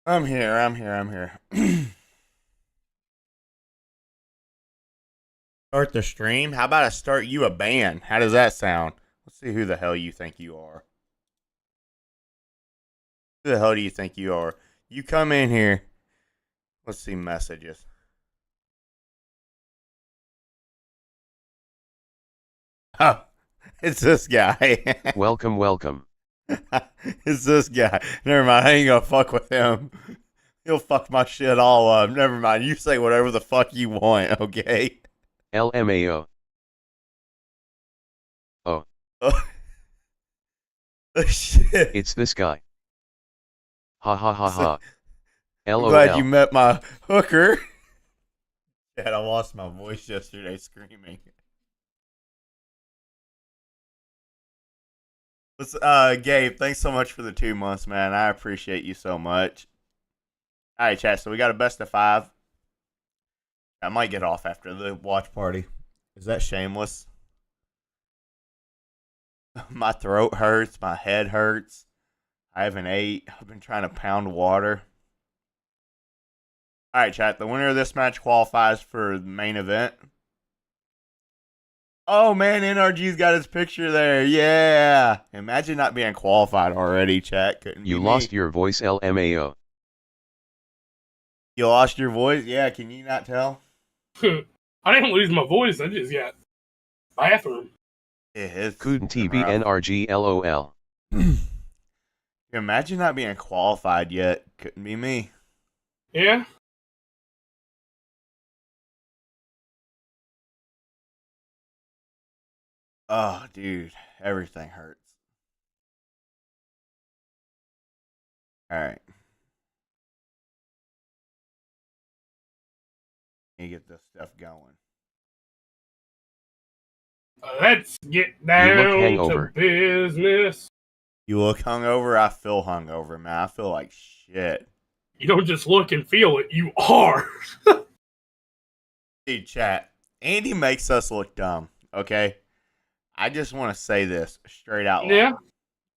I'm here. I'm here. I'm here. Start the stream. How about I start you a band? How does that sound? Let's see who the hell you think you are. Who the hell do you think you are? You come in here. Let's see messages. Oh, it's this guy. Welcome, welcome. It's this guy. Never mind. I ain't gonna fuck with him. He'll fuck my shit all up. Never mind. You say whatever the fuck you want, okay? LMAO. Oh, Oh, shit. it's this guy. Ha ha ha So, ha. I'm glad you LOL. met my hooker. Dad, I lost my voice yesterday screaming. Gabe, thanks so much for the 2 months, man. I appreciate you so much. All right, chat. So we got a best of 5. I might get off after the watch party. Is that shameless? My throat hurts. My head hurts. I haven't ate. I've been trying to pound water. All right, chat. The winner of this match qualifies for the main event. Oh, man. NRG's got his picture there. Yeah. Imagine not being qualified already, chat. Couldn't You be lost me. your voice, LMAO. You lost your voice? Yeah. Can you not tell? I didn't lose my voice. I just got bathroom. It's Couldn't been rough. TBNRG LOL. Imagine not being qualified yet. Couldn't be me. Yeah. Oh, dude. Everything hurts. All right. Let me get this stuff going. Let's get You look down to hangover. business. You look hungover? I feel hungover, man. I feel like shit. You don't just look and feel it. You are. Dude, chat. Andy makes us look dumb, okay? I just want to say this straight out loud. Yeah.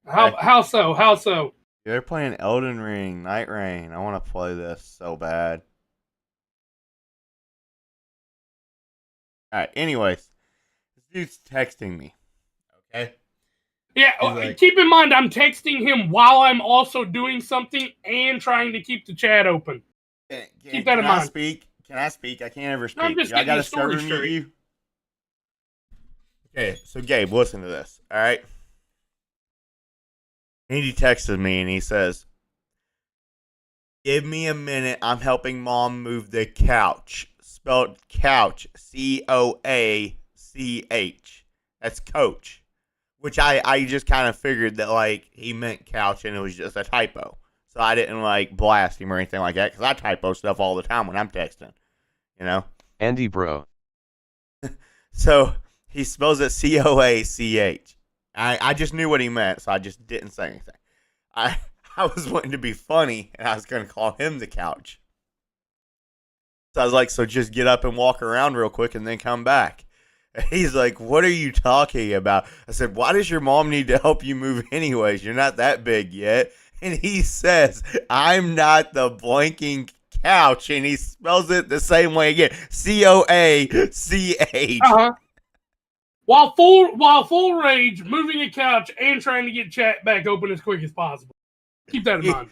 How so? How so? They're playing Elden Ring, Night Rain. I want to play this so bad. All right, anyways. This dude's texting me, okay? Yeah. He's like- Keep in mind, I'm texting him while I'm also doing something and trying to keep the chat open. Keep that in Can I mind. speak? Can I speak? I can't ever speak. I'm just I getting got the to story server mute straight. you. Okay, so Gabe, listen to this. All right. Andy texted me and he says, "Give me a minute. I'm helping mom move the couch. Spelled couch, COACH. That's coach." Which I just kind of figured that like he meant couch and it was just a typo. So I didn't like blast him or anything like that because I typo stuff all the time when I'm texting, you know. Andy bro. So he spells it COACH. I just knew what he meant, so I just didn't say anything. I was wanting to be funny, and I was going to call him the couch. So I was like, so just get up and walk around real quick and then come back. And he's like, what are you talking about? I said, why does your mom need to help you move anyways? You're not that big yet. And he says, I'm not the blanking couch. And he spells it the same way again. COACH. Uh-huh. While full rage, moving a couch and trying to get chat back open as quick as possible. Keep that in mind.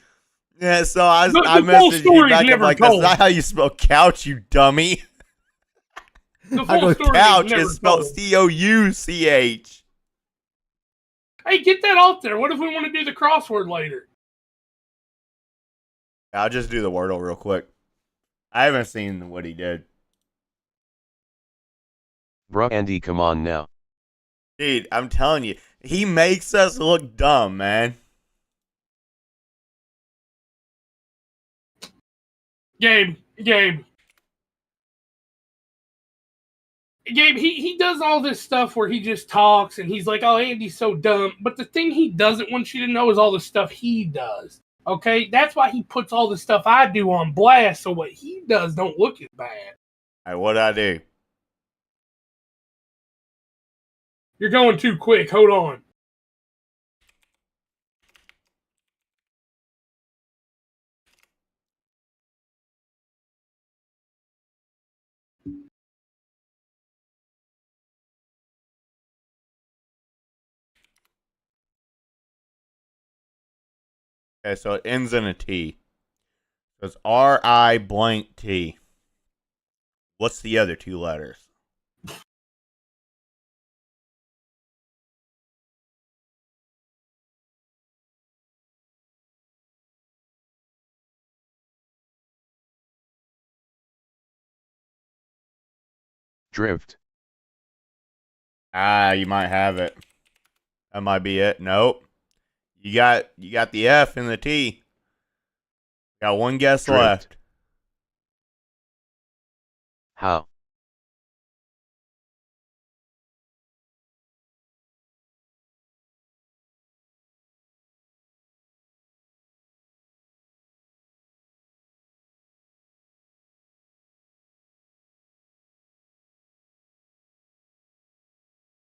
Yeah, so I The full messaged you story's back. I'm never like, that's told. not how you spell couch, you dummy. The I full go, story couch is never is spelled told. COUCH. Hey, get that out there. What if we want to do the crossword later? I'll just do the Wordle real quick. I haven't seen what he did. Bruh Andy, come on now. Dude, I'm telling you, he makes us look dumb, man. Gabe, he does all this stuff where he just talks and he's like, oh, Andy's so dumb. But the thing he doesn't want you to know is all the stuff he does. Okay? That's why he puts all the stuff I do on blast so what he does don't look as bad. All right, what'd I do? You're going too quick. Hold on. Okay, so it ends in a T. So it's R-I blank T. What's the other two letters? Drift. You might have it. That might be it. Nope. You got the F and the T. Got one guess Drift. left. How?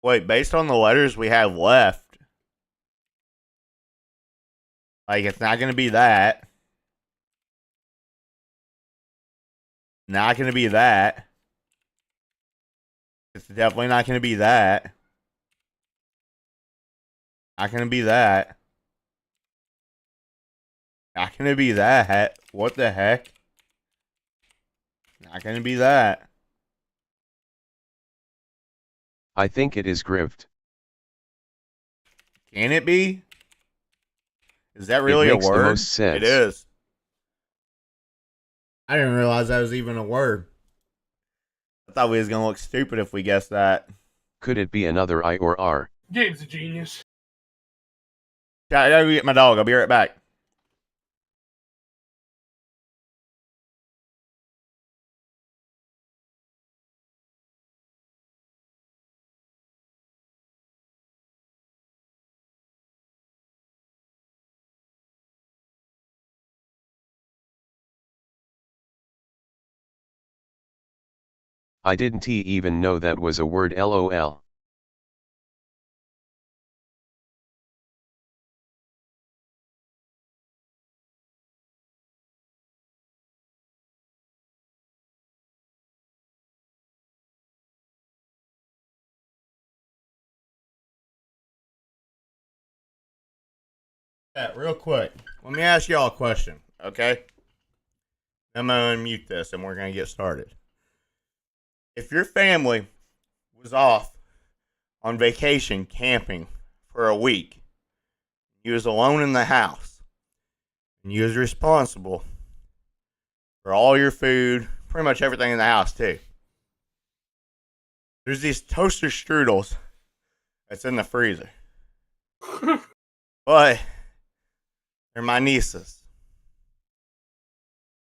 Wait, based on the letters we have left, like, it's not going to be that. Not going to be that. It's definitely not going to be that. Not going to be that. Not going to be that. What the heck? Not going to be that. I think it is grift. Can it be? Is that really It makes a word? the most sense. It is. I didn't realize that was even a word. I thought we was gonna look stupid if we guessed that. Could it be another I or R? Gabe's a genius. Yeah, I gotta go get my dog. I'll be right back. I didn't even know that was a word, LOL. Real quick. Let me ask y'all a question, okay? I'm gonna unmute this and we're gonna get started. If your family was off on vacation camping for a week, you was alone in the house, and you was responsible for all your food, pretty much everything in the house too. There's these toaster strudels that's in the freezer. But they're my nieces.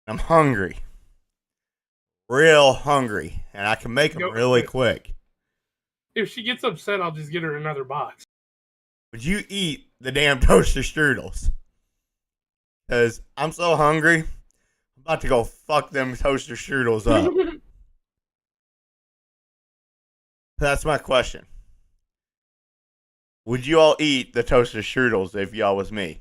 I'm hungry. Real hungry. And I can make them really quick. If she gets upset, I'll just get her another box. Would you eat the damn toaster strudels? Because I'm so hungry. I'm about to go fuck them toaster strudels up. That's my question. Would you all eat the toaster strudels if y'all was me?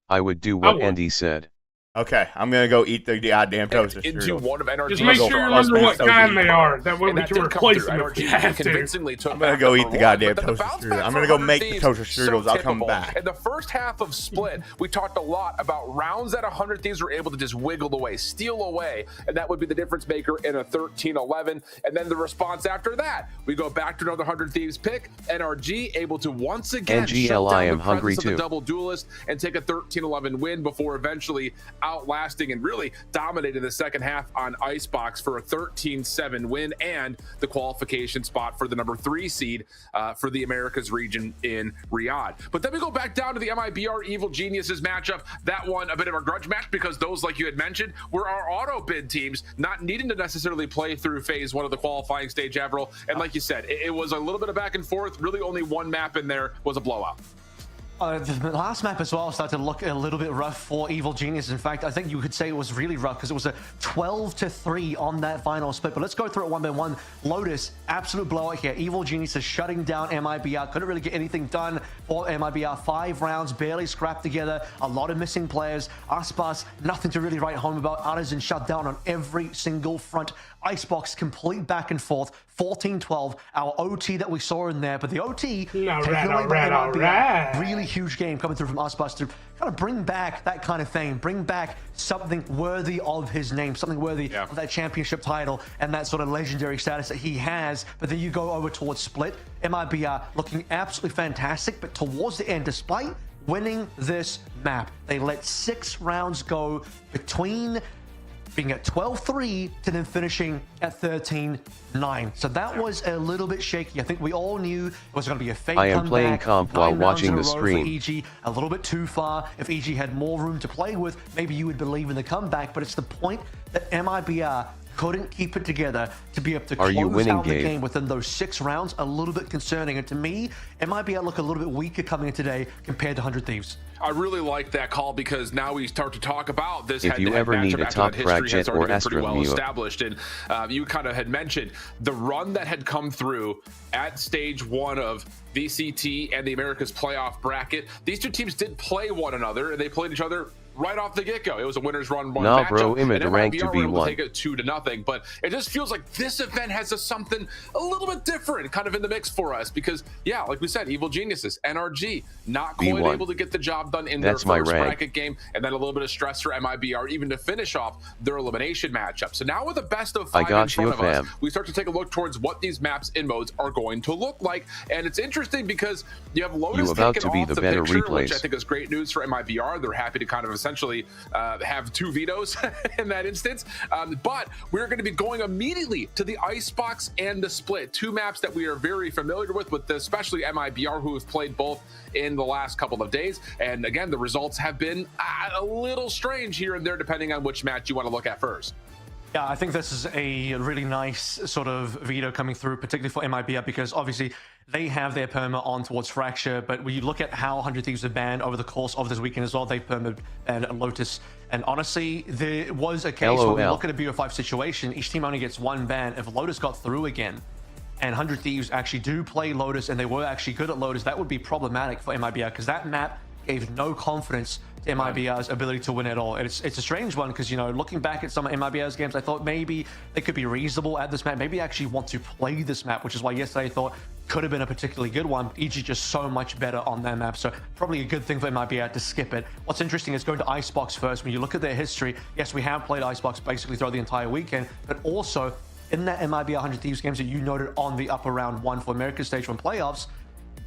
I would do what Andy said. Okay, I'm gonna go eat the goddamn toaster Into strudels. one of NRG's Just make sure you remember what kind they are. That way and we that can did come replace through. them if we NRG have to. convincingly took I'm gonna back go number eat the one, goddamn but then the toaster bounce strudels. back I'm for gonna go 100 make the Thieves, toaster strudels. so I'll come typical. back. In the first half of Split, we talked a lot about rounds that 100 Thieves were able to just wiggle away, steal away, and that would be the difference maker in a 13-11. And then the response after that, we go back to another 100 Thieves pick. NRG able to once again shut NGL, I down am the hungry presence of too. the double duelist and take a 13-11 win before eventually outlasting and really dominating the second half on Icebox for a 13-7 win and the qualification spot for the number 3 seed for the Americas region in Riyadh. But then we go back down to the MIBR Evil Geniuses matchup. That one a bit of a grudge match because those, like you had mentioned, were our auto bid teams, not needing to necessarily play through phase 1 of the qualifying stage, Avril. And like you said, it was a little bit of back and forth. Really only one map in there was a blowout. The last map as well started to look a little bit rough for Evil Genius. In fact, I think you could say it was really rough because it was a 12-3 on that final split. But let's go through it one by one. Lotus, absolute blowout here. Evil Genius is shutting down MIBR. Couldn't really get anything done for MIBR. 5 rounds, barely scrapped together. A lot of missing players. Aspas, nothing to really write home about. Artisan shut down on every single front. Icebox, complete back and forth. 14-12, our OT that we saw in there. But the OT, taken away by MIBR, really huge game coming through from Icebox to kind of bring back that kind of fame, bring back something worthy of his name, something worthy of that championship title and that sort of legendary status that he has. But then you go over towards Split, MIBR looking absolutely fantastic, but towards the end, despite winning this map, they let 6 rounds go between being at 12-3 to then finishing at 13-9. So that was a little bit shaky. I think we all knew it was going to be a fake I am comeback. playing comp 9 while rounds watching in a the row for stream. EG, a little bit too far. If EG had more room to play with, maybe you would believe in the comeback, but it's the point that MIBR couldn't keep it together to be able to Are you close winning, out the Gabe? game within those 6 rounds. A little bit concerning. And to me, MIBR look a little bit weaker coming in today compared to 100 Thieves. I really like that call because now we start to talk about this If you head-to-head ever need matchup a after top that history frag has jet already or been pretty Astra well Mule. established. And you kind of had mentioned the run that had come through at stage 1 of VCT and the Americas playoff bracket. These two teams did play one another, and they played each other right off the get-go. It was a winners run one Nah, matchup, bro, and Imid ranked to MIBR were able B1. to take it 2-0. But it just feels like this event has something a little bit different kind of in the mix for us because, yeah, like we said, Evil Geniuses, NRG, not quite B1. able to get the job done in That's their my first rank. bracket game, and then a little bit of stress for MIBR even to finish off their elimination matchup. So now with the best of 5 got in front you, of us, fam. we start to take a look towards what these maps and modes are going to look like. And it's interesting because you have Lotus You about taken to be off the the better picture, which I replays. think is great news for MIBR. They're happy to kind of essentially have 2 vetoes in that instance. But we're going to be going immediately to the Icebox and the Split, 2 maps that we are very familiar with especially MIBR, who have played both in the last couple of days. And again, the results have been a little strange here and there, depending on which match you want to look at first. Yeah, I think this is a really nice sort of veto coming through, particularly for MIBR, because obviously they have their perma on towards Fracture, but when you look at how 100 Thieves have banned over the course of this weekend as well, they've perma and Lotus. And honestly, there was a case where we LOL. look at a B05 situation, each team only gets 1 ban. If Lotus got through again, and 100 Thieves actually do play Lotus, and they were actually good at Lotus, that would be problematic for MIBR, because that map gave no confidence to MIBR's ability to win at all. It's a strange one because, you know, looking back at some of MIBR's games, I thought maybe they could be reasonable at this map. Maybe actually want to play this map, which is why yesterday I thought could have been a particularly good one. EG just so much better on their map, so probably a good thing for MIBR to skip it. What's interesting is going to Icebox first. When you look at their history, yes, we have played Icebox basically throughout the entire weekend, but also in that MIBR 100 Thieves games that you noted on the upper round 1 for America's Stage 1 playoffs,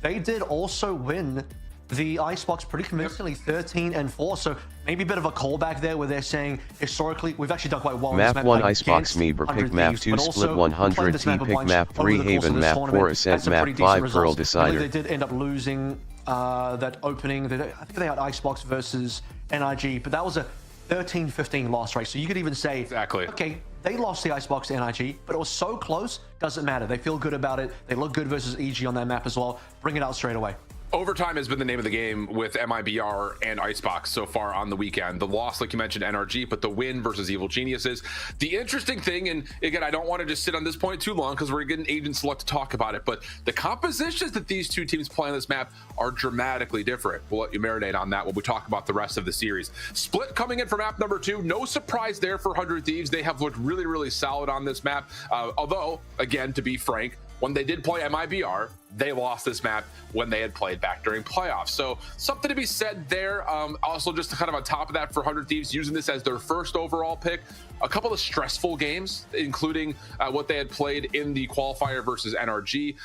they did also win the Icebox pretty convincingly, 13-4. So maybe a bit of a callback there where they're saying historically we've actually done quite well in this Map 1 against Icebox MIBR 100 pick map Thieves, 2 but Split also we played 100 this T a pick bunch map over 3 the course of Haven this map tournament. 4 Had Ascent some map pretty decent 5 Pearl results. I believe Decider. they did end up losing that opening. I think they had Icebox versus NIG, but that was a 13-15 loss, right? So you could even say, Exactly. okay, they lost the Icebox to NIG, but it was so close, doesn't matter. They feel good about it. They look good versus EG on that map as well. Bring it out straight away. Overtime has been the name of the game with MIBR and Icebox so far on the weekend. The loss, like you mentioned, NRG, but the win versus Evil Geniuses. The interesting thing, and again, I don't want to just sit on this point too long because we're getting Agent Select to talk about it, but the compositions that these two teams play on this map are dramatically different. We'll let you marinate on that when we talk about the rest of the series. Split coming in for map number 2. No surprise there for 100 Thieves. They have looked really, really solid on this map. Although, again, to be frank, when they did play MIBR, they lost this map when they had played back during playoffs. So something to be said there. Also, just to kind of on top of that for 100 Thieves, using this as their first overall pick, a couple of stressful games, including what they had played in the qualifier versus NRG.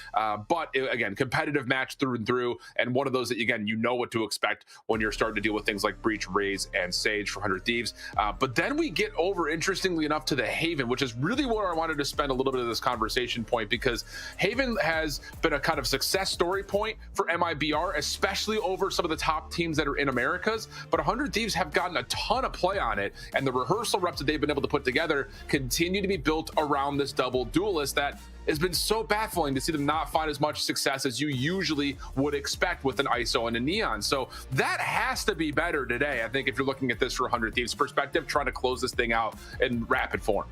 But again, competitive match through and through, and one of those that, again, you know what to expect when you're starting to deal with things like Breach, Raze, and Sage for 100 Thieves. But then we get over, interestingly enough, to the Haven, which is really where I wanted to spend a little bit of this conversation point, because Haven has been a kind of success story point for MIBR, especially over some of the top teams that are in Americas. But 100 Thieves have gotten a ton of play on it, and the rehearsal reps that they've been able to put together continue to be built around this double duelist that has been so baffling to see them not find as much success as you usually would expect with an ISO and a Neon. So that has to be better today, I think, if you're looking at this from 100 Thieves perspective, trying to close this thing out in rapid form.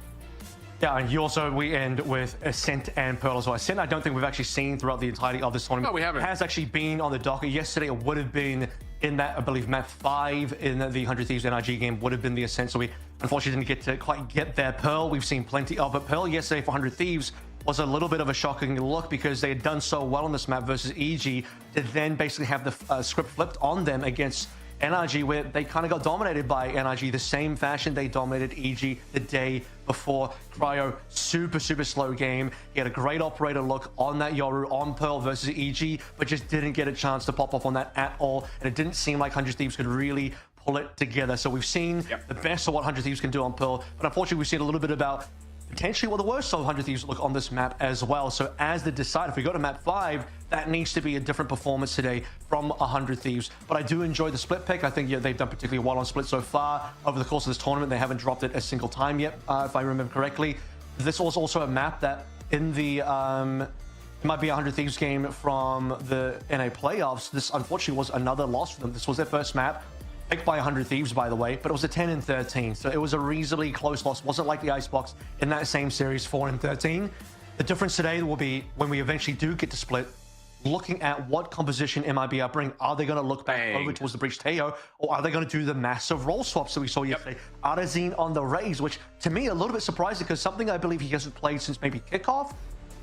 Yeah, and we end with Ascent and Pearl as well. Ascent, I don't think we've actually seen throughout the entirety of this tournament. No, we haven't. It has actually been on the docket. Yesterday, it would have been in that, I believe, map 5 in the 100 Thieves NIG game would have been the Ascent. So we unfortunately didn't get to quite get there. Pearl, we've seen plenty of, but Pearl yesterday for 100 Thieves was a little bit of a shocking look because they had done so well on this map versus EG to then basically have the script flipped on them against NRG, where they kind of got dominated by NRG the same fashion they dominated EG the day before. Cryo, super slow game. He had a great operator look on that Yoru on Pearl versus EG, but just didn't get a chance to pop off on that at all. And it didn't seem like 100 Thieves could really pull it together. So we've seen the best of what 100 Thieves can do on Pearl, but unfortunately we've seen a little bit about potentially what the worst of 100 Thieves look on this map as well. So as the decider, if we go to map 5, that needs to be a different performance today from 100 Thieves. But I do enjoy the split pick. I think they've done particularly well on split so far. Over the course of this tournament, they haven't dropped it a single time yet, if I remember correctly. This was also a map that in the it might be a 100 Thieves game from the NA playoffs. This unfortunately was another loss for them. This was their first map, picked by 100 Thieves, by the way, but it was a 10-13, so it was a reasonably close loss. Wasn't like the Icebox in that same series, 4-13. The difference today will be when we eventually do get to split, looking at what composition MIBR bring. Are they going to look back over towards the Breach Teo, or are they going to do the massive role swaps that we saw yesterday? Arazine on the Raze, which to me a little bit surprising because something I believe he hasn't played since maybe kickoff.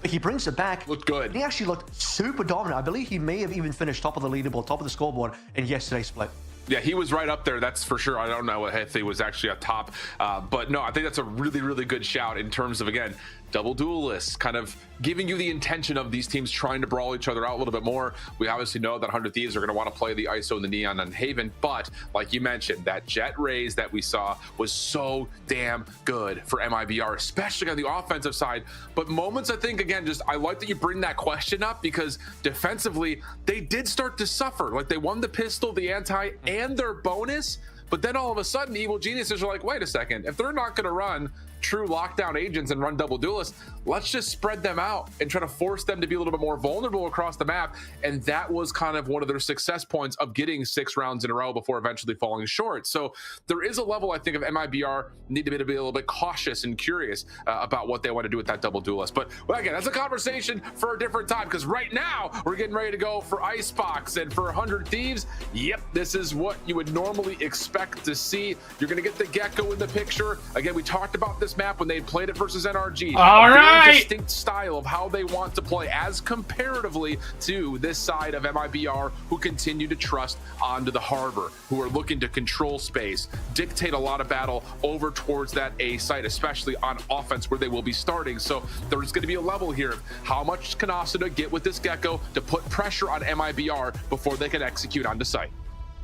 But he brings it back. Looked good. He actually looked super dominant. I believe he may have even finished top of the leaderboard, top of the scoreboard in yesterday's split. Yeah, he was right up there, that's for sure. I don't know if he was actually up top, but no, I think that's a really good shout in terms of, again, double duelists, kind of giving you the intention of these teams trying to brawl each other out a little bit more. We obviously know that 100 Thieves are going to want to play the ISO and the Neon on Haven, but like you mentioned, that Jet Raze that we saw was so damn good for MIBR, especially on the offensive side. But moments, I think, again, just I like that you bring that question up because defensively, they did start to suffer. Like they won the pistol, the anti, and their bonus, but then all of a sudden, Evil Geniuses are like, wait a second, if they're not going to run true lockdown agents and run double duelists, let's just spread them out and try to force them to be a little bit more vulnerable across the map. And that was kind of one of their success points of getting 6 rounds in a row before eventually falling short. So there is a level, I think, of MIBR need to be a little bit cautious and curious about what they want to do with that double duelist. But well, again, that's a conversation for a different time, because right now we're getting ready to go for Icebox and for 100 Thieves. Yep, this is what you would normally expect to see. You're going to get the Gecko in the picture. Again, we talked about this map when they played it versus NRG. All right. Very distinct style of how they want to play as comparatively to this side of MIBR, who continue to trust onto the harbor, who are looking to control space, dictate a lot of battle over towards that A site, especially on offense where they will be starting. So there's going to be a level here of how much can Asuna get with this Gecko to put pressure on MIBR before they can execute onto site.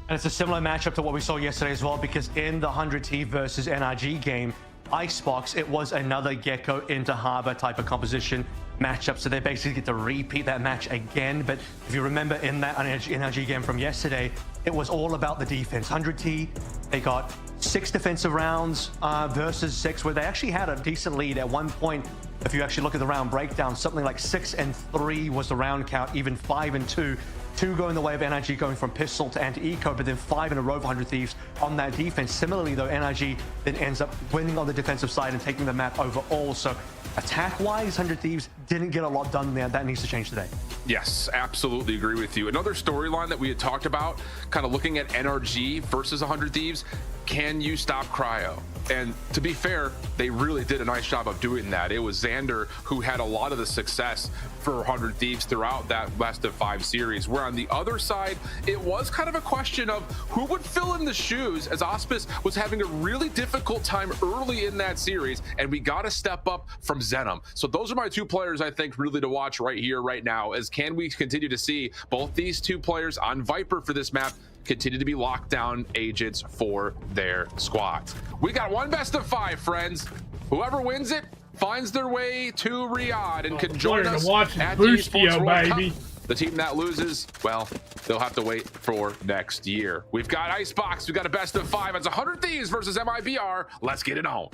And it's a similar matchup to what we saw yesterday as well, because in the 100T versus NRG game, Icebox, it was another Gecko into Harbor type of composition matchup, so they basically get to repeat that match again. But if you remember in that NRG game from yesterday, it was all about the defense. 100T, they got 6 defensive rounds versus 6, where they actually had a decent lead at one point. If you actually look at the round breakdown, something like 6-3 was the round count, even 5-2. 2 going the way of NRG, going from pistol to anti-eco, but then 5 in a row for 100 Thieves on that defense. Similarly, though, NRG then ends up winning on the defensive side and taking the map overall. So attack-wise, 100 Thieves didn't get a lot done there. That needs to change today. Yes, absolutely agree with you. Another storyline that we had talked about, kind of looking at NRG versus 100 Thieves, can you stop Cryo? And to be fair, they really did a nice job of doing that. It was Xander who had a lot of the success for 100 Thieves throughout that best of 5 series, where on the other side, it was kind of a question of who would fill in the shoes, as Auspice was having a really difficult time early in that series, and we got to step up from Zenom. So those are my 2 players I think really to watch right here, right now, as can we continue to see both these 2 players on Viper for this map continue to be lockdown agents for their squads. We got one best of 5, friends. Whoever wins it finds their way to Riyadh and can join us at the Esports World Cup. The team that loses, well, they'll have to wait for next year. We've got Icebox, we've got a best of 5. It's 100 Thieves versus MIBR. Let's get it on.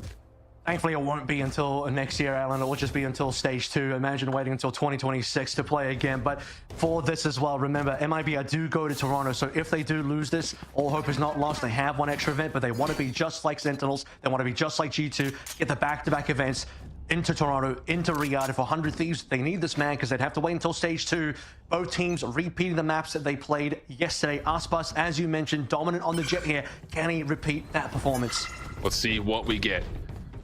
Thankfully, it won't be until next year, Alan. It will just be until stage 2. Imagine waiting until 2026 to play again. But for this as well, remember, MIBR do go to Toronto. So if they do lose this, all hope is not lost. They have one extra event, but they want to be just like Sentinels. They want to be just like G2, get the back-to-back events into Toronto, into Riyadh. For 100 Thieves, they need this man because they'd have to wait until stage 2. Both teams repeating the maps that they played yesterday. Aspas, as you mentioned, dominant on the jet here. Can he repeat that performance? Let's see what we get.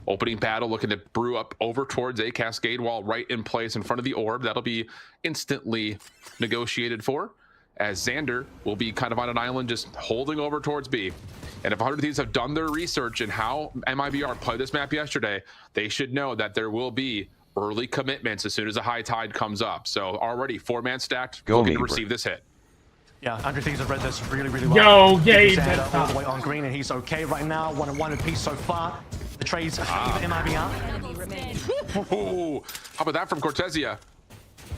Opening battle looking to brew up over towards a Cascade Wall right in place in front of the orb. That'll be instantly negotiated for, as Xander will be kind of on an island just holding over towards B. And if 100 Thieves have done their research in how MIBR played this map yesterday, they should know that there will be early commitments as soon as a high tide comes up. So already 4-man stacked, looking to receive this hit. Yeah, 100 Thieves have read this really, really well. Yo, Gabe, Xander that's all the tough. way on green, and he's okay right now. 1-1 apiece so far. The trades favor MIBR. Ooh, how about that from Cortesia?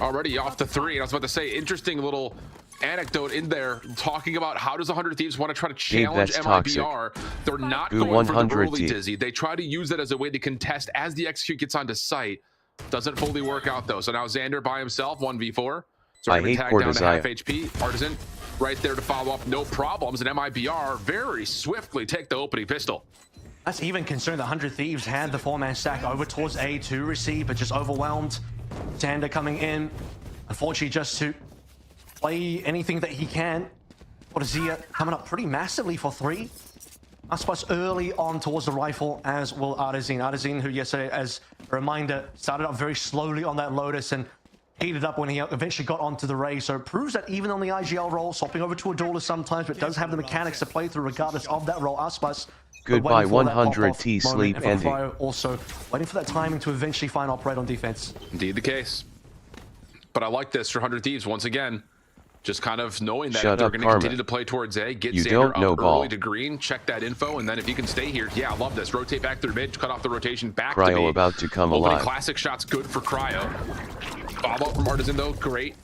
Already off the 3. And I was about to say, interesting little anecdote in there talking about how does 100 Thieves want to try to challenge MIBR. They're not going for the early dizzy. They try to use that as a way to contest as the execute gets onto site. Doesn't fully work out though. So now Xander by himself, 1v4. So I hate tag down to half Cortesia. HP. Artisan right there to follow up, no problems. And MIBR very swiftly take the opening pistol. That's even concerned that 100 Thieves had the 4-man stack over towards A to receive, but just overwhelmed. Xander coming in, unfortunately, just to play anything that he can. Cortesia coming up pretty massively for 3. Icebox early on towards the rifle, as will Artisan. Artisan, who yesterday, as a reminder, started up very slowly on that Lotus and heated up when he eventually got onto the Ray. So it proves that even on the IGL roll, swapping over to a duelist sometimes, but does have the mechanics to play through regardless of that roll. Icebox Goodbye 100T sleep and ending. also waiting for that timing to eventually find operate on defense. Indeed the case. But I like this for 100 Thieves once again. Just kind of knowing that Shut they're up, going to Karma. continue to play towards A, get You Xander don't know up ball. early to green, check that info, and then if you can stay here, yeah, I love this. Rotate back through mid, cut off the rotation back to B. Cryo about to come Opening alive. classic shots, good for Cryo. Follow up from Artisan though, great.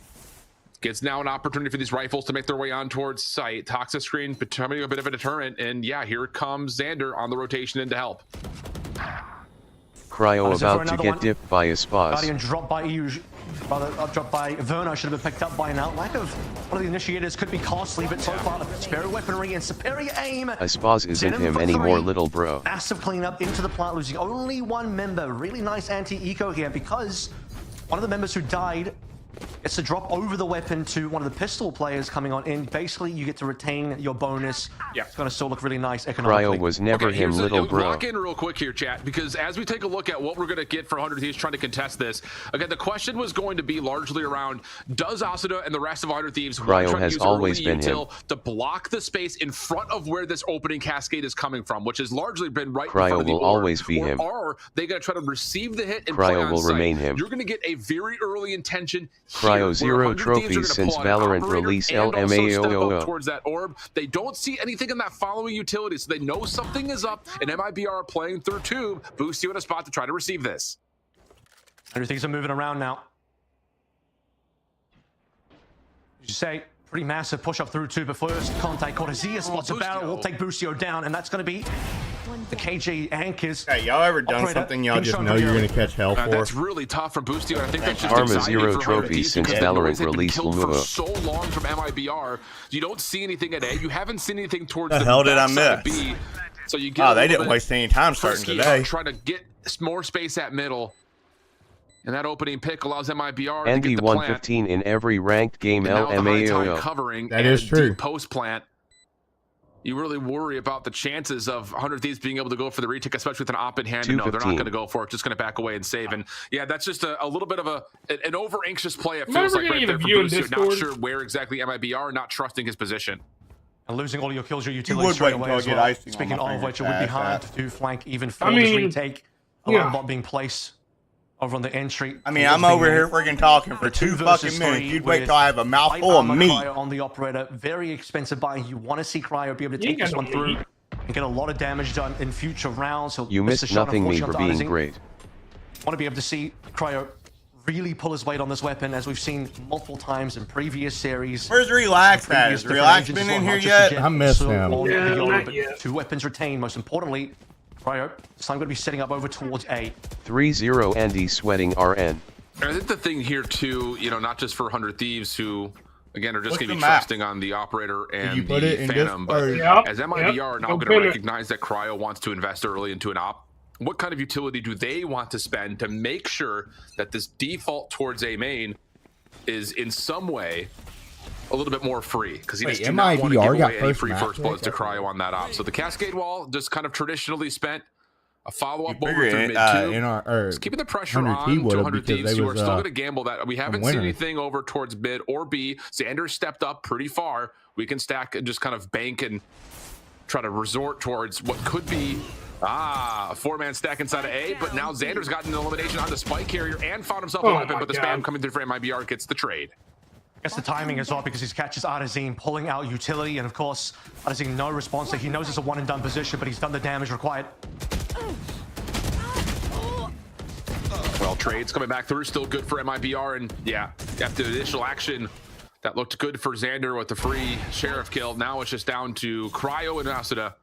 Gets now an opportunity for these rifles to make their way on towards site. Toxic screen becoming a bit of a deterrent, and yeah, here comes Xander on the rotation in to help. Cryo Artisan for about to another get one. dipped by a spas. Guardian dropped by EU, rather dropped by Verno, should have been picked up by now. Lack of one of the initiators could be costly, but so far superior weaponry and superior aim. A spas isn't Denim him for anymore, 3. little bro. Massive cleanup into the plant, losing only 1 member. Really nice anti-eco here because one of the members who died gets to drop over the weapon to one of the pistol players coming on in. Basically, you get to retain your bonus. Yeah. It's going to still look really nice economically. Cryo was never him, here's little bro. Lock in real quick here, chat, because as we take a look at what we're going to get for 100 Thieves trying to contest this, again, the question was going to be largely around, does Asada and the rest of 100 Thieves want Cryo to try to has use always early been him. util to block the space in front of where this opening cascade is coming from, which has largely been right in Cryo front of the will orb, always be or him. are they going to try to receive the hit and Cryo play on will site? remain him. You're going to get a very early intention Cryo here, where 0 100 Thieves are trophies gonna since pull out an Valorant operator release and also step up LMAOO. towards that orb. They don't see anything in that following utility, so they know something is up, and MIBR are playing through tube. Boost you in a spot to try to receive this. 100 Thieves are moving around now. As you say, pretty massive push up through 2, but first contact. Cortesia spots a barrel, will take Bustio down, and that's going to be the KJ anchors. Hey, y'all ever done Operator, something y'all being just shown know very you're early. gonna catch hell for? That's really tough from Boostio. I think that's just Karma anxiety 0 for trophies 100 since because the Valorant noise had been released killed for Lumua. so long from MIBR. You don't see anything at A. You haven't seen anything towards The the hell did I backside of miss? B. So you get Oh, a they little didn't bit waste any time starting frisky today. on trying to get more space at middle. And that opening pick allows MIBR to Andy get the plant. 115 in every ranked game And now the high tide LMAOO. covering That and is a true. deep post plant. You really worry about the chances of 100 Thieves being able to go for the retake, especially with an op in hand. And no, they're not 215. going to go for it. Just going to back away and save. And yeah, that's just a little bit of an over anxious play. It Am I feels ever like gonna right get a there for view in Booster. Not Discord? sure where exactly MIBR, not trusting his position. And losing all your kills, your utility would straight wait away until I as get well. icing on Speaking my of which, it would be finger. hard Pass to flank even for I this mean, retake. A yeah. alarm bot being placed over on the entry. I mean, It was I'm being over here made. freaking talking for The 2 versus fucking minutes. 3 You'd wait with till I have a light mouthful of armor meat. Cryo on the operator. Very expensive buy. You want to see Cryo be able to You take ain't this got one no through meat. and get a lot of damage done in future rounds. So You missed the missed shot, nothing me unfortunately, for onto being Artisan. great. Want to be able to see Cryo really pull his weight on this weapon, as we've seen multiple times in previous series. Where's Relax at? Previous Has different Relax agents been as in well, here not just yet? Jet, I miss so him. all Yeah, the not other, but yet. 2 weapons retained. Most importantly, Cryo, so I'm going to be setting up over towards A. 3-0 Andy sweating RN. And I think the thing here too, not just for 100 Thieves who, again, are just What's going to the be map? trusting on the operator and you put the it in Phantom, but Discord? Yep, as MIBR yep. are now Go going to pin it. recognize that Cryo wants to invest early into an op, what kind of utility do they want to spend to make sure that this default towards A main is in some way a little bit more free? Because he Wait, just do not want to MIBR give got away any first free map first bloods to pick? Cryo on that op. So the Cascade Wall just kind of traditionally spent A follow-up You over figure through it, mid-2. Just keeping the pressure 100 on to would've 100 because Thieves. they You are was, still going to gamble that. We haven't seen winners. anything over towards mid or B. Xander stepped up pretty far. We can stack and just kind of bank and try to resort towards what could be a 4-man stack inside of A, but now Xander's gotten an elimination on the spike carrier and found himself a weapon, but the spam coming through for MIBR gets the trade. Guess the timing as well, because he catches Artazine pulling out utility, and of course, Artazine no response. So he knows it's a one and done position, but he's done the damage required. Well, trades coming back through, still good for MIBR, and yeah, after the initial action, that looked good for Xander with the free sheriff kill. Now it's just down to Cryo and Asuna,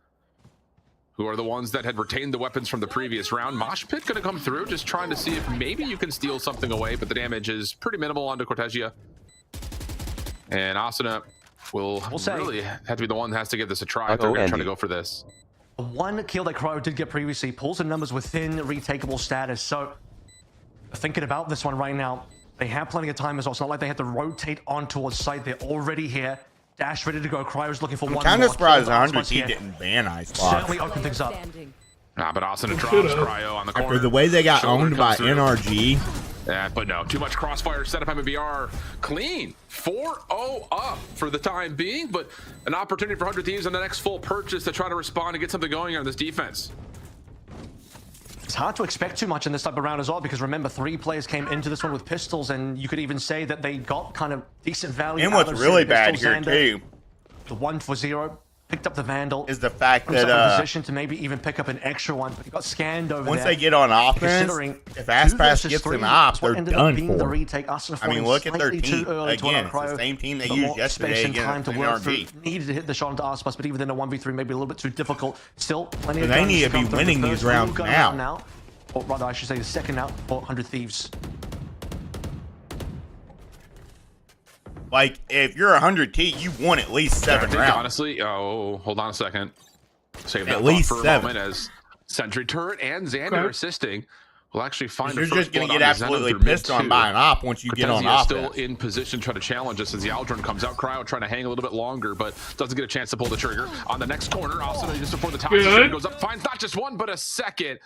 who are the ones that had retained the weapons from the previous round. Mosh Pit gonna come through, just trying to see if maybe you can steal something away, but the damage is pretty minimal onto Cortesia. And Asuna will really have to be the one that has to give this a try if they're going to try to go for this. One kill that Cryo did get previously pulls the numbers within retakeable status. So thinking about this one right now, they have plenty of time as well. It's not like they have to rotate on towards site. They're already here. Dash ready to go. Cryo's looking for one more. I'm kind of surprised 100 T didn't ban Icebox. Certainly open things up. But Asuna drops Cryo on the corner. After the way they got owned by NRG. Yeah, but no, too much crossfire set up MIBR. Clean 4-0 up for the time being, but an opportunity for 100 Thieves on the next full purchase to try to respond and get something going on this defense. It's hard to expect too much in this type of round as well, because remember, 3 players came into this one with pistols, and you could even say that they got kind of decent value. And what's really bad here too, the 1 for 0 picked up the Vandal, is the fact that in position to maybe even pick up an extra one, but he got scanned over once there. they get on offense, if Aspas gets them off, they're done for. The retake. I mean, look at their team again. It's the same team they used yesterday against NRG. Needed to hit the shot into Aspas, but even then a 1v3 maybe a little bit too difficult. Still plenty of they need to be winning these rounds now. Or rather, I should say the second out for 100 Thieves. Like, if you're 100 T, you won at least 7 rounds. Honestly, hold on a second. Save that at least for 7 a moment as Sentry Turret and Xander assisting. We'll actually find you're just going to get absolutely pissed on by an op once you get on offense. Still in position to try to challenge us as the Aldrin comes out. Cryo trying to hang a little bit longer, but doesn't get a chance to pull the trigger. On the next corner, also just before the top goes up, finds not just one, but a second.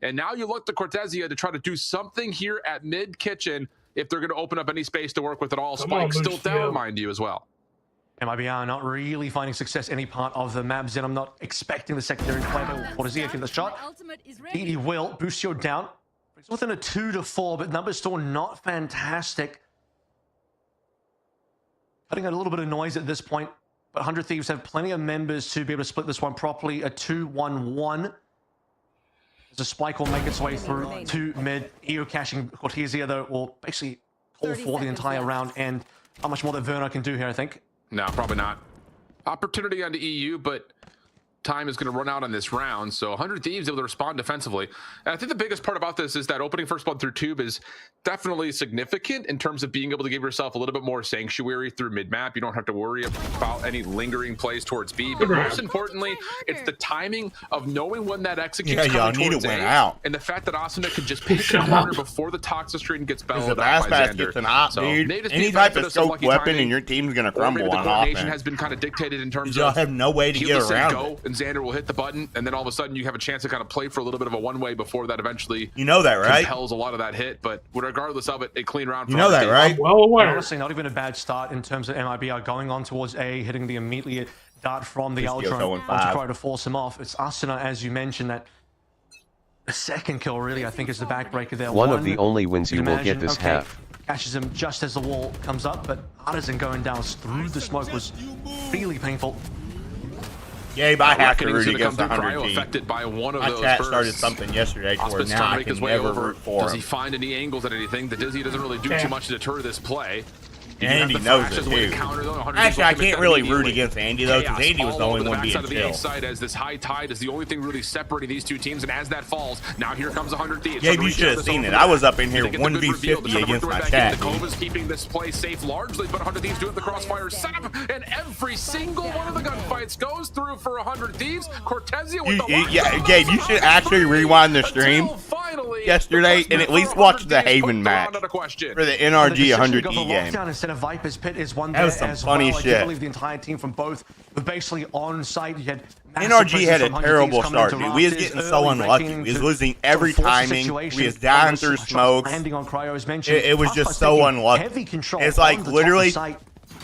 And now you look to Cortesia to try to do something here at mid kitchen if they're going to open up any space to work with at all. Spike still down, mind you, as well. MIBR not really finding success any part of the maps, and I'm not expecting the secondary play. Cortesia get the shot. He will. Busio down. It's within a 2-4, but numbers still not fantastic. Cutting a little bit of noise at this point, but 100 Thieves have plenty of members to be able to split this one properly. A 2-1-1. The spike will make its way through to mid. EO caching Cortesia, though, will basically hold for the entire round. And how much more that Verno can do here, I think. No, probably not. Opportunity onto EU, but time is going to run out on this round. So 100 Thieves able to respond defensively. And I think the biggest part about this is that opening first blood through tube is definitely significant in terms of being able to give yourself a little bit more sanctuary through mid-map. You don't have to worry about any lingering plays towards B. But most importantly, it's the timing of knowing when that executes coming towards A. And the fact that Asuna can just pick the corner before the Toxic Street gets bellowed out by Xander. Gets an op, dude. Any type of scope weapon and your team's going to crumble on offense. Has been kind of dictated in terms of have no way to get around it. And Xander will hit the button, and then all of a sudden you have a chance to kind of play for a little bit of a one-way before that eventually compels a lot of that hit. But regardless of it, a clean round. You know that, right? I'm well aware. Honestly, not even a bad start in terms of MIBR going on towards A, hitting the immediate dart from the Aldrin to try to force him off. It's Asuna, as you mentioned, that the second kill really, I think, is the backbreaker there. One of the only wins you will get this half. Catches him just as the wall comes up, but Artisan going down through the smoke was really painful. Gabe, I have to root against the 100 T. Affected by one of My those chat started something yesterday where now I can never root for him. Does he find any angles at anything? The Dizzy doesn't really do too much to deter this play. Andy knows it too. Actually, I can't really root against Andy though, because Andy was the only one being chill. As this high tide is the only thing really separating these two teams, and as that falls, now here comes 100 Thieves. Gabe, you should have seen it. I was up in here 1v50 against my chat. The Cova's keeping this play safe largely, but 100 Thieves doing the crossfire setup, and every single one of the gunfights goes through for 100 Thieves. Cortesia with the yeah, Gabe, you should actually rewind the stream. Finally, yesterday and at least watch the Haven match for the NRG 100E game. Instead of Viper's Pit is one That was some funny well. shit. I believe the entire team from both were basically on site. You had NRG had a terrible start, dude. We was getting so unlucky. We was losing every timing. We was dying through smokes. It was just so unlucky. It's like literally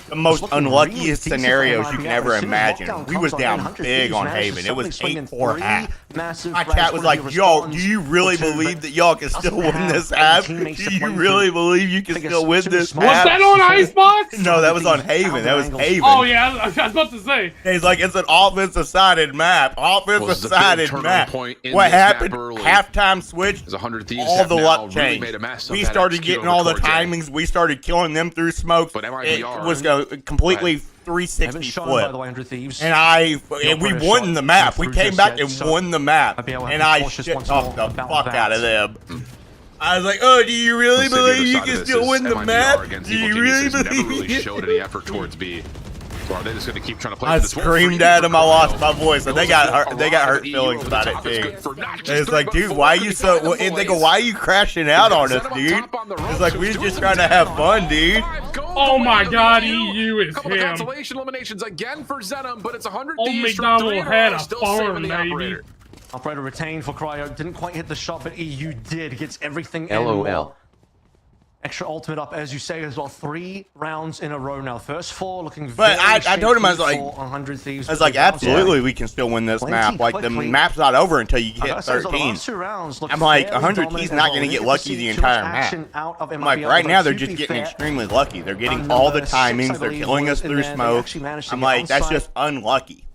the most unluckiest scenarios you can ever imagine. We was down big on Haven. It was 8-4 half. My chat was like, yo, do you really believe that y'all can still win this half? Do you really believe you can still win this half? Was that on Icebox? No, that was on Haven. That was Haven. Oh, yeah, I was about to say. He's like, it's an offensive-sided map. Offensive-sided map. What happened? Halftime switch. All the luck changed. We started getting all the timings. We started killing them through smokes. It was a completely 360 flip. And we won the map. We came back and won the map. And I shit talked the fuck out of them. I was like, oh, do you really believe you can still win the map? Do you really believe you showed any effort towards B? So are they just going to keep trying to play? I screamed at them. I lost my voice, and they got hurt feelings about it too. It's like, dude, why are you so? And they go, why are you crashing out on us, dude? It's like we just trying to have fun, dude. Oh my God, EU is him. Consolation eliminations again for Zenom, but it's 100 Old McDonald had a farm, baby. Operator retained for Cryo. Didn't quite hit the shot, but EU did. Gets everything in. LOL. Extra ultimate up, as you say, as well. 3 rounds in a row now. First 4 looking very But I told him, I was like, 100 Thieves. absolutely, we can still win this map. Like, the map's not over until you hit 13. I'm like, 100 Thieves not going to get lucky the entire map. I'm like, right now, they're just getting extremely lucky. They're getting all the timings. They're killing us through smoke. I'm like, that's just unlucky.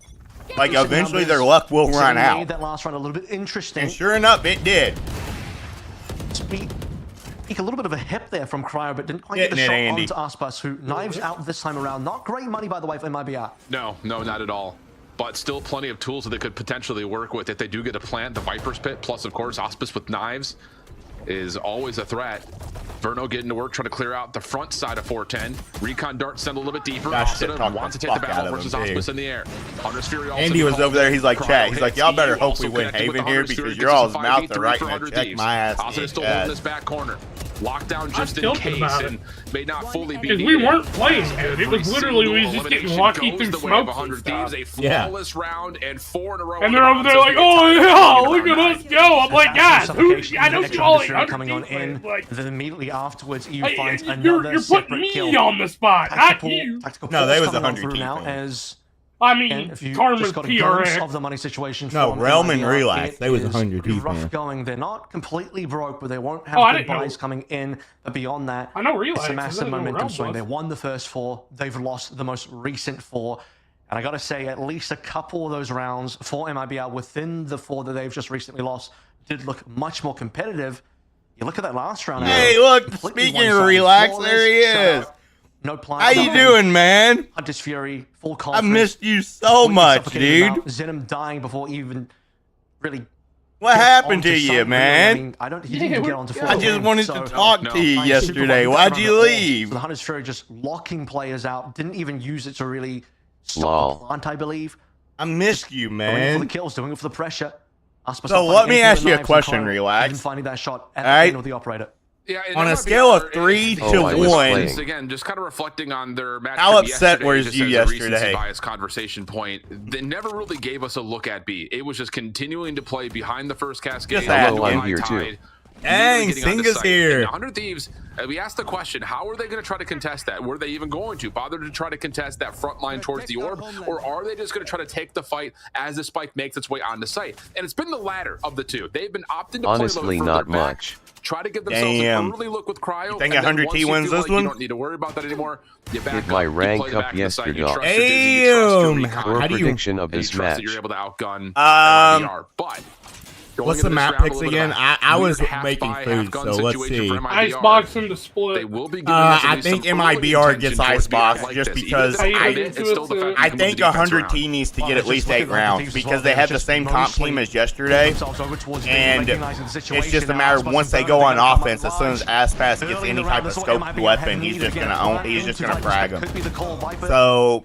Like, eventually, their luck will run out. That last round a little bit interesting. And sure enough, it did. A little bit of a hip there from Cryo, but didn't quite get the shot onto Aspas, who knives out this time around. Not great money, by the way, for MIBR. No, not at all. But still plenty of tools that they could potentially work with if they do get a plant. The Viper's Pit, plus, of course, Aspas with knives is always a threat. Verno getting to work, trying to clear out the front side of 410. Recon Dart sent a little bit deeper. Ascent wants to take the battle versus Aspas in the air. Hunter's Fury also Andy was over there. He's like, chat. He's like, y'all better hope we win Haven here because your all's mouth are right to check my ass. Ascent is still holding this back corner. Lockdown just in case and may not fully be. Because we weren't playing good. It was literally we was just getting lucky through smoke. A flawless round and 4 in a row. And they're over there like, oh yeah, look at us go. I'm like, guys, I know you all coming on in. Then immediately afterwards, EU finds another separate kill. You're putting me on the spot, not you. No, they was 100 now as. I mean, Karma's PRX. Of the money situation. No, Realm and Relax. They was 100 rough going. They're not completely broke, but they won't have good buys coming in. But beyond that, I know Relax. It's a massive momentum swing. They won the first 4. They've lost the most recent 4. And I got to say, at least a couple of those rounds for MIBR within the 4 that they've just recently lost did look much more competitive. You look at that last round. Hey, look, speaking of Relax, there he is. No plan. How you doing, man? Hunter's Fury, full I confidence. missed you so much, dude. Zenom dying before even really. What happened to you, man? I mean, I don't. He didn't get onto. I just wanted to talk to you yesterday. Why'd you leave? So the Hunter's Fury just locking players out. Didn't even use it to really stop the plant, I believe. I missed you, man. Doing it for the kills, doing it for the pressure. So let me ask you a question, Relax. Finding that shot at the end of the operator. Yeah, on a scale of 3 to 1, again, just kind of reflecting on their match. How upset was you yesterday? Bias conversation point. They never really gave us a look at B. It was just continuing to play behind the first cascade. I'm here too. Dang, Singa's here. 100 Thieves, we asked the question, how are they going to try to contest that? Were they even going to bother to try to contest that front line towards the orb? Or are they just going to try to take the fight as the spike makes its way onto site? And it's been the latter of the two. They've been opting to honestly not much. Try to get themselves an early look with Cryo. You think 100T wins this one? You don't need to worry about that anymore. You back Did my rank up yesterday. Damn! How do you prediction of this match? You're able to outgun but what's the map picks again? I was making food, so let's see. Icebox and the split. They will be I think MIBR gets Icebox just because I think 100T needs to get at least 8 rounds because they have the same comp team as yesterday, and it's just a matter of once they go on offense, as soon as Aspas gets any type of scoped weapon, he's just gonna frag them. So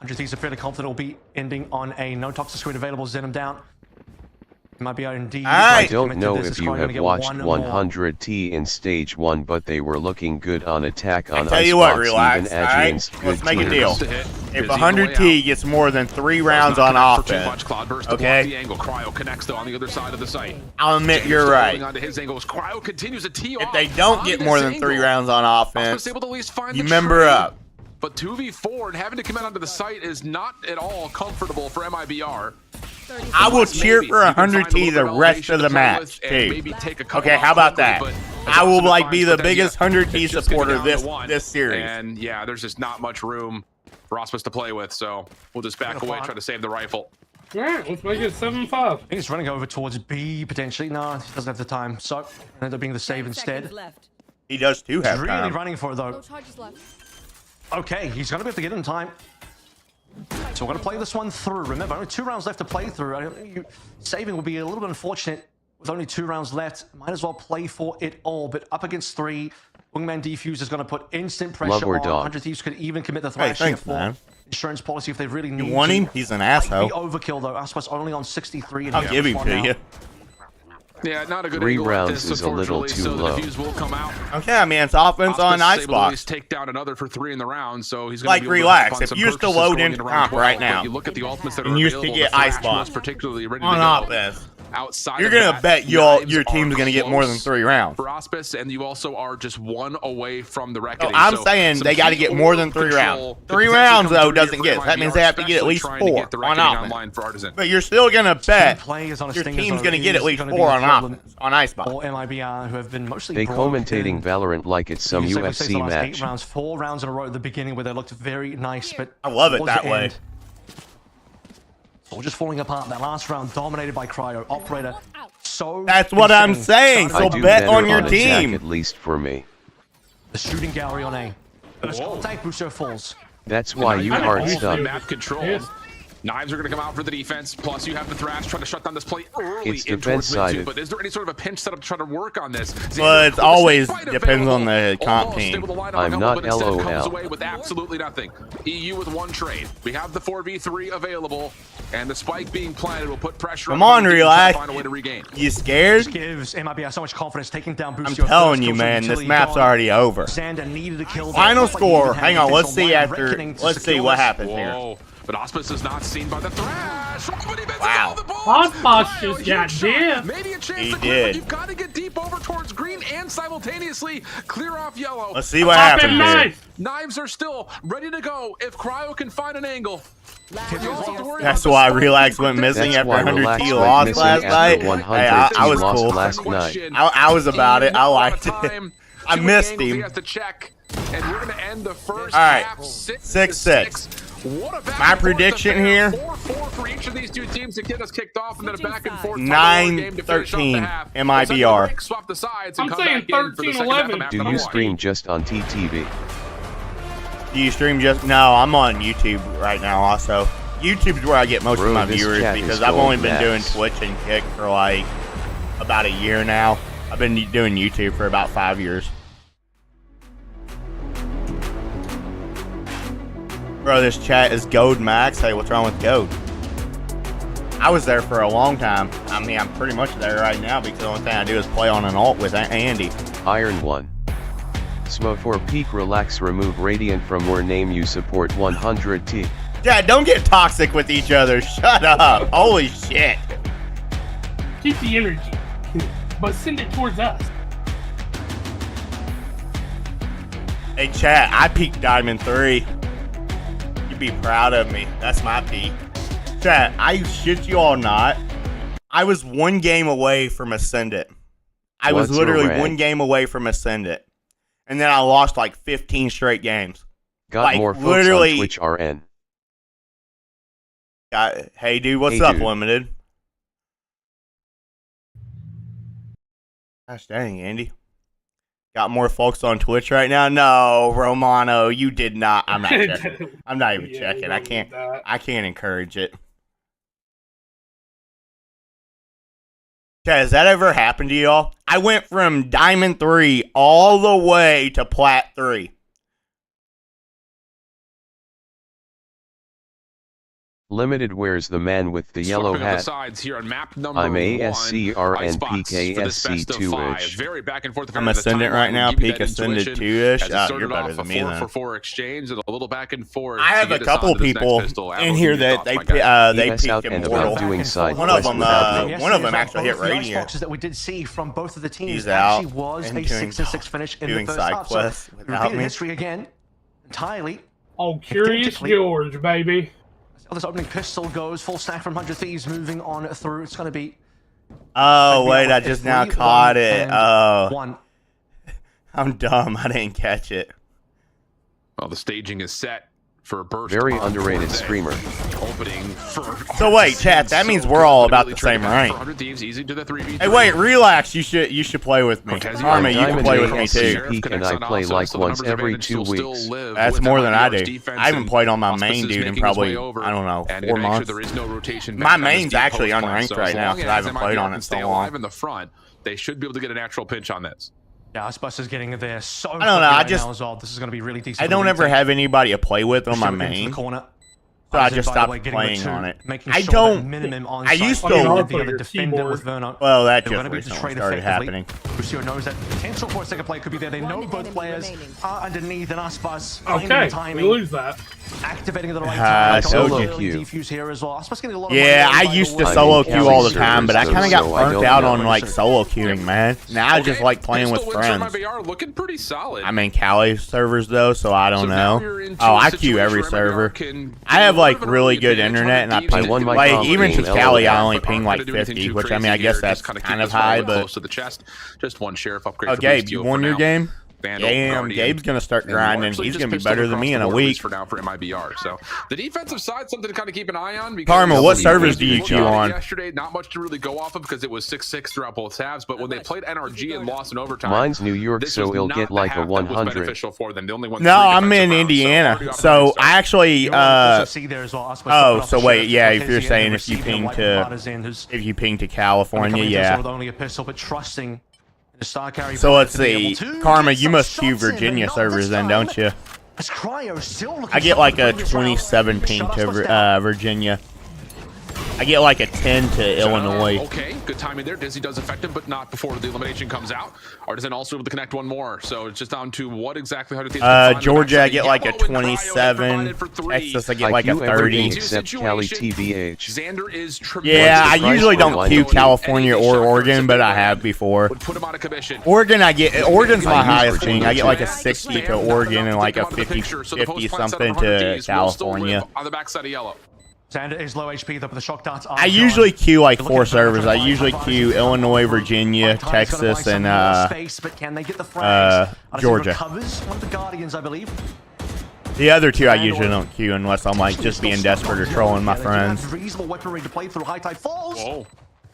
well. 100Ts are fairly confident will be ending on a no toxic screen available. Zen him down. Might be indeed. I I don't know if you have watched 100T in stage 1, but they were looking good on attack on tell you what, Icebox, relax, even alright? Agian's good Let's make a team. deal. If 100T gets more than 3 rounds on offense, okay, Cryo connects though on the other side of the site. I'll admit you're right. Onto his angles. Cryo continues to tee If off they don't get onto more this than 3 angle. rounds on offense, Able to at least find you the member trade. up. but 2v4 and having to come out onto the site is not at all comfortable for MIBR. I will cheer for 100T the rest of the match, too. Okay, how about that? I will like be the biggest 100T supporter this series. And yeah, there's just not much room for Auspice to play with, so we'll just back away, try to save the rifle. All right, let's make it 7-5. I think he's running over towards B potentially. No, he doesn't have the time. So end up being the save instead. He does too have He's time. really running for it though. Okay, he's gonna be able to get it in time. So we're gonna play this one through. Remember, only 2 rounds left to play through. Saving will be a little bit unfortunate with only 2 rounds left. Might as well play for it all. But up against 3, Wingman Defuse is gonna put instant pressure on. 100 Thieves could even commit the thrash here for insurance policy if they really need to. You want him? He's an asshole. Might be overkill though. Aspas only on 63. And I'll give him to you. Yeah, not a good 3 angle rounds this, is a little too so low. The defuse will come out. Okay, I mean, it's offense on Icebox. Take down another for 3 in the round, so he's like, relax. If you used to load into comp right now, you look at the ultimates that and are you used to get Icebox particularly ready on offense. Outside you're gonna bet your team's gonna get more than 3 rounds for Auspice, and you also are just 1 away from the reckoning. No, I'm saying they got to get more than 3 rounds. 3 rounds though doesn't get. That means they have to get at least 4 on offense. But you're still gonna bet your team's gonna get at least 4 on offense on Icebox. Or MIBR, who have been mostly they commentating Valorant like it's some UFC match. 8 rounds, 4 rounds in a row at the beginning where they looked very nice, but I love it that way. All just falling apart. That last round dominated by Cryo. Operator. So that's what I'm saying. So bet on your team. At least for me. The shooting gallery on A. First contact, Booster falls. That's why you hard stuff. Map control. Knives are going to come out for the defense. Plus, you have the Thrash trying to shut down this play early. It's defense-sided. But is there any sort of a pinch setup to try to work on this? Well, it always depends on the comp team. I'm not LOL. Comes away with absolutely nothing. EU with 1 trade. We have the 4v3 available, and the spike being planted will put pressure. Come on, relax. Find a way to regain. You scared? This gives MIBR so much confidence taking down Booster. I'm telling you, man, this map's already over. Xander needed a kill. Final score. Hang on, let's see after. Let's see what happens here. But Auspice is not seen by the Thrash. Wow. Icebox just got jammed. Maybe a chance he to clear, did. but you've got to get deep over towards green and simultaneously clear off yellow. Let's see what happens here. Knives are still ready to go if Cryo can find an angle. That's why Relax went missing after 100T lost last night. Hey, I was cool. Last night. I was about it. I liked it. I missed him. He has to check, and we're going to end the first all right, half 6-6. My prediction here: 4-4 for each of these 2 teams to get us kicked off, and then a back and forth 9-13 MIBR. Swap the sides. I'm saying 13-11. Do you stream just on TTV? Do you stream just? No, I'm on YouTube right now. Also, YouTube's where I get most of my viewers because I've only been doing Twitch and Kick for like about a year now. I've been doing YouTube for about 5 years. Bro, this chat is Gold Max. Hey, what's wrong with Gold? I was there for a long time. I mean, I'm pretty much there right now because the only thing I do is play on an alt with Andy. Iron 1. Smo for peak relax remove radiant from your name you support 100T. Dad, don't get toxic with each other. Shut up. Holy shit. Keep the energy, but send it towards us. Hey, chat, I peaked Diamond 3. Be proud of me. That's my peak. Chat, I shit you all not. I was 1 game away from Ascendant. I was literally 1 game away from Ascendant. And then I lost like 15 straight games. Got like, more folks on Twitch RN. Hey dude, what's up, Limited? Gosh dang, Andy. Got more folks on Twitch right now? No, Romano, you did not. I'm not checking. I'm not even checking. I can't encourage it. Has that ever happened to y'all? I went from Diamond 3 all the way to Plat 3. Limited, where's the man with the yellow hat? Here on map number I'm ASCRNPKSC2-ish. Very back and forth. I'm Ascendant right now. Peak Ascendant 2-ish. Oh, you're better than me then. 4-4 exchange and a little back and forth. I have a couple people in here that they peaked Immortal. One of them actually hit Radiant. That we did see from both of the teams. He's out was a and 6-6 finish in the first half. quests So repeated history again entirely. Oh, Curious Identically. George, baby. So this opening pistol goes full stack from 100 Thieves, moving on through. It's going to be. Oh, be wait, on I a just now 3, caught 1, it. and Oh, 1. I'm dumb. I didn't catch it. Well, the staging is set for a burst. Very on underrated Thursday. streamer. Opening for So wait, chat, that means we're all about the same rank. 100 Thieves, easy to the 3v3. Hey, wait, relax. You should play with me. Cortez, Karma, you can Diamond play Age with me SCP too. Sheriff and I connects on play also, like so the once numbers every advantage 2 will still weeks. live That's with more than I MIBR's do. defense I haven't and played on my main Auspices dude in making his probably, way over. I don't know, And 4 to make sure months. there is no rotation My back on this main's deep actually post play. unranked So right as now, long 'cause as I haven't played MIBR on can it so stay long. alive in the front, they should be able to get a natural pinch on this. Yeah, Icebox is getting there so I don't know, quickly I right just- now as well. This is going to be really decent. I for the don't ever retake. have anybody to play with on my Shooting into the main, corner. so I Artisan, just by the stopped way, getting the playing 2, on it. making I sure don't- that minimum on I site used with to- the on other your defender keyboard. with Verno. Well, that They're just going to be recently betrayed started effectively. happening. Lucio knows that potential for a second play could be there. They know both players are underneath, and Icebox finding the Okay, we timing, lose that. activating the right I time. told you. Early defuse here as well. Icebox getting a lot of Yeah, money I by the used to way. solo I mean, queue all the Cali time, but I servers, kind of got so I burnt don't out know. on like solo queuing, man. Now I just like playing with Pistol wins for friends. MIBR looking pretty solid. I'm in Cali servers though, so I don't So now know. you're into Oh, a I queue situation every where MIBR server. can I get have a little like bit of really early good advantage. internet, and I 100 ping I won my like comp even game, to Cali, I LOL. only But ping aren't like gonna do anything 50, too which I mean, crazy I guess here, that's just kinda keep kind of this ball high, in but close to the chest. Just one sheriff upgrade oh, for Gabe, Beastio you for won your now. game? Vandal, Damn, Guardian, Gabe's gonna start and grinding. largely He's just gonna be pistol better than across me the in a board, at least week. for now for MIBR. So the defensive side, something to kind of keep an eye on. Because Karma, what Double servers do easy you to queue jump. on? Yesterday, not much to really go off of because it was 6-6 throughout both halves. But when they played NRG and lost in overtime, Mine's New York, this so was he'll not get the like half a that was 100. beneficial for them. They only won No, 3 I'm defensive in rounds, Indiana. already off to a So good start. I actually, You also see there as well. Icebox oh, picking up so the wait, sheriff, yeah, if Cortez you're here, saying if you receiving ping white to, Partisan, who's if you ping to coming California, into this yeah. with only a pistol, but trusting the star carry. So let's to be see, able to Karma, get you some must queue shots in, Virginia and not servers this then, time. don't you? As Cryo still looking I get sharp like in a the previous round. 27 ping Shut to Icebox down. Virginia. I get like a 10 to Illinois. Okay, good timing there. Dizzy does affect him, but not before the elimination comes out. Artisan also able to connect one more, so it's just down to what exactly 100 Thieves can find on the Georgia, I backside. get like a Yellow and Cryo 27. provided for 3. Texas, I get I like a queue everything 30. except Cali TVH. Xander is Yeah, I Price usually for don't one queue voting. California or Oregon, but I have before. Would put him out of commission. Oregon's my I use highest ping. I get like a Virginia. 60 to Oregon and like a 50 something to California. On the backside of yellow. Xander is low HP though, but the shock darts are I gone. usually queue like They're 4 looking for servers. I Banter, usually Banter, queue Banter, Illinois, Banter. Virginia, Banter's gonna Texas, find some and more space, but can they get the frags? Artisan Georgia. recovers one of the Guardians, I believe. The other two I usually don't queue unless I'm like just being Still desperate or stuck on trolling my Georgia. They do have friends. reasonable weaponry to play through. High Tide falls. Whoa.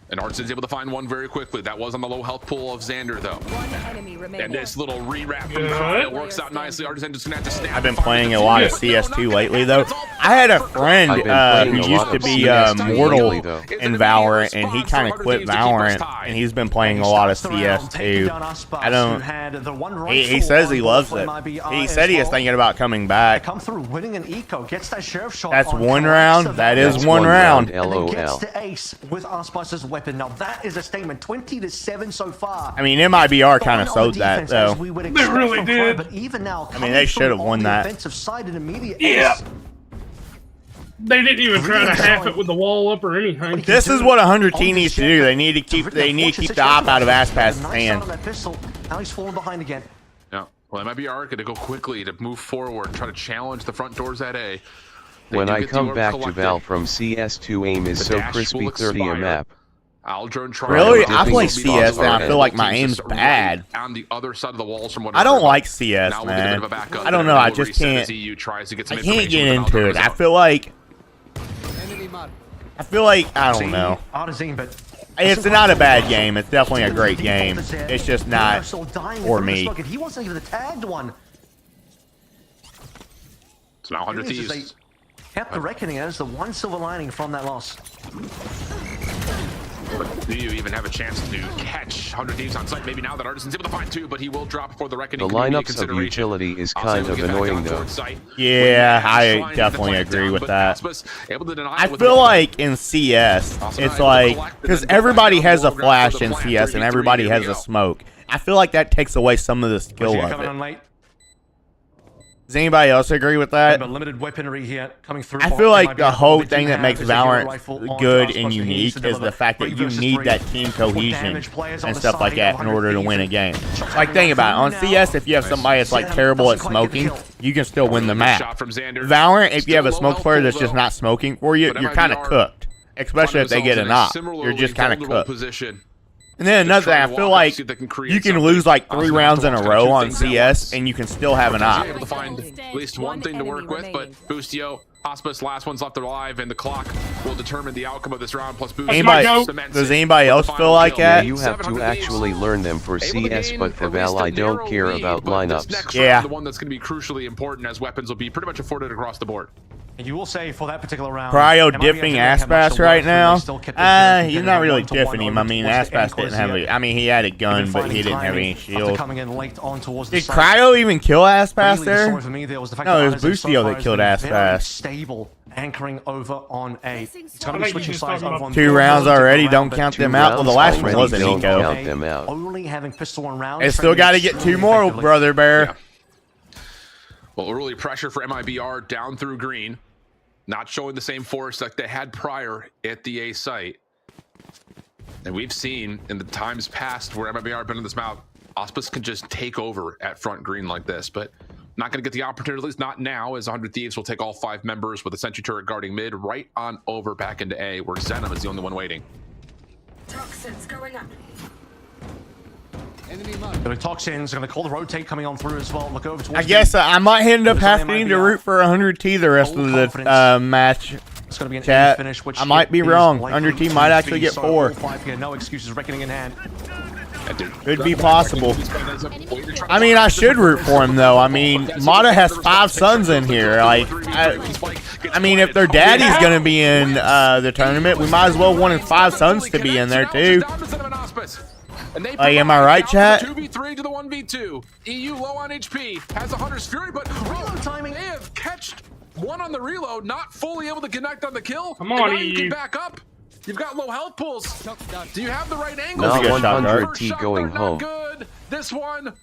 And Artisan's able to find one very quickly. That was on the low health pool of Xander, though. One enemy remaining. And this little rewrap from Good. Cryo works out nicely. Artisan just gonna have to snap. I've been and find playing the a lot of two. CS2 lately though. I had a friend I've been playing who a used lot to of be CS2 Mortal lately, though. in Valorant, and he kind of quit Valorant, and he's been playing a lot of CS2. I don't. He says he loves it. He said he is thinking about coming back. Come through, winning an eco, gets that sheriff shot. That's on one Collapse round. of That Veto. is one round. And then gets LOL. to ace with Icebox's weapon. Now that is a statement. 20-7 so far. I mean, MIBR kind of Going on sold the that defense, as though. we would They expect really from did. Cryo, but even now, I mean, they should have won that. Offensive side, an immediate Yeah. ace. They didn't even try to half it with the wall up or anything. This is what 100 T needs to do. They need to keep the op out of Aspas' Nice hand. shot on that pistol. Now he's falling behind again. Yeah. Well, MIBR going to go quickly to move forward, try to challenge the front doors at A. They When do I get the come orb back to collected. Val from CS2, aim is The so dash crispy will 30 a expire. map. Aldrin tries Really? to I do play some CS and I speed feel like my teams aim's just bad. right on the other side of the walls from what I don't everybody- like CS, Now we'll get a bit man. of a backup I don't there. know. I We'll just reset can't. as EU tries to get some I can't get information into without it. I those feel like. I don't know. Artisan, but It's not a bad game. It's definitely a great game. It's just not for me. He wasn't even the tagged one. So now 100 Really, Thieves. they kept the reckoning as the one silver lining from that loss. Do you even have a chance to catch 100 Thieves on site? Maybe now that Artisan's able to find 2, but he will drop before the reckoning. The community lineups of consideration. utility is I'll kind say of we'll get back annoying on though. towards site. Yeah, When I Nash trying to definitely plant agree down, with but that. Aspis able to deny I it with feel a- like in CS, Also it's not able to like collect, because and then go back everybody down has the a lower ground flash for the in plant. CS and 3v3, everybody here has we a go. smoke. I feel like that takes away some of the skill Virginia of coming on it. late. Does anybody else agree with that? But limited weaponry here coming through. I feel like the whole thing that makes Valorant good and unique is the fact that you need that team cohesion and stuff like that in order to win a game. Like, think about it. On CS, if you have somebody that's like terrible at smoking, you can still win the map. Valorant, if you have a smoke player that's just not smoking for you, you're kind of cooked. Especially if they get a knock. You're just kind of cooked. And then another thing, I feel like you can lose like 3 rounds in a row on CS and you can still have an op. Able to find at least one thing to work with, but Boostio, Hospice, last one's left alive, and the clock will determine the outcome of this round. Plus, does anybody else feel like that? Yeah, you have to actually learn them for CS, but for Val, I don't care about lineups. Yeah. The one that's going to be crucially important, as weapons will be pretty much afforded across the board. And you will say for that particular round, Cryo dipping Aspas right now. He's not really dipping him. I mean, Aspas didn't have a. I mean, he had a gun, but he didn't have any shield. Did Cryo even kill Aspas there? No, it was Boostio that killed Aspas. Stable, anchoring over on A. It's going to be switching sides over on 2 rounds already. Don't count them out. Well, the last one wasn't eco. Only having pistol on round. They still got to get 2 more, brother bear. Yeah. Well, early pressure for MIBR down through green. Not showing the same force that they had prior at the A site. And we've seen in the times past where MIBR have been in this map, Auspice can just take over at front green like this, but not going to get the opportunity, at least not now, as 100 Thieves will take all 5 members with a sentry turret guarding mid right on over back into A, where Zenom is the only one waiting. Toxins going up. The Toxins are going to call the rotate coming on through as well. Look over towards I guess I might end up having to root for 100T the rest of the match. It's going to be an Chat. finish, which I might be wrong. 100T might actually get 4. No excuses, reckoning in hand. Could be possible. I mean, I should root for him though. I mean, Mata has 5 sons in here. Like, I mean, if their daddy's gonna be in the tournament, we might as well want his 5 sons to be in there too. Am I right, chat? 2v3 to the 1v2. EU low on HP, has a Hunter's Fury, but reload timing. They have catched one on the reload, not fully able to connect on the kill. Come on, EU. You can back up. You've got low health pulls. Do you have the right angle? Not 100T going home. Good. This one,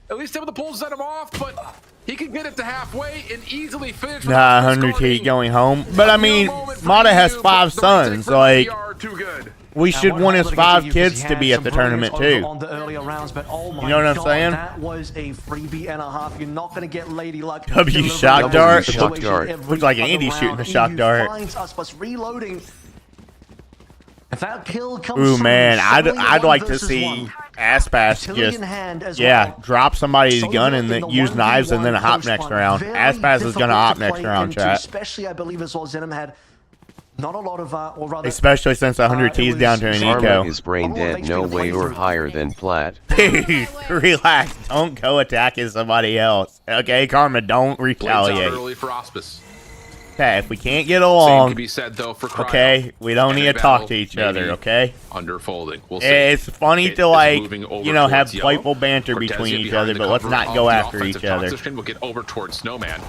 at least able to pull Zenom off, but he can get it to halfway and easily finish. Nah, 100T going home. But I mean, Mata has 5 sons. Like, we should want his 5 kids to be at the tournament too. On the earlier rounds, but oh my you know what I'm saying? That was a freebie and a half. You're not going to get Lady Luck. W shock dart. Looks like Andy shooting the shock dart. Reloading. If that kill comes ooh man, I'd like to see Aspas just drop somebody's gun and then use knives and then hop next round. Aspas is gonna op next round, chat. Especially, I believe as well, Zenom had not a lot of, or rather, especially since 100T is down to an eco. Is brain dead, no way or higher than plat. Dude, relax. Don't go attacking somebody else. Okay, Karma, don't retaliate. Early for Auspice. Okay, if we can't get along, can be said, though, for Cryo. Okay, we don't need to talk to each other, okay? Underfolding. We'll see. It's funny to, like, you know, have playful banter between each other, but let's not go after each other. We'll get over towards Snowman.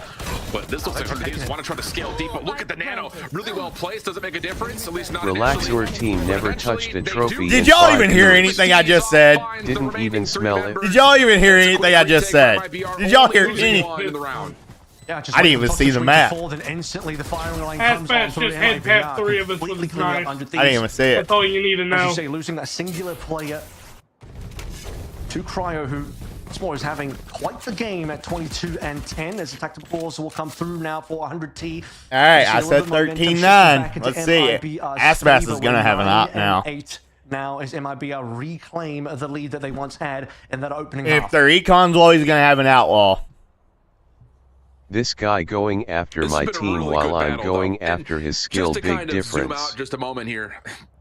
But this looks like they just want to try to scale deep, but look at the nano. Really well placed. Does it make a difference? At least not Relax, your team never touched a trophy. Did y'all even hear anything I just said? Didn't even smell it. Did y'all even hear anything I just said? Did y'all hear anything? Yeah, I didn't even see the map. Instantly, the firing line comes on just head past 3 of us with his knife. I didn't even see it. That's all you need to know. As you say, losing that singular player to Cryo, who is having quite the game at 22 and 10 as the tactical balls will come through now for 100T. All right, I said 13-9. Let's see. Aspas is going to have an op now. Now as MIBR reclaim the lead that they once had in that opening half. If their econ's always going to have an outlaw. This guy going after my team while I'm going after his skill, big difference. Zoom out just a moment here.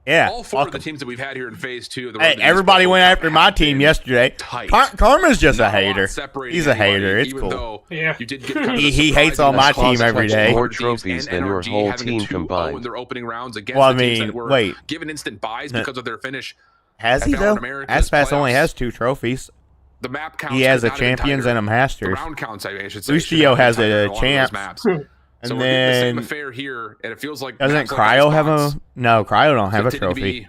Yeah, all 4 of the teams that we've had here in phase 2. Hey, everybody went after my team yesterday. Karma's just a hater. He's a hater. It's cool. Yeah. He hates on my team every day. More trophies than your whole team combined. Their opening rounds against well, I mean, wait. Given instant buys because of their finish. Has he though? Aspas only has 2 trophies. The map counts. He has a champions and a masters. Round counts, I should say. Lucio has a champ. And so then the same affair here, and it feels like doesn't Cryo have a? No, Cryo don't have a trophy.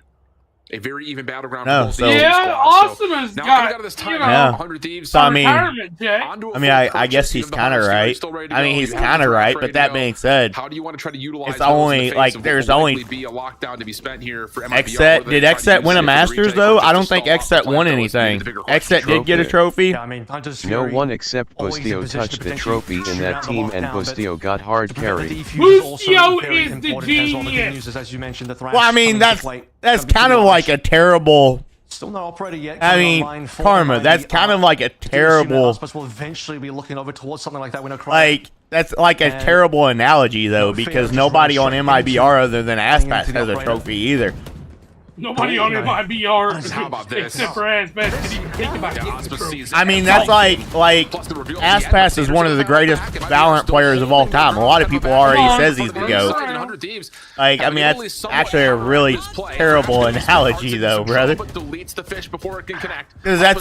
a very even battleground. No, for both so- these Yeah, squads. Awesome has now got, coming out of this time, you know, Yeah. 100 Thieves. So, I mean- retirement, Jay. onto a I mean, full I purchase. guess You he's have the kind of Hunters right. still ready to I mean, go. he's You have kind of the right, draft but ready that to go. being said, How do you want to try to utilize it's those in the only, face like, of what there's will only- likely be a lockdown to be spent here for MIBR, Xset, whether did they try to Xset use win it a as Masters retake or though? just I don't to think stall off the Xset won plan, though, is anything. the bigger question. Xset did get a trophy. Yeah, I mean, Hunter's No Fury one except always in Bustio position to touched the potentially trophy in shoot that out the team, and lockdown, but Bustio got hard to prevent the carry. defuse is also Bustio very is the important as well. The good genius. news is, as you mentioned, the Thrash Well, I mean, coming to that's play that's can be kind of pretty like a harsh. terrible. Still no operator yet. I coming mean, online for Karma, that's MIBR. kind of like a You can assume that terrible, Aspas will eventually be looking over towards something like that. We know like, that's like a And terrible analogy though, no fear, because just nobody on running straight MIBR other than into Aspas the has a operator. trophy either. Nobody on MIBR How about this? except for Aspas could even think about Yeah, getting Aspas the trophy. sees I mean, it. that's like Plus the reveal at the end, Aspas is one of the greatest Valorant players of all time. A lot of people already says he's the GOAT. Like, I mean, that's actually a really terrible analogy though, brother. Because that's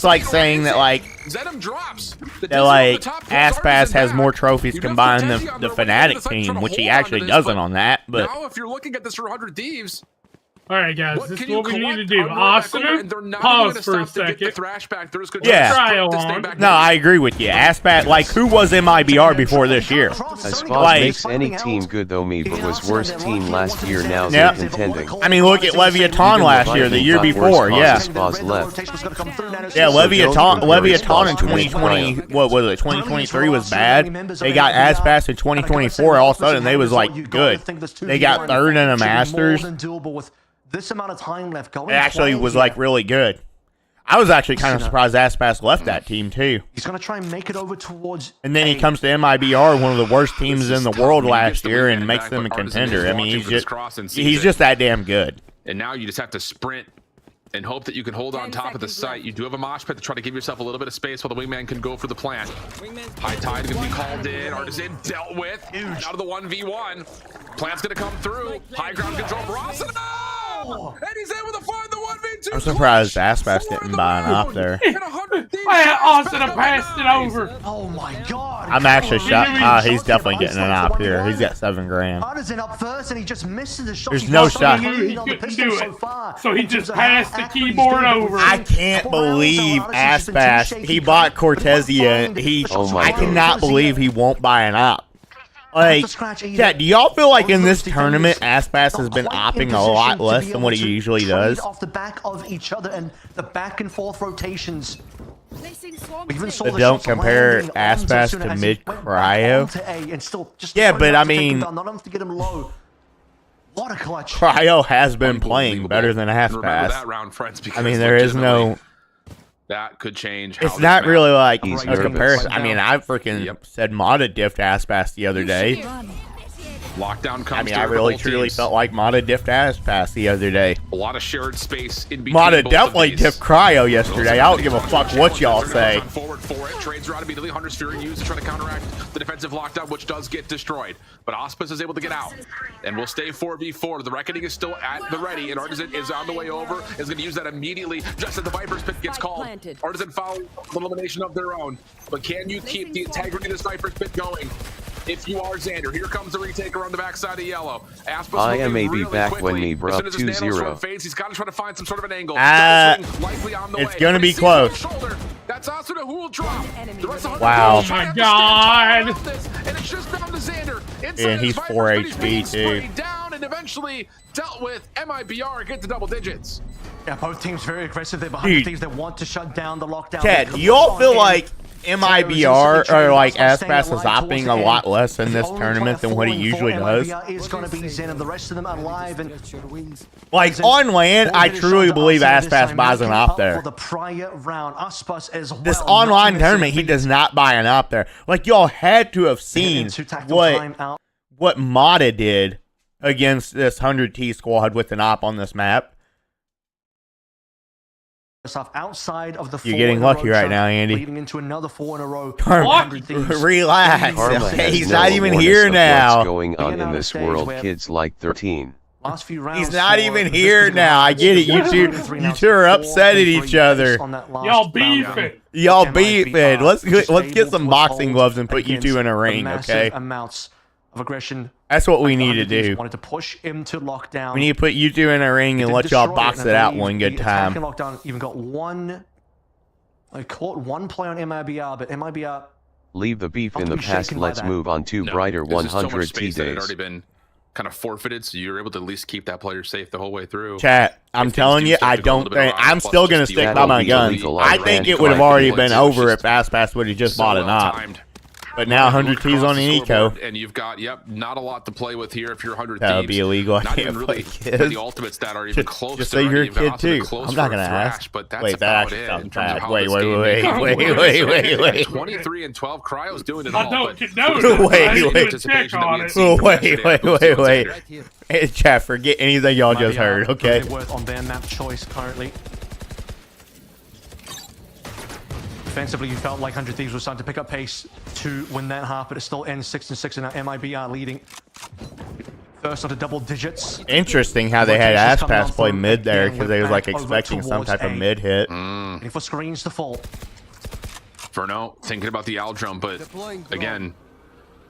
like saying that like Aspas has more trophies combined than the Fnatic team, which he actually doesn't on that. But now, if you're looking at this for 100 Thieves, All right, guys, what this can is what you we need to collect do. under that equipment? Awesome. And they're not Pause gonna for a stop to get the second. thrash back. They're just gonna Yeah. try to Trial sprint to stay on. back no, in. I agree with you. Aspas, like, who was MIBR before this year? Aspas Like- makes any team good though, me, but was worst team last year. Now Yeah. they're contending. I mean, look at Leviathan last year, the year before, yeah. Aspas left. Yeah, Leviathan in Aspas 2020, what was it, 2023 was bad. They got Aspas in 2024, all of a sudden they was like good. They got third in a Masters. This amount of time left going. It actually was like really good. I was actually kind of surprised Aspas left that team too. He's gonna try and make it over towards. And then he comes to MIBR, one of the worst teams in the world last year, and makes them a contender. I mean, he's just that damn good. And now you just have to sprint and hope that you can hold on top of the site. You do have a mosh pit to try to give yourself a little bit of space while the wingman can go for the plant. High tide is going to be called in. Artisan dealt with. Out of the 1v1. Plant's going to come through. High ground control for Ascent. And he's able to find the 1v2. I'm surprised Aspas didn't buy an op there. I had Austin have passed it over. Oh my god! I'm actually shocked. He's definitely getting an op here. He's got $7,000. Artisan up first, and he just misses the shot. There's He no got shot. something He on the couldn't pistol do so it. far. So he In just terms of how passed the accurate he's keyboard been. over. I can't believe Aspas. He bought Cortesia. I cannot believe he won't buy an op. Like, yeah, do y'all feel like in this tournament Aspas has been opping a lot less than what he usually does? Off the back of each other and the back and forth rotations. Placing swarm We even saw But the don't shots compare landing on Aspas Zosuna to as he mid went back cryo. onto A and still just Yeah, throwing but out I to take him mean- down, not enough to get him low. What a clutch! Cryo has been playing better than Remember that Aspas. round, friends, I because mean, there is no. that could change. How It's this not map- really like He's a nervous. comparison. I mean, I freaking Yep. said Mata diffed Aspas the other day. Lockdown comes I mean, through I for really both truly teams. felt like Mata diffed Aspas the other day. A lot of shared space in between. Mata both definitely of these. diffed Cryo yesterday. I don't give a fuck what y'all say. Forward for it. Trades are out immediately. Hunter's Fury used to try to counteract the defensive lockdown, which does get destroyed. But Auspice is able to get out. And we'll stay 4v4. The Reckoning is still at the ready, and Artisan is on the way over. Is going to use that immediately just as the Viper's pit gets called. Artisan foul elimination of their own. But can you keep the integrity of this Viper's pit going? If you are Xander, here comes the retaker on the backside of yellow. Aspas I am moving maybe really back quickly. when MIBR As up soon as his nano 2-0. storm fades, he's got to try to find some sort of an angle. Likely on the It's way. gonna But be he sees it on the close. shoulder. That's Asuna who will drop. The rest of Wow. Oh my god. And it's just down to Xander. And he's 4 HP too. Down and eventually dealt with. MIBR get to double digits. Yeah, both teams very aggressive. They're behind Dude. the teams that want to shut down the lockdown. Chad, do y'all feel like MIBR or like Aspas is opting a lot less in this tournament than what he usually does? Is going to be Zen, and the rest of them are live. And Like on land, I truly believe Aspas buys an op For there. the prior round, Aspas as well. This online tournament, he does not buy an op there. Like y'all had to have seen what Mata did against this 100T squad with an op on this map. Outside of the You're getting lucky right now, Andy. Leading into another 4 in a row. Karma, relax. Karma Okay, has he's no not even awareness here of now. What's going on in this world? Kids like 13. Last few rounds He's not for even this here particular now. I round. get it. You two are upset at each other. Y'all beefing. Y'all beefing. Let's get some boxing gloves and put you two in a ring, okay? Amounts of aggression. That's what we need to 100 Thieves do. wanted to push him to lockdown. We need to put you two in a ring and let y'all box it out one good time. Lockdown even got one. I caught one play on MIBR, but MIBR. Leave the beef in the past. Let's move on to brighter 100 T That had days. already been kind of forfeited, so you were able to at least keep that player safe the whole way through. Chat, I'm telling you, I don't think I'm still gonna stick by my guns. illegal. I think it would have already been over if Fast would have just bought an op. But now 100 T's on an eco. And you've got, not a lot to play with here if you're 100 That would Thieves. be illegal. I Not can't even play really kids. the ultimate stat are even close Just to say you're a even kid possibly too. close I'm not for a gonna thrash, ask. but that's Wait, that about actually it sounds in terms of bad. how Wait, this wait, game wait, becomes. wait. 23 and 12. Cryo's doing it I all. don't but know. there was Wait, I didn't wait. even check on it. Oh, wait. Hey, chat, forget anything y'all just heard, okay? On their map choice currently. Defensively, you felt like 100 Thieves was starting to pick up pace to win that half, but it still ends 6-6, and now MIBR leading. First on the double digits. Interesting how they had Ass Pass play mid there because they was like expecting some type of mid hit. Waiting for screens to fall. Verno thinking about the Aldrum, but again,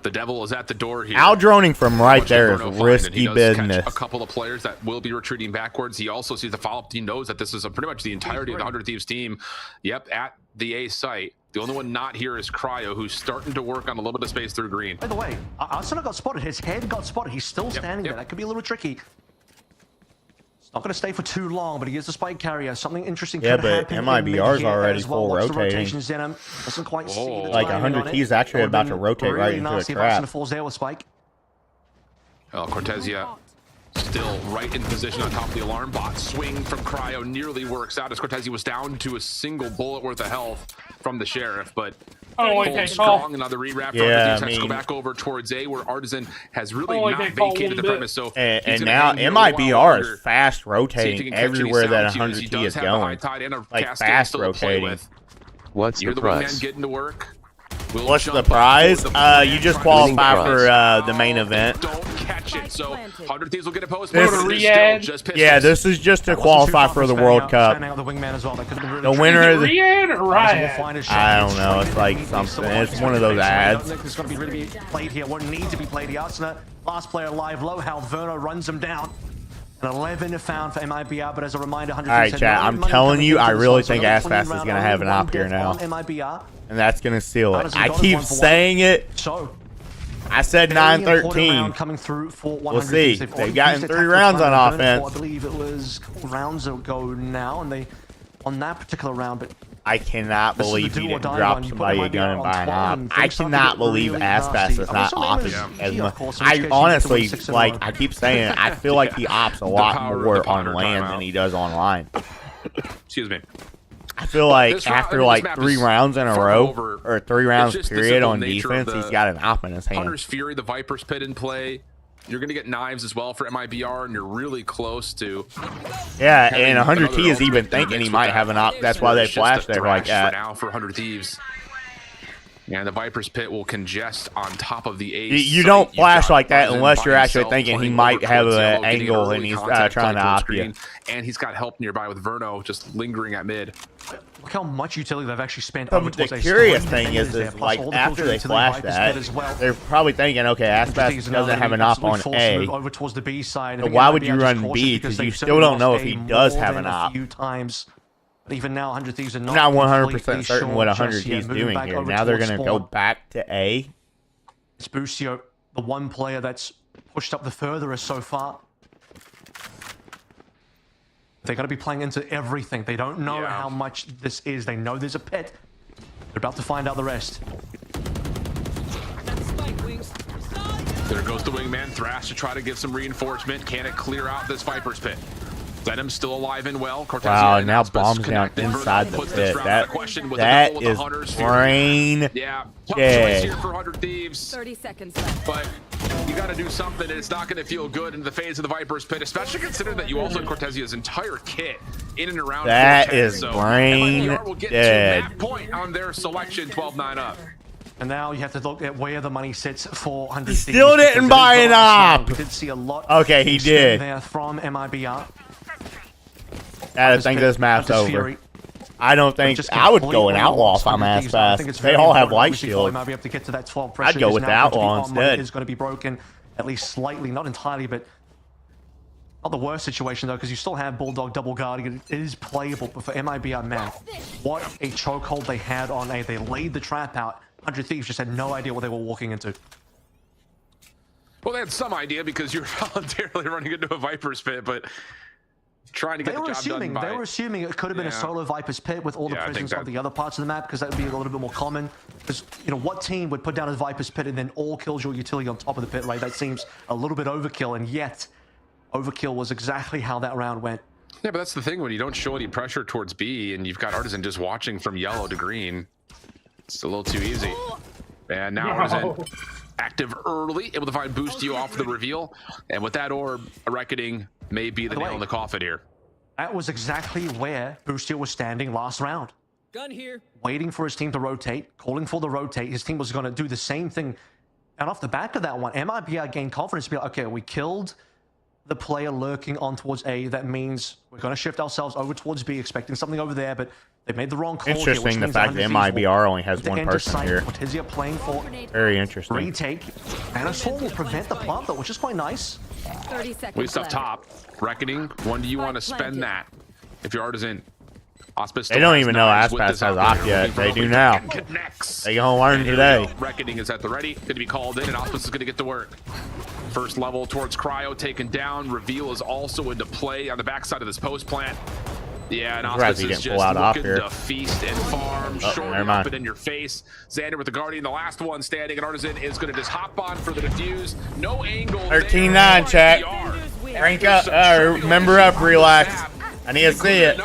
the devil is at the door here. Aldroning from right What there does is Verno find? And risky he does business. catch a couple of players that will be retreating backwards. He also sees the follow-up. He knows that this is pretty much the entirety of the 100 Thieves team. Yep, at the A site. The only one not here is Cryo, who's starting to work on a little bit of space through green. By the way, Ascent got spotted. His head got spotted. He's still standing there. That could be a little tricky. It's not going to stay for too long, but he is a spike carrier. Something interesting could but happen. MIBR's already as well. full Watch the rotating. rotations in him. Doesn't quite see the Like timing 100 on it. T's actually That about would've to been rotate right really into a nasty if trap. Ascent falls there with spike. Well, Cortesia still right in position on top of the alarm bot. Swing from Cryo nearly works out as Cortesia was down to a single bullet worth of health from the Sheriff, but hold strong. Another re-wrap. Yeah, has to go back over towards A, where Artisan has really Oh, not vacated the premise. So and now MIBR is fast rotating everywhere that 100 T is going. Like fast rotating. What's You're the the wingman price? getting to work. We'll What's the jump prize? up towards the You just front. qualify for the main event. Don't catch it. So 100 Thieves will get a post. This- but it's Riyadh. still just pistols. Yeah, this is just to qualify for the World Cup. The wingman as well. That could have been really The tricky. winner of the Riyadh or Riot? I don't know. It's like something. It's one of those ads. It's going to be really played here. Won't need to be played here. Arsenal, last player live low. How Verno runs him down. An 11 found for MIBR, but as a reminder, 100. All right, chat. I'm telling you, I really think Asfast is gonna have an op here now, MIBR. and that's gonna seal it. I keep saying it. So I said 9-13. coming through for 100. We'll see. They've They've gotten used 3 their rounds on tactical plan offense. I believe it was rounds ago now, and they on that particular round, but I cannot This is believe the he do or didn't die drop run. You put somebody a MIBR gun and on buy an 12 op. and I things start to cannot get believe really Asfast nasty. is I not wish the name opping was as G, much. of course, in which case I you honestly, get 6 in a like, row. I keep saying, I feel like he ops a lot power of more the on Potter land timeout. than he does online. Excuse me. I feel like This round- after this like map 3 is rounds in a far row, over. or 3 rounds It's just the period simple on nature of defense, he's the got an op in his hand. Hunter's Fury, the Viper's Pit in play. You're going to get knives as well for MIBR, and you're really close to. Yeah, having and 100 another T is even ultimate thinking he mixed might with have that. an op. That's why they It's just flashed a there like thrash that. for now for 100 Thieves. And the Viper's Pit will congest on top of the A. You don't flash like that Ryzen unless by you're actually himself thinking he playing might over have towards an yellow, getting angle early and he's contact trying to play towards op you. green, and he's got help nearby with Verno just lingering at mid. Look how much utility they've actually spent The over towards a curious scoring thing is, defenders there, plus like, all the after filtering they to the flash Viper's that, Pit as well. they're probably thinking, okay, Asfast doesn't have an op on A. Over towards the B side. So why would you run B? Because you still don't know if he does have an op. Few times. But even now, 100 Thieves are I'm not not 100% completely certain sure what just 100 yet. T's Moving doing back here. over Now they're towards going to go spawn. back to A. It's Busio, the one player that's pushed up the furthest so far. They're going to be playing into everything. They don't know Yeah. how much this is. They know there's a pit. They're about to find out the rest. There goes the wingman. Thrash to try to get some reinforcement. Can it clear out this Viper's Pit? Venom's still alive and well. Cortez Wow, and now Aspas bombs down connected. inside Verno the puts this pit. round out of question with the That double with the is Hunter's Fury. brain Yeah, tough choice dead. here for 100 Thieves. 30 seconds left. But you got to do something, and it's not going to feel good in the phase of the Viper's Pit, especially considering that you also had Cortesia's entire kit in and around. That 410. is So brain MIBR will get dead. to that point on their selection, 12-9 up. And now you have to look at where the money sits for 100 He still Thieves, didn't because buy it is an the last round. op. We did see a lot. Okay, he being spent did. there from MIBR. I think this map's Hunter's over. Fury. I don't think Just I would go completely an outlaw lost if I'm 100 ass Thieves now. I fast. think it's They very all have important, light obviously, shield. might be able to get to that 12 I'd pressure. go with the outlaw instead. Is going to be broken, at least slightly, not entirely, but not the worst situation though, because you still have Bulldog double guarding. It is playable, but for MIBR, man, what a chokehold they had on A. They laid the trap out. 100 Thieves just had no idea what they were walking into. Well, they had some idea because you're voluntarily running into a Viper's pit, but trying to get the job done by... They were assuming it could have been a solo Viper's pit with all the prisons on the other parts of the map, because that would be a little bit more common. Because, you know, what team would put down a Viper's pit and then all kills your utility on top of the pit, right? That seems a little bit overkill, and yet overkill was exactly how that round went. Yeah, but that's the thing, when you don't show any pressure towards B and you've got Artisan just watching from yellow to green, it's a little too easy. And now Artisan active early, able to find Boost you off the reveal. And with that orb, a Reckoning may be the nail in the coffin here. That was exactly where Boostio was standing last round. Gun here. Waiting for his team to rotate, calling for the rotate. His team was going to do the same thing. And off the back of that one, MIBR gained confidence to be like, okay, we killed the player lurking on towards A. That means we're going to shift ourselves over towards B, expecting something over there, but they made the wrong call. Interesting, the fact that MIBR only has one person here. Mortizia playing for Very interesting. retake. And a sword will prevent the plant, though, which is quite nice. 30 seconds Waste up left. top. Reckoning, when do you want to spend that? If you're Artisan. Auspice They don't even know Aspas has op yet. They do now. They gonna learn today. Reckoning is at the ready, going to be called in, and Auspice is going to get to work. First level towards Cryo taken down. Reveal is also into play on the backside of this post plant. Yeah, and Auspice is just looking to feast and farm, shorting up it in your face. Xander with the Guardian, the last one standing, and Artisan is going to just hop on for the defuse. No angle. 13-9, chat. Rank up, member up, relax. I need to see it.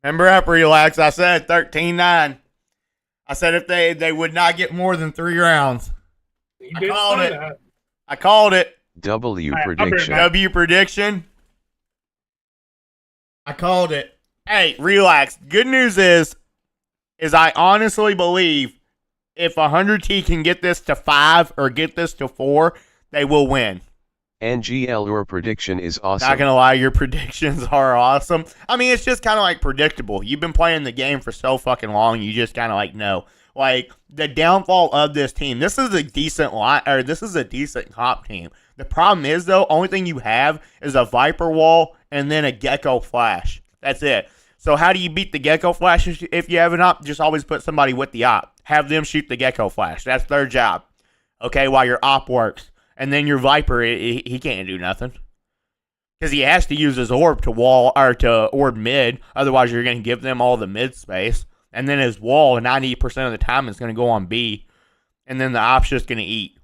Member up, relax. I said 13-9. I said if they would not get more than 3 rounds. I called it. I called it. W prediction. W prediction. I called it. Hey, relax. Good news is I honestly believe if 100T can get this to 5 or get this to 4, they will win. NGL, your prediction is awesome. Not gonna lie, your predictions are awesome. I mean, it's just kind of like predictable. You've been playing the game for so fucking long, you just kind of like know. Like the downfall of this team. This is a decent this is a decent comp team. The problem is though, only thing you have is a Viper wall and then a Gecko flash. That's it. So how do you beat the Gecko flash if you have an op? Just always put somebody with the op. Have them shoot the Gecko flash. That's their job. Okay, while your op works. And then your Viper, he can't do nothing. Because he has to use his orb to wall or to orb mid. Otherwise, you're going to give them all the mid space. And then his wall, 90% of the time, is going to go on B. And then the op's just going to eat.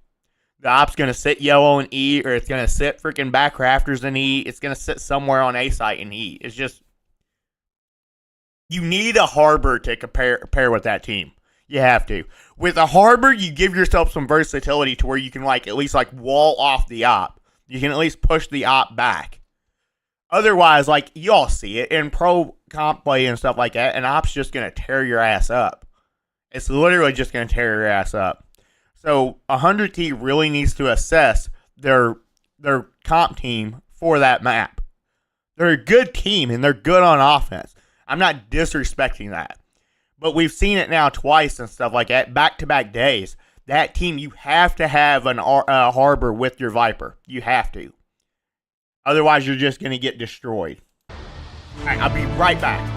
The op's going to sit yellow and eat, or it's going to sit freaking back rafters and eat. It's going to sit somewhere on A site and eat. It's just... You need a Harbor to pair with that team. You have to. With a Harbor, you give yourself some versatility to where you can at least wall off the op. You can at least push the op back. Otherwise, you all see it in pro comp play and stuff like that, an op's just going to tear your ass up. It's literally just going to tear your ass up. So 100T really needs to assess their comp team for that map. They're a good team and they're good on offense. I'm not disrespecting that. But we've seen it now twice and stuff like that, back-to-back days. That team, you have to have a Harbor with your Viper. You have to. Otherwise, you're just going to get destroyed. All right, I'll be right back.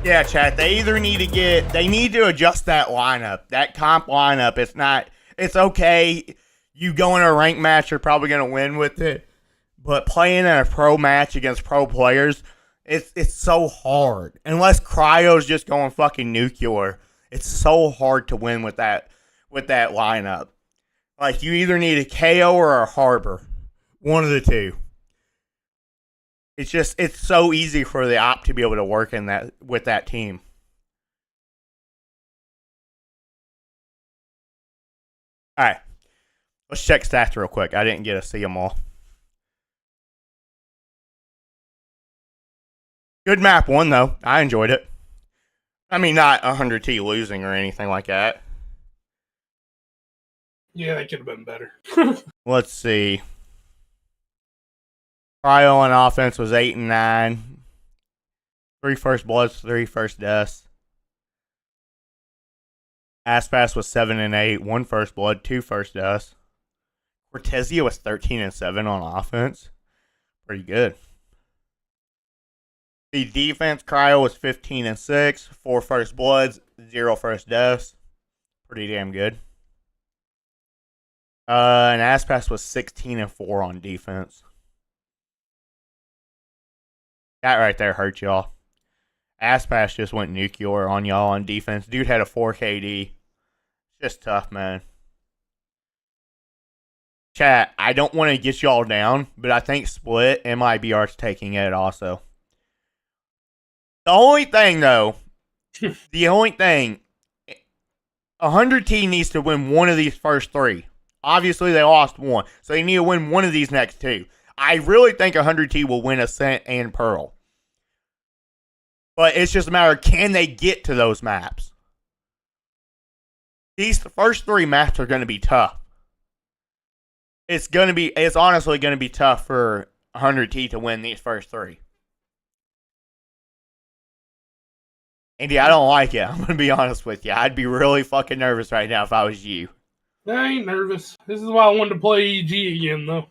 Yeah, chat. They need to adjust that lineup. That comp lineup. It's okay. You go in a ranked match, you're probably going to win with it. But playing in a pro match against pro players, it's so hard. Unless Cryo's just going fucking nuclear, it's so hard to win with that lineup. Like, you either need a KO or a Harbor. One of the two. It's so easy for the op to be able to work in that with that team. All right, let's check stats real quick. I didn't get to see them all. Good map one though. I enjoyed it. I mean, not 100T losing or anything like that. Yeah, that could have been better. Let's see. Cryo on offense was 8 and 9. 3 first bloods, 3 first deaths. Aspas was 7 and 8, 1 first blood, 2 first deaths. Cortezia was 13 and 7 on offense. Pretty good. The defense, Cryo was 15 and 6, 4 first bloods, 0 first deaths. Pretty damn good. And Aspas was 16 and 4 on defense. That right there hurt y'all. Aspas just went nuclear on y'all on defense. Dude had a 4 KD. Just tough, man. Chat, I don't want to get y'all down, but I think Split, MIBR's taking it also. The only thing, though, 100T needs to win one of these first 3. Obviously, they lost 1, so they need to win one of these next 2. I really think 100T will win Ascent and Pearl. But it's just a matter of, can they get to those maps? These first 3 maps are going to be tough. It's honestly going to be tough for 100T to win these first 3. Andy, I don't like it. I'm going to be honest with you. I'd be really fucking nervous right now if I was you. I ain't nervous. This is why I wanted to play EG again, though.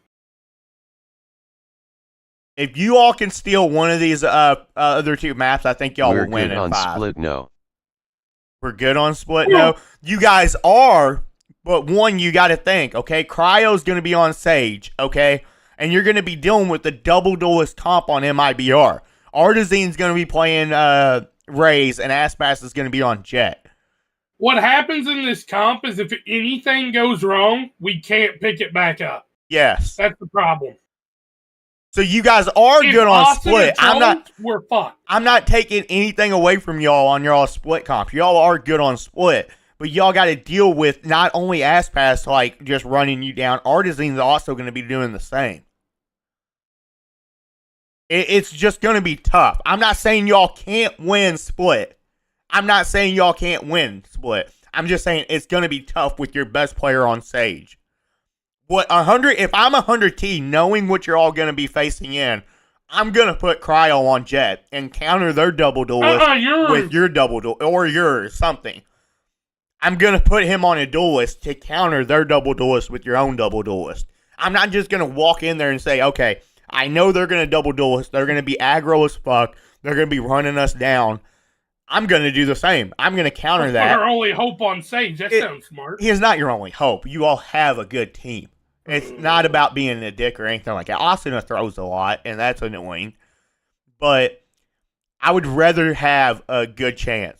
If you all can steal one of these other 2 maps, I think y'all will win in 5. We're good on Split, no. We're good on Split, no? You guys are, but one, you got to think, okay? Cryo's going to be on Sage, okay? And you're going to be dealing with the double duelist comp on MIBR. Artisan's going to be playing Raze, and Aspas is going to be on Jet. What happens in this comp is if anything goes wrong, we can't pick it back up. Yes. That's the problem. So you guys are good on Split. We're fucked. I'm not taking anything away from y'all on y'all Split comp. Y'all are good on Split. But y'all got to deal with not only Aspas, like, just running you down. Artisan's also going to be doing the same. It's just going to be tough. I'm not saying y'all can't win Split. I'm just saying it's going to be tough with your best player on Sage. If I'm 100T, knowing what you're all going to be facing in, I'm going to put Cryo on Jet and counter their double duelist with your double duelist, or yours, something. I'm going to put him on a duelist to counter their double duelist with your own double duelist. I'm not just going to walk in there and say, okay, I know they're going to double duelist. They're going to be aggro as fuck. They're going to be running us down. I'm going to do the same. I'm going to counter that. Our only hope on Sage. That sounds smart. He is not your only hope. You all have a good team. It's not about being a dick or anything like that. Austin throws a lot, and that's annoying. But I would rather have a good chance.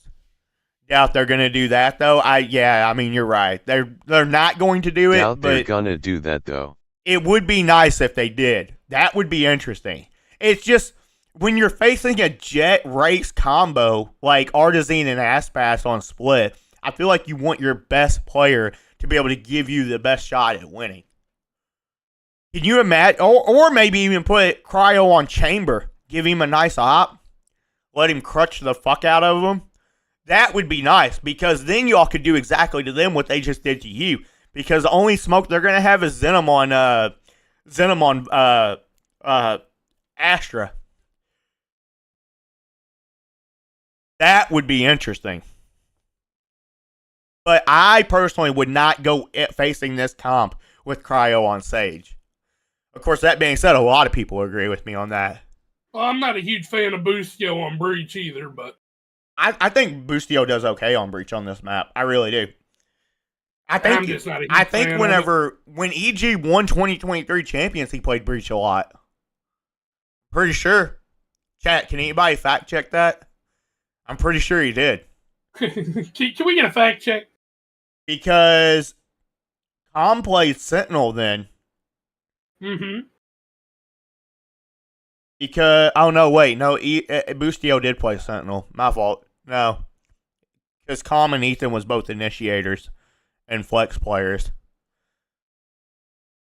Doubt they're going to do that, though. I mean, you're right. They're not going to do it. Doubt they're going to do that, though. It would be nice if they did. That would be interesting. It's just, when you're facing a Jet race combo like Artisan and Aspas on Split, I feel like you want your best player to be able to give you the best shot at winning. Can you imagine? Or maybe even put Cryo on Chamber. Give him a nice op. Let him crutch the fuck out of him. That would be nice, because then y'all could do exactly to them what they just did to you. Because the only smoke they're going to have is Zenom on Astra. That would be interesting. But I personally would not go facing this comp with Cryo on Sage. Of course, that being said, a lot of people agree with me on that. Well, I'm not a huge fan of Boostio on Breach either, but I think Boostio does okay on Breach on this map. I really do. I I'm just not a huge think fan of when EG won 2023 champions, he played Breach a lot. Pretty sure. Chat, can anybody fact check that? I'm pretty sure he did. Can we get a fact check? Because Com played Sentinel then. Mm-hmm. Because, oh no, wait, no, Boostio did play Sentinel. My fault. No. Because Com and Ethan was both initiators and flex players.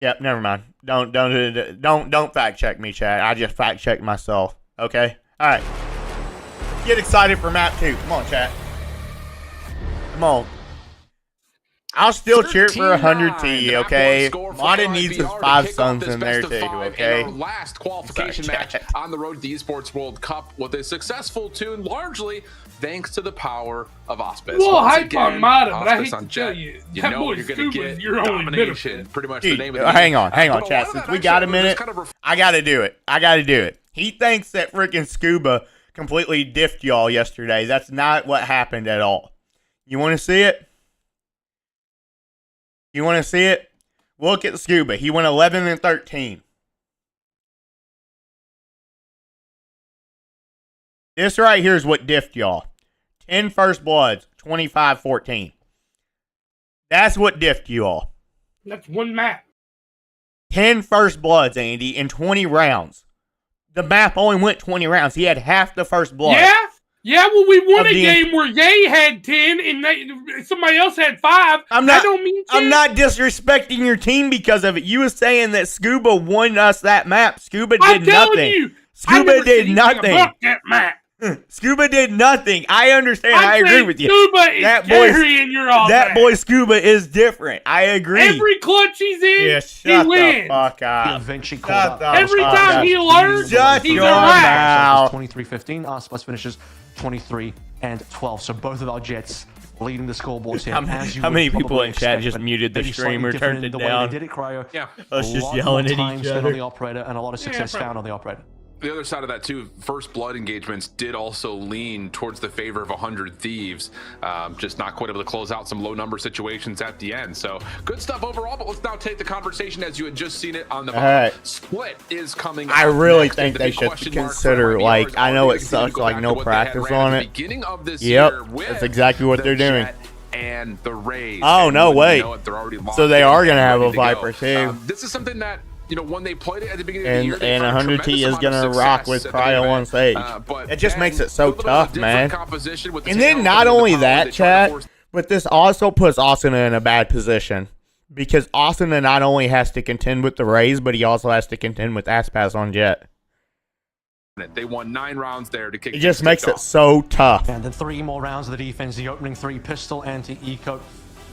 Yep, never mind. Don't fact check me, chat. I just fact checked myself. Okay? Alright. Get excited for map 2. Come on, chat. Come on. I'll still cheer for 100T, okay? Modded needs his 5 sons in there too, okay? Our last qualification match on the road to the Esports World Cup with a successful tune, largely thanks to the power of Auspice. Well, Once hype again, on Mata, but I Auspice hate on to tell Jet, you, you that know boy you're going to Scuba's get your only domination. benefit. Pretty much Dude, the name of the hang game. on, But a chat. lot of Since that we got a actually was minute, kind of I gotta do it. He thinks that freaking Scuba completely diffed y'all yesterday. That's not what happened at all. You want to see it? You want to see it? Look at Scuba. He went 11-13. This right here is what diffed y'all. 10 first bloods, 25-14. That's what diffed you all. That's one map. 10 first bloods, Andy, in 20 rounds. The map only went 20 rounds. He had half the first blood. Yeah? Yeah, well, we won Of a the- game where Ye had 10 and somebody else had 5. I'm That don't mean shit. I'm not disrespecting your team because of it. You was saying that Scuba won us that map. Scuba I'm did telling nothing. you, I Scuba never said did anything nothing. about that map. Scuba did nothing. I understand. I I'm agree saying with you. Scuba is That boy- carrying your all That boy Scuba is different. I agree. Every clutch he's in, Yeah, he shut the wins. fuck He up. eventually Shut called the up. Every fuck time up. he learns, Shut he's your a rat. mouth. 23-15. Auspice finishes 23-12. So both of our Jets leading the scoreboards here. How as many you would people probably in chat expect, just but muted the maybe stream slightly or turned different it in the way down? they did it, Cryo. Yeah. Us just A lot yelling more at time each spent other. on the operator and a lot of success probably. found on the operator. The other side of that too, first blood engagements did also lean towards the favor of 100 Thieves, just not quite able to close out some low number situations at the end. So good stuff overall, but let's now take the conversation as you had just seen it on the bottom. right. Split is coming I up really next, think and the they big should question mark for consider, MIBR like, is, I are know they it gonna continue to sucks, go like, back no to what they had practice ran on at it. the beginning of this Yep, year with that's exactly what the they're doing. Jet and the Rays. Oh, And no wouldn't way. you know it, they're already So they locked are in gonna and have a ready to go. Viper, too. This is something that, you know, when they played it at the beginning of And- the year, they and found a 100T tremendous is amount of gonna rock success with at the Cryo event. on stage. But It just then makes it so a little bit of a tough, different man. composition with the And then tail not coming to only power, that, they tried to chat, force- but this also puts Asuna in a bad position. Because Asuna not only has to contend with the Rays, but he also has to contend with Aspas on Jet. They won 9 rounds there to kick. It just things makes it off. so tough. And then 3 more rounds of the defense. The opening 3 pistol anti-eco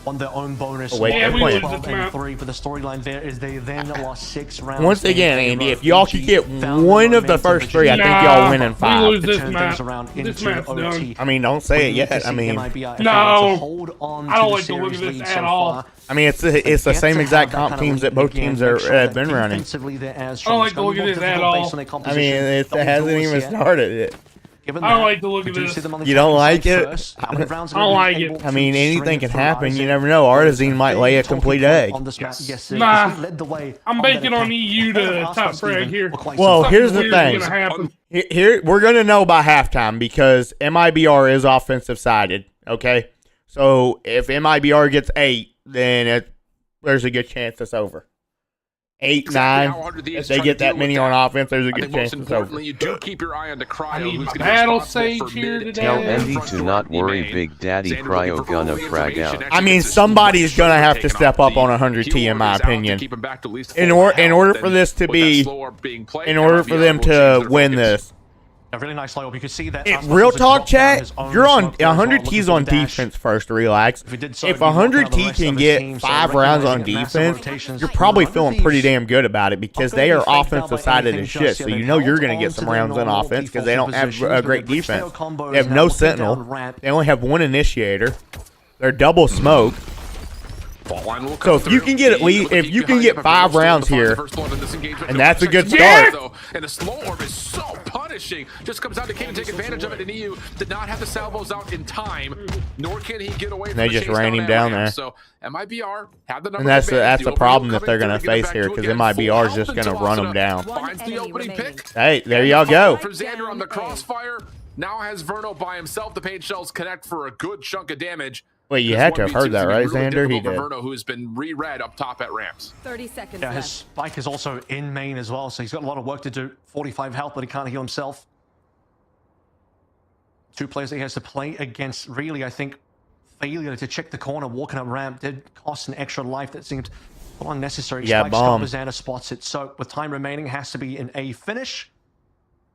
on their own bonus. Oh, wait, Yeah, we lose 12 this and map. 3 for the storyline there is they then lost 6 rounds. Once again, in a Andy, row. if y'all Fiji could get found one the of the momentum, first but 3, I just think Nah, y'all win in we 5. lose to this turn map. things around This into map's OT. done. I mean, don't say it We need to yet. I see mean, MIBR if they No. want to hold on I don't to like the to look series at this lead at so all. far. it's the Get same to exact have comp kind of teams that lead both again, teams make sure have that been running. defensively they're as I don't like strong. to look It's at gonna this be at more all. difficult based on their I composition. mean, it Double hasn't doors even yet. started yet. Given I don't that, like to look we at do this. see them on the You don't attacking like side it? first. How many rounds are I don't they like able it. I mean, to anything string can through? happen. Isaac You never know. Artisan might lay a talking complete point egg. on this map. Yes. Yes, Nah. he led the way I'm on banking that on attack. EU to Ahead of top us, frag Steven, here. for quite Well, some here's time. the Weird's thing. gonna happen. Here, we're gonna know by halftime because MIBR is offensive sided. Okay, so if MIBR gets 8, then there's a good chance it's over. 8, Exactly 9. how 100 Thieves If they try to get that deal many with on that. offense, there's a I good think chance most it's over. importantly, you do keep your eye on the Cryo, I need who's my going to be battle responsible sage for here mid today. Tell Yeah. Envy front to door not at B worry, main. Big Daddy Xander Cryo looking for gonna early frag information. out. Actually I mean, gets his somebody's shoulder gonna have to taken step off up on the 100T, heel in my order is out to opinion. keep him back to at least In full order health, for and this to with that be, slower being played, in order MIBR for them will change to their win focus. this, A really nice layup. You can see that. real talk, chat. You're on Smoke there as well, 100 T's looking for on the dash. defense first. Relax. If he did so, If he'd be knocking 100 out the T rest can of his get team, so 5 rounds on recognizing massive defense, rotations. you're probably None of feeling pretty these damn good about it because are they gonna are be faked out offensive by sided anything as shit. just So yet. you They've know you're held going to get on some to their rounds on normal offense because they defaulted don't have positions, a but great the Veto defense. combo They is have now no looking sentinel. down ramp. They only have one initiator. They're double smoke. Fault line will So come if you through. can get at least, if you can get 5 rounds here, and that's a good start. And the slow orb is so punishing. Just comes out to King to take advantage of it. And EU did not have the salvos out in time, nor can he get away from They the just chase ran him down there. So MIBR have the number. And that's advantage. the The problem OVO that they're coming going to through, get it face back here, to because again. MIBR is Full just health going to run them down. Finds the opening pick. Hey, there y'all go. For Xander on the crossfire. Now has Verno by himself. The paint shells connect for a good chunk of damage. Wait, you This had to have 1v2 heard that, is gonna right, be really Xander? He difficult for did. Verno, who has been re-read up top at ramps. 30 seconds Yeah, his left. spike is also in main as well, so he's got a lot of work to do. 45 health, but he can't heal himself. 2 players that he has to play against. Really, I think failure to check the corner, walking up ramp, did cost an extra life that seemed unnecessary. Yeah, Spike's bomb. up as Xander spots it. So with time remaining, has to be in a finish.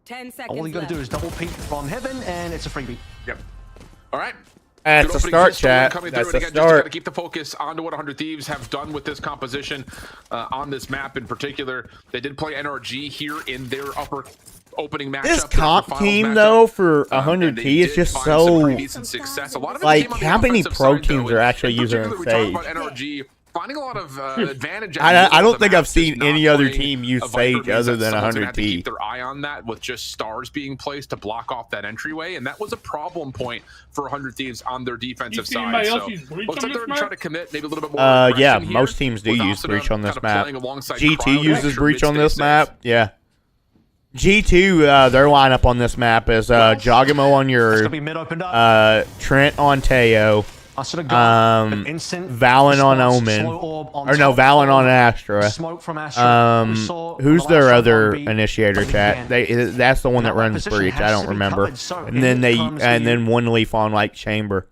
10 seconds All you got to do left. is double peek from heaven, and it's a freebie. Yep. All right. That's Good the opening start, pistol chat. coming That's through. the And again, just got to start. keep the focus onto what 100 Thieves have done with this composition on this map in particular. They did play NRG here in their upper opening matchup. This their comp finals team, matchup. though, for And 100 they T is did just find some so... pretty decent success. A lot of it Like, came on the how many offensive pro side, though, teams are and actually in using particular, we talk Sage? about NRG finding a lot of advantage. I don't think I've Just seen not any other playing team use a Viper Sage means other that than someone's gonna 100 have to T. keep their eye on that with just stars being placed to block off that entryway, and that was a problem point for 100 Thieves on their defensive see side. anybody So else use breach looks on like they're this trying map? to commit maybe a little bit more. Yeah, aggression most here, teams do with use Asuna breach on this kind of map. playing alongside G2 Cryo to uses make sure breach on mid this stays map. safe. Yeah. G2, their lineup on this map is Jogamo on It's your going to be mid opened up. Trent on Teo, I should have gone. um, Instant Valen on response, Omen. slow orb on Or no, top Valen of on Astra. Smoke from Astra. We saw Who's on the last their round other on B, initiator, but chat? again, That's the one that that runs position breach. I has don't to be remember. covered, so And then in comes the- then one leaf on like chamber.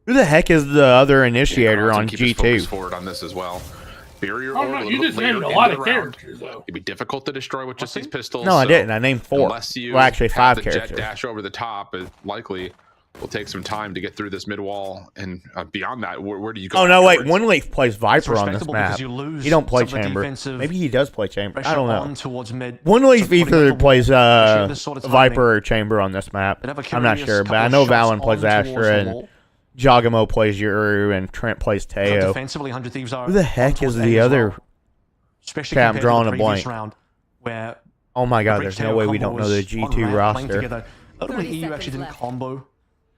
Who the heck is the other initiator on Keep his focus G2? forward on this as well. Barrier Oh, orb no, a you little just bit later named a into lot the of round. characters, though. It'd be difficult to destroy with just these pistols. No, I so didn't. I named 4. Unless you Well, actually, have 5 the characters. jet dash over the top, it likely will take some time to get through this mid wall. And beyond that, where do you go? Oh no, wait. afterwards? One leaf plays Viper on this respectable map. because you lose He don't play some of the chamber. defensive Maybe he does play chamber. I pressure don't on know. towards mid. One So leaf putting either up plays this sort of timing. Viper or chamber on this map. They'd have a I'm not curious sure, but couple I of know shots Valen on plays towards Astra the and wall. Jogamo plays Uru and Trent plays But Teo. defensively, 100 Thieves are Who the heck on is towards the A as other? well. Especially Okay, I'm compared drawing to a the previous blank. round, where Oh my god, the there's Breach no way we Tail don't know combo the was G2 on ramp playing roster. together. Notably, 30 EU actually seconds didn't left. combo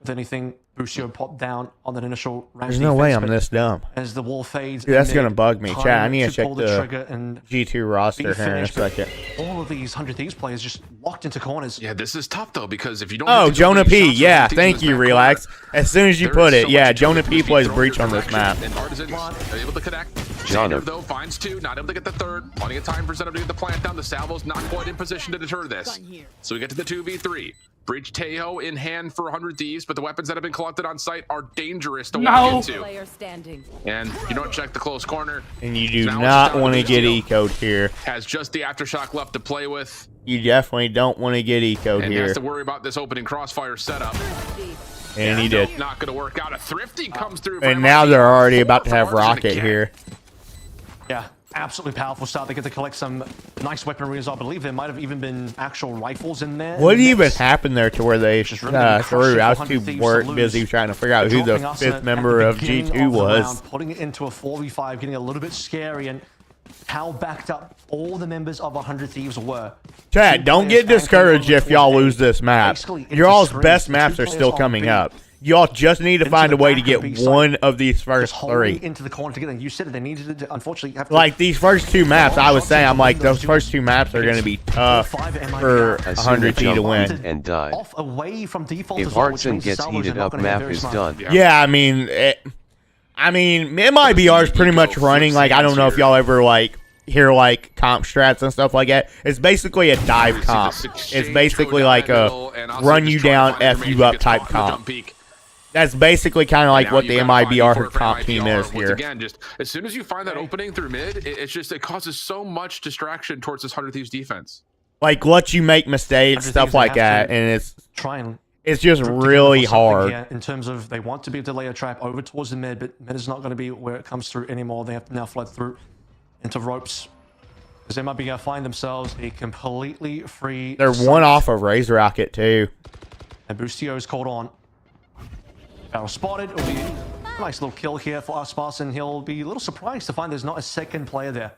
with anything. Busio popped down on that initial ramp There's no way I'm but this dumb. as the wall fades. Dude, that's mid, gonna bug me. time Chat, I need to check pull the trigger and G2 roster be here in a finished, but second. all of these 100 Thieves players just locked into corners. Yeah, this is tough though because if you don't. Oh, hit the Jonah opening P. shots, Yeah, those thank teams in you, this back Relax. corner, As soon as you there put is it, so yeah, much Jonah Jonah P P plays thrown breach your on this map. direction, And Artisans are able to connect. Jonah. Xander, though, finds 2, not able to get the 3rd. Plenty of time for Xander to get the plant down. The salvo's not quite in position to deter this. So we get to the 2v3. Breach Teo in hand for 100 Thieves, but the weapons that have been collected on site are dangerous to walk into. Player standing. And you don't check the close corner. And you do So now it's not down to want to get Busio. eco'd here. Has just the aftershock left to play with. You definitely don't want to get eco'd And here. has to worry about this opening crossfire setup. And he did. Not going to work out. A Thrifty comes through. for And now MIBR. they're already about to 4 have for Artisan Rocket again. here. Yeah, absolutely powerful start. They get to collect some nice weaponry as well. I believe there might have even been actual rifles in there. What in the even mix. happened there to where they Just really gonna be threw? crushing I was 400 too Thieves to lose. busy trying to figure out who the Dropping us 5th at member the of beginning G2 of the was. round, putting it into a 4v5, getting a little bit scary, and how backed up all the members of 100 Thieves were. Chad, Two don't players get discouraged anchoring if y'all towards lose A. this map. Basically, into Your all's screens. best The maps two are players still on coming B up. Y'all just need to into find the a way to back get of B side. one of these Just first holding 3. into the corner together. You said it. They needed to, unfortunately, have to. Like these first 2 maps, I was saying, I'm like, those first 2 maps are going to be tough for Asuna 100 T to jumped win. and died. Off away from default If as well, which Artson means the gets salvos are heated not up, gonna get map very is smart. done. Yeah, I mean, MIBR is pretty much running. Like, I don't know if y'all ever like hear like comp strats and stuff like that. It's basically a dive comp. It's basically like a run you down, F you up type comp. That's basically kind of like Now what you've the gotta find MIBR support for comp team MIBR. is Once here. Again, just as soon as you find that opening through mid, it causes so much distraction towards this 100 Thieves defense. Like, let you make mistakes, 100 stuff Thieves like have that, to and Try and it's just group together really for something hard. here in terms of they want to be able to lay a trap over towards the mid, but mid is not going to be where it comes through anymore. They have to now flood through into ropes. Because they might be going to find themselves a completely free. They're site. one off of Razor Rocket too. And Bustio is called on. Barrel spotted. It'll be Nice little kill here for Icebox, and he'll be a little surprised to find there's not a second player there.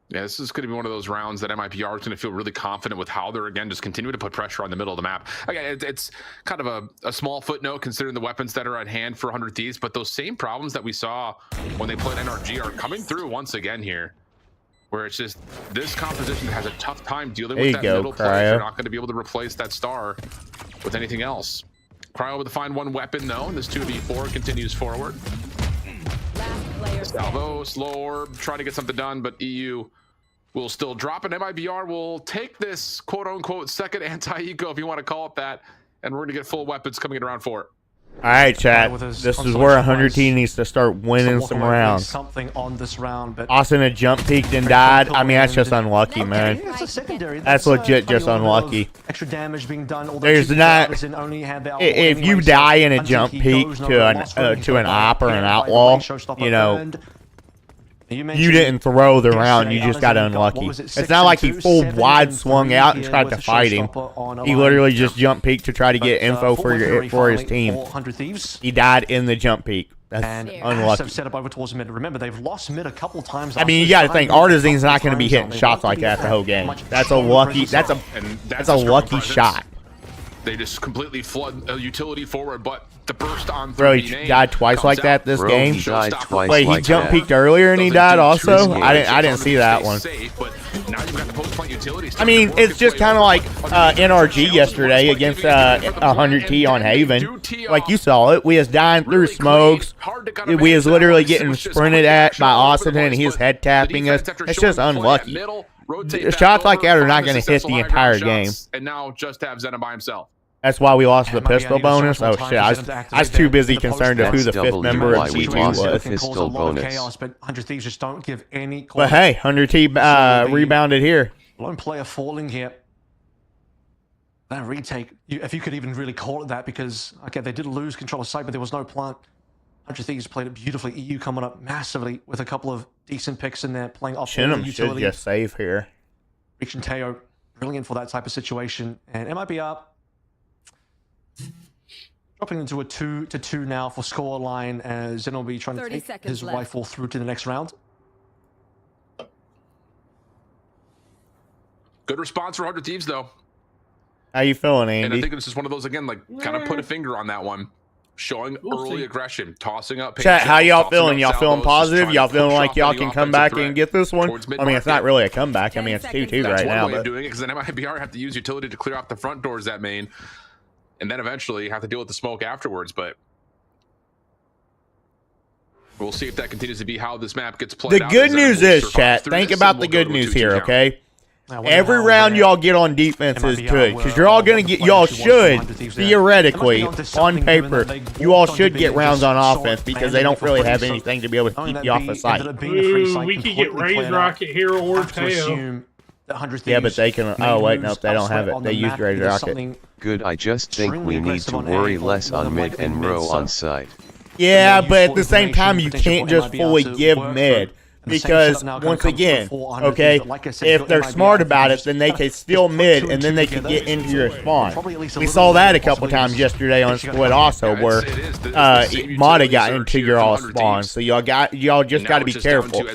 Yeah, this is going to be one of those rounds that MIBR is going to feel really confident with how they're, again, just continuing to put pressure on the middle of the map. Again, it's kind of a small footnote considering the weapons that are at hand for 100 Thieves, but those same problems that we saw when they played NRG are coming through once again here, where it's just this composition has a tough time dealing with that middle play. They're not going to be able to replace that star with anything else. Cryo with the find one weapon, though, and this 2v4 continues forward. Salvo, slow orb, trying to get something done, but EU will still drop it. MIBR will take this quote-unquote second anti-eco, if you want to call it that, and we're going to get full weapons coming in round 4. All right, chat. This is where 100 T needs to start winning some rounds. Something on this round, but Austin had jump peaked and died. I mean, that's just unlucky, man. That's legit just unlucky. Extra damage being done. There's not. If you die in a jump peak to an op or an outlaw, you know, you didn't throw the round. You just got unlucky. It's not like he full wide swung out and tried to fight him. He literally just jump peaked to try to get info for his team. He died in the jump peak. That's unlucky. Set up over towards mid. Remember, they've lost mid a couple times. I mean, you got to think Artisan's not going to be hitting shots like that the whole game. That's a lucky. That's a lucky shot. They just completely flood a utility forward, but the burst on bro, he died twice like that this game. He died twice. Wait, he jump peaked earlier and he died also? I didn't see that one. I mean, it's just kind of like NRG yesterday against 100T on Haven. Like you saw it. We was dying through smokes. We was literally getting sprinted at by Austin and he was head tapping us. It's just unlucky. Shots like that are not going to hit the entire game. And now just have Zena by himself. That's why we lost the pistol bonus. Oh shit! I was too busy concerned with who the fifth member of GG was. Pistol bonus. But 100 Thieves just don't give any. But hey, 100T rebounded here. Lone player falling here. That retake, if you could even really call it that, because okay, they did lose control of site, but there was no plant. 100 Thieves played it beautifully. EU coming up massively with a couple of decent picks in there, playing off the utility. Should just save here. Reaching Teo, brilliant for that type of situation, and MIBR dropping into a 2-2 now for scoreline, as Zen will be trying to take his rifle through to the next round. Good response for 100 Thieves, though. How you feeling, Andy? And I think this is one of those, again, like, kind of put a finger on that one. Showing early aggression, tossing up. Chat, how y'all feeling? Y'all feeling positive? Y'all feeling like y'all can come back and get this one? I mean, it's not really a comeback. I mean, it's 2-2 right now. That's one way of doing it, because then MIBR have to use utility to clear off the front doors at main, and then eventually have to deal with the smoke afterwards. But we'll see if that continues to be how this map gets played out. The good news is, chat, think about the good news here, okay? Every round y'all get on defense is good, because you're all gonna get. Y'all should theoretically, on paper, you all should get rounds on offense because they don't really have anything to be able to keep you off of sight. Ooh, we could get Raise Rocket, Hero, or Teo. Yeah, but they can. Oh wait, nope, they don't have it. They used Raise Rocket. Good. I just think we need to worry less on mid and row on side. Yeah, but at the same time, you can't just fully give mid. Because, once again, okay, if they're smart about it, then they can steal mid, and then they can get into your spawn. We saw that a couple times yesterday on Split also, where Mata got into your all spawn. So y'all just got to be careful.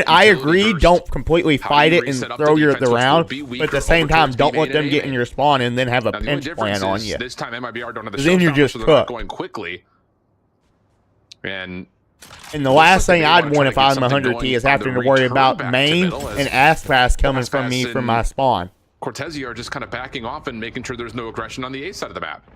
I agree, don't completely fight it and throw the round, but at the same time, don't let them get in your spawn and then have a pinch plan on you. This time MIBR don't have the then you're just cooked. Going quickly. And the last thing I'd want if I'm 100T is having to worry about main and ass pass coming from me from my spawn. Cortesi are just kind of backing off and making sure there's no aggression on the A side of the map.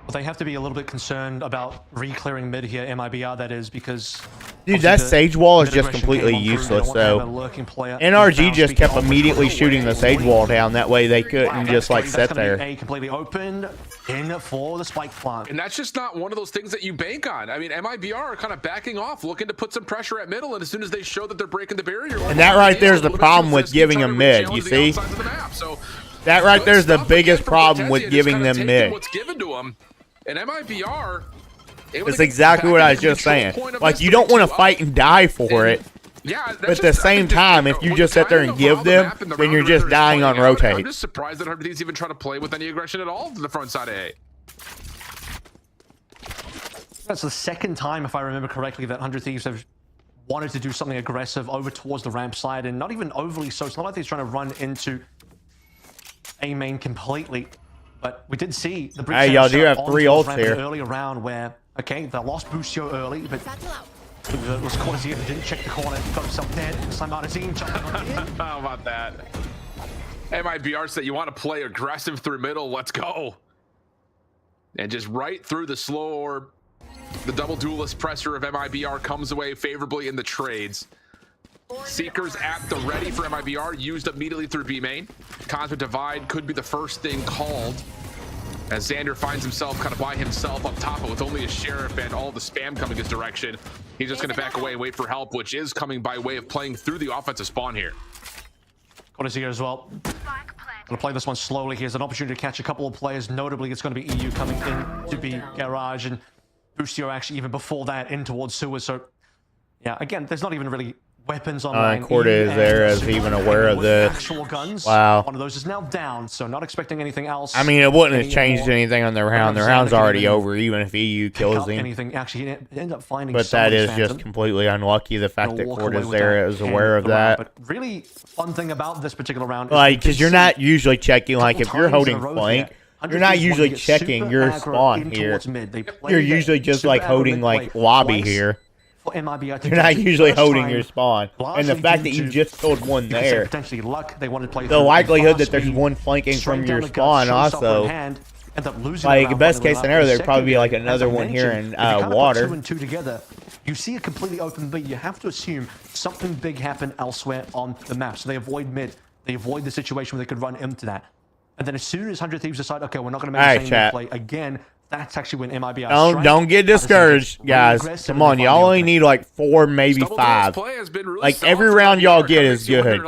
Well, they have to be a little bit concerned about re-clearing mid here, MIBR that is, because... Dude, that Sage Wall is just completely useless, though. NRG just kept immediately shooting the Sage Wall down, that way they couldn't just, like, sit there. Completely open in for the spike plant. And that's just not one of those things that you bank on. I mean, MIBR are kind of backing off, looking to put some pressure at middle, and as soon as they show that they're breaking the barrier... And that right there is the problem with giving them mid, you see? That right there is the biggest problem with giving them mid. What's given to them. And MIBR... It's exactly what I was just saying. Like, you don't want to fight and die for it. Yeah, But at the same time, if you just sit there and give them, then you're just dying on rotate. I'm just surprised that 100 Thieves even try to play with any aggression at all to the front side of A. That's the second time, if I remember correctly, that 100 Thieves have wanted to do something aggressive over towards the ramp side, and not even overly so. It's not like they're trying to run into A main completely. But we did see the Hey, y'all do have 3 ults here. Earlier round where, okay, they lost Boostio early, but it was Cortez here who didn't check the corner, got himself dead. Simonazine jumping on in. How about that? MIBR said, you want to play aggressive through middle, let's go. And just right through the slow orb. The double duelist pressure of MIBR comes away favorably in the trades. Seekers at the ready for MIBR, used immediately through B main. Cosmic Divide could be the first thing called, as Xander finds himself kind of by himself up top, but with only a Sheriff and all the spam coming his direction. He's just going to back away and wait for help, which is coming by way of playing through the offensive spawn here. Cortez here as well. Gonna play this one slowly. Here's an opportunity to catch a couple of players. Notably, it's going to be EU coming in to be Garage, and Boostio actually even before that in towards Sewers. So, yeah, again, there's not even really weapons online. Cortez there is even aware of this. Actual guns. Wow. One of those is now down, so not expecting anything else. I mean, it wouldn't have changed anything on the round. The round's already over, even if EU kills him. Anything. Actually, he ended up finding. But that is just completely unlucky. The fact that Cortez there is aware of that. But really fun thing about this particular round, like, because you're not usually checking. Like, if you're holding flank, you're not usually checking your spawn here. You're usually just like holding like lobby here. You're not usually holding your spawn, and the fact that you just killed one there, the likelihood that there's one flanking from your spawn also, like best case scenario, there'd probably be like another one here in water. 2 and 2 together, you see a completely open B. You have to assume something big happened elsewhere on the map, so they avoid mid. They avoid the situation where they could run into that. And then as soon as 100 Thieves decide, okay, we're not going to make the same play again, that's actually when MIBR don't get discouraged, guys. Come on, y'all only need like 4, maybe 5. Like every round y'all get is good.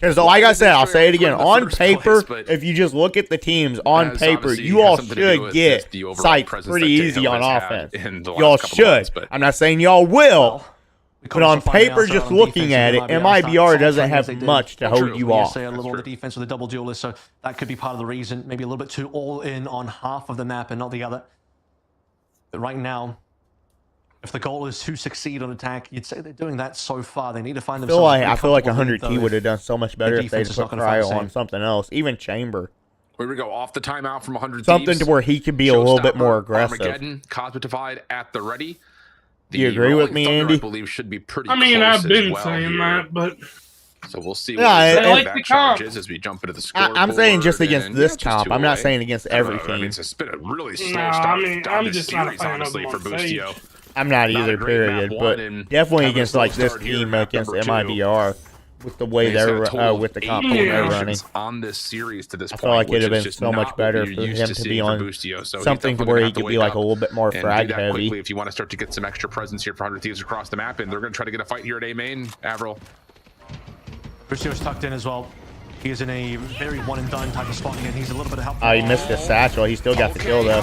Because like I said, I'll say it again. On paper, if you just look at the teams on paper, you all should get sight pretty easy on offense. Y'all should. I'm not saying y'all will. But on paper, just looking at it, MIBR doesn't have much to hold you off. A little on the defense with the double duelist, so that could be part of the reason. Maybe a little bit too all in on half of the map and not the other. But right now, if the goal is to succeed on attack, you'd say they're doing that so far. They need to find themselves. I feel like 100T would have done so much better if they put Cryo on something else, even Chamber. Here we go, off the timeout from 100 something to where he could be a little bit more aggressive. Armageddon, Cosmic Divide at the ready. Do you agree with me, Andy? I believe should be pretty. I mean, close I've been well saying here. that, but so we'll see. Yeah, what like the charges as we jump into the scoreboard. I'm saying just against this comp. I'm not saying against every team. I mean, it's been a really slow No, start. I mean, I'm this just not a series, fan of honestly, them for on stage. Boostio. I'm not Not either, a great period. map But one, and definitely having a against slow like this start here, team map against number 2. MIBR with the way He's got a they're total with the of comp 8 they're running. actions on this series to this I point, feel like which it'd have is been just so not much better what for we're used him to to be seeing on for Boostio. So he's something definitely where gonna he have to could be wake like up a little bit more and frag do that heavy. quickly if you want to start to get some extra presence here for 100 Thieves across the map, and they're going to try to get a fight here at A main. Avril. Boostio's tucked in as well. He is in a very one-and-done type of spot, and he's a little bit of help. Oh, he missed his satchel. He still got the kill, though.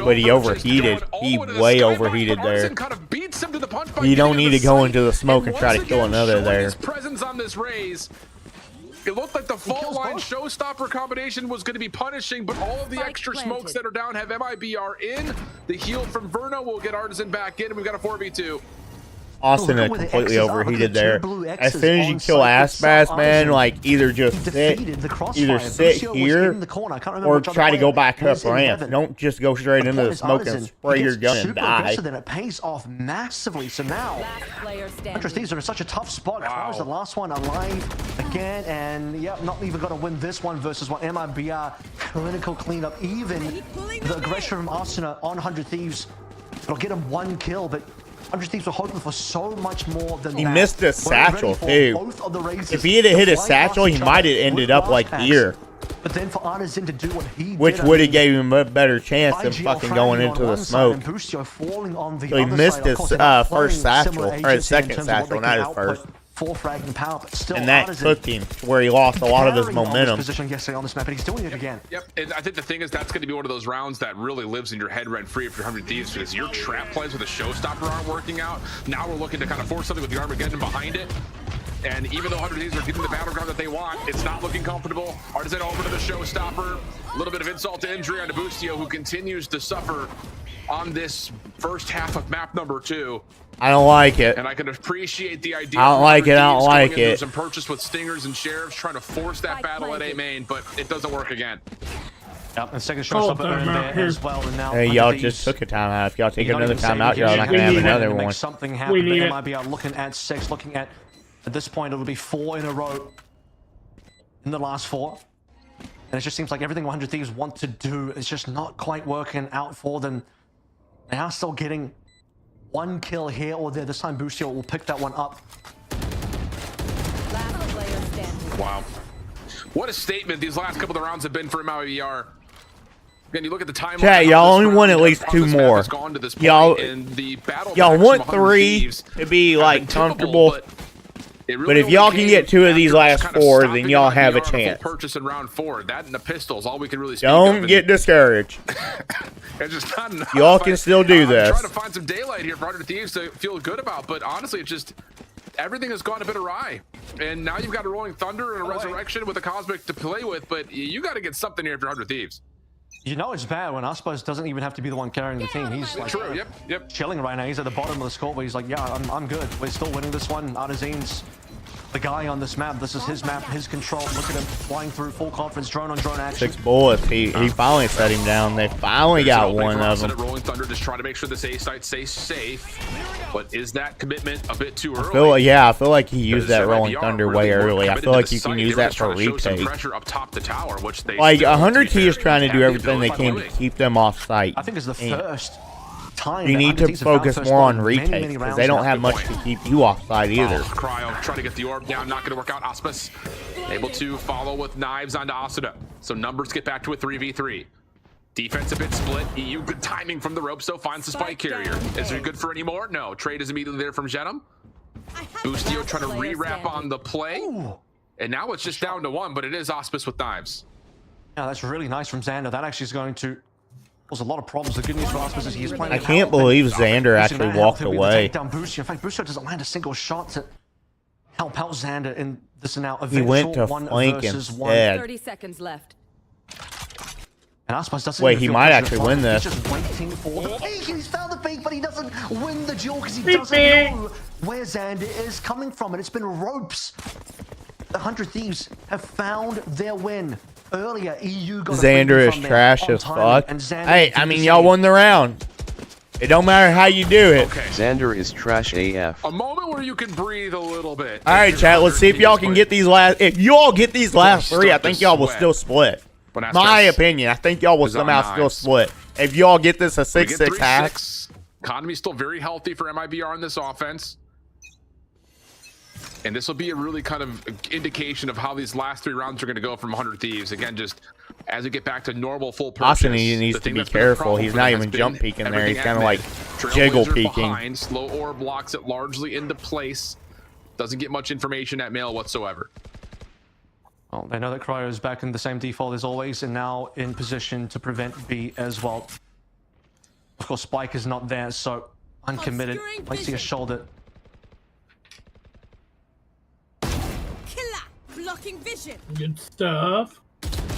But he overheated. He way overheated there. You don't need to go into the smoke and try to kill another there. His presence on this raise. It looked like the fall line showstopper combination was going to be punishing, but all of the extra smokes that are down have MIBR in. The heal from Verno will get Artisan back in, and we've got a 4v2. Austin completely overheated there. As soon as you kill Aspas, man, like either just sit here or try to go back up ramp. Don't just go straight into the smoke and spray your gun and die. Then it pays off massively. So now, 100 Thieves are in such a tough spot. Wow. The last one alive again, and yeah, not even going to win this one versus what MIBR clinical cleanup. Even the aggression from Austin on 100 Thieves, it'll get him 1 kill, but 100 Thieves were hoping for so much more than that. He missed a satchel, too. If he had hit a satchel, he might have ended up like here. But then for Artisan to do what he did, which would have gave him a better chance than fucking going into the smoke. So he missed his first satchel, or his second satchel, not his first. 4 fragging power, but still And that Artisan took him to where he lost a lot of his carrying on this momentum. position yesterday on this map, and he's doing it again. Yep, and I think the thing is that's going to be one of those rounds that really lives in your head rent-free if you're 100 Thieves, because your trap plays with a showstopper aren't working out. Now we're looking to kind of force something with the Armageddon behind it. And even though 100 Thieves are getting the battleground that they want, it's not looking comfortable. Artisan over to the showstopper. A little bit of insult to injury on Bustio, who continues to suffer on this first half of map number 2. I don't like it. And I can appreciate the idea. I don't like it. I don't like it. Some purchase with Stingers and Sheriffs trying to force that battle at A main, but it doesn't work again. Yep, and second showstopper earned there as well. And now Hey, y'all just took a timeout. If y'all take another timeout, y'all not gonna have another one. Something happen. They might be looking at 6. Looking at this point, it'll be 4 in a row in the last 4. And it just seems like everything 100 Thieves want to do is just not quite working out for them. They are still getting 1 kill here or there. This time Bustio will pick that one up. Last player standing. Wow. What a statement these last couple of rounds have been for MIBR. Again, you look at the timeline. Chat, y'all only want at least 2 more. Y'all want 3 to be like comfortable. But if y'all can get 2 of these last 4, then y'all have a chance. Purchase in round 4. That and the pistols, all we can really speak Don't of. get discouraged. It's just not enough. Y'all can still do this. I'm trying to find some daylight here for 100 Thieves to feel good about, but honestly, it's just everything has gone a bit awry. And now you've got a Rolling Thunder and a Resurrection with a Cosmic to play with, but you got to get something here if you're 100 Thieves. You know it's bad when Icebox doesn't even have to be the one carrying the team. He's like chilling right now. He's at the bottom of the score, but he's like, yeah, I'm good. We're still winning this one. Artisan's the guy on this map. This is his map, his control. Look at him flying through full confidence, drone on drone action. 6 bullets. He finally set him down. They finally got one of them. Rolling Thunder just trying to make sure this A site stays safe. But is that commitment a bit too early? I feel like he used that Rolling Thunder way early. I feel like you can use that for retake. Pressure up top the tower, which they like 100 T is trying to do everything they can to keep them off site. I think it's the first time you need to focus more on retakes because they don't have much to keep you off site either. Cryo trying to get the orb down, not going to work out. Auspice able to follow with knives onto Asuna. So numbers get back to a 3v3. Defense a bit split. EU good timing from the rope, so finds the spike carrier. Is it good for any more? No. Trade is immediately there from Genom. Bustio trying to re-wrap on the play. And now it's just down to 1, but it is Auspice with knives. Yeah, that's really nice from Xander. That actually is going to cause a lot of problems. The good news for Auspice is he's playing. I can't believe Xander actually walked away. Down Bustio. In fact, Bustio doesn't land a single shot to help out Xander in this now. He went to flank instead. 30 seconds left. And Aspas doesn't. Wait, he might actually win this. He's just waiting for the peak. He's found the peak, but he doesn't win the duel because he doesn't know where Xander is coming from, and it's been ropes. The 100 Thieves have found their win. Earlier, EU got Xander is trash as fuck. Hey, I mean, y'all won the round. It don't matter how you do it. Okay. Xander is trash AF. A moment where you can breathe a little bit. All right, chat. Let's see if y'all can get these last. If you all get these last 3, I think y'all will still split. My opinion, I think y'all will somehow still split. If y'all get this a 6-6 half. Economy's still very healthy for MIBR in this offense. And this will be a really kind of indication of how these last 3 rounds are going to go from 100 Thieves. Again, just as we get back to normal full purchase. Austin needs to be careful. He's not even jump peeking there. He's kind of like jiggle peeking. Slow orb blocks it largely into place. Doesn't get much information at mail whatsoever. Well, they know that Cryo is back in the same default as always, and now in position to prevent B as well. Of course, Spike is not there, so uncommitted. Might see a shoulder. Killer! Blocking vision! Good stuff.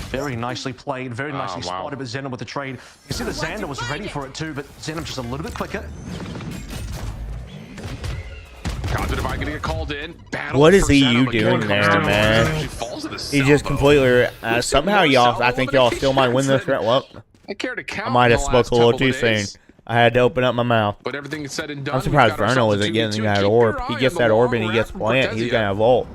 Very nicely played, very nicely spotted by Xander with the trade. You see that Xander was ready for it too, but Xander just a little bit quicker. Cosmic Divide gonna get called in. What is EU doing there, man? He just completely. Somehow, y'all. I think y'all still might win this round. Well, I might have spoke a little too soon. I had to open up my mouth. But everything said and done. I'm surprised Verno isn't getting that orb. He gets that orb and he gets plant. He's gonna vault.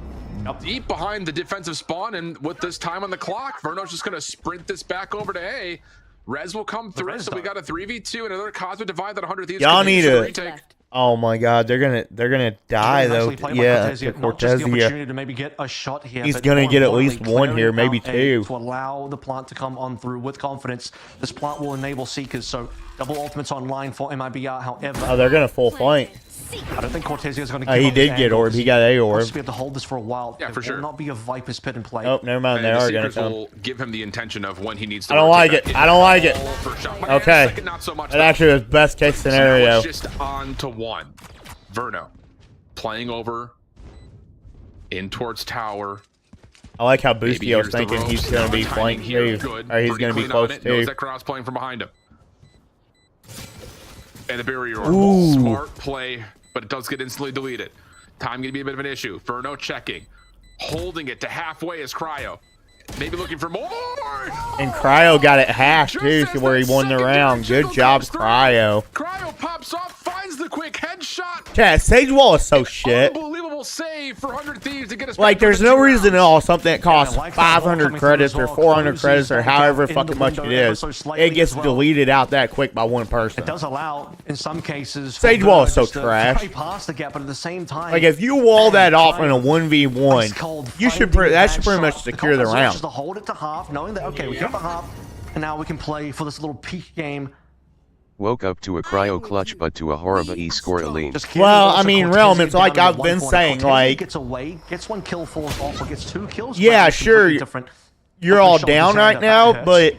Deep behind the defensive spawn, and with this time on the clock, Verno's just gonna sprint this back over to A. Res will come through, so we got a 3v2 and another Cosmic Divide that 100 Thieves. Y'all need to. Oh my God, they're gonna die though. Yeah, Cortezia. To maybe get a shot here. He's gonna get at least 1 here, maybe 2. To allow the plant to come on through with confidence. This plant will enable Seekers, so Double ultimates online for MIBR, however. Oh, they're gonna full flank. I don't think Cortezia is going to give He up did his get angle. orb. He got A orb. Wants to be able to hold this for a while. Yeah, for There sure. will not be a Viper's Pit in play. Oh, never mind. They And the are gonna Seekers come. will give him the intention of when he needs to. I don't like rotate it. back I don't like it. in. First shot. But Okay. second, not so much, That though. actually was best case So now scenario. it's just on to one. Verno playing over in towards tower. I like how Maybe Boostio's here's the thinking ropes. he's gonna be Timing flanked here, too, good. or he's Pretty gonna be clean on close it. Knows too. that cross playing from behind him. And the barrier. Ooh. Smart play, but it does get instantly deleted. Time gonna be a bit of an issue. Verno checking, holding it to halfway is Cryo. Maybe looking for more. And Cryo got it hacked too, Just to as where he that won the secondary round. Good jiggle job, comes through. Cryo. Cryo pops off, finds the quick headshot. Chat, Sage Wall is so shit. Unbelievable save for 100 Thieves to get us Like, back there's within no 2 reason at rounds. all something that costs Yeah, I like that ball 500 coming through credits as or well. 400 Closes credits or the however gap in fucking the much window it ever is. so slightly It gets as well. deleted out that quick by one person. It does allow, in some cases, Sage for Wall Verno is so just to trash. fly past the gap, but at the same time, Like, if you wall that off in a Ice 1v1, cold you should finding that that should pretty much shot. secure the Concept is round. just to hold it to half, knowing that okay, we got the half, and now we can play for this little peak game. Woke up to a cryo clutch but to a horrible e-score Aline. Just Well, also I mean, Cortezia Realm, it's down like to I've one been point. saying, Cortezia like- gets away, gets one kill, falls off, or gets 2 kills. Yeah, Well, it's sure, completely different. You're Off the all shoulders down and right that now, hurts. but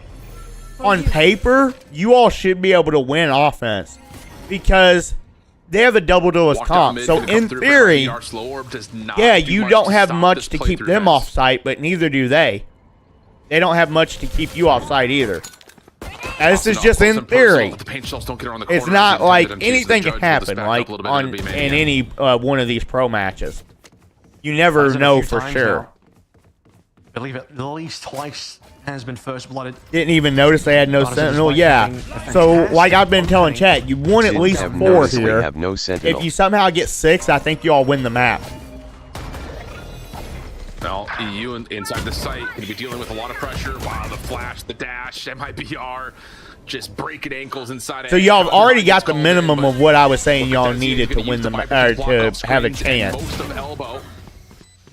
on paper, you all should be able to win offense because they have a double duelist Walked down comp. mid, So gonna come in through for theory, ER. Slow orb does not yeah, do you much don't to have stop much this to play keep through them this. off site, but neither do they. They don't have much to keep you off site either. Now, this is Also, just close in and personal, theory. but the paint shells don't get around the It's corners not and like intended them to, so the anything can judge will just happen, back like up a little bit on and it'll be in mania. any one of these pro matches. You never Plays it a know few for times sure. now. I believe at least twice has been first blooded. Didn't even notice they had no Not as sentinel. it's Yeah. like So, fantastic like I've been telling opening. chat, you won at Didn't least have 4 noticed we here. have no sentinel. If you somehow get 6, I think you all win the map. Well, EU inside the site going to be dealing with a lot of pressure. Wow, the flash, the dash, MIBR, just breaking ankles inside. So y'all have already got the Called minimum in, but of what I was saying y'all Cortezia needed is to gonna win use the Viper or block off to have a screens and chance. Most of elbow,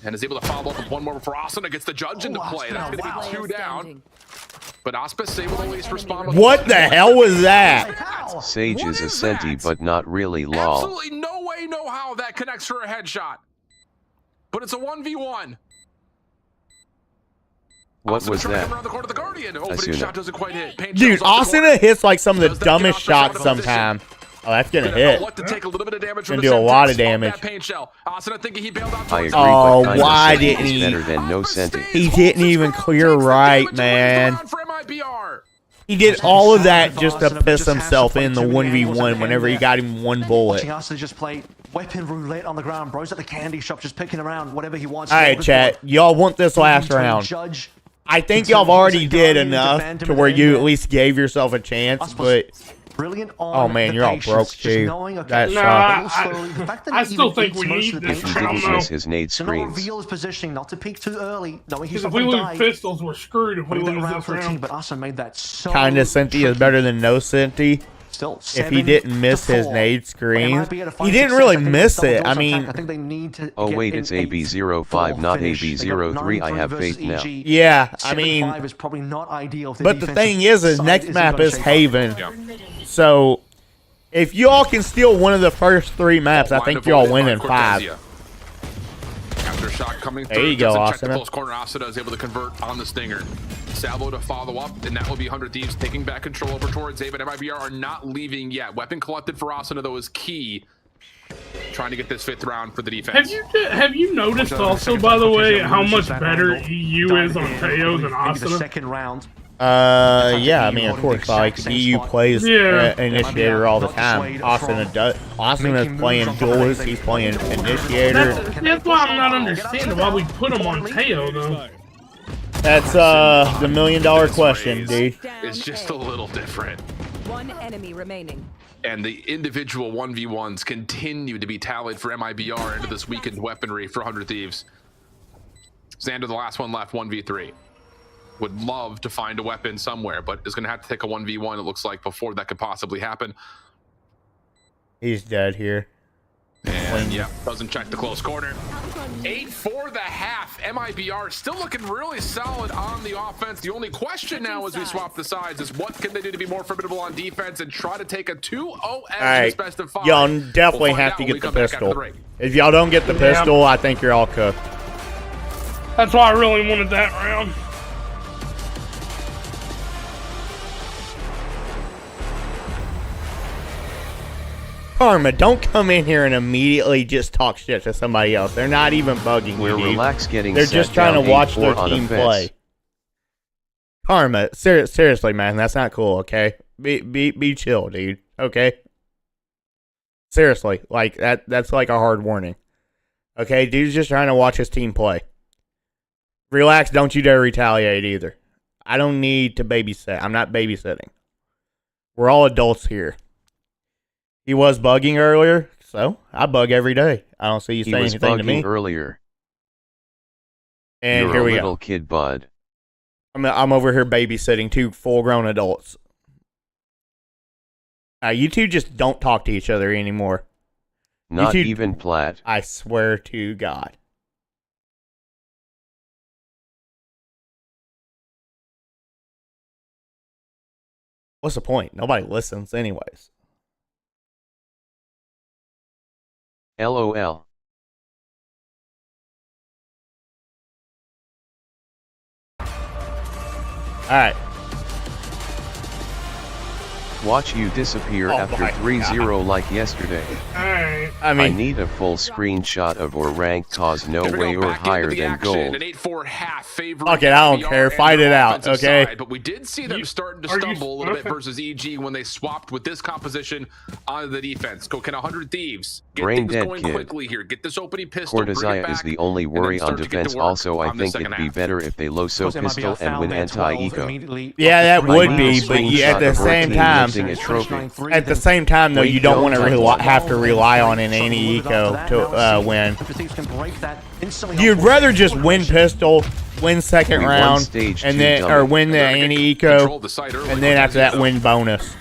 and is able to follow up with one more before Asuna gets the judge into Oh, play. That's going to wow. be 2 down. But Aspis able to at least respond. with What the hell was that? How? Sage What is is Ascenti that? but not really lol. Absolutely no way, no how that connects for a headshot. But it's a 1v1. What Asuna was trying to that? come around the corner of the Guardian. Opening Asuna. shot doesn't quite hit. Paint Dude, shells off the Asuna corner. hits like some of the Does that get dumbest off the shot shots of position? sometimes. Oh, that's gonna Gonna hit. elect to take a little bit of damage from Gonna the do a lot of Semtex off damage. that paint shell. Asuna thinking he bailed out I towards agree, Oh, but kinda why Senti didn't is he? better than no Aspis Senti. stays, He holds didn't his even ground, clear takes the right, damage, and wins the man. round for MIBR. He did all of that just to Asuna piss just has to himself play in the too many angles 1v1 and whenever he there. got him one bullet. Watching us to just play weapon roulette on the ground. Bro's at the candy shop, just picking around whatever he wants. All right, chat. Y'all want this last round. Judge. I think Until y'all have already Jose did Guardian enough defend him to at where the you end at least gave yourself a chance, Us was but brilliant on oh man, the you're all patience, broke just too. knowing, okay, That No, sucks. a little slowly. The fact that I he still even think eats we most need of the this If he damage. round, didn't though. miss his nade To not screens. reveal his positioning, not to peek too early, knowing he's Because not if we going to lose die. pistols, we're screwed if we Putting that lose around this for a team, round. but Asa made that so Kinda Senti is better than no Senti. Still, If he didn't miss his 7-4. nade But screens, MIB at a he 5-6-6, didn't really I think miss double it. doors I on mean, attack. I think they need to Oh get wait, an it's AB05, 8-4 not finish. They got AB03. I 9-3 have versus faith now. EG. yeah, I mean, 7-5 is probably not ideal if the but the defensive thing is side next isn't map gonna is shape up. Haven. Yeah. So if y'all can steal one of the first 3 maps, I think y'all win in 5. After shot coming There through, you go, doesn't check the Asuna. close corner. Asuna is able to convert on the stinger. Salvo to follow up, and that will be 100 Thieves taking back control over towards Haven. MIBR are not leaving yet. Weapon collected for Asuna, though, is key. Trying to get this 5th round for the defense. Have you noticed also, by the way, how much better EU is on Teo than Maybe the Asuna? second round. Yeah, I mean, of course, like EU plays Yeah. initiator all the time. Austin is playing duelist. He's playing initiator. That's why I'm not understanding why we put him on Teo though. That's the $1 million question, dude. It's just a little different. One enemy remaining. And the individual 1v1s continue to be tallied for MIBR into this weakened weaponry for 100 Thieves. Xander, the last one left, 1v3. Would love to find a weapon somewhere, but is going to have to take a 1v1, it looks like, before that could possibly happen. He's dead here. And yeah, doesn't check the close corner. 8 for the half. MIBR still looking really solid on the offense. The only question now as we swap the sides is what can they do to be more formidable on defense and try to take a 2-0 edge in this best of 5. Y'all definitely have to get the pistol. If y'all don't get the pistol, I think you're all cooked. That's why I really wanted that round. Karma, don't come in here and immediately just talk shit to somebody else. They're not even bugging We're you. relax getting They're set just trying to down watch 8-4 their on team offense. play. Karma, seriously, man, that's not cool. Okay, be chill, dude. Okay, seriously, like that's like a hard warning. Okay, dude's just trying to watch his team play. Relax. Don't you dare retaliate either. I don't need to babysit. I'm not babysitting. We're all adults here. He was bugging earlier, so I bug every day. I don't see you saying anything to me. Earlier. And You're here we a little go. kid, bud. I'm over here babysitting 2 full-grown adults. You two just don't talk to each other anymore. Not two, even Platt. I swear to God. What's the point? Nobody listens anyways. LOL. Alright. Watch you disappear Oh after my 3-0 like yesterday. Alright. I I mean, need a full screenshot of or rank cause no Here we way go, or back into higher the than action. gold. An 8-4 half favorite. Fuck it, I don't MIBR care. and Fight their it out, offensive okay? side, but we did see them starting to are you- stumble a little bit okay. versus EG when they swapped with this composition onto the defense. Can 100 Thieves get Brain things dead going kid. quickly here? Get this opening pistol, bring it Cortazia back, is the only and then worry on start to get to defense. work Also, I on the think second it'd be half. better if they loso pistol and win anti-eco. yeah, that would be, but at the Screenshot of our same team time, lifting a trophy. at the same time though, you don't want to have to rely on an anti-eco to win. You'd rather just win pistol, win second We won round, stage and 2 then dummy. or win the They're gonna get anti-eco, control of the site early. and then after that win bonus.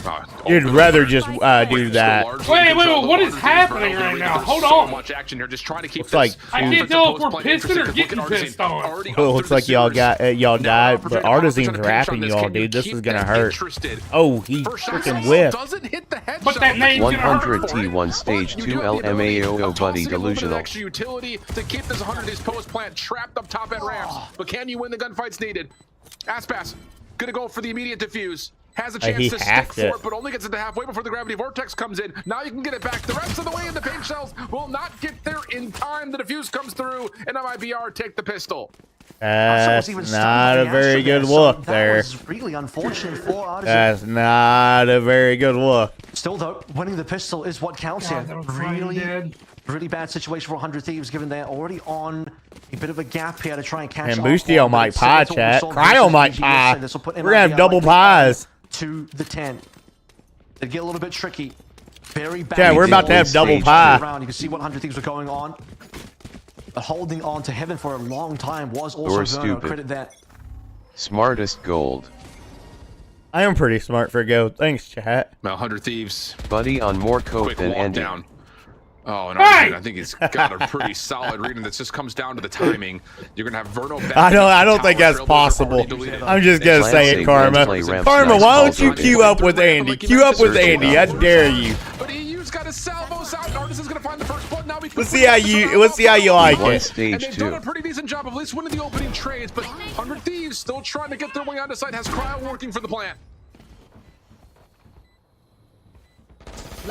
You'd rather just do that. Wait, what is happening right now? Hold on. So much action here, just trying to keep Looks like this I can't offensive tell if post we're play pissed or interesting. getting Look at Artisan pissed on. already up Well, through looks the like y'all sewers. y'all Now died, opportunity but Artisan's to finish on rapping this. y'all, Can you dude. This keep is gonna them hurt. interested? Oh, he First shot freaking still whiffed. doesn't hit the headshot. But that name's gonna hurt. 100 T1 stage But 2 you do have the ability LMAO of buddy tossing a little bit of delusional. extra utility to keep this 100 days post plant trapped up top at ramps. But can you win the gunfights needed? Aspas gonna go for the immediate defuse. Has a chance he to stick hacked for it. it, but only gets it to halfway before the gravity vortex comes in. Now you can get it back. The rest of the way in the paint shells will not get there in time. The defuse comes through, and MIBR take the pistol. That's not a very good look there. That was really unfortunate for Artisan. That's not a very good look. Still though, winning the pistol is what counts God, here. that was really dead. Really bad situation for 100 Thieves, given they're already on a bit of a gap here to try and catch And up Boostio on might the pie, Sentinel chat. Assault Cryo versus might EGS, pie. and this will put We're gonna have MIBR double likely pies. to the 10. It'd get a little bit tricky. Very bad. Yeah, we're about to have double pie. Around. You can see what 100 Thieves were going on. But holding on to heaven for a long time was also Or Verno. stupid. Credit that. Smartest gold. I am pretty smart for go. Thanks, chat. Now 100 Thieves. Buddy on more coke Quick than walk Andy. down. Oh, and Hey! Artisan, I think he's got a pretty solid reading. That just comes down to the timing. You're gonna have Verno back. I don't think that's Tower, Trailblazer possible. already deleted. I'm just gonna Let's say say it, Karma. Play Ramps Karma, nice why balls don't you on queue it. up with Andy? Queue up with Andy. I dare you. But EU's got his salvos out, and Artisan's gonna find the first blood. Now we Let's see how you like One it. stage and they've done 2. a pretty decent job of at least winning the opening trades, but 100 Thieves still trying to get their way onto site. Has cryo working for the plant.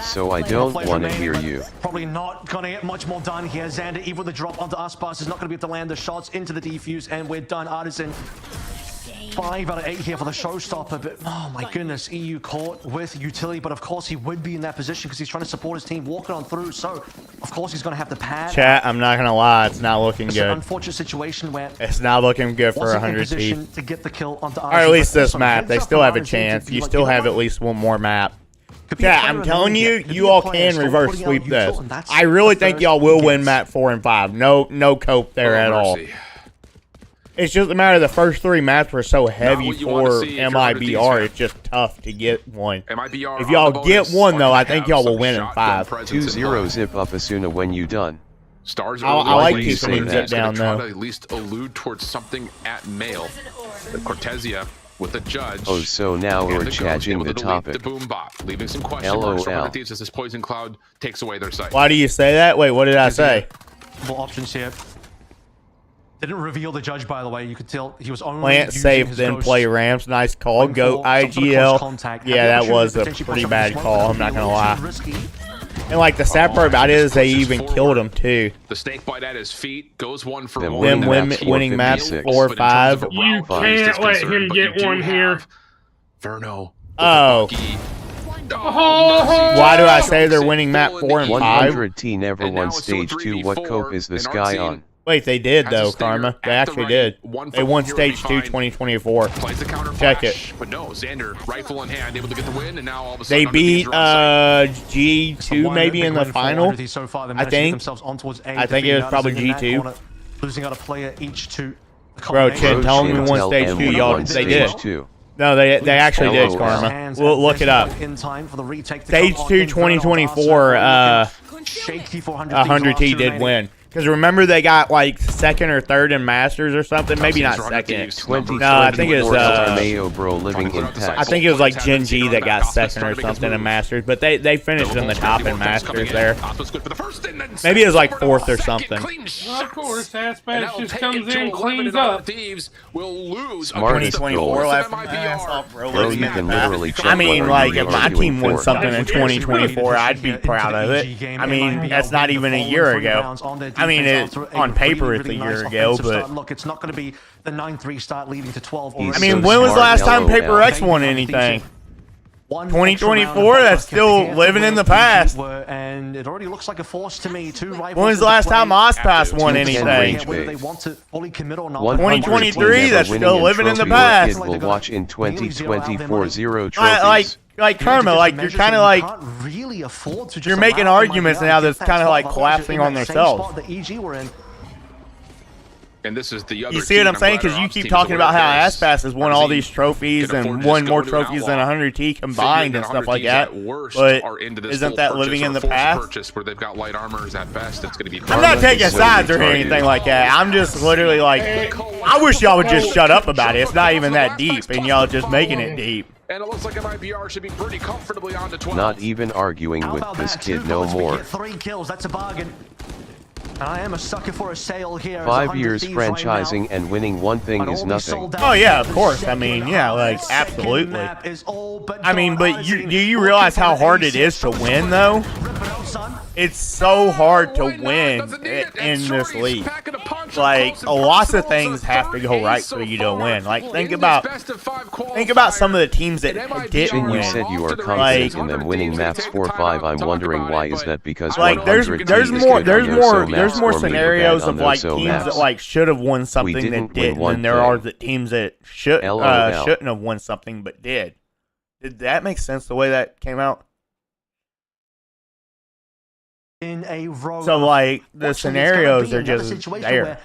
So I don't want to hear you. Probably not gonna get much more done here. Xander, even with the drop onto Aspas, is not gonna be able to land the shots into the defuse, and we're done. Artisan 5 out of 8 here for the showstopper, but oh my goodness, EU caught with utility, but of course he would be in that position because he's trying to support his team walking on through, so of course he's gonna have to pad. Chat, I'm not gonna lie, it's not looking It's an good. unfortunate situation where It's not looking good for wasn't in 100 position teeth. to get the kill onto Or at least but this some map. heads They up still from have a Artisan to chance. be You like, still you know have what? at least one more map. Could be a Yeah, player I'm in the telling league you, yet. Could you be a all player can still reverse putting out sweep util, this. and that's I really the think first y'all will win against- map 4 and 5. No cope there at all. Mercy. It's just a matter of the first 3 maps were so heavy what you wanna for see if you're 100 MIBR. Thieves It's just tough to get one. MIBR If on y'all the get bonus. one, though, I Fucking think have y'all will some win in shotgun 5. presence 2-0 involved. zip up Asuna when you done. Stars I early like plays keeping saying him that zip he's gonna down, try though. to at least allude towards something at male. The Cortesia with the judge. Oh, so now and we're the ghost changing able the to delete topic. The boom bot, leaving some question marks for LOL. 100 Thieves as this poison cloud takes away their sight. Why do you say that? Wait, what did I say? Multiple options here. Didn't reveal the judge, by the way. You could tell he was only Plant using safe, his then ghosts play Rams. Nice call. going Go for some sort of close IGL. contact. Yeah, Had the that opportunity was to a potentially pretty push up bad the smoke, call. but I'm not it'd be gonna a lie. little too risky. And like the sad part about it is they Pushes even forward. killed him too. The snake bite at his feet goes one for Them one. Them winning women maps winning maps 456. 4 or But in terms 5. of a You route, can't he's just let concerned, him but get you do one here. have Verno. Oh. Why do I say they're winning map 4 and 5? 100T never And now won it's stage still 2. What 3v4, cope is this and our guy team on? Wait, they did has a though, stinger Karma. They at the actually right. did. One They for won one here would be stage 2 fine. 2024. Plays the counter Check flash, it. but no, Xander, rifle in hand, able to get the win, and now all of a They sudden beat G2 One maybe big in the win for final. Oddity so far. They I managed to get think. themselves on towards A, I think it was defeating probably others in that G2. corner, losing out a player each to a Bro, combination. Chin, tell me we won Tell stage M 2. we Y'all, won they stage did. 2. No, they actually did, LOL. Karma. We'll look it up. In time for the retake to Stage come on 2 in. 2024. Shaky 400 100T did win. Because remember they got like second or third in Masters or something? Maybe not second. 20, No, I think it's Mayo bro living in Texas. I think it was like Gen G that got second or something in Masters, but they finished in the top in Masters there. Maybe it was like fourth or something. Of course, Aspas just comes in, cleans up. Thieves will lose Smartest 2024 goal. left my ass off, bro. Bro, you can literally check I mean, whether like, you if are my doing team won for. something in 2024, I'd be proud of it. I mean, that's not even a year ago. I mean, on paper, it's a year ago, but look, it's not going to be the 9-3 start leading to 12. He's I mean, so when was the smart, last time LOL. Paper X won anything? 2024, that's still living in the past. And it already looks like a force to me. When When was the last time Icebox won 210 anything? range Whether they base. want to fully commit or not. 2023, that's still living in the past. Kid will watch in 2024 0 trophies. Like Karma, like you're kind of like really afford to you're making arguments now that's kind of like collapsing on themselves. The EG we're in. And this is the other You see what I'm saying? Because you keep talking about how Aspas has won all these trophies and won more trophies than 100T combined and stuff like that. But isn't that living in the past? Where they've got light armors at best, it's going to be. I'm not taking sides or anything like that. I'm just literally like, I wish y'all would just shut up about it. It's not even that deep, and y'all just making it deep. And it looks like MIBR should be pretty comfortably on to 12. Not even arguing with this kid no more. 3 kills, that's a bargain. I am a sucker for a sale here. 5 years franchising and winning one thing is nothing. Oh yeah, of course. I mean, yeah, like absolutely. I mean, but do you realize how hard it is to win though? It's so hard to win in this league. Like a lot of things have to go right for you to win. Like think about some of the teams that didn't Jin, you win. said you are confident in them winning maps 4-5. I'm wondering why is that because like there's more scenarios of like teams that like should have won something that didn't, and there are the teams that shouldn't have won something but did. Did that make sense the way that came out? In a row. So like the scenarios are just there.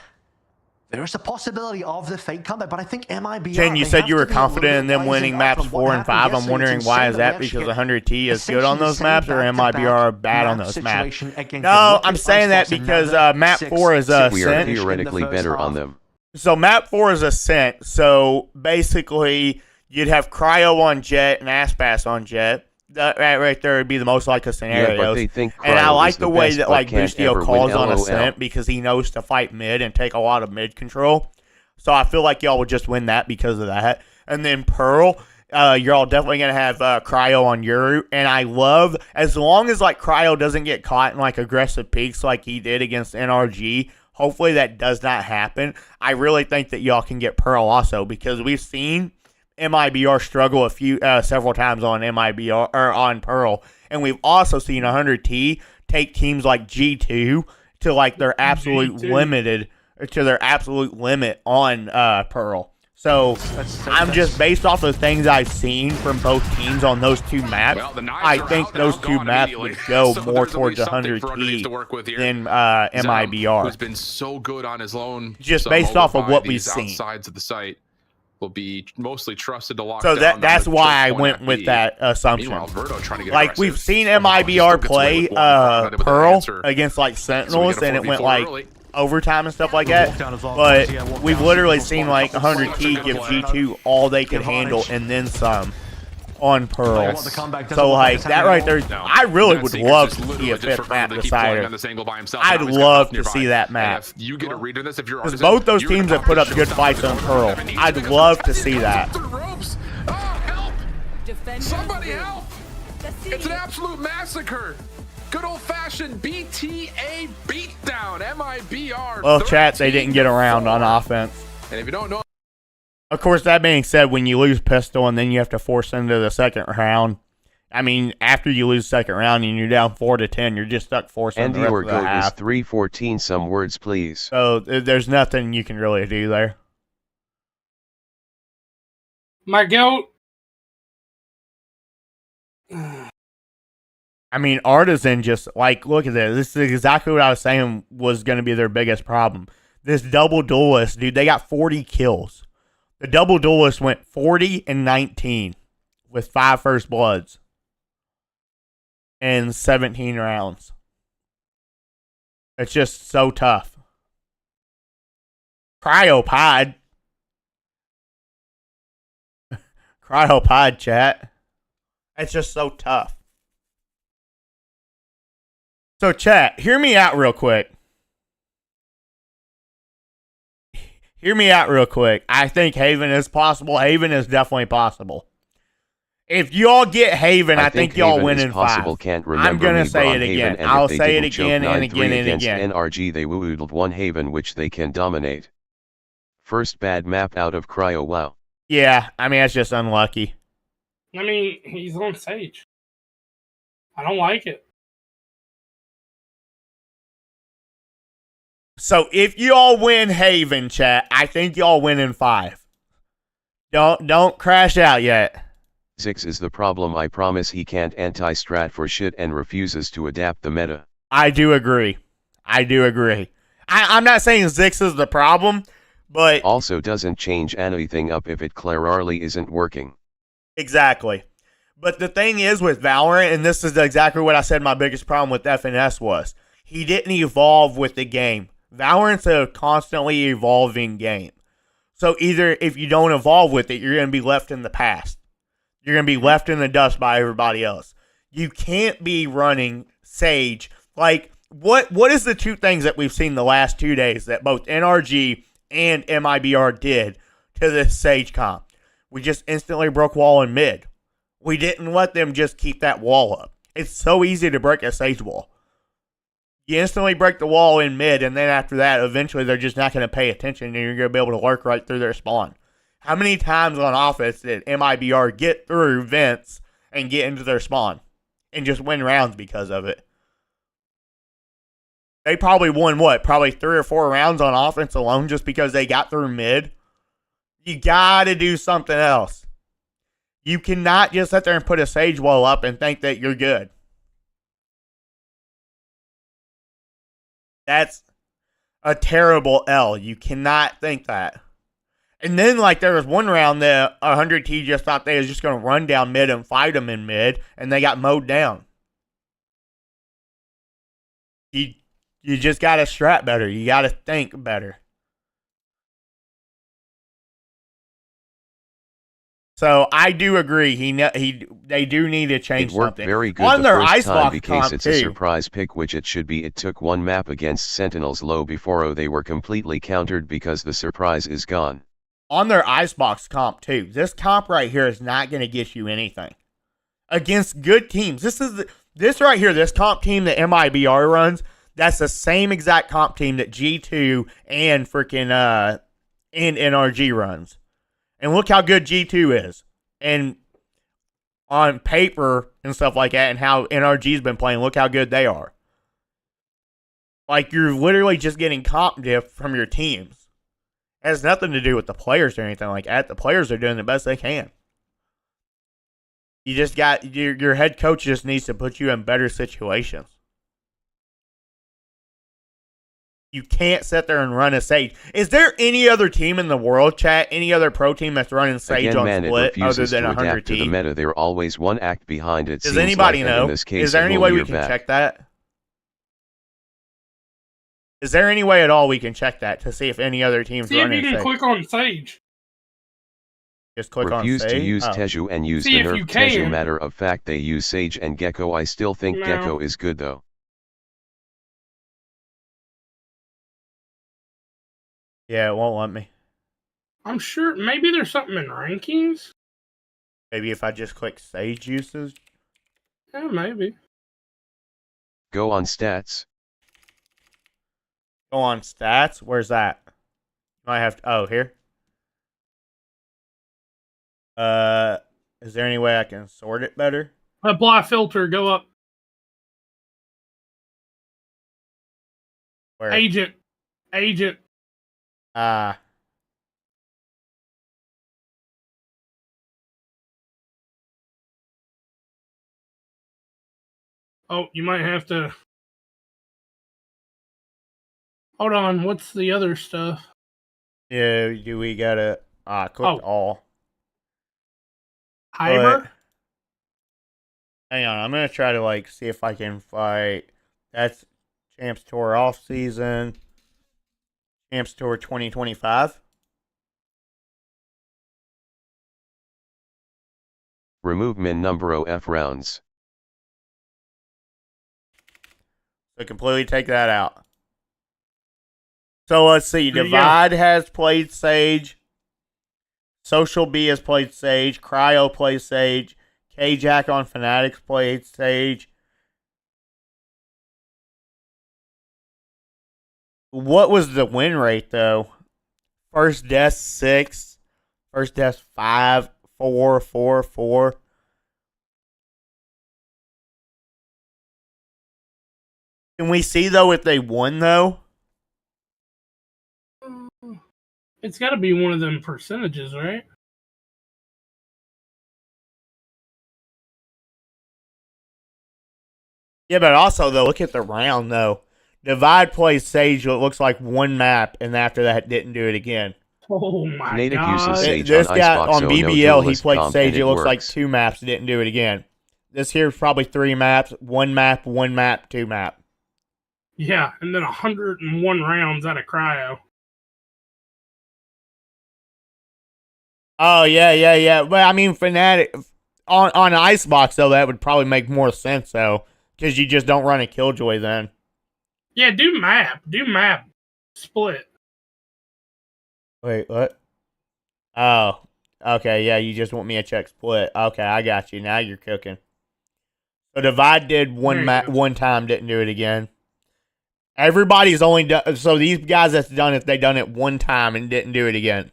There is a possibility of the fake comeback, but I think MIBR. Jen, you said you were confident in them winning maps 4 and 5. I'm wondering why is that? Because 100T is good on those maps, or MIBR are bad on those maps? No, I'm saying that because map 4 is we are Ascent. theoretically better on them. So map 4 is Ascent. So basically, you'd have Cryo on Jet and Aspas on Jet. That right there would be the most likely scenarios. Yeah, but they think and I Cryo like is the the way best, that but like can't Boostio ever calls win, on LOL. Ascent because he knows to fight mid and take a lot of mid control. So I feel like y'all would just win that because of that. And then Pearl, you're all definitely gonna have Cryo on Yuru, and I love as long as like Cryo doesn't get caught in like aggressive peaks like he did against NRG. Hopefully that does not happen. I really think that y'all can get Pearl also because we've seen MIBR struggle several times on MIBR or on Pearl, and we've also seen 100T take teams like G2 to like their absolute limit on Pearl. So I'm just based off of things I've seen from both teams on those two maps. I think those two maps would go more towards 100T than MIBR. Who's been so good on his own. Just based off of what we've seen. Sides of the site. will be mostly trusted to lock So down. that's on the why I choke point went at with B. that assumption. Meanwhile, Veto trying to get Like aggressive. we've seen Still MIBR gets away play with one, not able to Pearl answer. against like So we Sentinels, get a and it went 4v4 like early. overtime and stuff like that. But we've literally seen like 100T give G2 all they could handle and then some on Pearl. So like that right there, I really would love to see a fifth map decider. I'd love to see that map. You get a read on this if you're Because both those teams have put up good fights on Pearl. I'd love to see that. Help! Somebody help! It's an absolute massacre. Good old-fashioned BTA beatdown. MIBR. Well, chat, they didn't get around on offense. And if you don't know, Of course, that being said, when you lose pistol and then you have to force into the second round, I mean, after you lose second round and you're down 4-10, you're just stuck forcing Andy the rest or of the goat is half. 314. Some words, please. So there's nothing you can really do there. My goat. I mean, Artisan just, like, look at this. This is exactly what I was saying was going to be their biggest problem. This double duelist, dude, they got 40 kills. The double duelist went 40 and 19 with 5 first bloods and 17 rounds. It's just so tough. Cryopod. Cryopod, chat. It's just so tough. So, chat, hear me out real quick. Hear me out real quick. I think Haven is possible. Haven is definitely possible. If y'all get Haven, I think y'all Haven win is in possible. 5. Can't remember I'm going to me, say it Braun again. Haven, and I'll if they say it didn't choke again and 9-3 again and against again. NRG, they woodled one Haven, which they can dominate. First bad map out of Cryo. Wow. Yeah, I mean, that's just unlucky. I mean, he's on Sage. I don't like it. So if y'all win Haven, chat, I think y'all win in 5. Don't crash out yet. 6 is the problem. I promise he can't anti-strat for shit and refuses to adapt the meta. I do agree. I'm not saying Zix is the problem, but Also doesn't change anything up if it clearly isn't working. exactly. But the thing is with Valorant, and this is exactly what I said my biggest problem with FNS was, he didn't evolve with the game. Valorant's a constantly evolving game. So either if you don't evolve with it, you're going to be left in the past. You're going to be left in the dust by everybody else. You can't be running Sage. Like, what is the two things that we've seen the last 2 days that both NRG and MIBR did to this Sage comp? We just instantly broke wall in mid. We didn't let them just keep that wall up. It's so easy to break a Sage wall. You instantly break the wall in mid, and then after that, eventually they're just not going to pay attention, and you're going to be able to lurk right through their spawn. How many times on offense did MIBR get through vents and get into their spawn and just win rounds because of it? They probably won, probably 3 or 4 rounds on offense alone just because they got through mid? You got to do something else. You cannot just sit there and put a Sage wall up and think that you're good. That's a terrible L. You cannot think that. And then, like, there was one round that 100T just thought they was just going to run down mid and fight them in mid, and they got mowed down. You just got to strat better. You got to think better. So I do agree. They do need to change It worked something. very good On the their first time Icebox because comp it's a too. surprise pick, which it should be. It took one map against Sentinels low before they were completely countered because the surprise is gone. On their Icebox comp too. This comp right here is not going to get you anything against good teams. This right here, this comp team that MIBR runs, that's the same exact comp team that G2 and freaking and NRG runs. And look how good G2 is. And on paper and stuff like that, and how NRG's been playing, look how good they are. Like, you're literally just getting comp diff from your teams. It has nothing to do with the players or anything like that. The players are doing the best they can. You just got, your head coach just needs to put you in better situations. You can't sit there and run a Sage. Is there any other team in the world, chat? Any other pro team that's running Sage Again, on man, it split other refuses than to adapt to the 100T? meta. They're always one act behind. It Does seems anybody like, and know? in this case, Is there a any whole way we year can back. check that? Is there any way at all we can check that to see if any other teams See if running you can Sage? click on Sage. Just click Refuse on to Sage? use Oh. Teju and use See the if you nerf Teju. can. Matter of fact, they use Sage and Gecko. I still think No. Gecko is good though. Yeah, it won't let me. I'm sure maybe there's something in rankings. Maybe if I just click Sage uses. Yeah, maybe. Go on stats. Go on stats. Where's that? Might have to. Oh, here. Is there any way I can sort it better? Apply filter, go up. Where? Agent. Oh, you might have to. Hold on, what's the other stuff? Yeah, do we gotta click all? Hyber? Hang on, I'm gonna try to like see if I can fight. That's Champs Tour off season. Champs Tour 2025. Remove min number of rounds. So completely take that out. So let's see. There you Divide has played Sage. Social B has played Sage. Cryo plays Sage. K-Jack on Fanatics played Sage. What was the win rate, though? First death 6. First death 5, 4, 4, 4. Can we see, though, if they won, though? It's got to be one of them percentages, right? Yeah, but also, though, look at the round, though. Divide plays Sage, it looks like one map, and after that, didn't do it again. Oh my Fnatic god. uses Sage This on guy Icebox, on so BBL, no he duelist played comp, Sage, and it looks like works. 2 maps, didn't do it again. This here's probably 3 maps, 1 map, 1 map, 2 map. Yeah, and then 101 rounds out of cryo. Oh, yeah. But, I mean, Fnatic, on Icebox, though, that would probably make more sense, though, because you just don't run a Killjoy then. Yeah, do map. Split. Wait, what? Oh, okay, yeah, you just want me to check split. Okay, I got you. Now you're cooking. So Divide did one time, didn't do it again. Everybody's only done, so these guys that's done it, they done it one time and didn't do it again.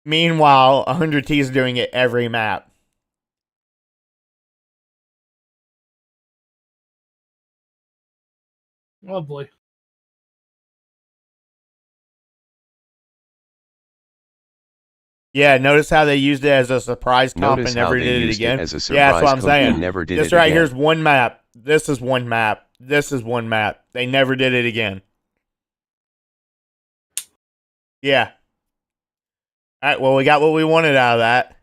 Meanwhile, 100T is doing it every map. Lovely. Yeah, notice how they used it as a surprise comp Notice and never how they did it used again. as a Yeah, that's what surprise I'm comp saying. and never did This it right again. here's one map. This is one map. This is one map. They never did it again. Yeah. All right, well, we got what we wanted out of that.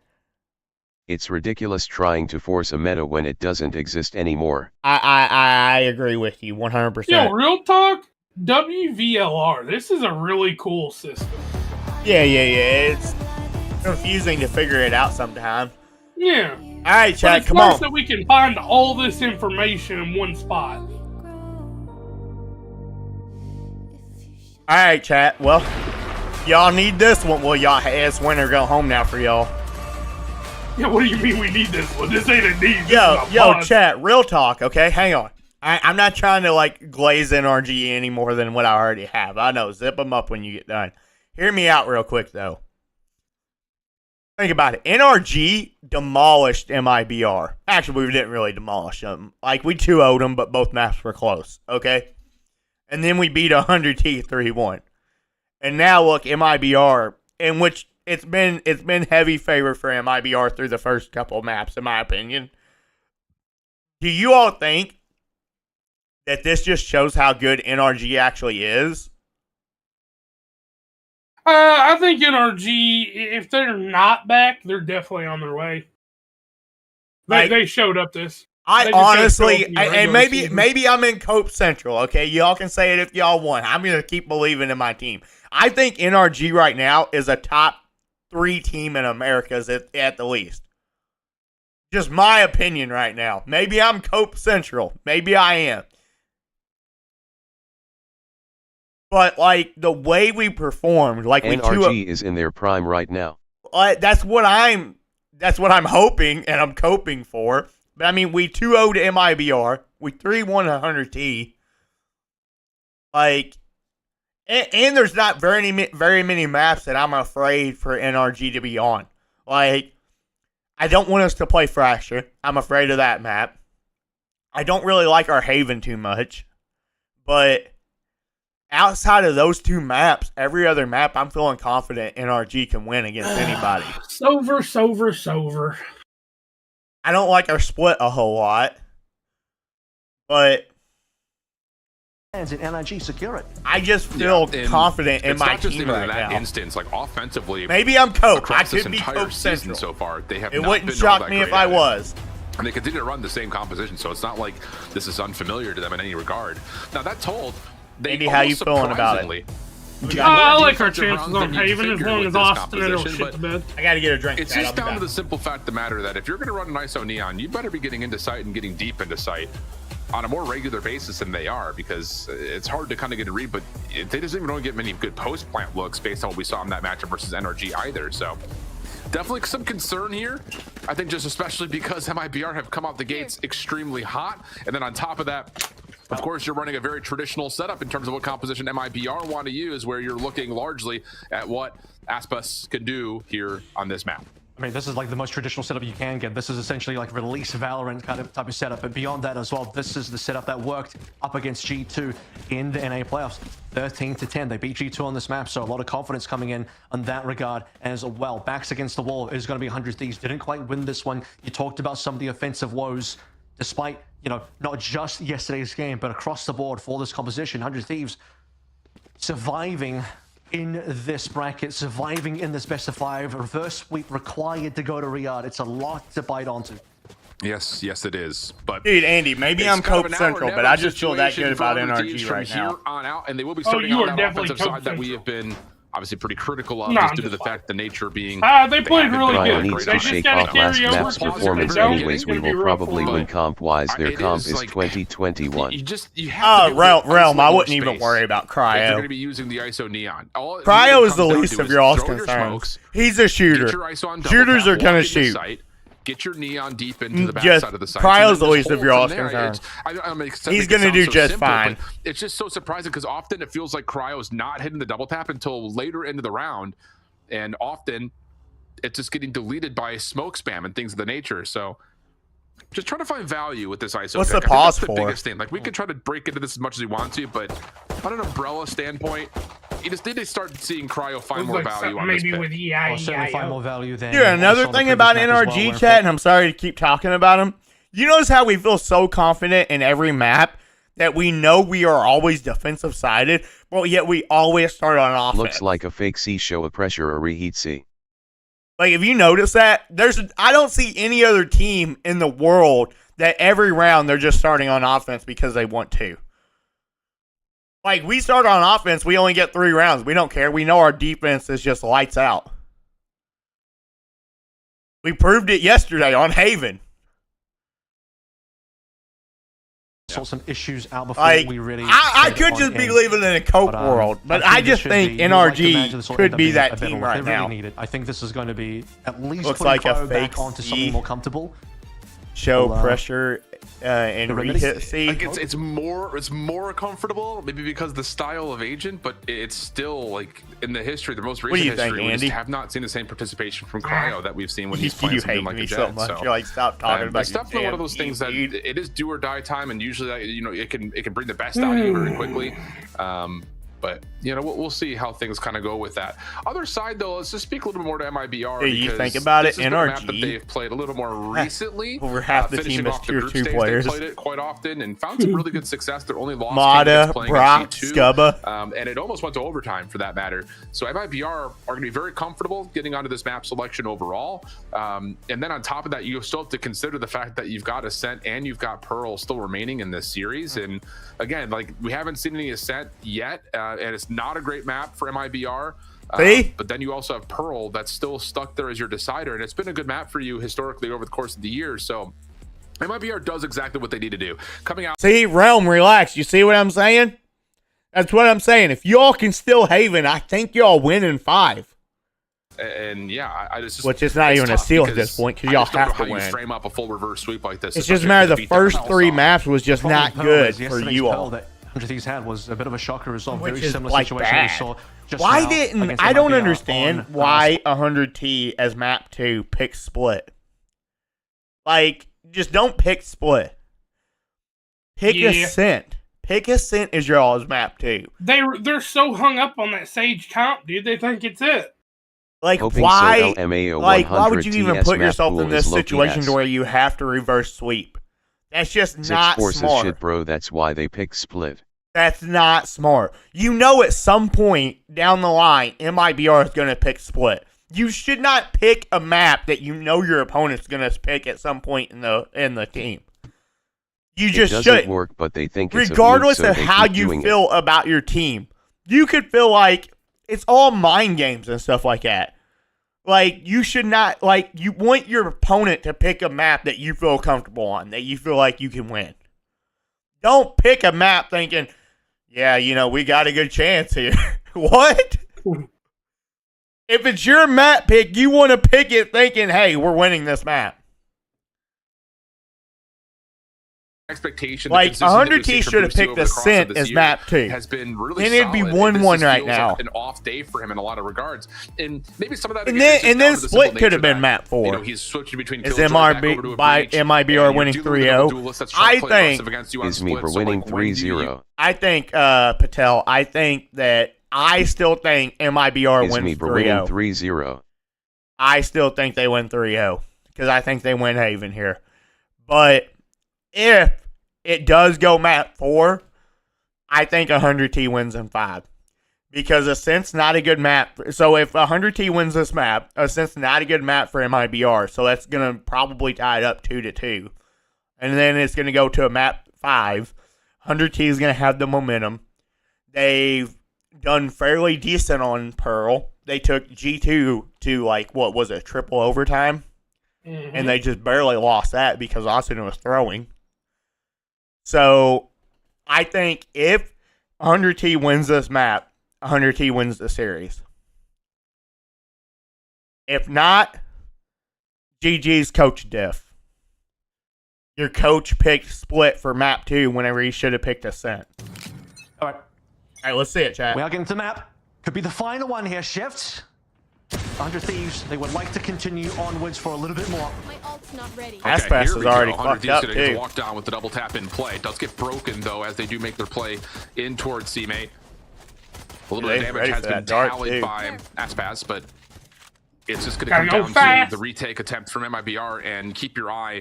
It's ridiculous trying to force a meta when it doesn't exist anymore. I agree with you 100%. Yo, real talk, WVLR. This is a really cool system. Yeah. It's confusing to figure it out sometimes. Yeah. All right, But chat, it's come nice on. that we can find all this information in one spot. All right, chat. Well, y'all need this one. Well, y'all, it's winter go home now for y'all. Yeah, what do you mean we need this one? This ain't a need. This Yo, is a must. chat, real talk, okay? Hang on. I'm not trying to, like, glaze NRG any more than what I already have. I know. Zip them up when you get done. Hear me out real quick, though. Think about it. NRG demolished MIBR. Actually, we didn't really demolish them. Like, we 2-0'd them, but both maps were close, okay? And then we beat 100T 3-1. And now, look, MIBR, in which it's been heavy favor for MIBR through the first couple of maps, in my opinion. Do you all think that this just shows how good NRG actually is? I think NRG, if they're not back, they're definitely on their way. They showed up this. I honestly, and maybe I'm in Cope Central, okay? Y'all can say it if y'all want. I'm going to keep believing in my team. I think NRG right now is a top 3 team in America at the least. Just my opinion right now. Maybe I'm Cope Central. Maybe I am. But, like, the way we performed, like NRG is in their prime right now. That's what I'm hoping and I'm coping for. But, I mean, we 2-0'd MIBR. We 3-1 100T. Like, and there's not very many maps that I'm afraid for NRG to be on. Like, I don't want us to play Fracture. I'm afraid of that map. I don't really like our Haven too much. But outside of those 2 maps, every other map, I'm feeling confident NRG can win against anybody. Sover. I don't like our split a whole lot, but NRG secure it. I just feel confident in my team right in that now. instance, like offensively, maybe I'm Cope. I across this could be entire Cope season Central. so far. They have It not wouldn't been all shock that me if great I at it. was. And they continue to run the same composition, so it's not like this is unfamiliar to them in any regard. Now, that told, they Andy, how you feeling about it? I like our chances on Haven as long as Austin and shit to bed. I got to get a drink. It's just down to the simple fact of the matter that if you're going to run an ISO Neon, you better be getting into sight and getting deep into sight on a more regular basis than they are, because it's hard to kind of get a read, but they doesn't even really get many good post-plant looks based on what we saw in that matchup versus NRG either. So definitely some concern here. I think just especially because MIBR have come out the gates extremely hot. And then on top of that, of course, you're running a very traditional setup in terms of what composition MIBR want to use, where you're looking largely at what Aspas can do here on this map. I mean, this is like the most traditional setup you can get. This is essentially like release Valorant kind of type of setup. But beyond that as well, this is the setup that worked up against G2 in the NA playoffs. 13-10. They beat G2 on this map, so a lot of confidence coming in on that regard as well. Backs against the wall is going to be 100 Thieves. Didn't quite win this one. You talked about some of the offensive woes, despite, you know, not just yesterday's game, but across the board for this composition. 100 Thieves surviving in this bracket, surviving in this best of 5. Reverse sweep required to go to Riyadh. It's a lot to bite onto. Yes, it is. But dude, Andy, maybe I'm Cope Central, but I just feel that good about NRG right now. Here on out, and they will be starting on that offensive side that we have been obviously pretty critical of, just due to the fact the nature being they played really good. Needs to shake off last map's performance anyways. We will probably win comp-wise. Their comp is 2021. You have Realm, I wouldn't even worry about Cryo. You're going to be using the ISO Neon. Cryo is the least of your all's concerns. He's a shooter. Shooters are going to shoot. Get your Neon deep into the backside of the site. Cryo's the least of your all's concerns. He's going to do just fine. It's just so surprising because often it feels like Cryo's not hitting the double tap until later into the round, and often it's just getting deleted by smoke spam and things of the nature. So just trying to find value with this ISO. What's pick. the pause I think that's for? the biggest thing. Like, we could try to break into this as much as we want to, but on an umbrella standpoint, you just need to start seeing Cryo find more value on this pick. With certainly find more value than. Dude, another thing about NRG chat, and I'm sorry to keep talking about him. You notice how we feel so confident in every map that we know we are always defensive sided, but yet we always start on offense. Looks like a fake C show a pressure or reheat C. Like, if you notice that, I don't see any other team in the world that every round they're just starting on offense because they want to. Like, we start on offense, we only get 3 rounds. We don't care. We know our defense is just lights out. We proved it yesterday on Haven. Saw some issues out before we really. I could just be living in a Cope world, but I just think NRG could be that team right now. I think this is going to be at least looks putting like a Cryo fake back onto something more comfortable. Show pressure and re-hit C. Like, it's more comfortable, maybe because of the style of agent, but it's still, like, in the history, the most recent history, we just have not seen the same participation from Cryo that we've seen when he's playing something like a Jet. So much. You're like, stop talking about it's definitely one of those things that it is do or die time, and usually that, you know, it can bring the best out of you very quickly. But, you know, we'll see how things kind of go with that. Other side, though, let's just speak a little bit more to MIBR. Dude, you think about it, this is a map that NRG. they've played a little more recently. Over half the finishing team is off the tier group 2 stage, players. They played it quite often and found some really good success. Their only loss Mata, playing Brock, C2, Scubba. and it almost went to overtime for that matter. So MIBR are going to be very comfortable getting onto this map selection overall. And then on top of that, you still have to consider the fact that you've got Ascent and you've got Pearl still remaining in this series. And again, like, we haven't seen any Ascent yet, and it's not a great map for MIBR. But then you also have Pearl that's still stuck there as your decider, and it's been a good map for you historically over the course of the years. So MIBR does exactly what they need to do. Coming out. See, Realm, relax. You see what I'm saying? That's what I'm saying. If y'all can still Haven, I think y'all win in 5. And yeah, I just which is not even a steal at this point because y'all have to win. win. You frame up a full reverse sweep like this. It's just a matter of the first 3 maps was just not good for you all. That 100 Thieves had was a bit of a shocker as well. Which Very is similar like situation bad. we saw just Why now didn't against I don't MIBR understand on, why 100T as map 2 pick split. Like, just don't pick split. Pick Ascent. Pick Ascent as your all's map 2. They're so hung up on that Sage comp, dude. They think it's it. Like, Hoping why? so, LMAO Like, why would you 100 even TS put map yourself pool in this is low situation PS. to where you have to reverse sweep? That's just 6 not forces smart. shit, bro. That's why they pick split. That's not smart. You know, at some point down the line, MIBR is going to pick split. You should not pick a map that you know your opponent's going to pick at some point in the team. You just it doesn't should. work, but they think it's Regardless a fluke, of so they how keep you doing feel about your team, you could feel like it's all mind games and stuff like that. Like, you should not, like, you want your opponent to pick a map that you feel comfortable on, that you feel like you can win. Don't pick a map thinking, yeah, you know, we got a good chance here. What? If it's your map pick, you want to pick it thinking, hey, we're winning this map. Expectation. Like, 100T should have picked Ascent as map 2. Has been really and it'd be solid. 1-1 This right feels now. like an off day for him in a lot of regards, and maybe some of that. And again, is just then down to the Split simple could nature have been that, map 4. You know, he's switching between Is Killjoy back over to a breach, MIBR and winning you're dealing with a 3-0? duelist that's trying to play aggressive against you on Is me Split, for so, winning like, when do you- 3-0. I think, Patel, I still think MIBR Is me wins for winning 3-0. 3-0. I still think they win 3-0 because I think they win Haven here. But if it does go map 4, I think 100T wins in 5 because Ascent's not a good map. So if 100T wins this map, Ascent's not a good map for MIBR. So that's going to probably tie it up 2-2. And then it's going to go to a map 5. 100T is going to have the momentum. They've done fairly decent on Pearl. They took G2 to, like, what was it, triple overtime? Mm-hmm. And they just barely lost that because Austin was throwing. So, I think if 100T wins this map, 100T wins the series. If not, GG's coach diff. Your coach picked Split for map 2 whenever he should have picked Ascent. All right. All right, let's see it, chat. We are getting to the map. Could be the final one here. Shifts. 100 Thieves, they would like to continue onwards for a little bit more. My ult's not ready. Aspas here is we already go. 100 fucked Thieves up, gonna get too. the walk down with the double tap in play. It does get broken, though, as they do make their play in towards C-Mate. A little bit of damage has been tallied by Aspas, but it's just going to come down fast. to the retake attempt from MIBR, and keep your eye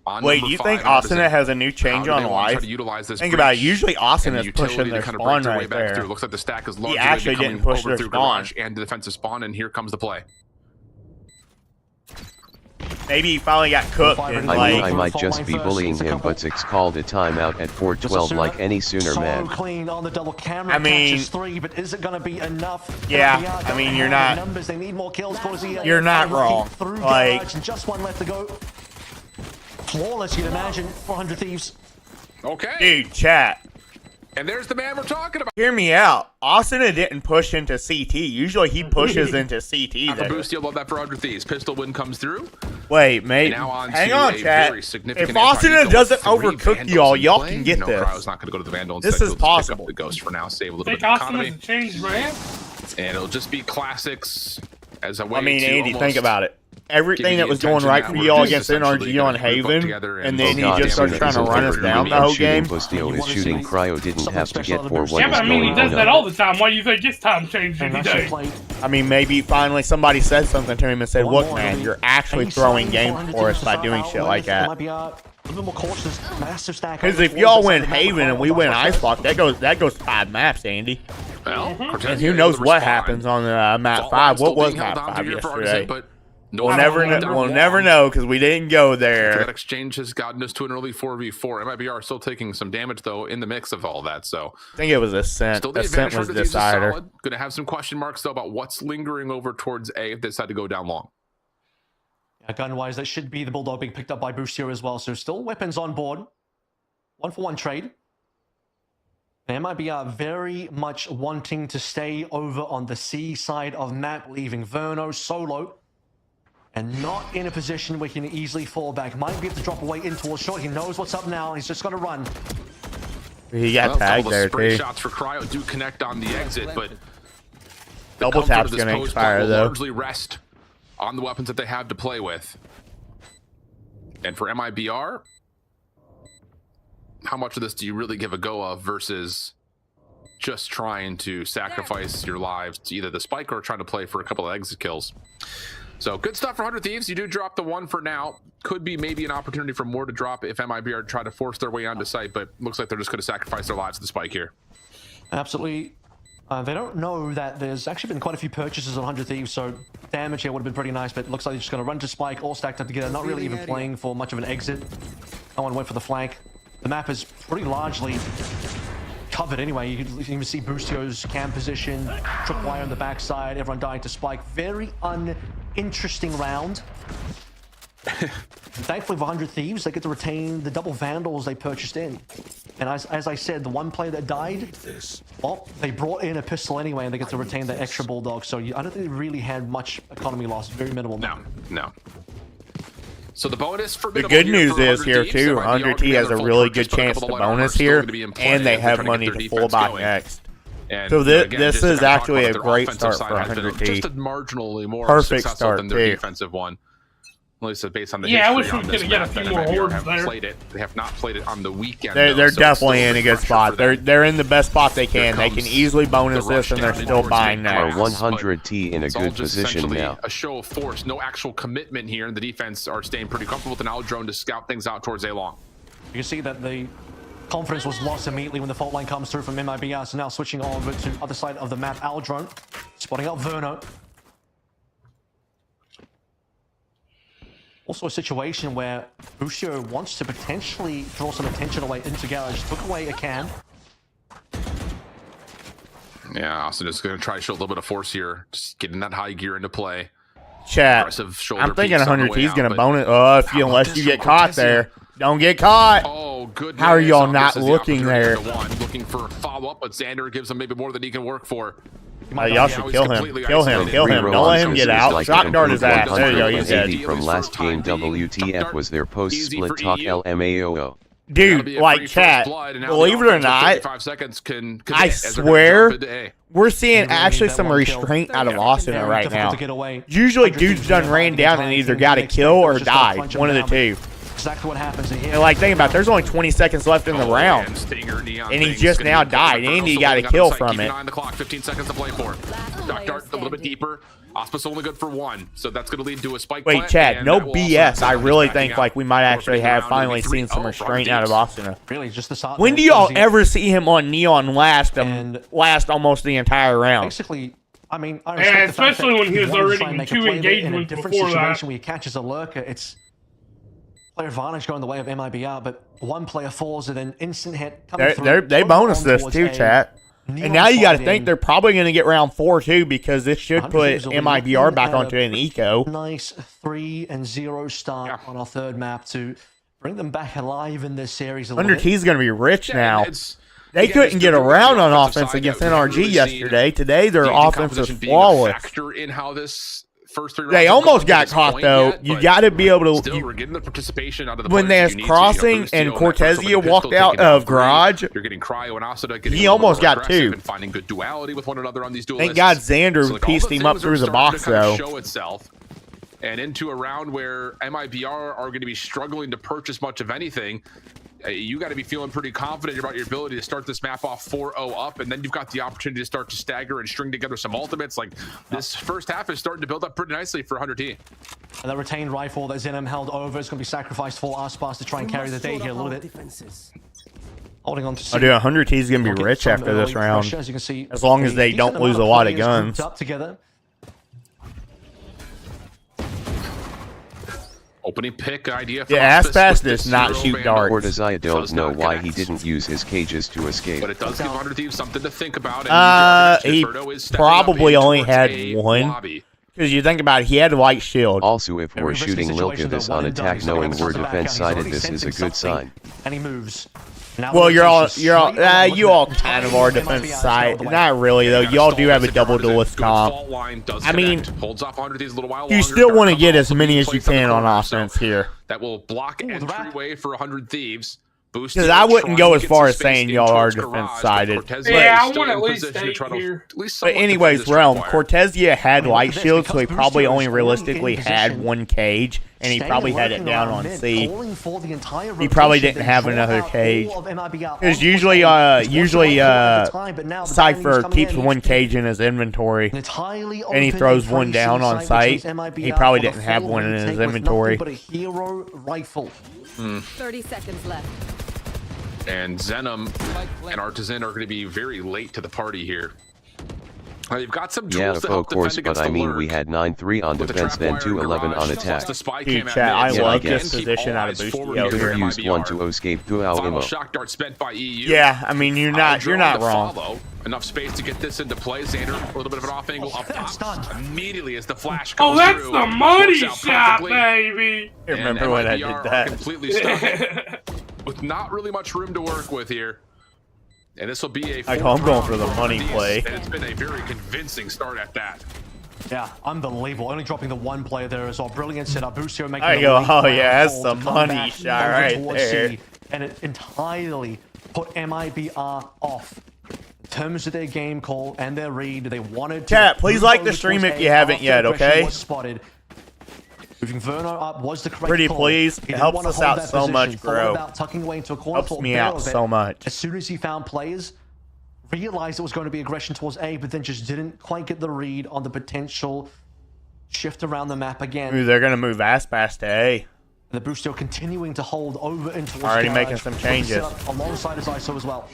on Wait, number you 5. think Austin has a new change How on do they want to try life? to utilize this Think about it. breach Usually Austin and is the pushing utility their to kind of spawn break their way right back there. through. Looks like the stack is largely actually becoming didn't push over their through spawn. garage and the defensive spawn, and here comes the play. Maybe he finally got cooked and I like might just be bullying him, but Six called a timeout at 4:12 like any sooner, so man. Clean on the double camera. I mean- catches 3, but is it going to be enough? Yeah, MIBR I mean, don't you're have not- numbers. They need more kills. You're not wrong. Through Like- garage, and just one left to go. Flawless, you'd imagine, for 100 Thieves. Okay. dude, chat. And there's the man we're talking about. Hear me out. Austin didn't push into CT. Usually he pushes into CT Half a there. boost, you'll love that for 100 Thieves. Pistol win comes through. Wait, mate. Now on Hang to on, a chat. very significant If Austin anti-Eagle doesn't with 3 overcook Vandals y'all, in y'all play. can get no, this. Cryo's not going to go to the Vandal. This Instead, is he'll just pick possible. up the Ghost for now, save a little Think bit of Austin economy. has changed, man. And it'll just be classics as a way I mean, to Andy, almost think about it. everything that was going right for y'all against NRG on Haven, and then he just starts trying to run us down the whole game. Bustio is shooting. Cryo didn't have to get for what Yeah, is but I mean, he going does that on. all the time. Why do you think this time changed And any that's day? your play. I mean, maybe finally somebody said something to him and said, "Look, man, you're actually throwing game for us by doing shit like that." Might be a little bit more cautious. Massive stack. Because if y'all win Haven and we win Icebox, that goes 5 maps, Andy. Well, And who knows what happens on map 5? What was map 5 yesterday? We'll never know because we didn't go there. That exchange has gotten us to an early 4v4. MIBR still taking some damage though in the mix of all that. So I think it was Ascent. still the Ascent advantage was for the the decider. solid. Going to have some question marks though about what's lingering over towards A if they decide to go down long. Gun-wise, that should be the Bulldog being picked up by Bustio as well. So still weapons on board. 1-for-1 trade. They might be very much wanting to stay over on the C side of map, leaving Verno solo. And not in a position where he can easily fall back. Might be able to drop away in towards short. He knows what's up now. He's just got to run. He got tagged there spray too. shots for Cryo do connect on the exit, but Double tap's gonna expire though. Largely rest on the weapons that they have to play with. And for MIBR, how much of this do you really give a go of versus just trying to sacrifice your lives to either the spike or trying to play for a couple of exit kills? So good stuff for 100 Thieves. You do drop the 1 for now. Could be maybe an opportunity for more to drop if MIBR try to force their way onto site, but looks like they're just going to sacrifice their lives to the spike here. Absolutely. They don't know that there's actually been quite a few purchases on 100 Thieves, so damage here would have been pretty nice, but it looks like they're just going to run to spike, all stacked up together, not really even playing for much of an exit. No one went for the flank. The map is pretty largely covered anyway. You can even see Bustio's cam position, tripwire on the backside, everyone dying to spike. Very uninteresting round. And thankfully for 100 Thieves, they get to retain the double Vandals they purchased in. And as I said, the one player that died, well, they brought in a pistol anyway, and they get to retain the extra Bulldog. So I don't think they really had much economy loss. Very minimal. No. So the bonus for The good news is here too, 100 T has a really good chance to bonus here, and they have money to full buy next. So this is actually a great start for 100 T. Just a marginally more Perfect successful start than their too. defensive one. At least based on the Yeah, I history wish we on this could get a map, few that more MIBR hordes haven't there. played it. They have not played it on the weekend. They're though, so definitely it's in a still good spot. refresher for them. They're in the best spot they can. They can comes easily bonus the this, and they're rush down still towards buying mid next. Our 100 T in a It's all good just position essentially now. a show of force, no actual commitment here, and the defense are staying pretty comfortable with an out drone to scout things out towards A long. You can see that the confidence was lost immediately when the fault line comes through from MIBR. So now switching over to the other side of the map, Aldrone spotting out Verno. Also a situation where Bustio wants to potentially draw some attention away into Garage. Took away a cam. Yeah, Austin is going to try to show a little bit of force here, just getting that high gear into play. Chat. Aggressive shoulder I'm thinking peeks on the 100 way T's out, gonna but- bonus. Unless you get caught there. Don't get caught. Oh, good. How are y'all not This is the looking opportunity there? to one. Looking for a follow-up, but Xander gives him maybe more than he can work for. Y'all should kill him. Kill him. Kill him. Reroll Don't let him on get Sosa's out. like Shock an dart his improved ass. There you go. He's 180 dead. from last game. WTF was their post-split talk LMAO. Dude, like chat, believe it or not, I swear we're seeing actually some restraint out of Austin right now. Usually dudes done ran down and either got a kill or died. One of the two. Exactly what happens in here. And like, think about it, there's only 20 seconds left in the round. And he just now died. Andy got a kill from it. 15 seconds to play for. Shock dart a little bit deeper. Auspice only good for 1, so that's going to lead to a spike. Wait, plant, Chad, and no that will also BS. I have really backing think out. like we might actually Forfeiting have round finally number 3. seen some Oh, restraint from out of deep. Austin. Really, just the start. When do y'all ever see him on Neon last almost the entire round? Basically, I mean, I And respect the fact especially that when he was wanted to already try and in make a 2 play there in a engagements different before situation that. where he catches a lurker. It's player advantage going the way of MIBR, but one player falls and then instant hit coming through. They bonus on this towards too, A. chat. Neon And now you got to slide think in. they're probably going to get round 4 too, because this should 100 put Thieves will be MIBR looking back at onto an eco. Nice 3-0 start on our third map to bring them back alive in this series a little 100 bit. T's going to be rich Yeah, now. it's- They again, couldn't it's get the around on offensive offense side against that we've NRG really yesterday. seen Today their the offense is composition being a flawless. factor in how this first 3 rounds They have almost gone to got this caught point though. yet, You but got to be able still, to. we're getting the participation out of the When players there's you need crossing to. and Bustio that first Cortezia open walked pistol, out taking of out three. garage, You're getting Cryo and Asada getting he a little almost more got aggressive 2. and finding good duality with one another on these duelists. Thank God Xander So, like, all pieced the him up things through are the starting box to kind though. of show itself. and into a round where MIBR are going to be struggling to purchase much of anything. You got to be feeling pretty confident about your ability to start this map off 4-0 up, and then you've got the opportunity to start to stagger and string together some ultimates. Like, this first half is starting to build up pretty nicely for 100 Team. And that retained rifle that Zenom held over is going to be sacrificed for Icebox to try and carry the day here a little bit. Holding on to Oh, dude, 100 T's going to be rich after this round. As you can see, as long as they don't lose a lot of guns. Up together. Opening pick idea for yeah, Aspas does not shoot darts. Cortezia don't know why he didn't use his cages to escape. But it does give 100 Thieves something to think about. He probably only had one. Because you think about it, he had a light shield. Also, if we're shooting Lilka on attack knowing we're defense-sided, this is a good sign. And he moves. Well, you all kind of are defense side. Not really, though. Y'all do have a double duelist comp. I mean, you still want to get as many as you can on offense here. That will block entryway for 100 Thieves. Because I wouldn't go as far as saying y'all are defense-sided. Yeah, I want to at least stay here. But anyways, Realm, Cortezia had light shield, so he probably only realistically had one cage, and he probably had it down on C. He probably didn't have another cage. Because usually Cypher keeps one cage in his inventory, and he throws one down on site. He probably didn't have one in his inventory. 30 seconds left. And Zenom and Artisan are going to be very late to the party here. You've got some tools to help defend against but I the mean, lurk. we had 9-3 on defense, then 2-11 on attack. Dude, chat, I love this position out of Boostio Could here. have used one to escape to our ammo. Shock dart spent by EU. Yeah, I mean, you're not wrong. Enough space to get this into play. Xander, a little bit of an off angle up top. Immediately as the flash Oh, comes that's through, the money works out shot, perfectly. baby. I remember when I did MIBR are that. completely stuck with not really much room to work with here. And this will be a I'm going for the money play. And it's been a very convincing start at that. Yeah, unbelievable. Only dropping the one player there as well. Brilliant setup. Boostio making There you go. Oh, yeah, that's the money shot right there. C, and it entirely put MIBR off. In terms of their game call and their read, they wanted to... Chat, please like the stream if you haven't yet, okay? Spotted. Moving Verno up was the correct Pretty call. please. He It didn't helps wanna us hold out that so position. much, Thought bro. about tucking away into a corner, Helps thought me better out of it. so much. As soon as he found players, realized it was going to be aggression towards A, but then just didn't quite get the read on the potential shift around the map again. Ooh, they're going to move Aspas to A. The Boostio continuing to hold over and towards Already garage, making some changes. alongside his ISO as well.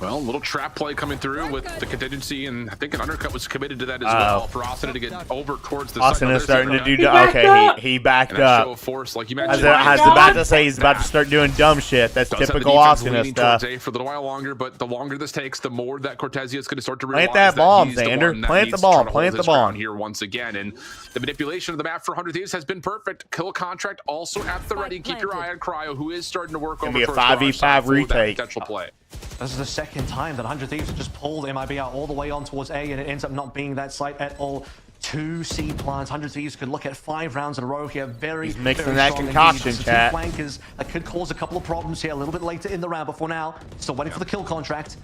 Well, a little trap play coming through with the contingency, and I think an undercut was committed to that as well for Austin to get over towards the Austin side. is starting to do... backed Okay, up. he backed And that show up. of force, like you I mentioned. was about to say he's about to start doing dumb shit. That's Does have the typical defense Austin leaning stuff. towards A for a little while longer, but the longer this takes, the more that Cortezia is going to start to realize Plant that bomb, he's the Xander. one that Plant the needs to bomb. try to hold Plant the his ground bomb. here once again. And the manipulation of the map for 100 Thieves has been perfect. Kill contract also at the ready. Keep your eye on Cryo, who is starting to work over be a towards garage 5v5 side for that retake. potential play. This is the second time that 100 Thieves have just pulled MIBR all the way on towards A, and it ends up not being that site at all. 2 C plants. 100 Thieves could look at 5 rounds in a row here. He's mixing that concoction, chat. Flankers that could cause a couple of problems here a little bit later in the round, but for now, still waiting for the kill contract.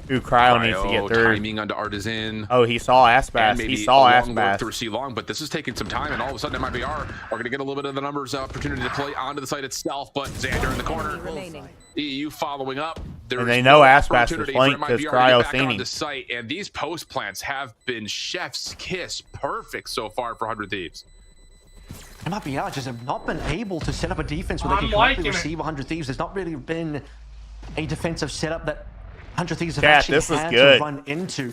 Ooh, Cryo needs to get through. Timing onto Artisan. Oh, he saw Aspas. He saw Aspas. Through C long, but this is taking some time, and all of a sudden MIBR are going to get a little bit of the numbers opportunity to play onto the site itself. But Xander in the corner, Remaining. EU following up. And they know Aspas is flanked because Cryo seen him. Site, and these post plants have been chef's kiss perfect so far for 100 Thieves. MIBR just have not been able to set up a defense where they can correctly receive 100 Thieves. There's not really been a defensive setup that 100 Thieves have actually had to run into.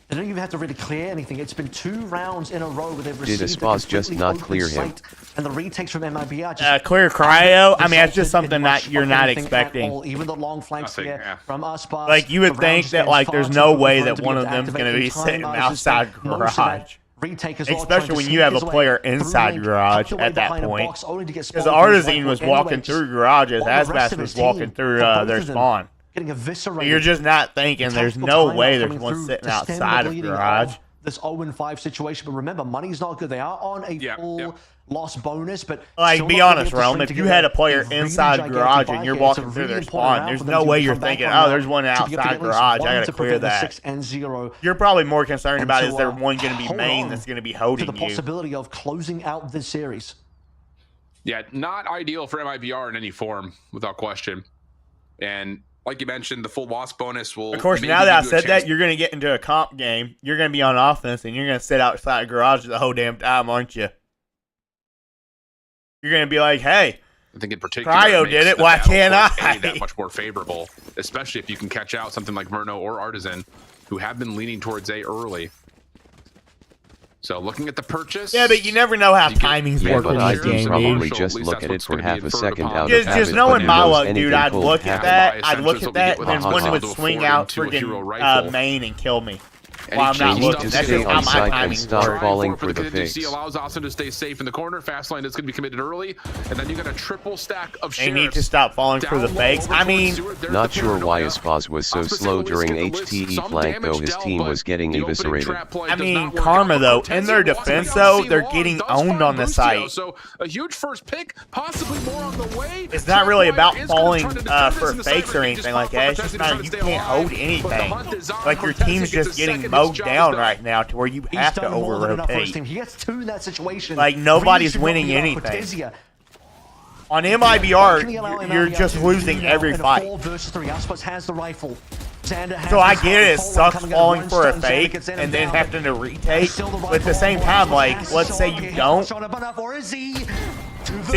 They don't even have to really clear anything. It's been 2 rounds in a row where they've received Aspas just not clear him? And the retakes from MIBR just clear Cryo? I mean, that's just something that you're not anything expecting. at all. Even the long flanks here from Aspas. Like, you would the think round that, just like, ends there's far no too way quick that for one them of to them's going to be activate sitting in time. outside Most of that garage. retake as well, Especially trying when to you have a sneak his player way inside through, garage tucked away at that behind a point. box, only to get Because spotted Artisan by was anyway. walking through garage as While the rest Aspas of was his walking team, through both their of them spawn. Getting eviscerated. You're just not thinking there's Tactical no timeout way there's coming one through sitting to stem the outside of bleeding garage. this 0-5 situation. But remember, money's not good. They are on a full loss bonus, but like, be honest, Realm. If you had a player inside garage and you're walking through their spawn, there's no way you're thinking, oh, there's one outside garage. I gotta clear that. You're probably more concerned about is there one going to be main that's going to be holding the possibility of closing out this series. Yeah, not ideal for MIBR in any form, without question. And like you mentioned, the full loss bonus will. Of course, now that I said that, you're going to get into a comp game. You're going to be on offense, and you're going to sit outside the garage the whole damn time, aren't you? You're going to be like, hey, I think in particular, Cryo did it. Why can't I? That much more favorable, especially if you can catch out something like Murno or Artisan, who have been leaning towards A early. So looking at the purchase. Yeah, but you never know how timings work in I this can game, probably dude. just look at it for half a second out of habit. Just knowing my knows luck, anything dude, I'd could look at happen. that, and then one would swing out freaking main and kill me. While I'm not looking. That's just how my timing stop falling for the fakes. Allows Ascent to stay safe in the corner. Fastlane is going to be committed early, and then you got a triple stack of They need to stop falling for the fakes. I mean, not sure why Icebox was so slow during HTE flank, though his team was getting eviscerated. I mean, Karma, though, in their defense, though, they're getting owned on the site. So a huge first pick, possibly more on the way. It's not really about falling for fakes or anything like that. It's just not, you can't hold anything. Like, your team's just getting mowed down right now to where you have to over-rotate. He gets two in that situation. Like, nobody's winning anything. On MIBR, you're just losing every fight. 4 versus 3. Icebox has the rifle. So I get it, it sucks falling for a fake and then having to retake, but at the same time, like, let's say you don't. See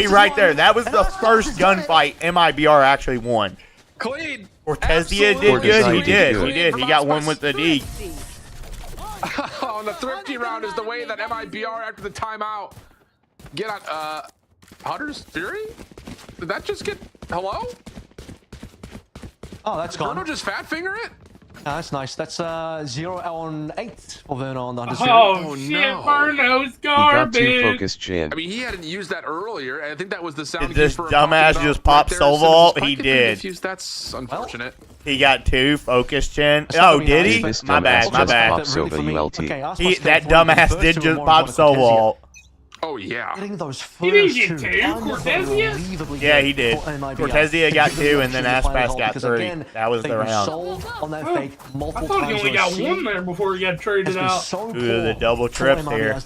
right there, that was the first gunfight MIBR actually won. Clean. Cortezia did good, he did. He got one with the D. On the thrifty round is the way that MIBR after the timeout get on Hunter's Fury? Did that just get hello? Oh, that's gone. Bruno just fat finger it? That's nice. That's 0 on 8 for Verno on the Hunter's Oh shit, Bruno's garbage. He got 2 focused Chin. I mean, he hadn't used that earlier, and I think that was the sound. Did this dumbass just pop soul vault? He did. That's unfortunate. He got 2 focused Chin. Oh, did he? My bad, my bad. That dumbass did just pop soul vault. Oh yeah. Getting those He didn't get 2. Cortezia? Yeah, he did. Cortezia got 2, and then Aspas got 3. That was the round. On that fake I thought he only got 1 there before he got traded out. Ooh, the double trips here.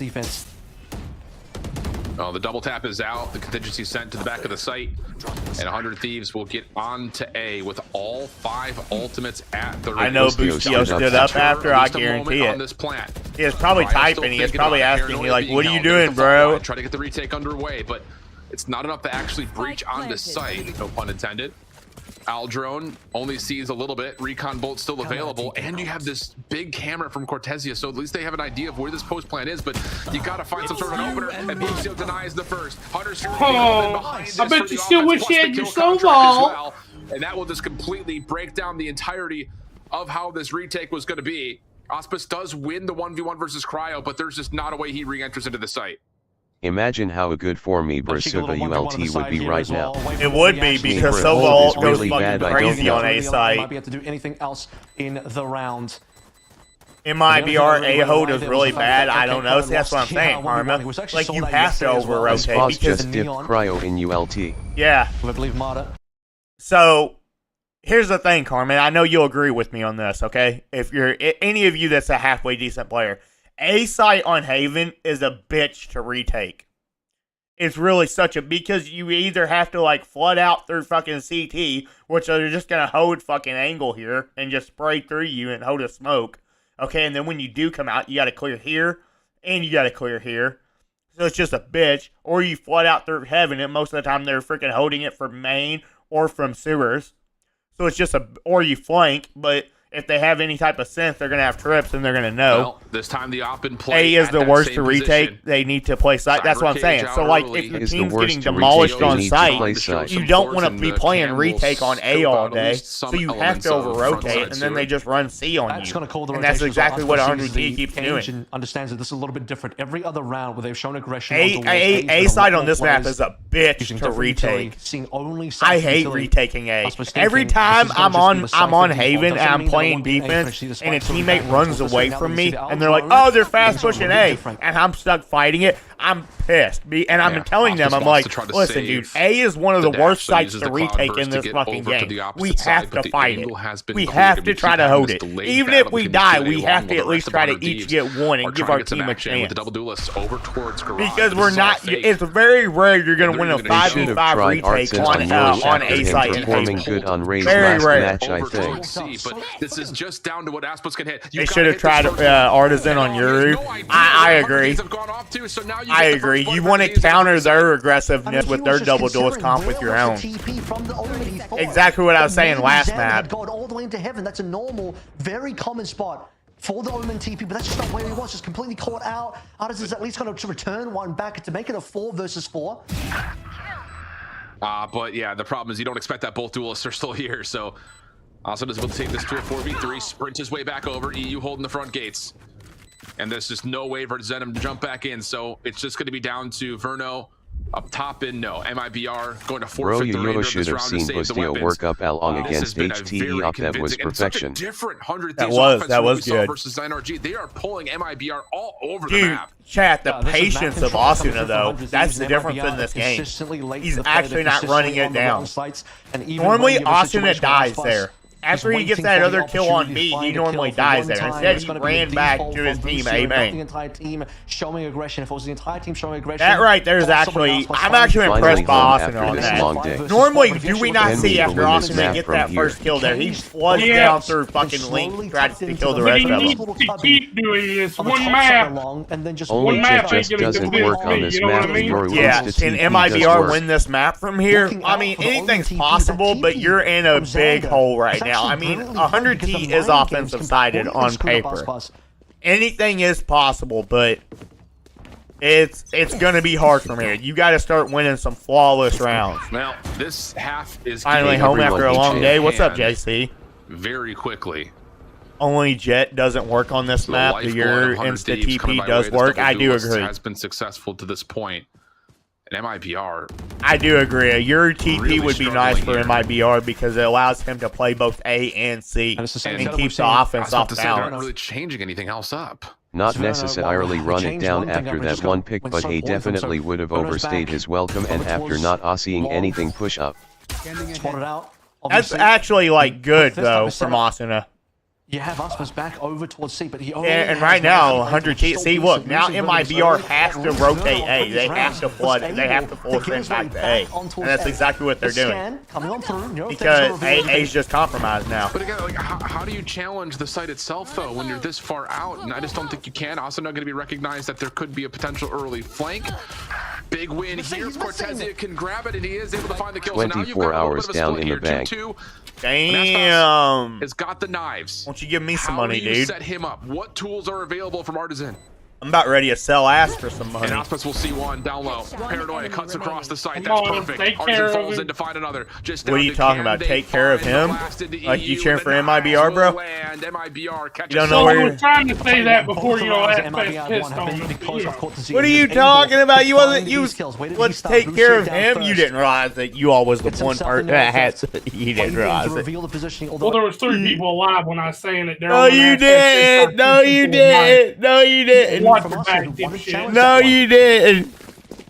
Oh, the double tap is out. The contingency sent to the back of the site. And 100 Thieves will get on to A with all 5 ultimates at the I know Bustio stood up after, I guarantee it. He is probably typing. He is probably asking me, like, what are you doing, bro? Try to get the retake underway, but it's not enough to actually breach onto site. No pun intended. Aldrone only sees a little bit. Recon Bolt still available, and you have this big camera from Cortezia, so at least they have an idea of where this post plan is, but you gotta find some sort of an opener, and Bustio denies the first. Hunter's I bet you still wish you had your soul ball. And that will just completely break down the entirety of how this retake was going to be. Auspice does win the 1v1 versus Cryo, but there's just not a way he re-enters into the site. Imagine how a good for me Brasuga ULT would be right now. It would be, because Sobal goes fucking crazy on A site. Might be able to do anything else in the round. MIBR A-hold is really bad. I don't know. See, that's what I'm saying, Karma. Like, you have to over-rotate. Icebox just dipped Cryo in ULT. Yeah. I believe Mata. So, here's the thing, Carmen. I know you'll agree with me on this, okay? If you're any of you that's a halfway decent player, A site on Haven is a bitch to retake. It's really such a, because you either have to like flood out through fucking CT, which they're just gonna hold fucking angle here and just spray through you and hold a smoke, okay? And then when you do come out, you gotta clear here and you gotta clear here. So it's just a bitch. Or you flood out through Heaven, and most of the time they're freaking holding it from main or from sewers. So it's just or you flank, but if they have any type of sense, they're going to have trips and they're going to know. Well, this time the op in play A is the worst to retake. They need to play site. That's what I'm saying. So, like, if your team's getting demolished on site, you don't want to be playing retake on A all day. So you have to over-rotate, and then they just run C on you. And that's exactly what 100T keeps doing. Understands that this is a little bit different. Every other round where they've shown aggression. A side on this map is a bitch to retake. I hate retaking A. Every time I'm on Haven and I'm playing playing defense and a teammate runs away from me and they're like, oh, they're fast pushing A, and I'm stuck fighting it, I'm pissed. And I'm telling them, I'm like, listen, dude, A is one of the worst sites to retake in this fucking game. We have to fight it. We have to try to hold it. Even if we die, we have to at least try to each get one and give our team a chance. Because we're not, it's very rare you're going to win a 5v5 retake on A site in Facebook. Very rare. Match, I think. But this is just down to what Aspas can hit. They should have tried Artisan on Yuru. I agree. I agree. You want to counter their aggressiveness with their double duelist comp with your own. Exactly what I was saying last map. God all the way into heaven. That's a normal, very common spot for the Omen TP, but that's just not where he was. Just completely caught out. Artisan's at least going to return one back to make it a 4 versus 4. But yeah, the problem is you don't expect that both duelists are still here, so Ascent is able to take this to a 4v3, sprint his way back over, EU holding the front gates. And there's just no way for Zenim to jump back in, so it's just going to be down to Verno up top and no. MIBR going to forfeit the remainder of this round to save the weapons. Work up along against HTE up, that was perfection. Different 100 that was good. Versus NRG. They are pulling MIBR all over Dude, the map. Chat, the patience of Asuna, though, that's the difference in this game. He's actually not running it down. Normally, Asuna dies there. After he gets that other kill on B, he normally dies there. Instead, he ran back to his team A main. That right there is actually, I'm actually impressed by Asuna on that. Normally, do we not see after Asuna get that first kill there, he floods down through fucking Link, tries to kill the rest of them. He needs to keep doing this. One map. Only just doesn't work on this map. Yeah, can MIBR win this map from here? I mean, anything's possible, but you're in a big hole right now. I mean, 100T is offensive sided on paper. Anything is possible, but it's gonna be hard from here. You got to start winning some flawless rounds. Now, this half is finally home after a long day. What's up, JC? Very quickly. Only Jet doesn't work on this map. Your insta TP does work. I do agree. Has been successful to this point. And MIBR, I do agree. Your TP really would be nice for MIBR because it allows him to play both A and C and keeps the offense off balance. They're not really changing anything else up. Not necessarily run it down after that one pick, but he definitely would have overstayed his welcome, and after not seeing anything push up. That's actually like good though from Asuna. You have Aspas back over towards C, but he and right now, 100T. See, look, now MIBR has to rotate A. They have to flood it. They have to force it back to A. And that's exactly what they're doing. Because A's just compromised now. But again, like, how do you challenge the site itself, though, when you're this far out? And I just don't think you can. Also not going to be recognized that there could be a potential early flank. Big win here. Cortezia can grab it, and he is able to find the kill. 24 hours down in the bank. Damn. Has got the knives. Won't you give me some money, dude? Set him up. What tools are available from Artisan? I'm about ready to sell ass for some money. And Aspas will see one down low. Paranoia cuts across the site. That's perfect. Artisan falls in to find another. Just what are you talking about? Take care of him? Like you cheering for MIBR, bro? You don't know where you're trying to say that before you know that pissed on me. What are you talking about? You wasn't. Let's take care of him. You didn't realize that you all was the one part that had. You didn't realize it. Well, there was 3 people alive when I was saying it. No, you didn't. No, you didn't. No, you didn't. No, you didn't.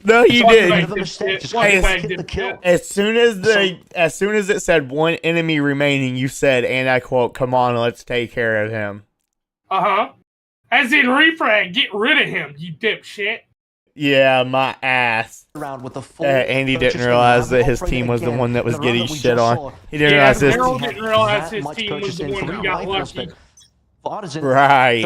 No, you didn't. As soon as it said 1 enemy remaining, you said, and I quote, "Come on, let's take care of him." As in refrag, get rid of him, you dipshit. Yeah, my ass. Andy didn't realize that his team was the one that was getting shit on. He didn't realize this. Harold didn't realize his team was the one who got lucky. Right.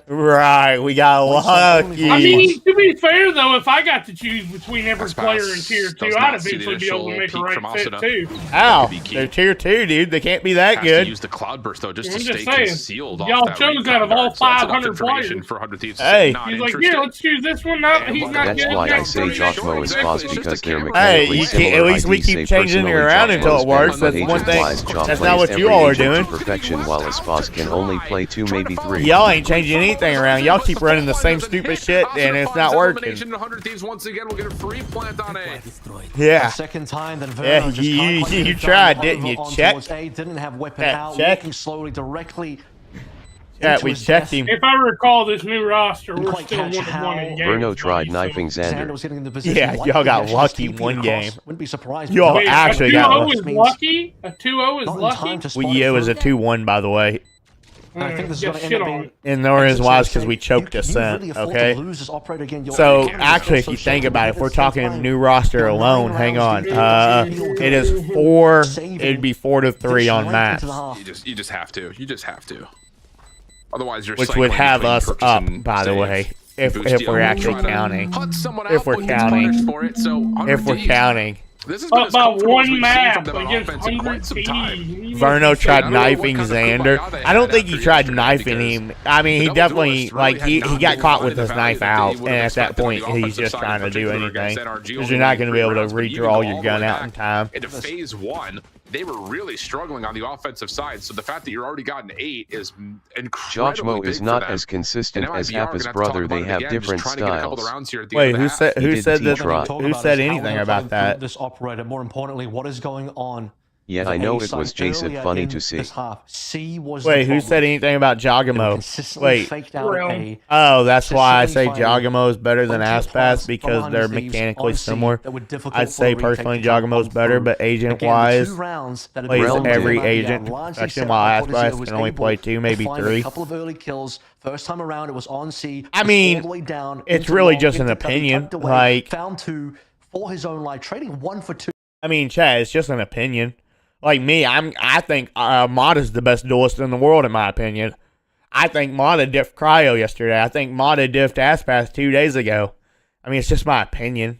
Right. We got lucky. I mean, to be fair, though, if I got to choose between every player in Tier 2, I'd eventually be able to make a right fit, too. Ow. They're Tier 2, dude. They can't be that good. Use the Cloudburst, though, just to stay concealed. Y'all chose out of all 500 players. Hey. He's like, yeah, let's choose this one. No, he's not good. That's why I say Jockmo is paused, because they're hey, mechanically you can't, at least we keep changing it around until it works. That's one thing. That's not what you all are doing. Perfection, while a Sposs can only play play 2, maybe 3. Y'all ain't changing anything around. Y'all keep running the same stupid shit, and it's not working. 100 Thieves once again will get a free plant on A. Yeah. Second time, then Yeah, you tried, didn't you? Check. Didn't have weapon Yeah, out, check. walking slowly directly. Yeah, into we his checked death. him. If I recall this new roster, Didn't we're quite still catch 1-1 in games. Verno tried so- knifing Xander Xander. was getting in the position. Yeah, y'all got Likely lucky just one TP game. across. Wouldn't be surprised. Y'all Wait, actually a got 2-0 lucky. is lucky? A 2-0 is Not in lucky? time to Well, spot yeah, it was a through. 2-1, by the way. And I think this is Get going to end shit up on. being. And the reason why is because we choked Ascent, Really afford okay? to lose this operator again. So, actually, if you think about it, if we're talking new roster alone, hang on. It is 4, it'd be 4-3 on max. You just have to. You just have to. Otherwise, you're Which would cycling have between us purchase up, and by the save. way, if Boost we're you, actually try to counting. hunt someone If out, we're but gets counting. punished for it, so 100 If we're Thieves. counting. This has been as About comfortable as one we've map seen from them on against offense in 100 quite some time. teams. Verno tried I don't know what knifing kind of Xander. kumbaya they I don't had think he after tried yesterday knifing because him. I mean, he the definitely, duelist really like, had he not got been caught the with his value knife that they out, would and have at that expected on point, the he's offensive just side, trying to do particularly against anything. NRG, Because only you're not going to be winning able to rounds, but even redraw all your the gun way out in back time. into phase 1, they were really struggling on the offensive side. So the fact that you're already gotten 8 is incredibly Joshmo big is for not them. as consistent And as MIBR are Appa's gonna have to talk brother. about They it have again, just different trying to get a couple of styles. rounds here at the Wait, end of the who half. said He did that? T-Trot. Who said anything about that? This operator, more importantly, what is going on? Yeah, I know it was Jason funny to see. Wait, who said anything about Jogamo? Wait. Oh, that's why I say Jogamo is better than Aspas, because they're mechanically similar. I'd say personally Jogamo's better, but agent-wise, plays every agent section, while Aspas can only play 2, maybe 3. A couple of early kills. First time around, it was on C. I mean, all the way down, it's into really long, just an into W, opinion. tucked away, Like, found 2 for his own life, trading 1 for 2. I mean, Chad, it's just an opinion. Like me, I think Mata's the best duelist in the world, in my opinion. I think Mata diffed Cryo yesterday. I think Mata diffed Aspas 2 days ago. I mean, it's just my opinion.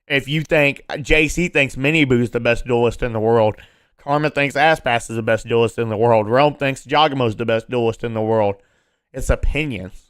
If you think JC thinks Miniboo's the best duelist in the world, Karma thinks Aspas is the best duelist in the world, Rome thinks Jogamo's the best duelist in the world. It's opinions.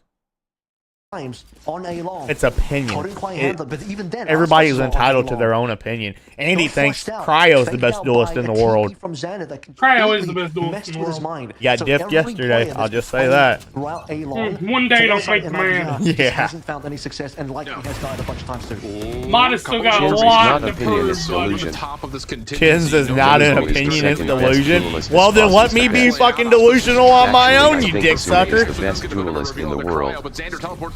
On a long. It's opinion. But even then, Everybody's entitled to their own opinion. Andy thinks Cryo's the best duelist in the world. Cryo is the best duelist in the world. Got diffed yesterday. I'll just say that. One day don't make the man. Yeah. Hasn't found any success and likely has died a bunch of times too. Mata's still got a Chins is lot not to opinion, prove. it's buddy. solution. Chins is not an opinion, it's delusion. Well, then Boss let is me the be best. fucking delusional on my Actually, own, I you think dick Asuri sucker. is the best duelist in the world.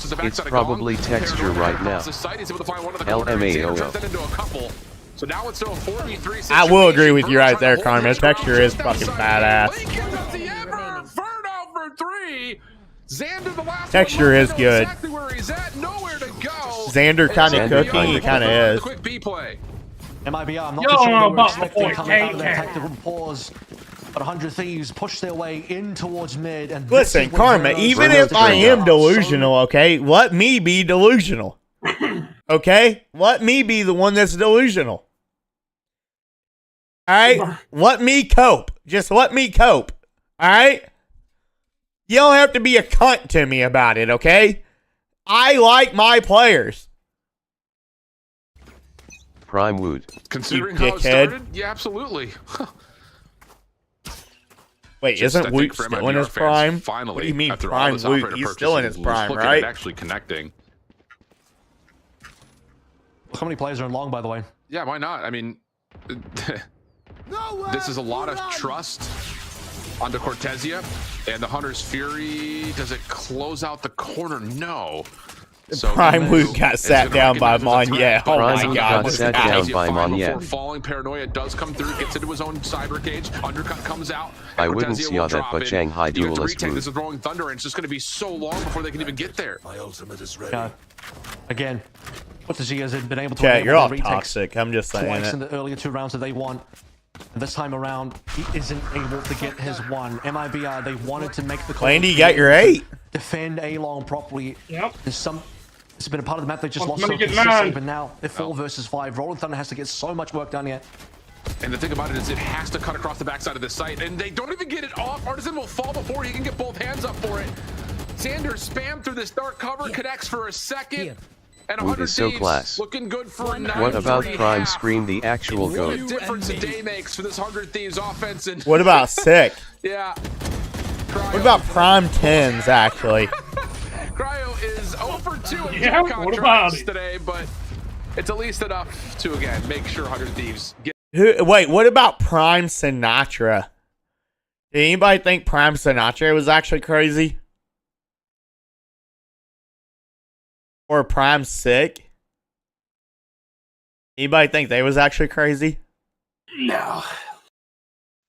It's probably texture right now. LMAO. So now it's a 4v3 I will agree with you right there, Karma. Texture is fucking badass. Verno for 3. Xander, the last Texture one, is good. exactly where he's at, nowhere to go. Xander kind of Xander cooking, he kinda kind of is. Quick B play. MIBR, I'm not Yo, too sure they were about expecting the coming out of their KK. tactical pause. But 100 Thieves push their way in towards mid. And Listen, Karma, even if I am delusional, okay, let me be delusional. Okay? Let me be the one that's delusional. Alright? Let me cope. Just let me cope. Alright? You don't have to be a cunt to me about it, okay? I like my players. Prime Wood. Considering You how it dickhead. started, yeah, absolutely. Wait, Just, I isn't think Woot for still MIBR in his fans, prime? Finally, What do you mean after all prime this Woot? operator He's still in his purchases, prime, looking at right? actually connecting. Look how many players are in long, by the way. Yeah, why not? I mean, this is a lot of trust onto Cortesia and the Hunter's Fury. Does it close out the corner? No. So Prime Woot got is sat gonna down by recognize it's a Monye. threat. Oh Prime my Woot god. got this sat guy. down by Final Monye. before falling, Paranoia does come through, gets into his own cyber cage. Undercut comes out. I wouldn't Cortesia see will all that, drop but in. Shanghai You have to duelist retake. Woot. This is throwing thunder, and it's just going to be so long before they can even get there. Again, what the Z has been able to Chat, enable you're all the retakes toxic. I'm just saying twice it. in the earlier 2 rounds that they won. And this time around, he isn't able to get his one. MIBR, they wanted to make the call. Landy, you got your 8. Defend A long properly. Yep. It's been a part of the map they just lost Let so me get consistently, mine. but now they're 4 versus 5. Rolling Thunder has to get so much work done yet. And the thing about it is it has to cut across the backside of the site, and they don't even get it off. Artisan will fall before he can get both hands up for it. Xander spam through this dark cover, connects for a second. And Woot 100 is so Thieves class. looking good for a 9. What about Prime Scream, the actual What a GOAT? difference a day makes for this 100 Thieves offense. And What about Sick? yeah. What about prime 10s, actually? Cryo is over 2 in Yeah, two what about contracts it? today, but it's at least enough to, again, make sure 100 Thieves get. Wait, what about prime Sinatra? Did anybody think prime Sinatra was actually crazy? Or prime Sick? Anybody think they was actually crazy? No.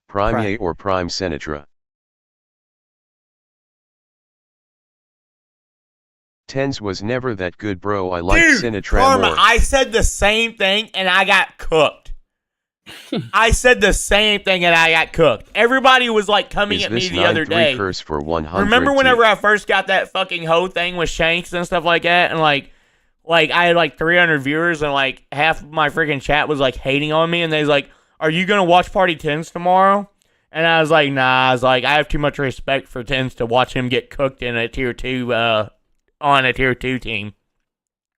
Prime A or Prime Sinatra. Tens was never that good, bro. I like Sinatra Karma, more. I said the same thing and I got cooked. I said the same thing and I got cooked. Everybody was like coming Is at me this the other 9-3 day. curse for 100 Remember whenever I first got that fucking hoe thing with Shanks and stuff like that, and like I had like 300 viewers and like half of my freaking chat was like hating on me, and they was like, "Are you gonna watch Party Tens tomorrow?" And I was like, "Nah." I was like, I have too much respect for Tens to watch him get cooked in a tier 2 on a tier 2 team.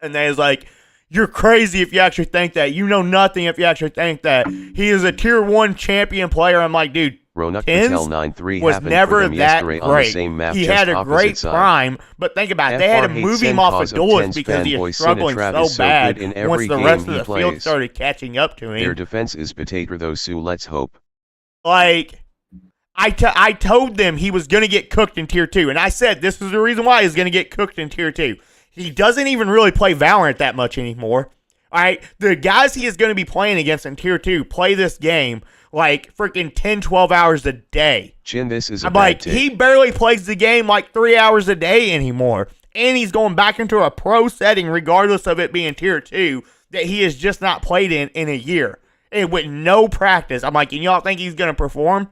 And they was like, "You're crazy if you actually think that. You know nothing if you actually think that. He is a tier 1 champion player." I'm like, dude, Ronak Tens Patel 9-3 was happened never for them that yesterday on the great. same map, He just had a opposite great side. prime, but think about it. They had to FR move hates him off cause of of doors Tens because he fanboy was struggling Sinatrav so is so bad good in once every the rest game of he the field plays. started catching up to Their him. defense is potato though, so let's hope. Like, I told them he was going to get cooked in tier 2, and I said this is the reason why he's going to get cooked in tier 2. He doesn't even really play Valorant that much anymore. All right, the guys he is going to be playing against in tier 2 play this game like freaking 10, 12 hours a day. Chin, this is a I'm bad like, take. he barely plays the game like 3 hours a day anymore. And he's going back into a pro setting regardless of it being tier 2 that he has just not played in a year. And with no practice. I'm like, and y'all think he's going to perform?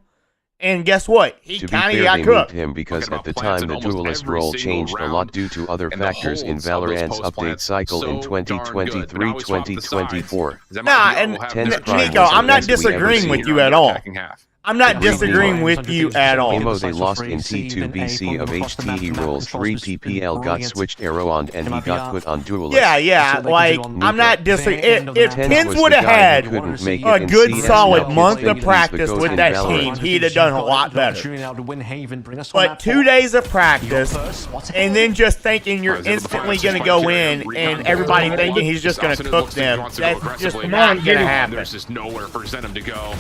And guess what? He To be kind of fair, got they moved cooked. him because Talking at the about plants time in the almost duelist every role single changed a round, lot due to other and the factors in holds of those Valorant's post update plants cycle in so darn good. But now we swap the sides. 2023-2024. As Nah, MIBR and will have Tens their Prime Nico, was the I'm not best we ever disagreeing seen. with you at all. Attacking half. I'm not Agreed. disagreeing with you at all. Imo, they lost in T2BC of HTE rules. 3 PPL got switched arrow on and he got put on duelist. Yeah, like, I'm not disagreeing. If Tens Tens was would the have guy had who couldn't make it a in good CS, solid now month gets of he's the practice GOAT with in that Valorant. team, he'd have done a lot better. But 2 days of practice, and then just thinking you're instantly going to go in, and everybody thinking he's just going to cook them, that's just not going to happen. There's just nowhere for Zenom to go.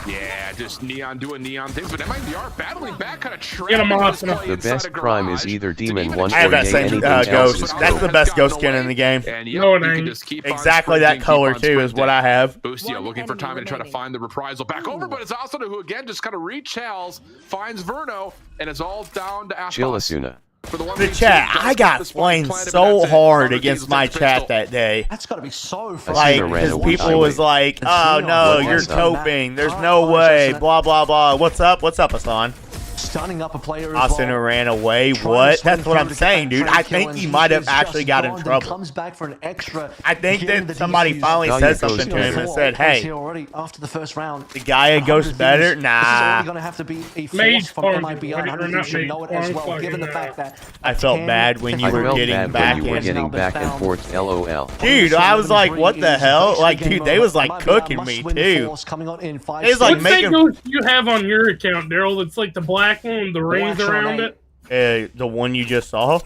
Yeah, just Neon doing Neon things, but MIBR battling back, kind of Get him off. The best prime is either Demon 1 I have or that Yay, same anything else ghost. is That's goat. the best ghost skin in the game. And No, it you can ain't. just keep on Exactly that sprinting, color keep on too is what I sprinting. have. Boostio One looking for enemy time and try to remaining. find the reprisal back over, but it's also who again just kind of rechalls, finds Verno, and it's all down to Chill, Aspas. Asuna. For the The chat, I got flamed so hard against my chat that day. That's got to be so Like, frustrating. Because Random people highway. was like, oh no, What you're was up? coping. There's no way. Blah, blah, blah. What's up? What's up, Hassan? Stunning up a player as Austin well. ran away. Trying to What? swing That's what through I'm to get saying, that dude. trade I kill, think and he might have is just actually got in gone and trouble. Comes back for an extra I think game that somebody he's finally Gaia said goes something to him and better. said, hey, already after the first round. the Gaia goes better? Nah. This is already going to have to be a Mage force from farm, MIBR. or 100 not should mage know it as farm, well, given the fucking, fact that I felt bad when you I were felt getting bad back when you were in. getting back and forth, LOL. Dude, I was like, what the hell? Like, dude, they was like cooking me too. They was like What's that making ghost you have on your account, Daryl? It's like the black one with the rings actual around name. it? the one you just saw,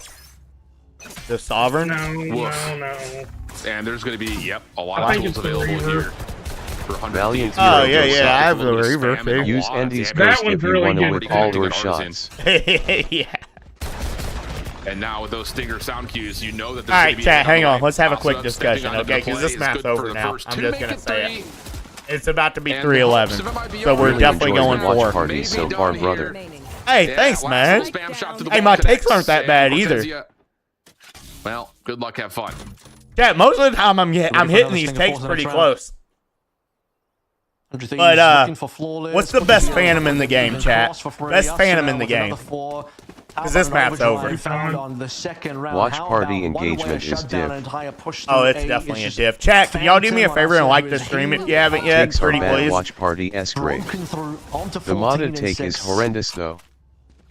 the Sovereign. No. And there's going to be, a lot I of think tools it's the available Reaver. here. For 100 Valiant Thieves. Oh, Hero yeah, goes I up. have the Reaver too. Use Andy's That ghost one's if you really want to good with too. all your Artisans. shots. Yeah. And now with those Stinger sound cues, you know that there's All gonna right, be chat, hang another on. Let's have a way. quick Asuda discussion, stepping onto okay? the Because play this is map's good for over the now. first I'm two, just make gonna it say it. three. It's about to be And the 3-11, hopes of MIBR so we're Really definitely enjoyed going the watch for. party so far, brother. Hey, Yeah, thanks, last man. little spam shot to the Hey, wall my connects, takes aren't that and bad either. Cortezia- Well, good luck, have fun. Yeah, most of the time I'm hitting these takes pretty close. But what's the best Phantom in the game, chat? Best Phantom in the game. Because this map's over. Watch party engagement is diff. Oh, it's definitely a diff. Chat, can y'all do me a favor and like the stream if you haven't yet? Takes are Pretty bad, please. watch party escalate. The modded take is horrendous though.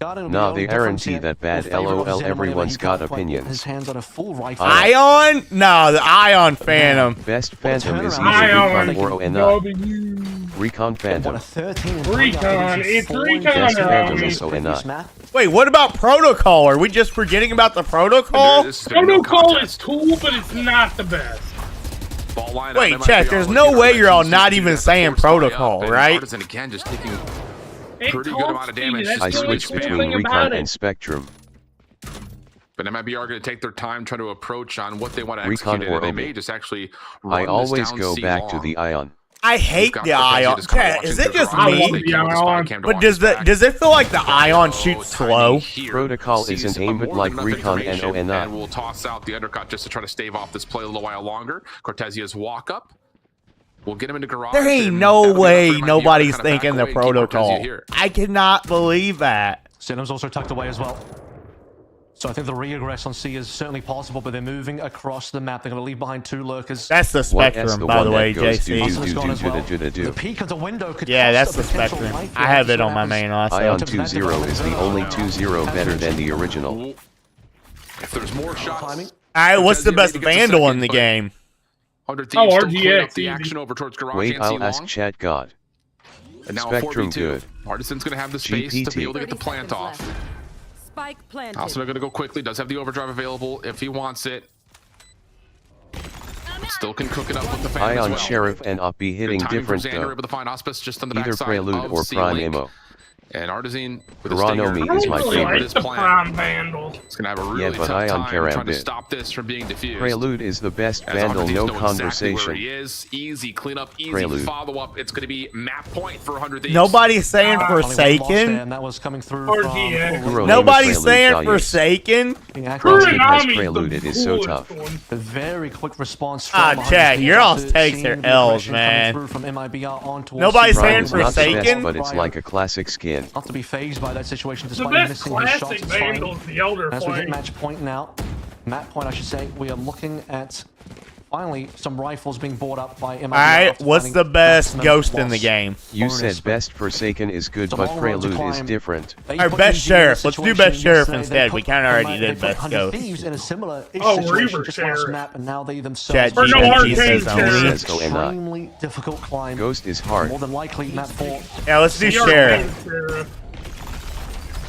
Nah, they aren't that bad, LOL, everyone's got opinions. Ion? No, the Ion Phantom. Best Phantom is either Ion. Recon or ONI. Recon Phantom. What a 13 and Recon, it's Recon. Best Phantom homie. is so not. Wait, what about protocol? Are we just forgetting about the protocol? This is gonna be no Protocol is contest. cool, but it's not the best. Ball line Wait, on chat, MIBR, there's looking no at way that you're all 2-2 not even that saying force fly up, protocol, and right? Artisan again just taking It pretty good amount of damage. That's I the only switched cool between thing about Recon it. and Spectrum. But MIBR are going to take their time trying to approach on what they want to Recon execute, or and they Obi. may just actually I run this always down go C back long. to the Ion. I hate Got the Cortez ion. just kinda Chat, watching is it through just the eyes. I love me? They came with a spy cam to But watch does his back. does it feel like the ion Oh, shoots Tiny slow? here Protocol sees isn't a aimed more like than enough Recon and information, ONI. and will toss out the undercut just to try to stave off this play a little while longer. Cortezia's walk up. We'll get him into garage. There ain't and no that'll be way enough for MIBR to nobody's kinda back thinking the away and keep Cortezia protocol. here. I cannot believe that. Sinham's also tucked away as well. So I think the regress on C is certainly possible, but they're moving across the map. They're going to leave behind 2 lurkers. That's the What spectrum, S the by one the that way, goes JC. Austin's gone as well. do. The peak of the window could Yeah, that's cost the a potential spectrum. life I have here. it on my main also. Ion 2-0 is the only 2-0 better than the original. If there's more shots, Timing. Alright, what's the Cortezia best maybe gets a vandal in second, the but game? 100 Oh, Thieves still clean RGX, up the easy. action over towards garage Wait, and C I'll ask long. chat God. And now Spectrum a 4v2. good. Artisan's going to have the space to GPT. be able to get the 30 plant seconds off. left. Spike planted. Also, they're going to go quickly. Does have the overdrive available if he wants it. Still can cook it up with the fan as Ion well. Sheriff and Oppie hitting Good timing different for Xander, though. able to find Auspice just on the Either backside Prelude of or C-Link. Prime Ammo. And Artisan with a Geronimo stinger. is my I really favorite. like the Prime Vandal. It's going to have a really Yeah, but tough Ion time trying to Karambit. stop this from being diffused. Prelude is the best As vandal, Artisan no know exactly where conversation. he is. Easy cleanup, easy Prelude. follow-up. It's going to be map point for 100 Thieves. Nobody's saying Only one loss there, Forsaken. and that was coming through RGX. from Kuronami Nobody's Prelude saying values. Forsaken. being accurate. Frosted has Kuronami's Prelude, the it is so coolest tough. one. A very quick response Ah, from chat, Artisan your all's after takes seeing are the L's, aggression coming man. through from MIBR on towards Nobody's C. saying Prime is not the best, Forsaken. but it's like a classic skin. Not to be phased by that situation The despite best missing his shots. classic It's fine. Vandal is the Elder As we hit Flame. match point now, map point I should say, we are looking at finally some rifles being bought up by MIBR. Alright, after what's finding the best maximum ghost in the loss. game? You Bonus. said best Forsaken is good, It's a but long road to Prelude is climb. different. They Our put best UG in sheriff. this Let's do situation best sheriff yesterday. instead. They We put- kinda already they did put best 100 ghost. Thieves in a similar Oh, situation Reaver just last sheriff. map, and now they Chat themselves Or no, GPT Arcane says sheriff. only. Says ONI. extremely difficult climb. Ghost is hard. More than likely, map 4. Yeah, let's do The sheriff. Arcane Sheriff.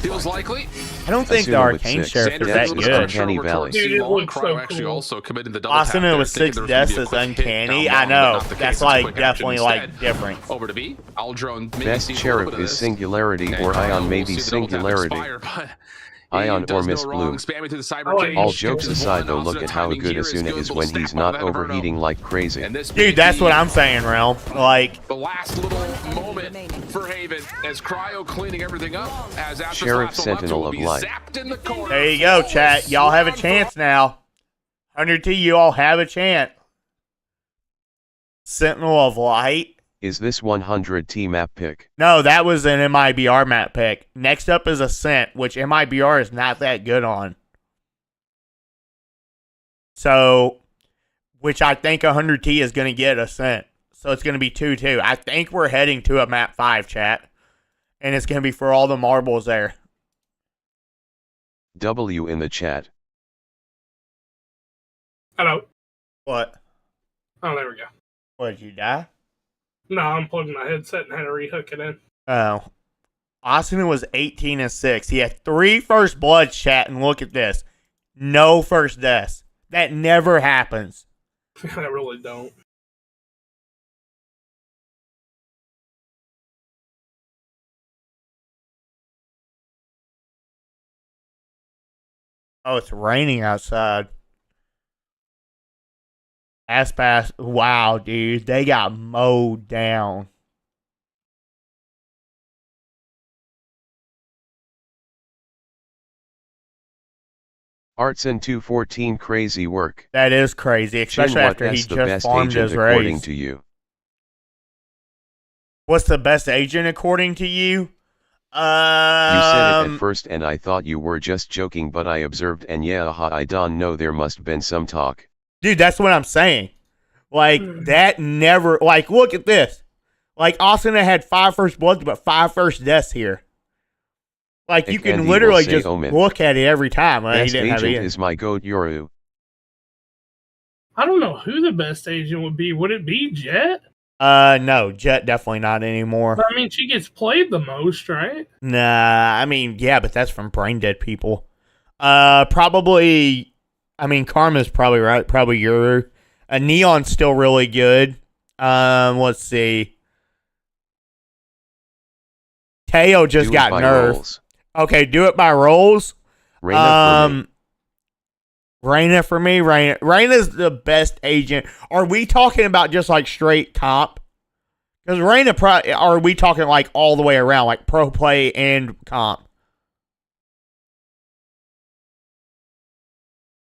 Feels likely. I don't think the Assume with Arcane six. Sheriff is Xander that feels the good. pressure Uncanny over Valley. towards Dude, it C-Long. looks so Cryo actually cool. also committed the double Austin tap with there, thinking 6 there was gonna deaths be a is quick hit uncanny. down I long, but know. not the case. That's It's like quick action definitely like instead. different. Over to B. Aldrone maybe Best sees a sheriff little bit of is this. Singularity And or Cryo Ion, will maybe see the double tap Singularity. expire, but Ion he or does no Miss wrong. Blue. Spamming to the cyber Oh, chain. All he's jokes still- aside though, Also, look the at how timing good here is Asuna good. is Little when snap he's on not that Inferno. overheating like crazy. And this Dude, may that's be what I'm saying, Realm. Like, the last little moment for Haven as Cryo cleaning everything up. As after Sheriff this last one left, Sentinel will of be Light. zapped in the corner. there you go, chat. Y'all have a chance now. 100 T, you all have a chance. Sentinel of Light. Is this 100T map pick? No, that was an MIBR map pick. Next up is Ascent, which MIBR is not that good on. So, which I think 100T is going to get Ascent. So it's going to be 2-2. I think we're heading to a map 5, chat. And it's going to be for all the marbles there. W in the chat. Hello. What? Oh, there we go. What, did you die? No, I'm plugging my headset and had to rehook it in. Oh. Austin was 18-6. He had 3 first bloods, chat, and look at this. No first deaths. That never happens. I really don't. Oh, it's raining outside. Ass pass. Wow, dude. They got mowed down. Artson 214 crazy work. That is crazy, Jim, especially what after he is the just best farmed agent his according race. to you? What's the best agent according to you? You said it at first and I thought you were just joking, but I observed and yeah, I don't know, there must been some talk. Dude, that's what I'm saying. Like, that never... Like, look at this. Like, Austin had 5 first bloods, but 5 first deaths here. Like, you And can he literally will say just Omen. look at it every time. He Best didn't have agent it. is my goat Yoru. I don't know who the best agent would be. Would it be Jet? No, Jet definitely not anymore. But, I mean, she gets played the most, right? Nah, I mean, yeah, but that's from brain dead people. Probably. I mean, Karma's probably right. Probably Yuru. Neon's still really good. Let's see. Teo just got nerfed. Rolls. Okay, do it by rolls. Reyna for me. Reyna's the best agent. Are we talking about just like straight comp? Because Reyna, are we talking like all the way around, like pro play and comp?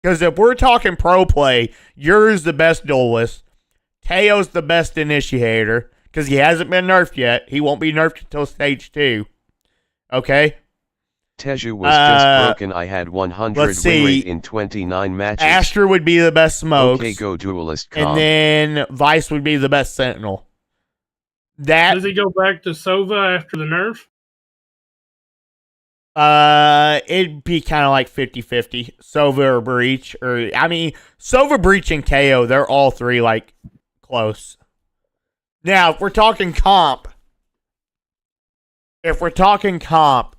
Because if we're talking pro play, Yuru's the best duelist. Teo's the best initiator. Because he hasn't been nerfed yet. He won't be nerfed until stage 2. Okay? Teju was just broken. I had 100 win rate in 29 matches. Astra would be the best smokes. Okay, go duelist comp. And then Vice would be the best sentinel. Does he go back to Sova after the nerf? It'd be kind of like 50-50. Sova or Breach. Sova, Breach, and KO, they're all three, like, close. Now, if we're talking comp,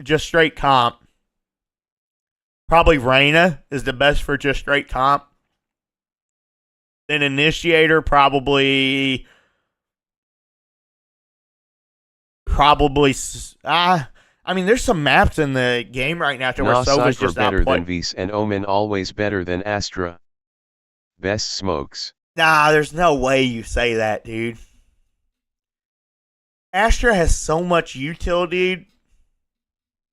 just straight comp, probably Reyna is the best for just straight comp. Then Initiator, probably, there's some maps in the game right now where Sova's just not better than Vs and Omen, always better than Astra. Best smokes. Nah, there's no way you say that, dude. Astra has so much utility.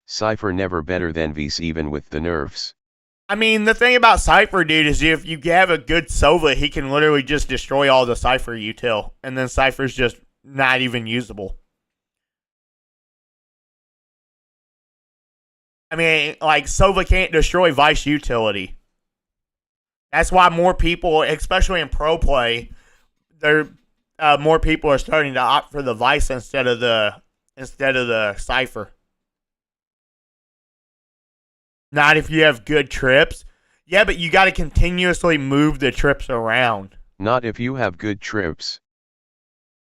Cypher never better than Vs even with the nerfs. I mean, the thing about Cypher, dude, is if you have a good Sova, he can literally just destroy all the Cypher util. And then Cypher's just not even usable. I mean, like, Sova can't destroy Vice utility. That's why more people, especially in pro play, more people are starting to opt for the Vice instead of the Cypher. Not if you have good trips. Yeah, but you got to continuously move the trips around. Not if you have good trips.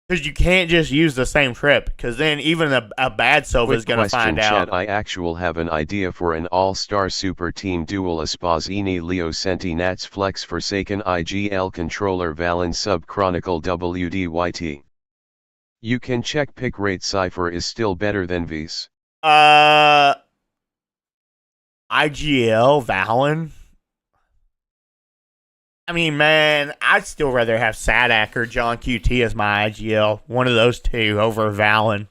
Because you can't just use the same trip, because then even a bad Sova is going to find out. Chat, I actually have an idea for an all-star super team duel: Espazzini, Leo, Senti, Nats, Flex, Forsaken, IGL, Controller, Valen, Sub, Chronicle, WDYT. You can check pick rate. Cypher is still better than Vs. IGL, Valen. I mean, man, I'd still rather have Sadak or John QT as my IGL. One of those two over Valen.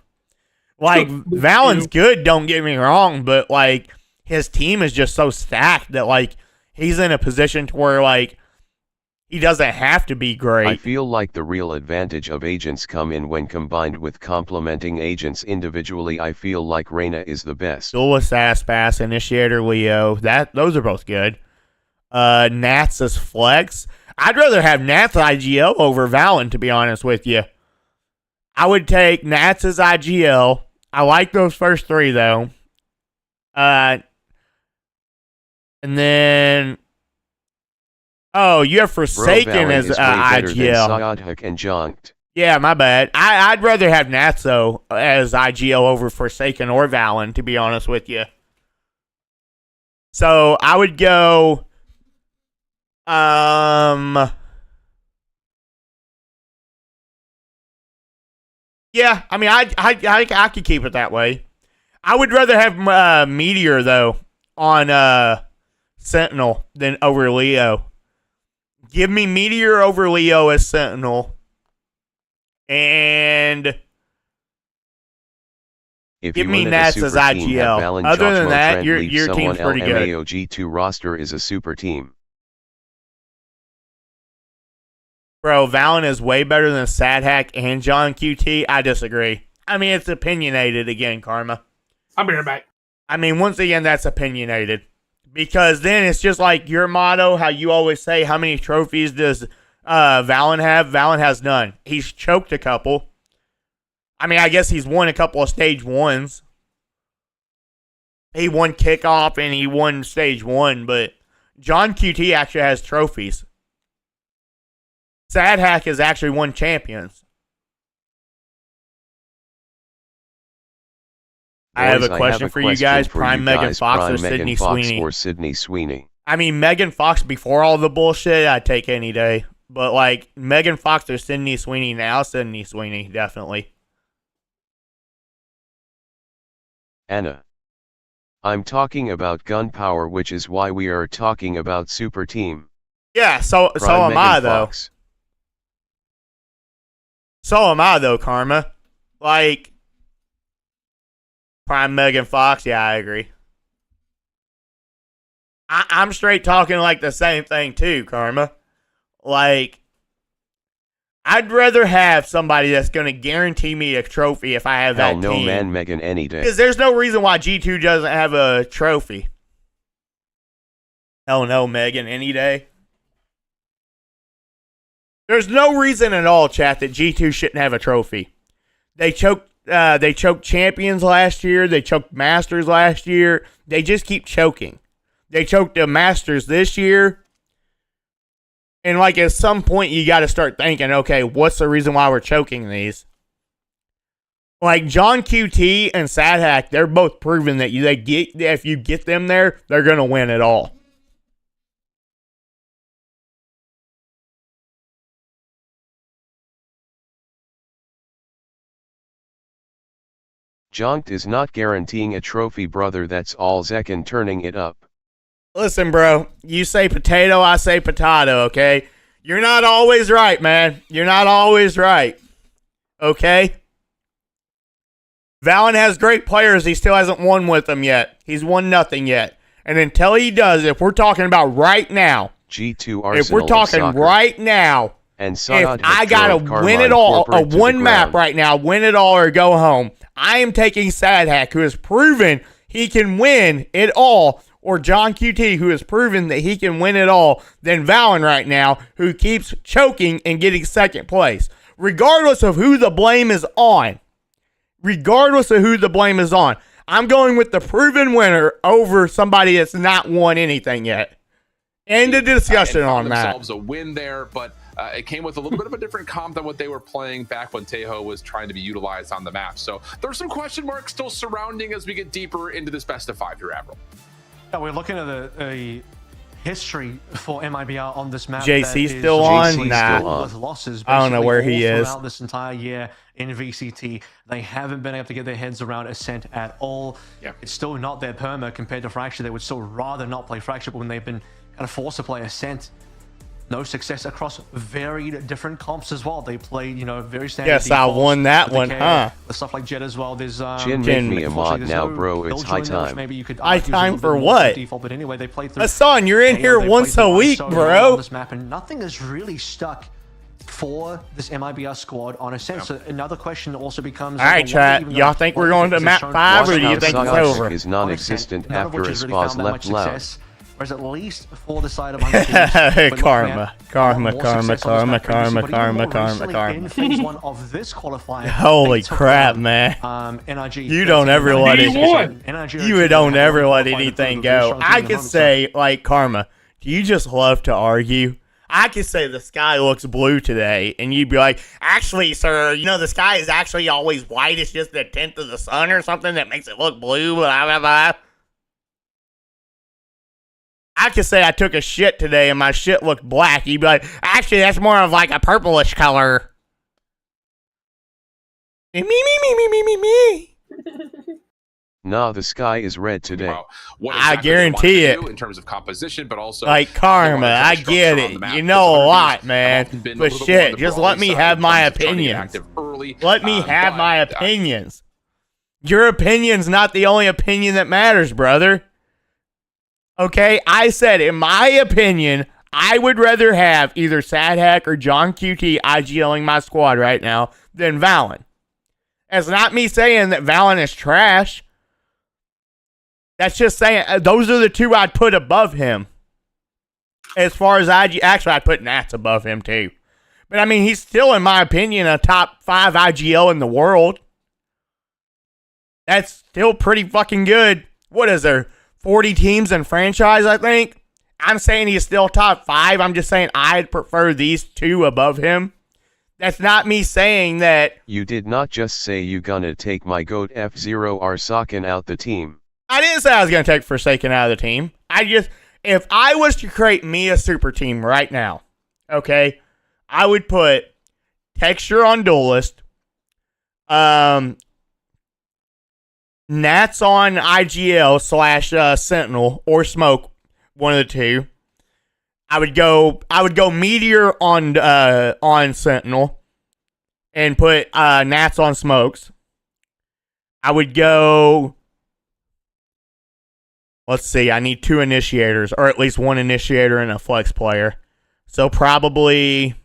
Like, Valen's good, don't get me wrong, but, like, his team is just so stacked that, like, he's in a position to where, like, he doesn't have to be great. I feel like the real advantage of agents come in when combined with complementing agents individually. I feel like Reyna is the best. Duelist, Aspas, Initiator, Leo. Those are both good. Nats as Flex. I'd rather have Nats IGL over Valen, to be honest with you. I would take Nats as IGL. I like those first three, though. And then... Oh, you have Forsaken as IGL. And Jonked. Yeah, my bad. I'd rather have Nats, though, as IGL over Forsaken or Valen, to be honest with you. So, I would go... Yeah, I mean, I could keep it that way. I would rather have Meteor, though, on Sentinel than over Leo. Give me Meteor over Leo as Sentinel. And give me Nats as IGL. Other than that, your team's pretty good. MAOG2 roster is a super team. Bro, Valen is way better than Sadhack and John QT. I disagree. I mean, it's opinionated again, Karma. I'll be right back. I mean, once again, that's opinionated. Because then it's just like your motto, how you always say, how many trophies does Valen have? Valen has none. He's choked a couple. I mean, I guess he's won a couple of stage ones. He won kickoff and he won stage 1, but John QT actually has trophies. Sadhack has actually won champions. I have a Boys, question for you guys. Prime Megan Fox or Sydney Sweeney? Or Sydney Sweeney. I mean, Megan Fox before all the bullshit, I'd take any day. But, like, Megan Fox or Sydney Sweeney now, Sydney Sweeney, definitely. Anna. I'm talking about gun power, which is why we are talking about Super Team. Yeah, so am I, though. So am I, though, Karma. Like, Prime Megan Fox, yeah, I agree. I'm straight talking like the same thing, too, Karma. Like, I'd rather have somebody that's going to guarantee me a trophy if I have that team. Hell no, man, Megan, any day. Because there's no reason why G2 doesn't have a trophy. Hell no, Megan, any day. There's no reason at all, chat, that G2 shouldn't have a trophy. They choked champions last year. They choked masters last year. They just keep choking. They choked the masters this year. And, like, at some point, you got to start thinking, okay, what's the reason why we're choking these? Like, John QT and Sadhack, they're both proven that if you get them there, they're going to win it all. Jonked is not guaranteeing a trophy, brother. That's all Zekin turning it up. Listen, bro, you say potato, I say potato, okay? You're not always right, man. You're not always right, okay? Valen has great players. He still hasn't won with them yet. He's won nothing yet. And until he does, if we're talking about right now, G2 Arsenal if we're talking right now, and if I got to win it all, a one map right now, win it all or go home, I am taking Sadhack, who has proven he can win it all, or John QT, who has proven that he can win it all, than Valen right now, who keeps choking and getting second place. Regardless of who the blame is on. I'm going with the proven winner over somebody that's not won anything yet. End of discussion on that. Themselves a win there, but it came with a little bit of a different comp than what they were playing back when Tejo was trying to be utilized on the map. So there's some question marks still surrounding as we get deeper into this best of 5 here, Avril. Yeah, we're looking at a history for MIBR on this map. JC's still on? Nah. With losses, I don't know where he is. Throughout this entire year in VCT, they haven't been able to get their heads around Ascent at all. Yeah. It's still not their perma compared to Fracture. They would still rather not play Fracture, but when they've been kind of forced to play Ascent, no success across varied different comps as well. They played, very standard. Yes, I won that one, huh? The stuff like Jet as well. There's Jin, make me a mod now, bro. It's high time. Maybe you could high time for what? Default, but anyway, they played through. Hassan, you're in here once a week, bro. On this map, and nothing is really stuck for this MIBR squad on Ascent. So another question also becomes: all right, chat. Y'all think we're going to map 5, or do you think it's over? Is non-existent after a Spaz left loud. Whereas at least for the side of karma. In phase 1 of this qualifier. Holy crap, man. NRG. You don't ever let anything go. I could say, like, Karma, do you just love to argue? I could say the sky looks blue today, and you'd be like, actually, sir, the sky is actually always white. It's just the tint of the sun or something that makes it look blue, blah, blah, blah. I could say I took a shit today and my shit looked black. You'd be like, actually, that's more of like a purplish color. Me. Nah, the sky is red today. Wow. I guarantee it. In terms of composition, but also like Karma, I get it. You know a lot, man. But shit, just let me have my opinions. Let me have my opinions. Your opinion's not the only opinion that matters, brother. Okay, I said, in my opinion, I would rather have either Sadhack or John QT IGLing my squad right now than Valen. It's not me saying that Valen is trash. That's just saying those are the two I'd put above him. As far as actually, I'd put Nats above him too. But I mean, he's still, in my opinion, a top 5 IGL in the world. That's still pretty fucking good. What is there? 40 teams in franchise, I think. I'm saying he's still top 5. I'm just saying I'd prefer these two above him That's not me saying that. You did not just say you gonna take my goat F0 Arsaken out the team. I didn't say I was going to take Forsaken out of the team. If I was to create me a super team right now, okay, I would put Texture on Duelist, Nats on IGL / Sentinel or Smoke, one of the two. I would go Meteor on Sentinel and put Nats on Smokes. I would go. Let's see, I need 2 initiators, or at least 1 initiator and a flex player. So probably...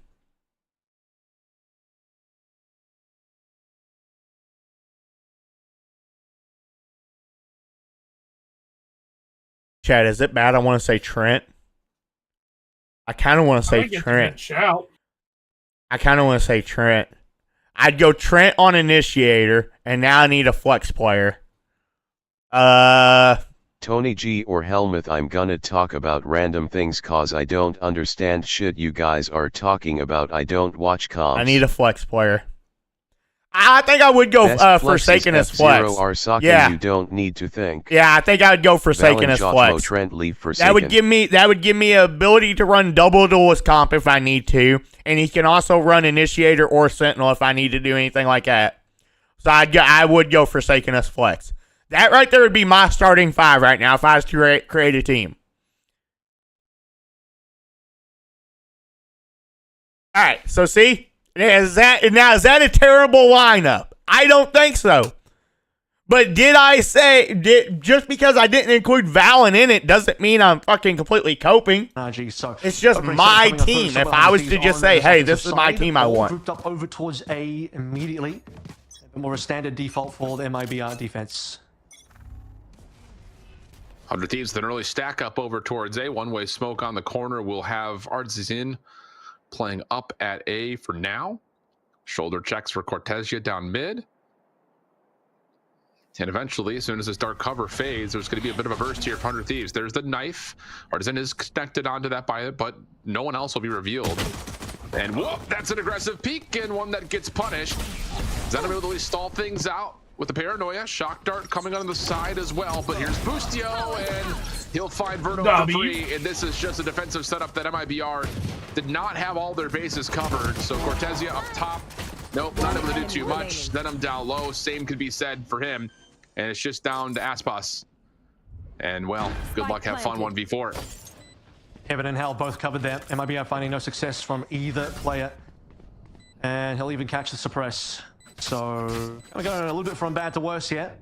Chad, is it bad I want to say Trent? I kind of want to say Trent. I kind of want to say Trent. I'd go Trent on initiator, and now I need a flex player. Tony G or Helmuth, I'm gonna talk about random things cause I don't understand shit you guys are talking about. I don't watch comms. I need a flex player. I think I would go Forsaken as flex. Arsaken, yeah. You don't need to think. Yeah, I think I would go Forsaken as flex. Trent, leave Forsaken. That would give me ability to run double duelist comp if I need to, and he can also run initiator or sentinel if I need to do anything like that. So I would go Forsaken as flex. That right there would be my starting 5 right now if I was to create a team. All right, so see, is that a terrible lineup? I don't think so. But did I say just because I didn't include Valen in it doesn't mean I'm fucking completely coping? It's just my team. If I was to just say, hey, this is my team I want. Grouped up over towards A immediately. More a standard default for the MIBR defense. 100 Thieves with an early stack up over towards A. One-way smoke on the corner. We'll have Artisan playing up at A for now. Shoulder checks for Cortesia down mid. And eventually, as soon as this dark cover fades, there's going to be a bit of a burst here for 100 Thieves. There's the knife. Artisan is connected onto that by it, but no one else will be revealed. And whoop, that's an aggressive peek and one that gets punished. Zenom able to stall things out with the paranoia. Shock dart coming on the side as well, but here's Boostio and he'll find Veto for free. And this is just a defensive setup that MIBR did not have all their bases covered. So Cortesia up top, nope, not able to do too much. Zenom down low, same could be said for him. And it's just down to Aspas. And well, good luck, have fun 1v4. Heaven and Hell both covered there. MIBR finding no success from either player. And he'll even catch the suppress. So, kind of going a little bit from bad to worse here.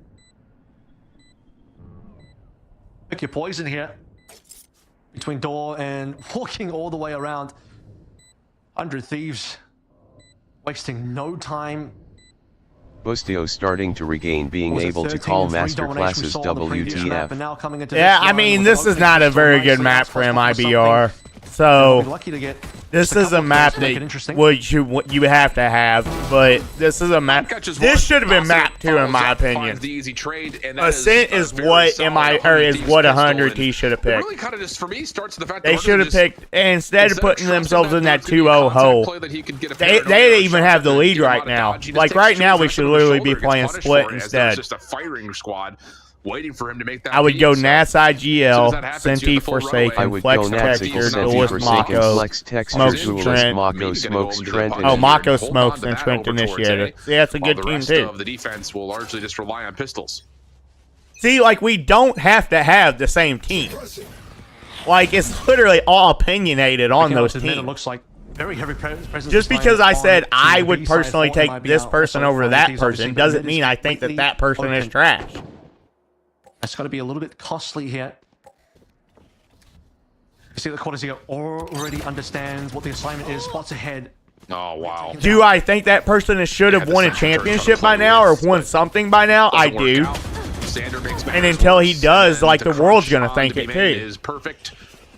Pick your poison here. Between door and walking all the way around. 100 Thieves. Wasting no time. Boostio starting to regain being able to call master classes WTF. Yeah, I mean, this is not a very good map for MIBR. So, this is a map that you have to have, but this is a map. This should have been map 2 in my opinion. Ascent is what 100 T should have picked. They should have picked, instead of putting themselves in that 2-0 hole, they even have the lead right now. Like right now, we should literally be playing split instead. Just a firing squad. Waiting for him to make that. I would go Nats IGL, Senti Forsaken, Flex Texture, Duelist Mako, Smokes Trent. Mako Smokes Trent. Oh, Mako Smokes and Trent Initiator. See, that's a good team too. The defense will largely just rely on pistols. See, like we don't have to have the same team. Like it's literally all opinionated on those teams. It looks like very heavy presence. Just because I said I would personally take this person over that person doesn't mean I think that that person is trash. It's got to be a little bit costly here. You see that Cortesia already understands what the assignment is, spots ahead. Oh, wow. Do I think that person should have won a championship by now or won something by now? I do. And until he does, like the world's going to think it too. Is perfect.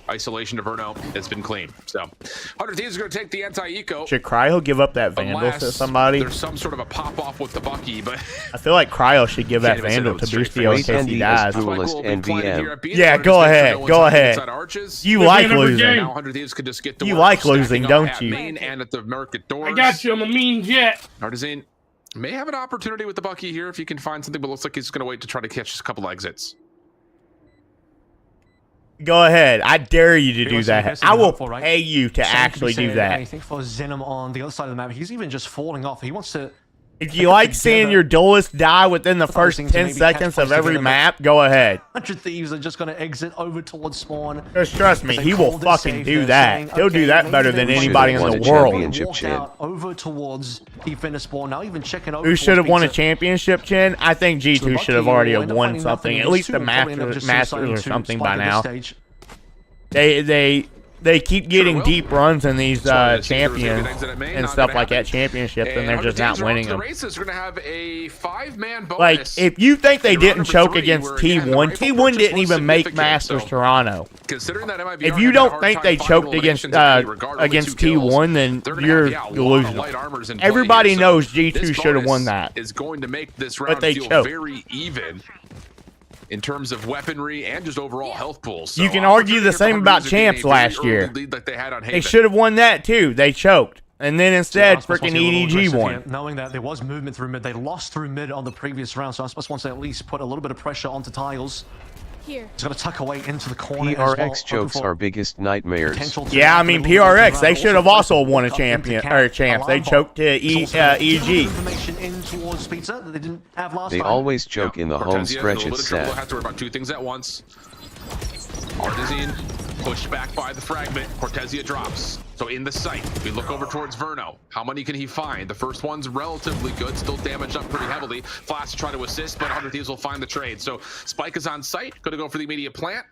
Isolation to Verno has been clean. So 100 Thieves are going to take the anti-eco. Should Cryo give up that Vandal to Unless somebody? there's some sort of a pop-off with the Bucky, but I feel like Cryo should give that Can't even Vandal to say no, Boostio in straight case he face. dies. Duelist Spike will be planted NVM. here at B. Yeah, They're go just gonna ahead, no one's go on the ahead. inside arches. You We're like gonna have a losing. game. Now 100 Thieves could just get to You work, like stacking losing, up don't at you? Main and at the market doors. I got you. I'm a mean jet. Artisan may have an opportunity with the Bucky here if he can find something, but looks like he's going to wait to try to catch just a couple exits. Go ahead. I dare you to do Seriously, that. that's I will helpful, right? pay you to Same can actually be said, do that. I think for Zenom on the other side of the map, he's even just falling off. He wants to. If you like seeing your duelist die within the first things to 10 maybe seconds catch of every points map, go ahead. 100 Thieves are just going to exit over towards spawn. Just trust me, They he will called it fucking safe. do They're that. saying, He'll do okay, that maybe better they than should anybody in have the won a world. championship. Walk Chin. out over towards defender spawn. Now even checking over. Who should have won a towards championship, Chin? I think Pizza. G2 So should have Bucky already will have end up won finding something. nothing. At These least two the will probably end up just Masters or suicidating to something Spike by at this now. stage. They keep getting will. deep runs in these So, champions exit at Main, and not stuff gonna like happen. that championships, and they're 100 just not Thieves are winning off to them. the races. We're going to have a 5-man bonus. Like, if you think they in round didn't number choke 3, against where, again, the T1, rifle T1 purchase didn't was even make significant, Masters so Toronto. considering that MIBR If you had a don't hard think time they finding choked against eliminations in regard, only against 2 kills, T1, then they're gonna you're have, yeah, a lot of delusional. light armors in play Everybody here, so knows G2 this should have won bonus that. is going to make this But round they feel choked. very even in terms of weaponry and just overall health pools. So You can argue the opportunity same for about 100 getting Champs a very last year. early lead like they had on They Haven. should have won that too. They choked. And then instead, So Aspas freaking wants to be a little EDG aggressive won. here, knowing that there was movement through mid. They lost through mid on the previous round, so Aspas wants to at least put a little bit of pressure onto Tiles. Here. He's going to tuck away into the corner as well. PRX chokes are biggest nightmares. Potential to Yeah, I happen mean, a little bit PRX, around. they should have also won a up into champion camp. or champs. They Alarm choked to bot. It's also a little bit of EG. information in towards Pizza that they didn't have last They time. always choke in the home Cortezia, stretch. in a little It's bit of trouble. sad. Have to worry about 2 things at once. Artisan pushed back by the fragment. Cortezia drops. So in the sight, we look over towards Verno. How many can he find? The first one's relatively good, still damaged up pretty heavily. Flash to try to assist, but 100 Thieves will find the trade. So Spike is on site, going to go for the immediate plant.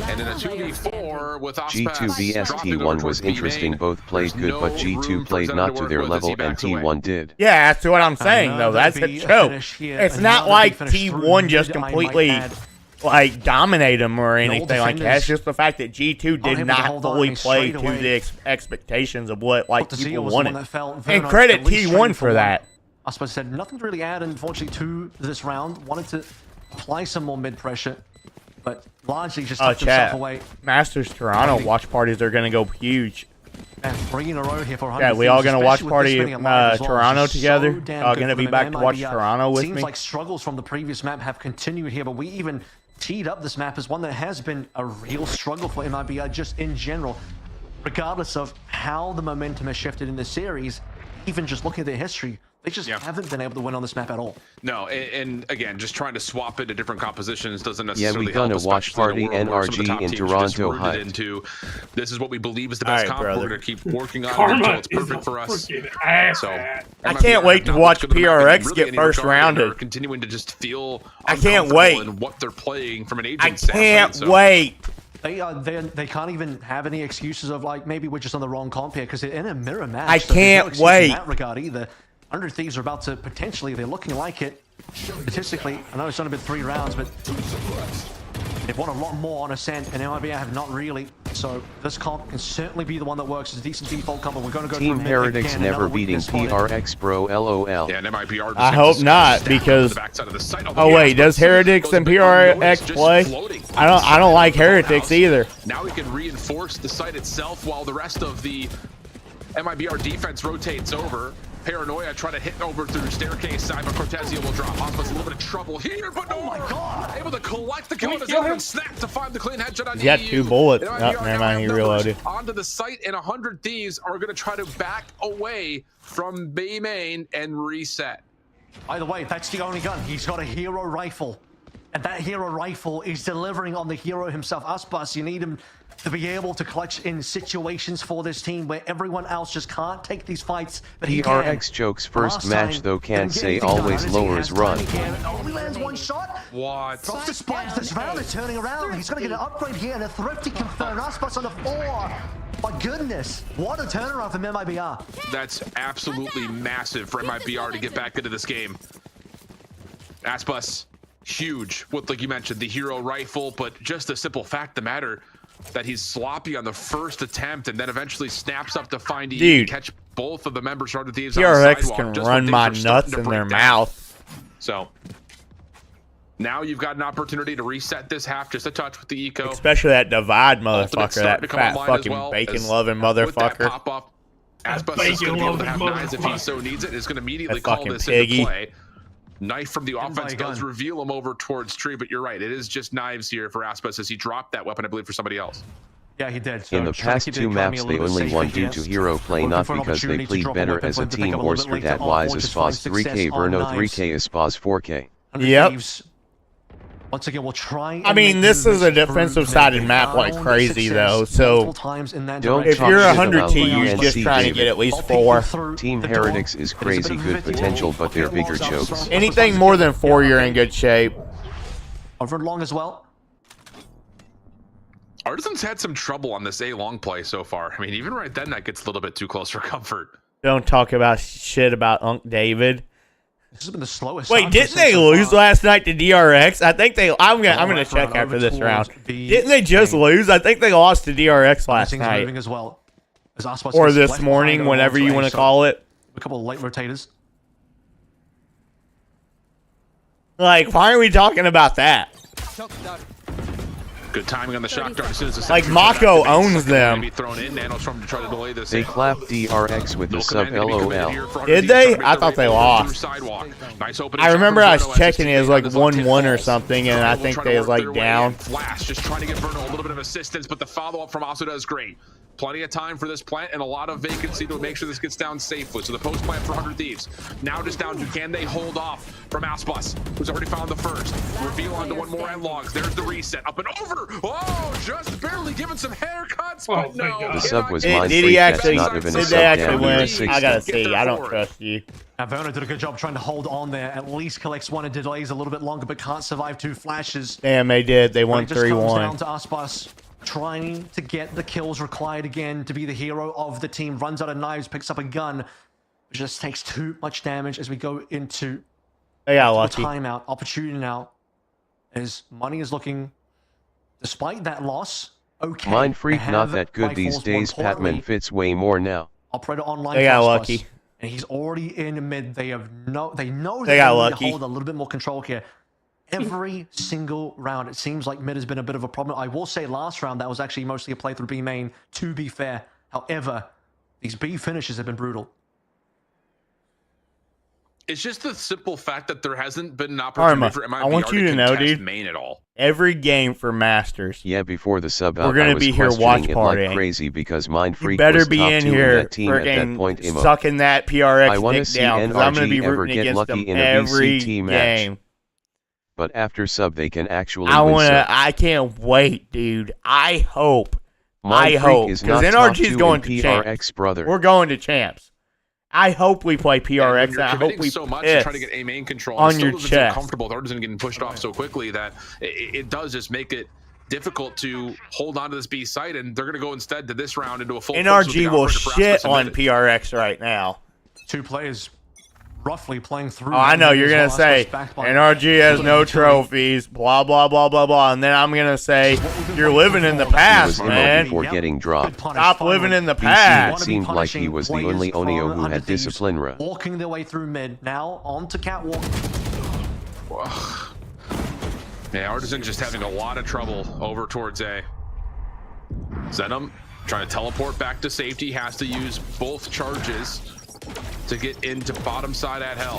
And in a 2v4 with G2 Aspas vs dropping over T1 was towards B main, interesting. Both played there's good, no but G2 room for played Zen not to to work their with as level, he and backs away. T1 did. Yeah, that's what I'm saying, though. Another That's a B choke. finish here. It's Another not B like finish through T1 just mid, I might completely add. like dominate them or anything like that. defenders It's just the fact that G2 did unable to not hold on, fully and play straight to away. the expectations of what like Cortezia people was the one wanted. that fell. And Verno credit at least T1 straight for one. that. I suppose said nothing to really add, unfortunately, to this round. Wanted to apply some more mid pressure, but largely just tucked himself Chat. away. Masters Toronto watch parties are going to go huge. And bringing a row here for 100 Yeah, we all Thieves, gonna watch especially with this party being a live as well, Toronto is just together. so damn Y'all good gonna for be them. back to watch MIBR Toronto with seems me? like struggles from the previous map have continued here, but we even teed up this map as one that has been a real struggle for MIBR just in general. Regardless of how the momentum has shifted in this series, even just looking at their history, they just haven't been able to win on this map at all. No, and again, just trying to swap it to different compositions doesn't necessarily we help. gonna watch especially in a party world where some of the NRG top in teams Toronto just rooted hyped. into, this is what we believe is the best All right, comp. We're brother. going to keep working on it Karma until it's is perfect a for us. freaking ass. So I can't wait to watch PRX get first rounded. Continuing to just feel I can't uncomfortable wait. in what they're playing from an agent I can't standpoint, so- wait. They can't even have any excuses of like maybe we're just on the wrong comp here because they're in a mirror match. I so there's no can't excuse wait. in that regard either. 100 Thieves are about to potentially, they're looking like it. Statistically, I know it's only been 3 rounds, but they've won a lot more on Ascent, and MIBR have not really. So this comp can certainly be the one that works. It's a decent default comp, but we're going to go Team through mid Heretics again, never another beating weakness spotted. PRX, bro. LOL. Yeah, and MIBR just I gets hope this not, stacked on because- the backside of the site. Oh wait, does Heretics Goes and a bit unnoticed, PRX just play? floating. I don't like Heretics either. Now we can reinforce the site itself while the rest of the MIBR defense rotates over. Paranoia try to hit over through staircase side, but Cortezia will drop. Osmo's a little bit of trouble here, but no, Oh my God. able to collect the kill we on his kill own him? and snap to find the clean headshot on He's got EU. 2 bullets. And Oh, MIBR never now mind, he have numbers reloaded. onto the site, and 100 Thieves are going to try to back away from B main and reset. By the way, that's the only gun. He's got a hero rifle. And that hero rifle is delivering on the hero himself. Aspas, you need him to be able to clutch in situations for this team where everyone else just can't take these fights, but he can. PRX chokes first Last match time, though, can't didn't get say anything done. always Honestly, lowers has run. time again. Only lands 1 shot. What? Drops the spikes. This round is turning around. He's going to get an upgrade here and a thrifty confirmed. Aspas on the 4. My goodness, what a turnaround from MIBR. That's absolutely massive for MIBR to get back into this game. Aspas, huge with, like you mentioned, the hero rifle, but just the simple fact of the matter, that he's sloppy on the first attempt and then eventually snaps up to find Dude, catch both of the members of the thieves on TRX the sidewalk, can just run when my things are starting nuts to in break their down. mouth. So now you've got an opportunity to reset this half just a touch with the eco. Especially that divide Ultimate's motherfucker, starting that to come fat online as fucking well, bacon-loving with that motherfucker. pop-up, Aspas is going to be able to have knives if he so needs it. It's going to immediately That call fucking this piggy. into play. Knife from the offense buy a does gun. reveal him over towards Tree, but you're right. It is just knives here for Aspas as he dropped that weapon, I believe, for somebody else. Yeah, he did. So In the trying to past keep the 2 economy maps a they little bit only safer won due here. to hero play, Looking not for an because they opportunity to played drop a better weapon as for a him to pick team up a or little bit skirt later at on, wise or as just find SPAS 3K success on Verno knives. 3K as SPAS 4K. Yep. Thieves, once again, we'll try. I mean, this is a defensive-sided map like crazy, though, so Don't if talk you're shit 100 about TUs UNC, just trying to David. get at least 4. Team Heretics is crazy good potential, but they're bigger jokes. Anything more than 4, you're in good shape. Over long as well. Artisan's had some trouble on this A long play so far. I mean, even right then, that gets a little bit too close for comfort. Don't talk about shit about Unc David. This has been the slowest. Wait, didn't they lose last night to DRX? I think they. I'm gonna check after this round. Didn't they just lose? I think they lost to DRX last night, moving as well. As Aspas or gets this left morning, behind whenever over you to want A, to call it. A couple of late rotators. Like, why are we talking about that? Good timing on the shock dart as soon as the Like, second Mako activates, owns second them. be thrown in. Nano's trying to try to delay this. They clapped DRX with the sub LOL. Did they? I thought they lost. Nice opening I shot remember from I was Verno as checking his it was teammate like on his left 1-1 or hit something, and falls. I Verno think will they try was to work like their way down. in. Flash just trying to give Verno a little bit of assistance, but the follow-up from Asu does great. Plenty of time for this plant and a lot of vacancy to make sure this gets down safely. So the post plant for 100 Thieves. Now just down to can they hold off from Aspas, who's already found the first. Reveal onto one more and logs. There's the reset. Up and over. Oh, just barely giving some haircuts, but no. The sub was Did mine he free. That's actually? not even a Did sub they actually down. win? You're 60. I gotta see. I don't trust you. Now, Verno did a good job trying to hold on there. At least collects one and delays a little bit longer, but can't survive 2 flashes. Damn, they did. They won It just comes 3-1. down to Aspas trying to get the kills required again to be the hero of the team. Runs out of knives, picks up a gun. Just takes too much damage as we go into They got the lucky. timeout. Opportunity now as money is looking, despite that loss, okay. Mind freak, They not have that good these rifles. More days. importantly, Patman fits way more now. Operator online. They got for Aspas, lucky. and he's already in mid. They know They that got they need lucky. to hold a little bit more control here. Every single round, it seems like mid has been a bit of a problem. I will say last round, that was actually mostly a playthrough B main, to be fair. However, these B finishes have been brutal. It's just the simple fact that there hasn't been an opportunity Arma, for MIBR I want you to know, contest dude. main at all. Every game for Masters. Yeah, before the sub We're out, gonna I was be here questioning watch it partying. like crazy because Mind You Freak better was be top in 2 here in that team at that point. freaking sucking that PRX I want to dick see down because I'm going to be NRG ever rooting get against lucky them in a every VCT match. game. But after sub, they can actually I win want sub. to. I can't wait, dude. I hope. Mind I Freak hope is because not top NRG is 2 going in to champs. PRX, brother. We're going to champs. I hope we play And when PRX, and you're I hope committing we so much piss and trying to get A main control on it still your doesn't feel chest. comfortable with Artisan getting pushed off so quickly that it does just make it difficult to hold on to this B site, and they're going to go instead to this round into a full NRG will shit on PRX right now. 2 players roughly playing through. Oh, I know you're gonna as well. say Aspas backed by NRG has no utility. trophies, blah blah blah blah blah, and then I'm gonna say you're living in the He was past, MO man. before getting dropped. Stop living in the BC past. seemed like he was the only Onio who had discipline. Walking their way through mid. Now onto catwalk. Yeah, Artisan just having a lot of trouble over towards A. Zenom trying to teleport back to safety, has to use both charges to get into bottom side at hell.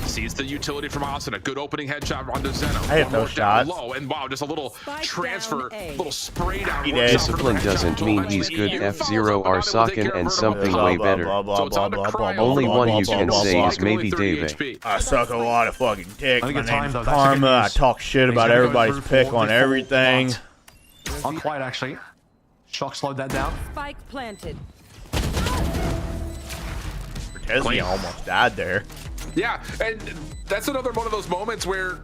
Sees the utility from Austin, a good opening headshot onto Zenom. I hit One more those down shots. low, and wow, just a little transfer, down A. little spray down. He works did. out for the Discipline headshot. doesn't mean he's good. F0 are Socken and something way better. So it's on to Cryo. Only one you can Overall, say is Socken only maybe 30 David. HP. I suck a lot of fucking dick. I think My it's time, name's though. That's a good Karma. I news. talk shit He's about gonna go everybody's through pick for on the everything. full Not quite, actually. Shock slowed that down. Spike planted. Tesla almost died there. Yeah, and that's another one of those moments where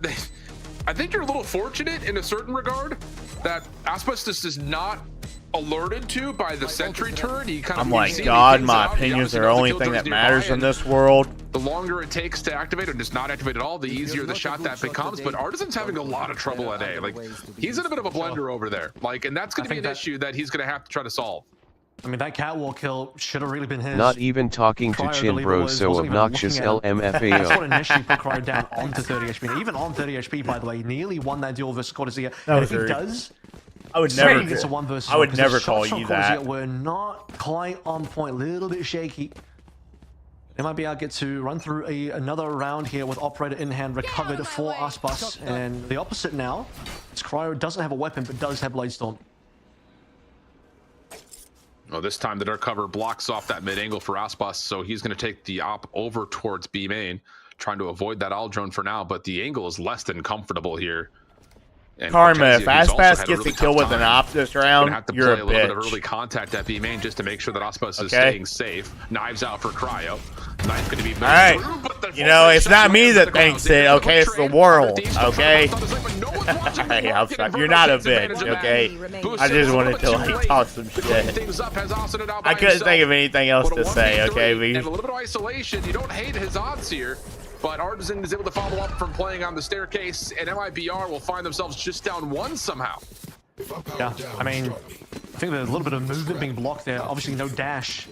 I think you're a little fortunate in a certain regard that Aspas is not alerted to by the sentry turret. He kind of I'm like, God, my opinions are the only thing that matters in this world. the longer it takes to activate or just not activate at all, the easier the shot that becomes. But Artisan's having a lot of trouble at A. Like, he's in a bit of a blender over there. Like, and that's going to be an issue that he's going to have to try to solve. I mean, that catwalk kill should have really been his. Not even talking to Chin Bro, so obnoxious That's what LMFAO. initially put Cryo down onto 30 HP. And even on 30 HP, by the way, nearly won that duel versus Cortezia. And if he does, I would never. it's a 1 versus I would 1, 'cause never the call shots you from that. Cortezia were not quite on point, a little bit shaky. They might be able to get to run through another round here with Operator in hand, recovered for Icebox. And the opposite now is Cryo doesn't have a weapon, but does have Bladestorm. Well, this time the dark cover blocks off that mid angle for Aspas, so he's going to take the op over towards B main, trying to avoid that all drone for now, but the angle is less than comfortable here. And Karma, if Cortezia, who's also Aspas had a gets really a kill tough with an time, op this gonna round, have to you're play a a little bit of bitch. early contact at B main just to make sure that Aspas is Okay. staying safe. Knives out for Cryo. Knife going to be Alright. You know, it's not me that thinks it, okay? It's the world, okay? Hey, you're not a bitch, okay? I just wanted to, like, talk some shit. I couldn't think of anything else to say, okay? And a little bit of isolation. You don't hate his odds here, but Artisan is able to follow up from playing on the staircase, and MIBR will find themselves just down 1 somehow. Yeah, I mean, I think there's a little bit of movement being blocked there. Obviously, no dash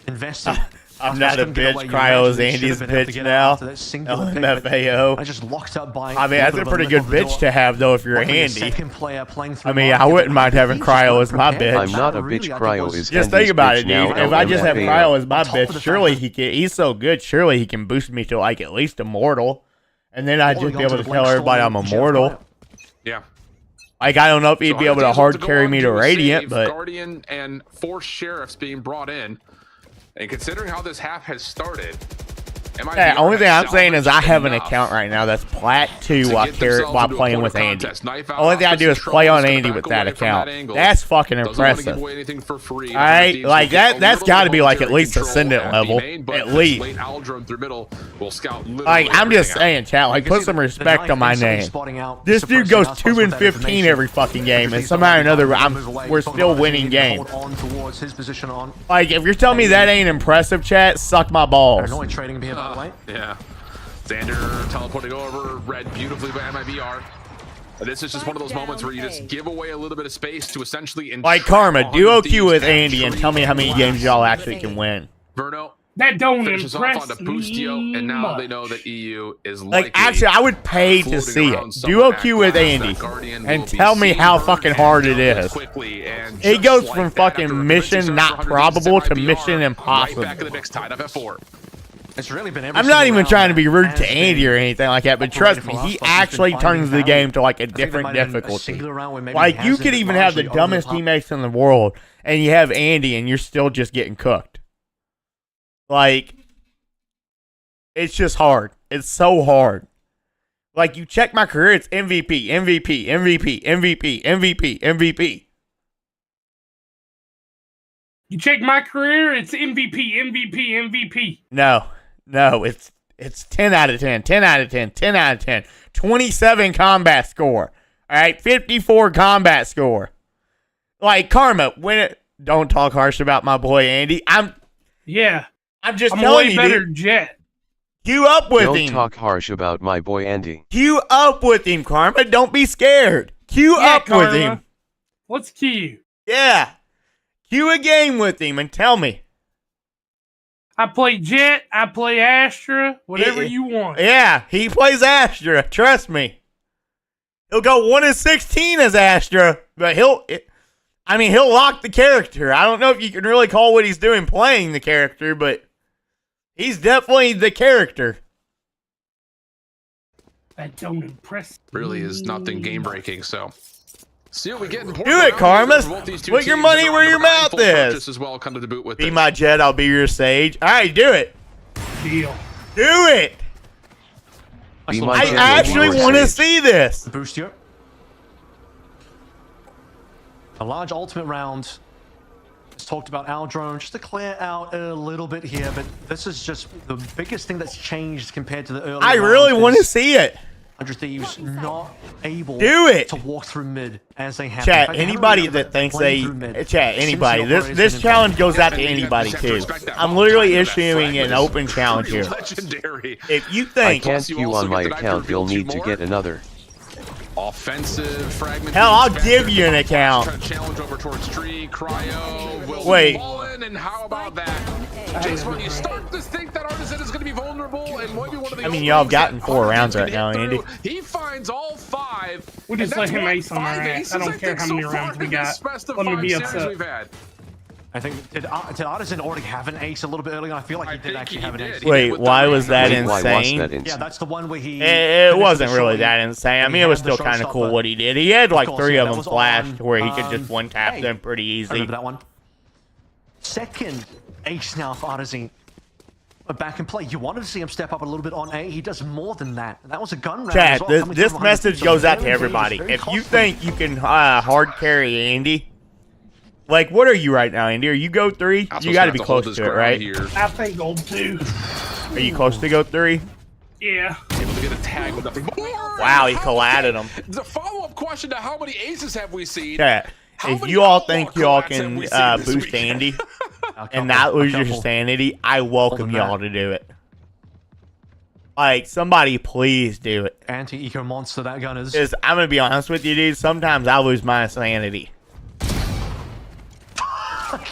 invested. I'm not a bitch. Cryo is Andy's bitch now. LMFAO. I just locked up by. I mean, that's a pretty good bitch to have, though, if you're Andy. Second player playing through I mean, I wouldn't mind having Cryo as my bitch. I'm not a bitch. Cryo is Just Andy's think about bitch it, dude. now, If I just have LMFAO. Cryo as my On top of bitch, the surely fact he can. He's so good. Surely he can boost me to like at least immortal, and then I'd just be able to tell everybody I'm immortal. Yeah. Like, I don't know if he'd So be able to Artisan's hard to go carry on me to to a Radiant, save, but Guardian and 4 sheriffs being brought in, and considering how this half has started, yeah, only thing I'm saying is I have an account right now that's Plat 2 while playing with Andy. Only thing I do is play on Andy with that account. That's fucking impressive. Alright, like that's got to be like at least Ascendant level, at least. Like, I'm just saying, chat, like, put some respect on my name. This dude goes 2 and 15 every fucking game, and somehow or another we're still winning games. Like, if you're telling me that ain't impressive, chat, suck my balls. Yeah. Xander teleporting over, read beautifully by MIBR. This is just one of those moments where you just give away a little bit of space to essentially like Karma, duo queue with Andy and tell me how many games y'all actually can win. Verno that don't finishes off impress on the Boostio, and now they know that EU is like actually I would pay to see it. Duo queue with Andy and tell me how fucking hard it is. It goes from fucking mission not probable to mission impossible. It's really been I'm not even trying to be rude to Andy or anything like that, but trust me, he actually turns the game to like a different difficulty. Like, you could even have the dumbest teammates in the world, and you have Andy, and you're still just getting cooked. Like, it's just hard. It's so hard. Like, you check my career, it's MVP, MVP, MVP, MVP, MVP, MVP. You check my career, it's MVP, MVP, MVP. No, it's 10 out of 10, 10 out of 10, 10 out of 10. 27 combat score. All right, 54 combat score. Like, Karma, don't talk harsh about my boy Andy. I'm just telling way you, better dude. Jet. Queue up with him. Don't talk harsh about my boy Andy. Queue up with him, Karma. Don't be scared. Queue up Karma. with him. Let's queue. Yeah. Queue a game with him and tell me. I play Jet, I play Astra, whatever you want. Yeah, he plays Astra. Trust me. He'll go 1 and 16 as Astra, but he'll lock the character. I don't know if you can really call what he's doing playing the character, but he's definitely the character. That don't impress me. Really is nothing game breaking, so see what we get in Do it, Karma. Put your money where your mouth is. As well, come to the boot with be my Jet, I'll be your Sage. All right, do it. Deal. Do it. I actually want to see this. Boost you. A large ultimate round. Just talked about our drone, just to clear out a little bit here, but this is just the biggest thing that's changed compared to the early I really want to see it. 100 Thieves not able Do it! to walk through mid as they have. Chat, anybody that thinks anybody, this challenge goes out to anybody too. I'm literally issuing an open challenge here. Legendary. If you I think, can't queue on my account, you'll need to get another. Offensive fragment. hell, I'll give you an account. Try to challenge over towards tree. Cryo will Wait. fall in, and how about that? Just when you start to think that Artisan is going to be vulnerable, and maybe one of the I mean, y'all have gotten 4 rounds right now, Andy. He finds all 5. We just let him ace on our ass. I don't care how many rounds we got. Let me be upset. I think did Artisan already have an ace a little bit earlier? I feel like he did actually have an ace. Wait, why was that insane? Yeah, that's the one where he. It wasn't really that insane. I mean, it was still kind of cool what he did. He had like 3 of them flashed where he could just one tap them pretty I easy. remember that one. Second ace now for Artisan. Back in play. You wanted to see him step up a little bit on A. He does more than that. That was a gun round. Chat, as well, this message goes out to everybody. If you think you can hard carry Andy, like, what are you right now, Andy? Are you go 3? You got to be close to it, right? I think gold 2. Are you close to go 3? Yeah. Able to get a tag with nothing. Wow, he collided him. The follow-up question to how many aces have we seen? Chat, if you all think y'all can boost Andy and not lose your sanity, I welcome y'all to do it. Like, somebody please do it. Anti-eco monster that gun is. Because I'm going to be honest with you, dude, sometimes I lose my sanity.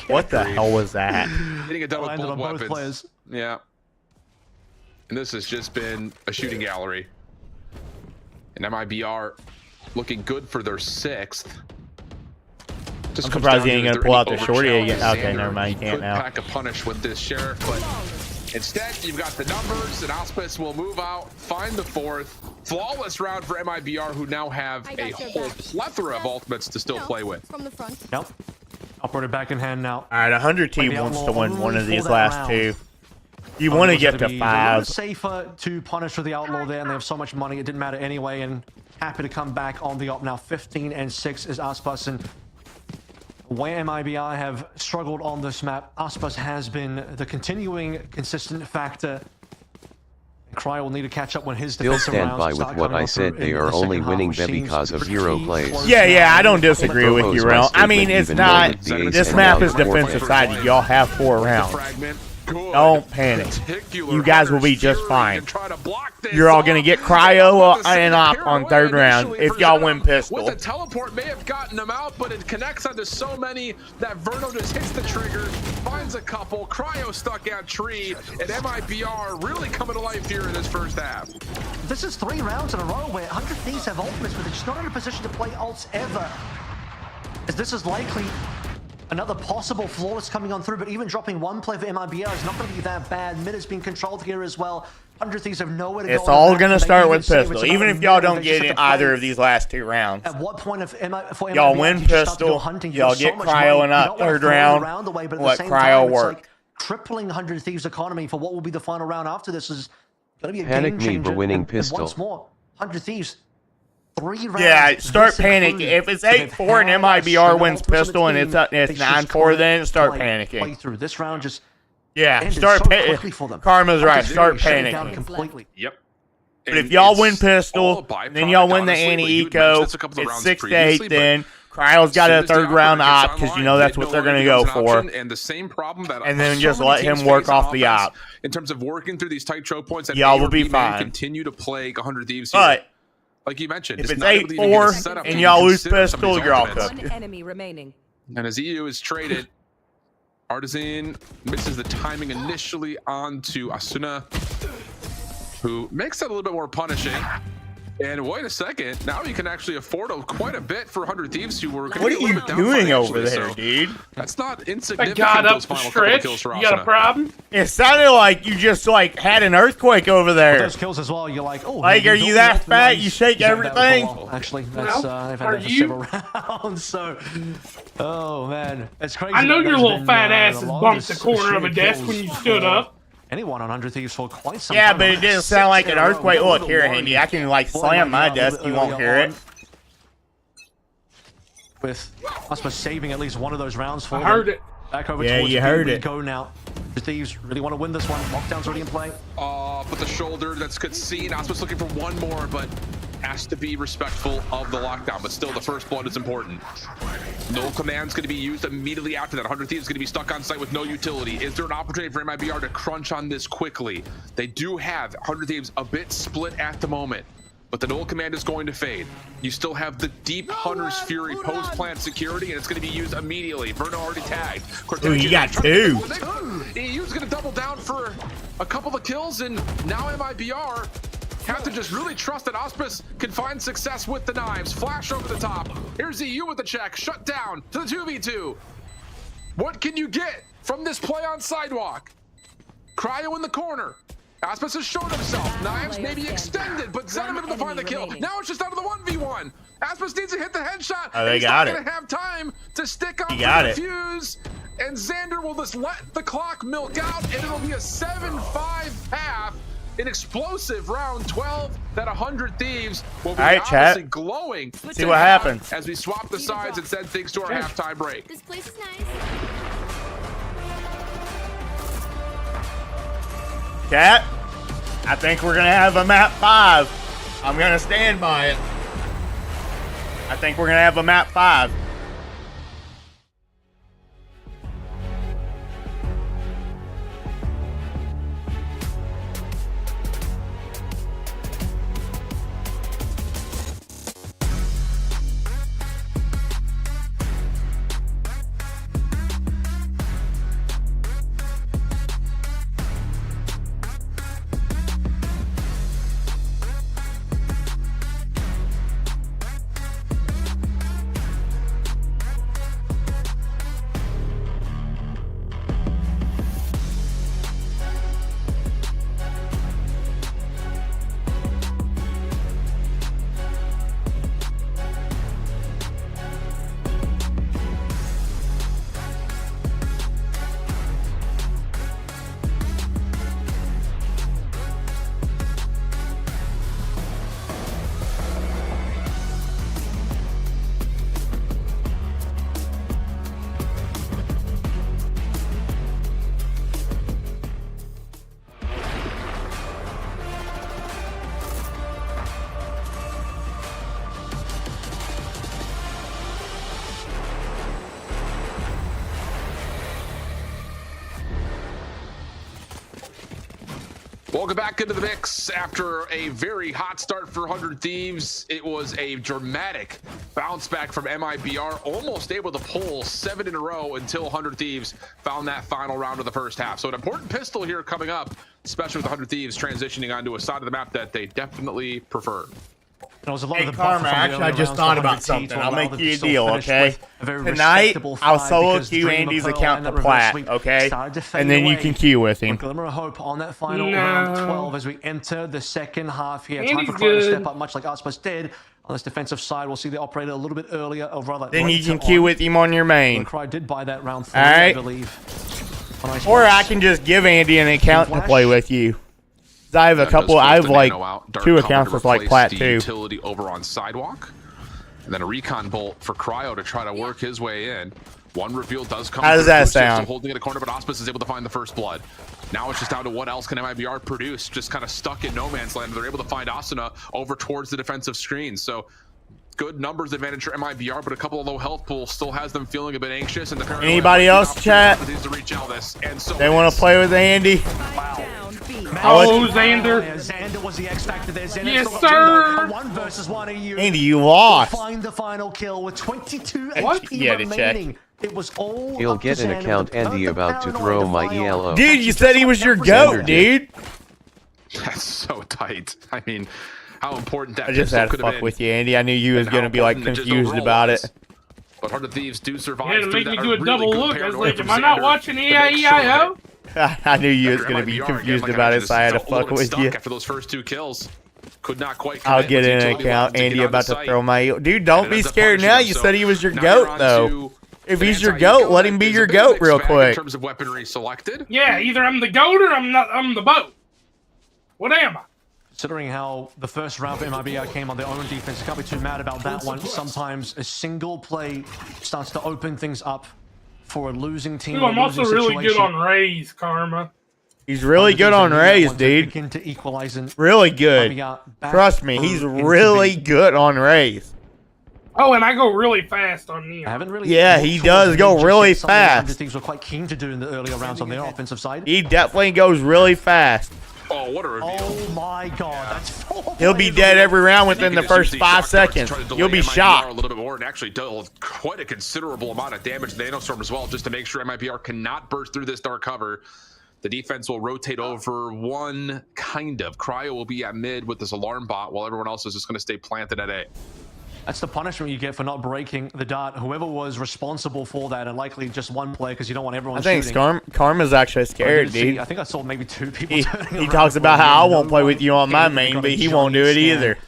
What the hell was that? Getting it done with Landed both on both weapons. players. Yeah. And this has just been a shooting gallery. And MIBR looking good for their 6th. I'm surprised he ain't going to pull out the shorty again. Okay, never mind, you can't now. Pack a punish with this sheriff, but instead you've got the numbers, and Auspice will move out, find the 4th. Flawless round for MIBR, who now have a whole plethora of ultimates to still play with. From the front. Yep. Operator back in hand now. All right, 100 team wants to win one of these that last round. 2. You want to get to 5. Safer to punish for the outlaw there, and they have so much money, it didn't matter anyway, and happy to come back on the op now. 15 and 6 is Aspas, and where MIBR have struggled on this map, Aspas has been the continuing consistent factor. Cry will need to catch up when his Still defensive stand rounds by start with what coming I up said. in They the are only second half, winning which them seems because of pretty hero plays. close Yeah, I don't now. disagree with you, Rel. I mean, it's not. This map is defensive-sided. Y'all have 4 rounds. Don't panic. You guys will be just fine. You're all going to get cryo and op on 3rd round if y'all win pistol. With the teleport may have gotten him out, but it connects onto so many that Verno just hits the trigger, finds a couple, cryo stuck at tree, and MIBR really coming to life here in this first half. This is 3 rounds in a row where 100 Thieves have ultimates, but they're just not in a position to play ults ever. As this is likely another possible flawless coming on through, but even dropping 1 play for MIBR is not going to be that bad. Mid is being controlled here as well. 100 Thieves have nowhere to go. It's all going to start with pistol, even if y'all don't get in either of these last 2 rounds. At what point for y'all win pistol, y'all get cryo in a 3rd round, let cryo work. Like tripling 100 Thieves economy for what will be the final round after this is going to be a Panic game me changer. for winning And pistol. once more, 100 Thieves. 3 rounds. Yeah, start panicking. If it's 8-4 and MIBR wins pistol and it's 9-4, then start panicking. Play through this round just Yeah, start panicking. Karma's right. Start panicking. Completely. Yep. But if y'all win pistol, then y'all win the anti-eco. It's 6-8 then. Cryo's got a 3rd round op because you know that's what they're going to go for. And the same problem that and then just let him work off the op. In terms of working through these tight choke points, y'all will be fine. Continue to play 100 Thieves here. But like you mentioned, if it's 8-4 and y'all lose pistol, you're all cooked. One enemy remaining. And as EU is traded, Artisan misses the timing initially onto Asuna, who makes that a little bit more punishing. And wait a second, now you can actually afford quite a bit for 100 Thieves who were. What are you doing over there, dude? That's not insignificant. God, up those the final stretch. couple kills for You got a Asuna. problem? It sounded like you just like had an earthquake over there. Those kills as well, you're like, oh. Like, are you that fat? You shake everything? Actually, that's I've had that for several rounds. So, oh man, it's crazy. I know your That's little been, fat ass the has bumped longest the corner of a streak desk kills when you stood for up. Anyone on 100 Thieves for quite some Yeah, time. but it didn't sound like an earthquake. Look here, Andy. I can like slam my desk. You won't hear it. With us saving at least one of those rounds for I heard it. Back over Yeah, towards you B heard we it. Go now. The Thieves really want to win this one. Lockdown's already in play. But the shoulder, that's good seen. Osmo's looking for one more, but has to be respectful of the lockdown, but still the first blood is important. No command's going to be used immediately after that. 100 Thieves is going to be stuck on site with no utility. Is there an opportunity for MIBR to crunch on this quickly? They do have 100 Thieves a bit split at the moment, but the null command is going to fade. You still have the deep Hunter's Fury post-plant security, and it's going to be used immediately. Verno already tagged. Ooh, you got two. EU's going to double down for a couple of kills, and now MIBR have to just really trust that Auspice can find success with the knives. Flash over the top. Here's EU with the check. Shut down to the 2v2. What can you get from this play on Sidewalk? Cryo in the corner. Auspice has shown himself. Knives may be extended, but Zen able to find the kill. Now it's just down to the 1v1. Auspice needs to hit the headshot. Oh, they got it. He's not gonna have time to stick on got the it. fuse. And Xander will just let the clock milk out, and it'll be a 7-5 half. An explosive round 12 that 100 Thieves will be obviously glowing. See what happens as we swap the sides and send things to our halftime break. This place is nice. Cat, I think we're gonna have a map 5. I'm gonna stand by it. I think we're gonna have a map 5. Welcome back into the mix after a very hot start for 100 Thieves. It was a dramatic bounce back from MIBR, almost able to pull 7 in a row until 100 Thieves found that final round of the first half. So an important pistol here coming up, especially with 100 Thieves transitioning onto a side of the map that they definitely prefer. There was a lot Hey, of the Karma, actually, I just thought about something. I'll make you a deal, okay? Tonight, I'll solo queue Andy's account to Plat, okay? And then you can queue with him. Glimmer of hope on that final round 12 as we enter the second half here. Time Andy's for Crow to good. step up, much like Auspice did. On this defensive side, we'll see the operator a little bit earlier, or rather Then you later can queue on. with him on your main. Cry did buy that round 3, Alright. I believe. On Icebox. Or I can just give Andy an account to play with you. I have a couple. I have like 2 accounts with like Plat too. Utility over on Sidewalk, and then a recon bolt for Cryo to try to work his way in. One reveal does come. How does through. that Still sound? holding in a corner, but Auspice is able to find the first blood. Now it's just down to what else can MIBR produce. Just kind of stuck in no man's land. They're able to find Asuna over towards the defensive screen. So good numbers advantage for MIBR, but a couple of low health pools still has them feeling a bit anxious. And the Anybody else, chat? To reach Elvis, and so They want to play with Andy? Down B. Oh, Xander. Xander was the X factor there. Xander Yes, still got sir. a 1 versus 1 EU. Andy, you lost. Find the final kill with 22 What? HP Yeah, to check. remaining. It was all He'll up to get an Xander account, with the Andy, perfect about to paranoid throw to my fly on. ELO. Dude, you said he was your Xander goat, did. dude. That's so tight. I mean, how important that I just pistol had to could have fuck been. with you, Andy. I knew you was And gonna how be like important it just confused overall about was. it. But 100 Thieves do survive. You had to through make me that do a really double good look. I was paranoia like, from am I not Xander watching to make sure EIEIO? I knew you was after gonna be MIBR, confused again, about like I it, so I had to just felt a fuck little with stuck you. After those first 2 kills, could not quite. I'll commit get with in an utility account. lines to Andy get about onto to site. throw my. Dude, And don't it be ends up scared punishing now. them. You So said he was your now you're goat, on though. to If an he's your anti-eco goat, let him that be is a your bit of a goat mixed real bag In quick. terms of weaponry selected. Yeah, either I'm the goat or I'm the boat. What am I? Considering how the first round for MIBR came on their own defense, you can't be too mad about that one. Sometimes a single play starts to open things up for a losing team. Ooh, or I'm also losing really good situation. on Rays, Karma. He's really good on Rays, dude. Begin to equalize and Really good. Trust me, he's really good on Rays. Oh, and I go really fast on Neon. I haven't really. Yeah, he does go really fast. The teams were quite keen to do in the earlier rounds on their offensive side. He definitely goes really fast. Oh, what a review. Oh my God, that's 4 He'll be players dead away. every round within the first 5 seconds. You'll be MIBR shocked. a little bit more and actually dealt quite a considerable amount of damage to the Nanostorm as well, just to make sure MIBR cannot burst through this dark cover. The defense will rotate over one, kind of. Cryo will be at mid with this alarm bot while everyone else is just going to stay planted at A. That's the punishment you get for not breaking the dart. Whoever was responsible for that, and likely just one player because you don't want everyone I think shooting. Karma's actually scared, dude. I think I saw maybe 2 people He turning around talks about for how I him. won't play with you on my main, Got but a he won't do it giant either.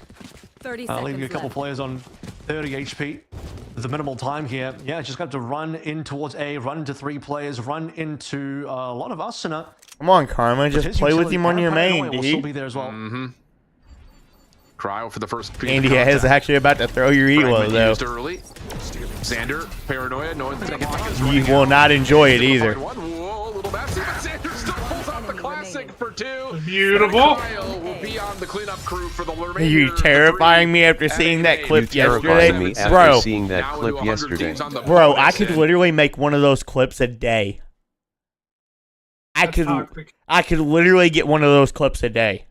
30 I'll seconds leave you a couple left. players on 30 HP. The minimal time here. Yeah, just got to run in towards A, run into 3 players, run into a lot of Ascent. Come on, Karma, just play with him on your main, will still be dude. there as well. Cryo for the first piece of Andy is contact. actually about to throw your elo, Fragment though. used early. Xander, paranoia, knowing that You will not enjoy it either. Whoa, little messy, but Xander still pulls out the classic for 2. Beautiful. Cryo will be on the cleanup crew for the remainder You of the terrifying 3. me after seeing that You clip terrified me yesterday. after Bro, seeing that Now clip into 100 yesterday. teams on the bro, I bonus could end. literally make one of those clips a day. That's toxic. I could literally get one of those clips a day.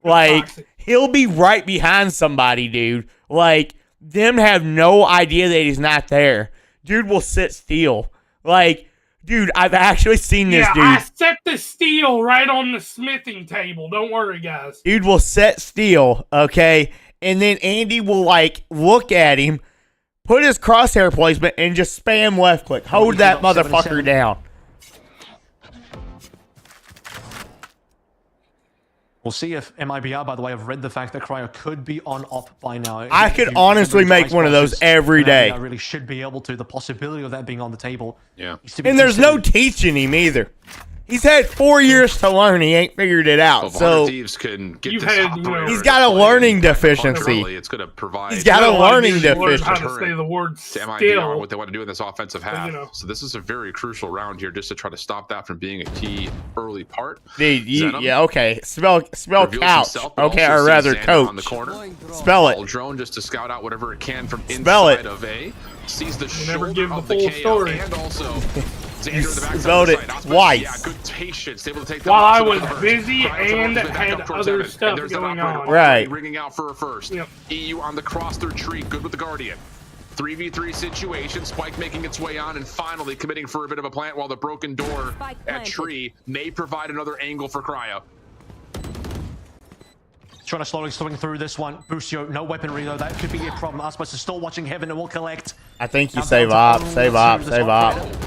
Like, toxic. he'll be right behind somebody, dude. Like, them have no idea that he's not there. Dude will sit still. Like, dude, I've actually seen this Yeah, dude. I set the steel right on the smithing table. Don't worry, guys. Dude will set still, okay? And then Andy will, like, look at him, put his crosshair placement, and just spam left click. Hold that up 7-7. motherfucker down. We'll see if MIBR, by the way, have read the fact that Cryo could be on op by now. I could honestly make one of those every day. I really should be able to. The possibility of that being on the table. Yeah. Needs to be And there's no considered. teaching him either. He's had 4 years to learn. He ain't figured it out. If 100 So Thieves can get You've this had, you know- operator He's got to a play learning back to punch deficiency. early, it's going to provide He's got a Well, I learning just learned deficiency. how to say the word to MIBR still. what they want to do in this offensive half. you know. So this is a very crucial round here just to try to stop that from being a key early part. Dude, Zenom yeah, okay. Spell reveals couch. himself, but Okay, also or rather sees Xander on the coach. corner. Spell Ball it. drone just to scout out whatever it can from Spell inside it. of A. Sees the You never shoulder give the of the full KO story. and also Xander You to the backside spelled of it the side. twice. Yeah, good patience. Able to take that While I off to was the first. busy Cryo's and almost back had up towards other Evan. stuff And there's that going operator on. Right. ringing out for a first. Yep. EU on the cross through tree. Good with the Guardian. 3v3 situation. Spike making its way on and finally committing for a bit of a plant while the broken door Spike at planted. tree may provide another angle for Cryo. Trying to slowly swing through this one. Busio, no weaponry though. That could be a problem. Aspas is still watching Heaven and will collect. I think you Now save down to up, save up, this save up. operator.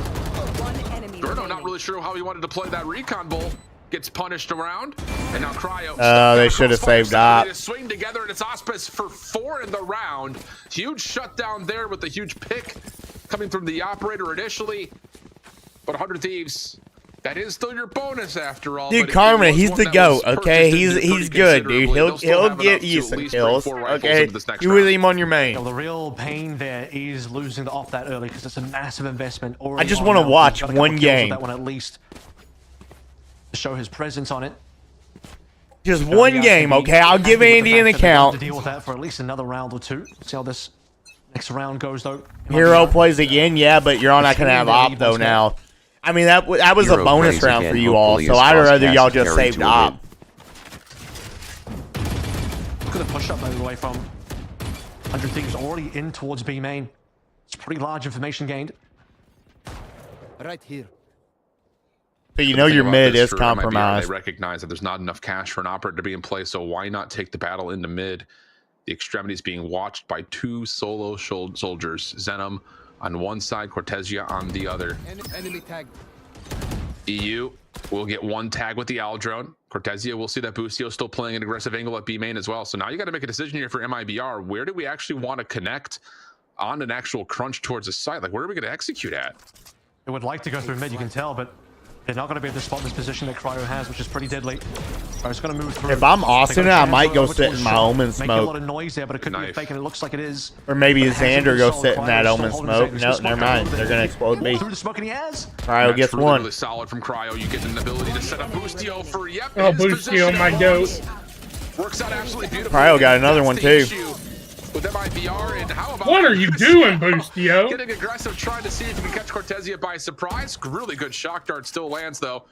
One enemy Berto not remaining. really sure how he wanted to play that recon bowl. Gets punished around, and now Cryo. They should have saved up. They swing together, and it's Auspice for 4 in the round. Huge shutdown there with the huge pick coming from the operator initially. But 100 Thieves, that is still your bonus after all. Dude, but it Karma, was he's one the that GOAT, was okay? purchased into He's pretty good, dude. considerably. They'll still He'll have get enough you to at some least bring kills, 4 rifles okay? into this next You with round. him on your main. Now, the real pain there is losing the off that early because it's a massive investment. I just want to watch one game. That one at least to show his presence on it. Just So, one yeah, game, I think okay? I'll happy give with the Andy fact an that they're going account. to deal with that for at least another round or two. See how this next round goes though. Hero plays again, yeah, but you're all not gonna have op though now. I mean that was a Hero bonus plays round again, for you all, hopefully so his I'd boss rather y'all cast just carry saved to a op. win. Look at the push up by the way from 100 Thieves already in towards B main. It's pretty large information gained. Right here. But you The know thing your about mid this is for MIBR, compromised. They recognize that there's not enough cash for an operator to be in play, so why not take the battle into mid? The extremities being watched by 2 solo soldiers. Zenom on one side, Cortesia on the other. Enemy tag. EU will get 1 tag with the Owl drone. Cortesia will see that Busio still playing an aggressive angle at B main as well. So now you got to make a decision here for MIBR. Where do we actually want to connect on an actual crunch towards the site? Like, where are we going to execute at? They would like to go through mid, you can tell, but They're not going to be able to spot this position that Cryo has, which is pretty deadly. It's going to move through. If I'm Austin, I might go sit in my Omen Making a lot smoke. of noise there, but it could be fake, and it looks like it is. Or maybe But it hasn't Xander been go solid. sit in that Cryo's Omen still smoke. holding No, Xander. never mind. They're going to explode me. Through the smoke, and he has. Cryo That's gets really, one. really solid from Cryo. You get an ability to set up Boostio for his Boostio, position my at goat. once. Works out absolutely beautiful. Cryo got another That's one, the too. issue with MIBR, and how about What are you doing, Boostio? getting aggressive, trying to see if you can catch Cortezia by surprise. Really good shock dart, still lands though,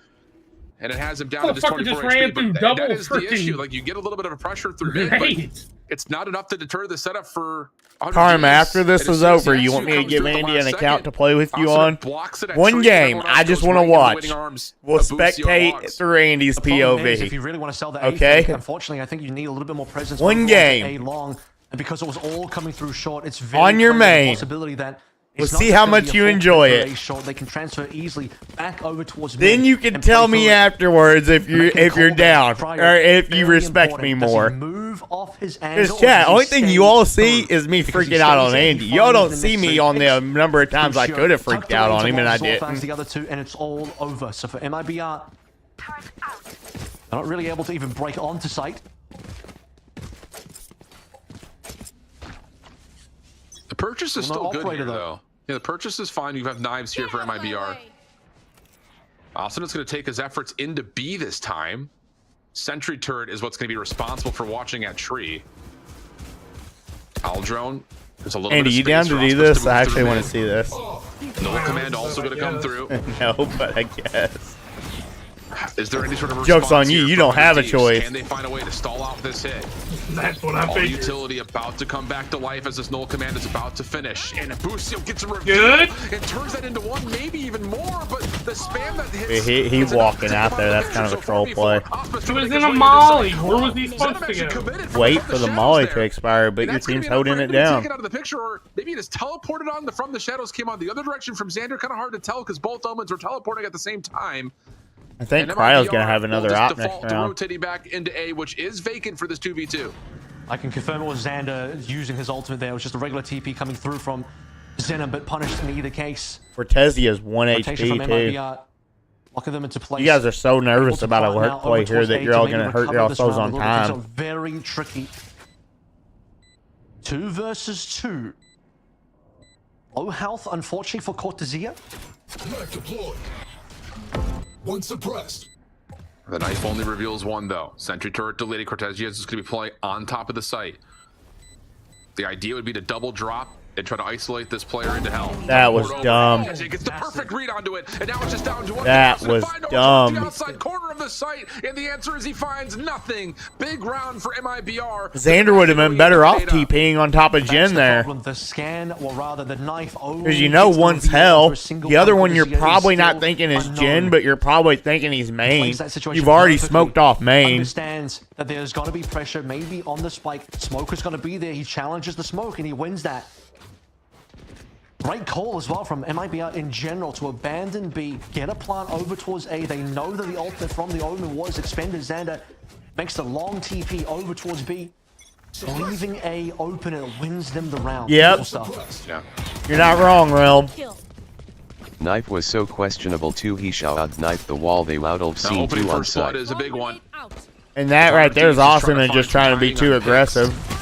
and it has him down to just Motherfucker 24 just HP. ran through But double that is the freaking issue. Like you get a little bit of a pressure through mid, but Great. it's not enough to deter the setup for. Carm, after this And as is soon as over, the you X2 want me to comes give through at the Andy an last account second, to play with you Austin on? blocks it at One tree, game. everyone I else just goes want to right into the watch. waiting arms We'll of Boostio spectate Logs. through Andy's The problem is, if POV. you really want to sell the Okay. A, unfortunately, I think you need a little bit more presence. One overall to game. A long, and because it was all coming through short, it's very On your clear the main. possibility that We'll it's not see just how gonna be much a you full enjoy clip it. for A short. They can transfer easily back over towards Then mid you can and play tell through me it. afterwards if And they can you're call down that prior. or if you Very respect me important. Does he more. move off his angle, Because or chat, does he only thing stay you all see through? is me Because he freaking out stays on there, he Andy. Y'all finds don't the see me next on the six. number of times I Sure. could have Tucked freaked out away on to him and I Lost Wolf as didn't. the other two, and it's all over. So for MIBR, they're not really able to even break onto site. The purchase is Well, no still good operator, here, though. though. Yeah, the purchase is fine. You have knives here for MIBR. Austin is going to take his efforts into B this time. Sentry turret is what's going to be responsible for watching at tree. Aldrone. There's a little Andy, bit you of down space to for do Osprey this? move I actually through want mid. to see this. Null command also going to come through. No, but I guess. Is there any sort of Joke's on response you. here You from don't have a Thieves? choice. Can they find a way to stall out this hit? That's what I All figured. utility about to come back to life as this null command is about to finish. And Boostio gets a reveal Good. and turns that into one, maybe even more. But the spam that hits. He is enough walking to out come there. out That's the kind of a picture. troll So play. 4v4, Osprey's He gonna was make in his a way to molly. the Where was side. he supposed to Actually go? committed from Wait the for the shadows molly there. to expire, but And your that's gonna team's be enough holding for him it to be down. taken out of the picture, or maybe he just teleported on from the shadows, came on the other direction from Xander. Kind of hard to tell because both Omens were teleporting at the same time. I think And Cryo's MIBR going to have will another just op default next to round. rotating back into A, which is vacant for this 2v2. I can confirm it was Xander using his ultimate there. It was just a regular TP coming through from Xena, but punished in either case. Cortezia's 1 Rotation from HP too. MIBR, locking them into place. You guys are so nervous Able to about a climb work now play over here towards that A you're to all maybe going to hurt recover this yourselves round on a little bit. Things time. are very tricky. 2 versus 2. Low health, unfortunately, for Cortezia. Knife deployed. One suppressed. The knife only reveals one, though. Sentry turret deleted. Cortezia is just going to be playing on top of the site. The idea would be to double drop and try to isolate this player into hell. That was Over. dumb. As he gets the perfect read onto it, and now it's just down to one. That person to was find over dumb. The outside corner of the site, and the answer is he finds nothing. Big round for MIBR. Xander would have been better off TPing on top of That's Jin the there. problem. The scan, or rather the knife, Because you know one's hell, the other one you're probably not thinking is Jin, but you're probably thinking he's main. You've already smoked off main. Understands that there's going to be pressure maybe on the spike. Smoker's going to be there. He challenges the smoke and he wins that. Great call as well from MIBR in general to abandon B, get a plant over towards A. They know that the ultimate from the Omen was expended. Xander makes the long TP over towards B, leaving A open and it wins them the round. Yep. Beautiful stuff. Yeah. You're not wrong, Realm. Knife was so questionable too, he shall out-knife the wall. They would have Now, seen opening two on first blood site. is a big one. And that right there is Just awesome trying and to just find trying to be timing too on picks. aggressive.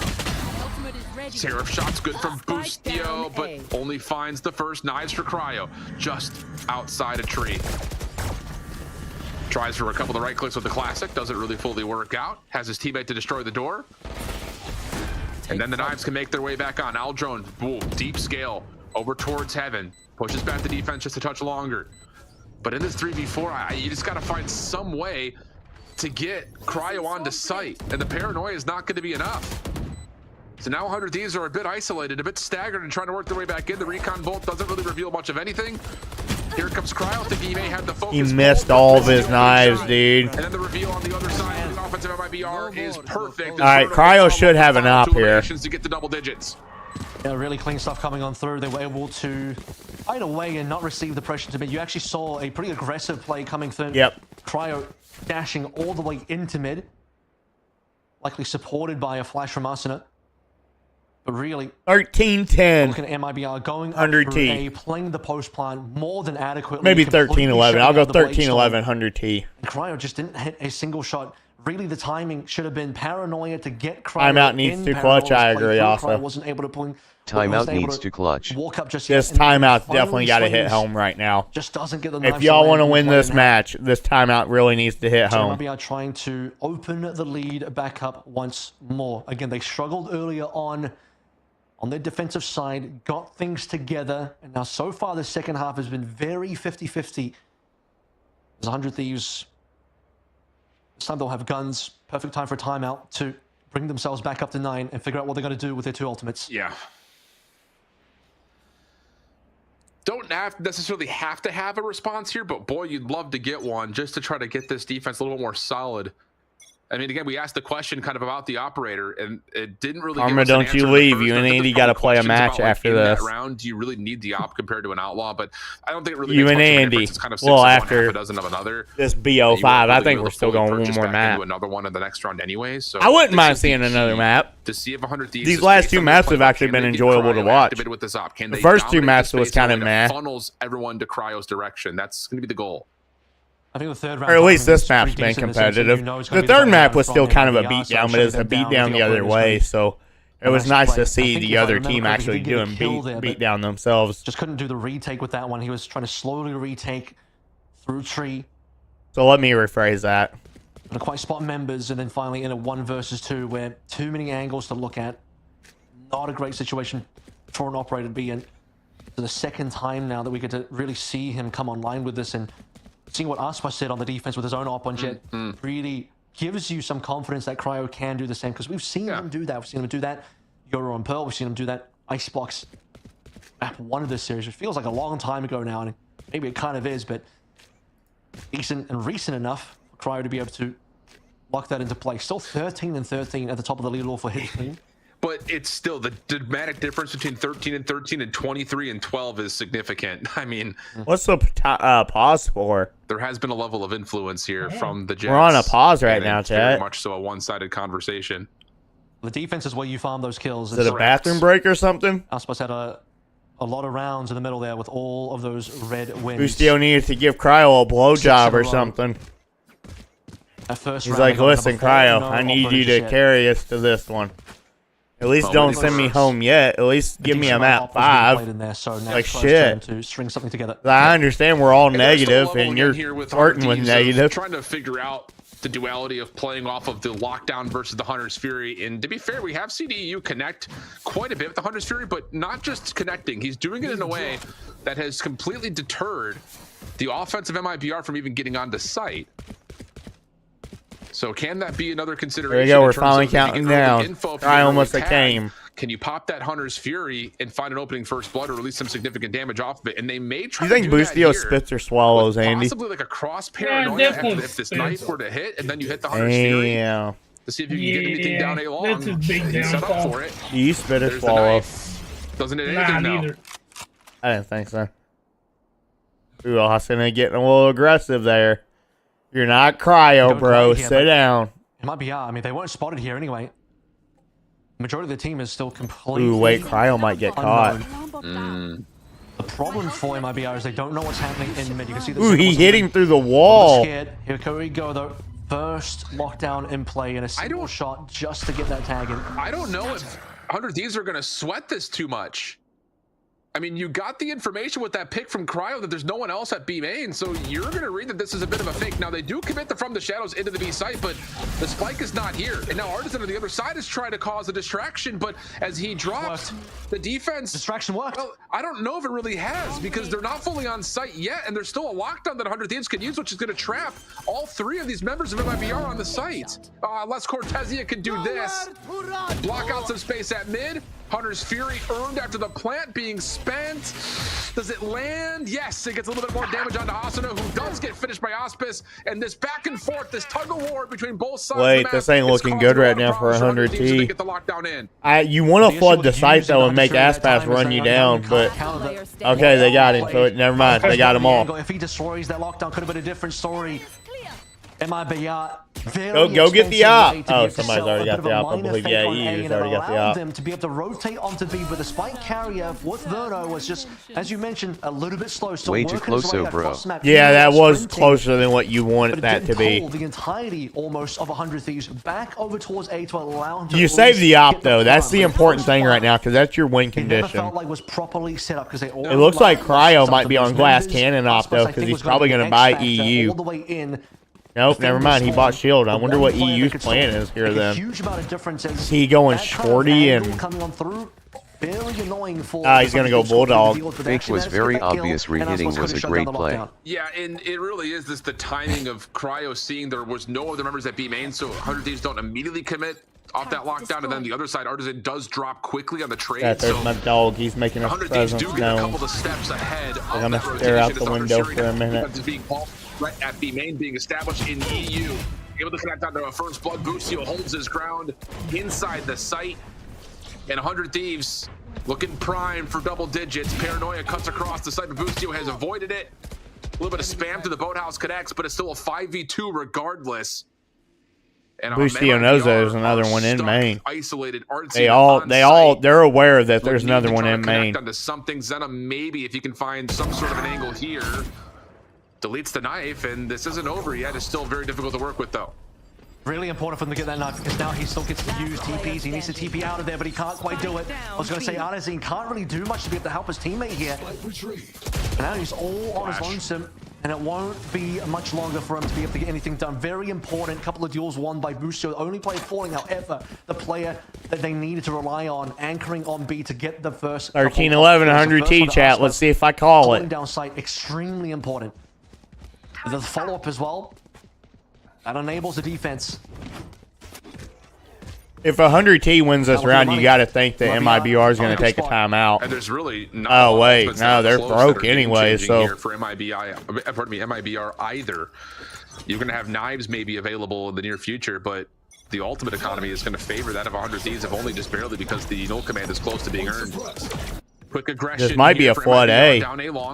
Seraph shot's good from Spike down Boostio, but A. only finds the first. Knives for Cryo, just outside a tree. Tries for a couple of right clicks with the classic, doesn't really fully work out. Has his teammate to destroy the door. And then the knives can make their way back on. Aldrone, boom, deep scale, over towards heaven. Pushes back the defense just a touch longer. But in this 3v4, you just got to find some way to get Cryo onto site. And the paranoia is not going to be enough. So now 100 Thieves are a bit isolated, a bit staggered, and trying to work their way back in. The recon bolt doesn't really reveal much of anything. Here comes Cryo, thinking he may have the focus. He missed bolt, all but of his missed the knives, shot. dude. And then the reveal on the other side, the offensive MIBR is perfect. All right, Cryo should have an op here. To get to double digits. Yeah, really clean stuff coming on through. They were able to hide away and not receive the pressure to mid. You actually saw a pretty aggressive play coming through. Yep. Cryo dashing all the way into mid. Likely supported by a flash from Ascent. But really, 13-10. looking at MIBR going up 100 through T. A, playing the post plan more than adequately. Maybe completely 13-11. shutting I'll go down the Blade 13-11, Storm. 100 T. And Cryo just didn't hit a single shot. Really, the timing should have been paranoia to get Cryo Timeout needs in to clutch, I Paranoia's agree playthrough. also. Cryo wasn't able to bring. Timeout needs to clutch. Walk up just This yet, and then timeout definitely finally got to hit swings. home right now. Just doesn't get the If knives y'all to want to land win with this one in hand. match, this timeout really needs to hit So home. MIBR trying to open the lead back up once more. Again, they struggled earlier on their defensive side, got things together, and now so far the second half has been very 50-50. There's 100 Thieves. This time they'll have guns. Perfect time for a timeout to bring themselves back up to 9 and figure out what they're going to do with their 2 ultimates. Yeah. Don't necessarily have to have a response here, but boy, you'd love to get one just to try to get this defense a little bit more solid. I mean, again, we asked the question kind of about the operator, and it didn't really give Karma, us an don't answer you in the leave. first. You I and think Andy there's got to probably play a questions match about, like, after in that this. round, do you really need the op compared to an outlaw? But I don't think it really You makes and much of a Andy. difference. It's kind of 6 Well, of one, after half a dozen of another. This And you B05, won't I really be think able we're to still fully going one purchase more back map. into another one in the next round anyway. So I wouldn't this mind is the seeing another key map. to see if 100 Thieves These just last based 2 on maps their have play, actually can been they get enjoyable to Cryo watch. activated with this op? Can The they first 2 dominate maps the was space in a kind of way that meh. funnels everyone to Cryo's direction? That's going to be the goal. I think the third round, Or at least timing this is map's pretty been decent in the sense that competitive. you know it's The gonna be the third best map round was from still kind of a MIBR, so beatdown, but it was a shutting them down beatdown with the other operators way. can- So it a was nice nice play. to I see think the if I other remember team correctly, actually he did get a doing kill there, beat but down themselves. just couldn't do the retake with that one. He was trying to slowly retake through tree. So let me rephrase that. Couldn't quite spot members, and then finally in a 1 versus 2 where too many angles to look at. Not a great situation for an operator to be in. For the second time now that we get to really see him come online with this, and seeing what Aspa said on the defense with his own op on Jet really gives you some confidence that Cryo can do the same, because we've seen him do that. We've seen him do that Yoru on Pearl. We've seen him do that Icebox map 1 of this series. It feels like a long time ago now, and maybe it kind of is, but decent and recent enough for Cryo to be able to lock that into play. Still 13-13 at the top of the leaderboard for his team. But it's still the dramatic difference between 13-13 and 23-12 is significant. I mean, What's the pause for? there has been a level of influence here from the Jets. We're on a pause right and now, it's very chat. much so a one-sided conversation. The defense is where you farm those kills. Is it a bathroom break or something? Aspas had a lot of rounds in the middle there with all of those red wins. Bustiel needed to give Cryo a blowjob or something. At first He's round, like, they got listen, number 4, Cryo, no I need you operators to yet. carry us to this one. At least Oh, don't what is send me this? home yet. At least give me a Decent map amount of op was being 5. played in there, so now Like Cryo's shit. trying to string something together. I understand we're all And there's still a negative, level and again you're here with flirting with RDs of negative. trying to figure out the duality of playing off of the lockdown versus the Hunter's Fury. And to be fair, we have seen EU connect quite a bit with the Hunter's Fury, but not just connecting. He's doing it in a way that has completely deterred the offensive MIBR from even getting onto site. So can that be another consideration? There we go, in we're terms finally of if you counting get early down. info from I your almost early tag, came. Can you pop that Hunter's Fury and find an opening first blood or release some significant damage off of it? And they may try You think to do that Bustio here spits or swallows, with Andy? possibly like a cross Yeah, paranoia after definitely if this spits. knife were to hit, and then you hit the Hunter's Fury Damn. to see if you can get anything down A long. that's his big He's set up downfall. for it. You spit or There's the swallow? knife. Doesn't hit Nah, anything now. neither. I didn't think so. Ooh, Austin getting a little aggressive there. You're not Cryo, Don't bro. cry here, Sit but- down. It might be, I mean, they weren't spotted here anyway. Majority of the team is still completely Ooh, wait, Cryo might get caught. unknown. The problem for MIBR is they don't know what's happening in mid. You can see the Ooh, he signals hit are him through the a little wall. scared. Here we go though. First lockdown in play and a single shot just to get that tag in. I don't know if 100 Thieves are going to sweat this too much. I mean, you got the information with that pick from Cryo that there's no one else at B main, so you're going to read that this is a bit of a fake. Now, they do commit the From the Shadows into the B site, but the spike is not here. And now Artisan on the other side is trying to cause a distraction, but as he drops, the defense... Distraction worked. Well, I don't know if it really has, because they're not fully on site yet, and there's still a lockdown that 100 Thieves can use, which is going to trap all 3 of these members of MIBR on the site. Unless Cortezia can do this. Block out some space at mid. Hunter's Fury earned after the plant being spent. Does it land? Yes, it gets a little bit more damage onto Asuna, who does get finished by Auspice. And this back and forth, this tug of war between both sides Wait, of the map, this ain't is looking causing good a lot right of now for problems 100 Teams to T. get the lockdown in. You want to flood the site using though and make Hunter's Fury at Aspas that time run is you that down, you but can't counter Player the- standing. okay, they got him. So never mind, they got them all. If he destroys that lockdown, could have been a different story. MIBR. Go get the op. Oh, somebody's already got the op. I believe, yeah, EU's already got the op. Them to be able to rotate onto B, but the spike carrier with Veto was just, as you mentioned, a little bit slow. Still way too close, bro. Yeah, that was closer than what you wanted that to be. The entirety almost of 100 Thieves back over towards A to allow him to you save the op though. That's the important thing right now because that's your win condition. Felt like was properly set up because they it looks like Cryo might be on glass cannon op though because he's probably going to buy EU. All the way in. Nope, never mind. He bought shield. I wonder what EU's plan is here then. Huge amount of differences. He going shorty and coming on through. Very annoying for he's gonna go bulldog. Fake was very obvious. Re-hitting was a great play. Yeah, and it really is the timing of Cryo seeing there was no other members at B main, so 100 Thieves don't immediately commit off that lockdown, and then the other side, Artisan does drop quickly on the trade. Yeah, there's my dog. He's making a presence known. A couple of steps ahead. I'm gonna stare out the window for a minute. Right at B main being established in EU. Able to connect onto a first blood. Busio holds his ground inside the site. And 100 Thieves looking prime for double digits. Paranoia cuts across the site, but Busio has avoided it. A little bit of spam to the boathouse connects, but it's still a 5v2 regardless. And Busio knows there's another one in main. Isolated. They're aware that there's another one in main. Onto something. Zena, maybe if you can find some sort of an angle here. Deletes the knife, and this isn't over yet. It's still very difficult to work with, though. Really important for him to get that knife because now he still gets to use TPs. He needs to TP out of there, but he can't quite do it. I was going to say, Artisan can't really do much to be able to help his teammate here. And now he's all on his lonesome, and it won't be much longer for him to be able to get anything done. Very important. Couple of duels won by Busio. The only player falling, however, the player that they needed to rely on, anchoring on B to get the first 13-11, 100 T chat. Let's see if I call it. Down site, extremely important. The follow-up as well. That enables the defense. If 100T wins this round, you got to think that MIBR is going to take a timeout. And there's really oh wait, no, they're broke anyway. So for MIBR either, you're going to have knives maybe available in the near future, but the ultimate economy is going to favor that of 100 Thieves, if only just barely because the null command is close to being earned. Quick aggression. This might be a flood A.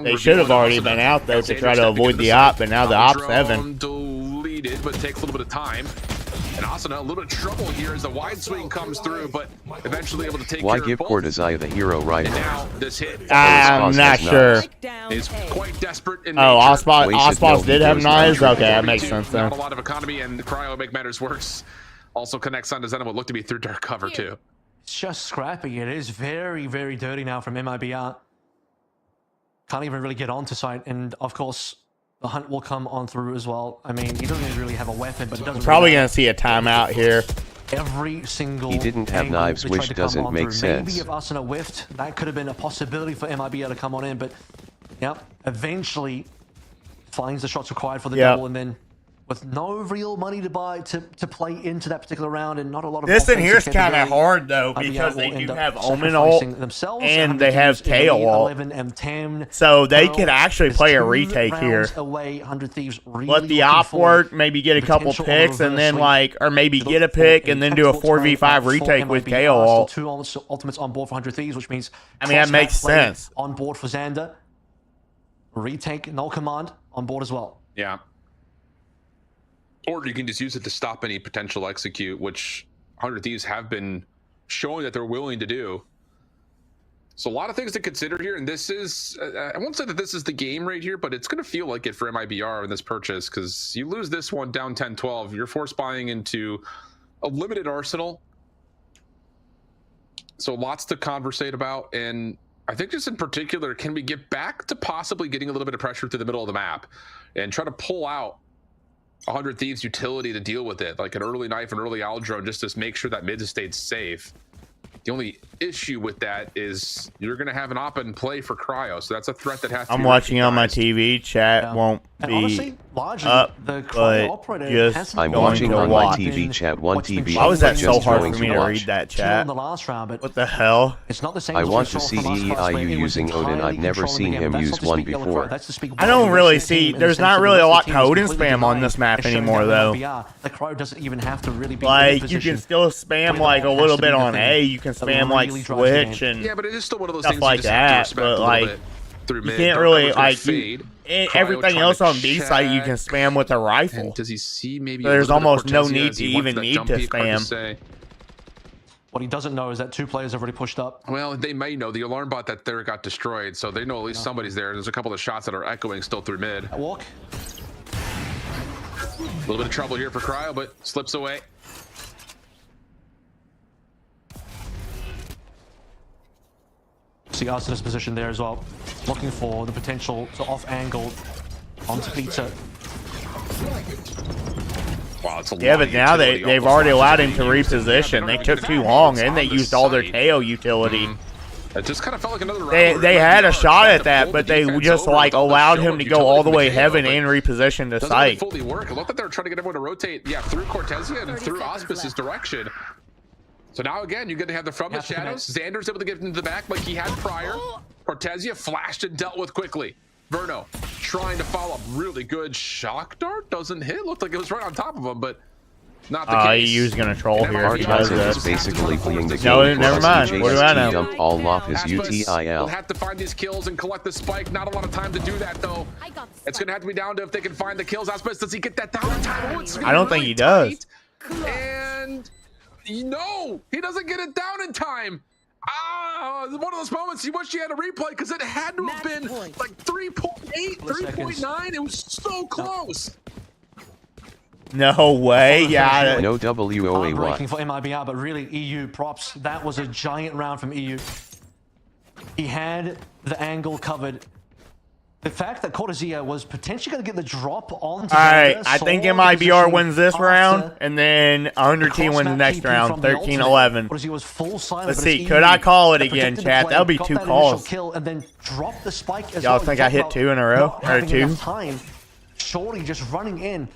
They should have already been out though to try to avoid the op, but now the op's 7. Deleted, but takes a little bit of time. And Asana, a little bit of trouble here as the wide swing comes through, but eventually able to take Why care give of both. Cortezai the hero right And now? now this hit. I'm not sure. Is quite desperate in Oh, nature. Osmos did have knives? Okay, that makes sense then. Not a lot of economy, and the Cryo make matters worse. Also connects on to Zena, what looked to be through dark cover too. It's just scrappy. It is very, very dirty now from MIBR. Can't even really get onto site, and of course, the hunt will come on through as well. I mean, he doesn't really have a weapon, but it doesn't. Probably gonna see a timeout here. Every single. He didn't have knives, which doesn't make sense. Maybe if Asuna whiffed, that could have been a possibility for MIBR to come on in, but yep, eventually finds the shots required for the double, and then with no real money to buy to play into that particular round, and not a lot of this in here's kind of hard though because they do have Omen ult and they have KO ult, so they could actually play a retake here. Let the op work, maybe get a couple picks, and then or maybe get a pick and then do a 4v5 retake with KO ult. Two ultimates on board for 100 Thieves, which means that makes sense. On board for Xander, retake null command on board as well. Yeah. Or you can just use it to stop any potential execute, which 100 Thieves have been showing that they're willing to do. So a lot of things to consider here, and this is, I won't say that this is the game right here, but it's going to feel like it for MIBR in this purchase, because you lose this one down 10-12, you're force buying into a limited arsenal. So lots to conversate about, and I think just in particular, can we get back to possibly getting a little bit of pressure through the middle of the map and try to pull out 100 Thieves utility to deal with it, like an early knife and early owl drone, just to make sure that mid stays safe. The only issue with that is you're going to have an op in play for Cryo, so that's a threat that has to be watching on my TV. Chat won't be honestly, largely, up, the but just I'm watching on my TV. Chat 1 TV. Why was that so hard for me to watch. read that chat? The last round, but what the hell? It's not the same. I want to see EIU using Odin. I've never seen him use one before. I don't really see. There's not really a lot to Odin spam on this map anymore, though. The Crow doesn't even have to really be you can still spam like a little bit on A. You can spam like switch and yeah, but it is still one of those stuff things like that. But through mid. You can't really, like, everything else on B site you can spam with a rifle. And does he see maybe So there's almost no need to even need to spam. What he doesn't know is that 2 players have already pushed up. Well, they may know. The alarm bot that there got destroyed, so they know at least somebody's there. There's a couple of shots that are echoing still through mid. Walk. A little bit of trouble here for Cryo, but slips away. See us in this position there as well, looking for the potential to off angle onto Peter. Wow, it's a Yeah, but now they've already allowed him to reposition. They took too long, and they used all their KO utility. It just kind of felt like another round. They had a shot at that, but they just like allowed him to go all the way heaven and reposition the site. Doesn't fully work. It looked like they were trying to get everyone to rotate, yeah, through Cortesia and through Auspice's direction. So now again, you get to have the from the shadows. Xander's able to get into the back like he had prior. Cortesia flashed and dealt with quickly. Verno trying to follow up. Really good shock dart. Doesn't hit. Looked like it was right on top of him, but not the case. EU's gonna troll here. He does is this. basically fleeing the No, game never for mind. us. What do I know? Dump all off his Aspis UTIL. will have to find these kills and collect the spike. Not a lot of time to do that, though. It's going to have to be down to if they can find the kills. Aspis, does he get that down in time? Oh, it's I don't think he does. And no, he doesn't get it down in time. One of those moments you wish you had a replay because it had to have been like 3.8, 3.9. It was so close. No way. Yeah. No WOA breaking for MIBR, but really EU props. That was a giant round from EU. He had the angle covered. The fact that Cortesia was potentially going to get the drop on. All right, I think MIBR wins this round, and then 100T wins the next round, 13-11. Let's see, could I call it again, chat? That would be 2 calls. Y'all think I hit 2 in a row? Or 2? Shorty just running in.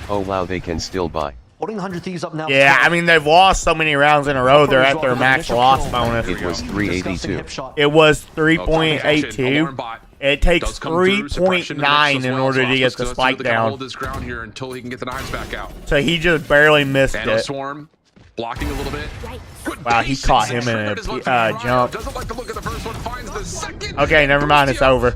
Oh wow, they can still buy. Putting 100 Thieves up now. Yeah, I mean, they've lost so many rounds in a row, they're at their max loss bonus. It was 382. It was 3.82. It takes 3.9 in order to get the spike down. Hold this ground here until he can get the knives back out. So he just barely missed it. Swarm blocking a little bit. Wow, he caught him in a jump. Doesn't like the look of the first one, finds the second. Okay, never mind, it's over.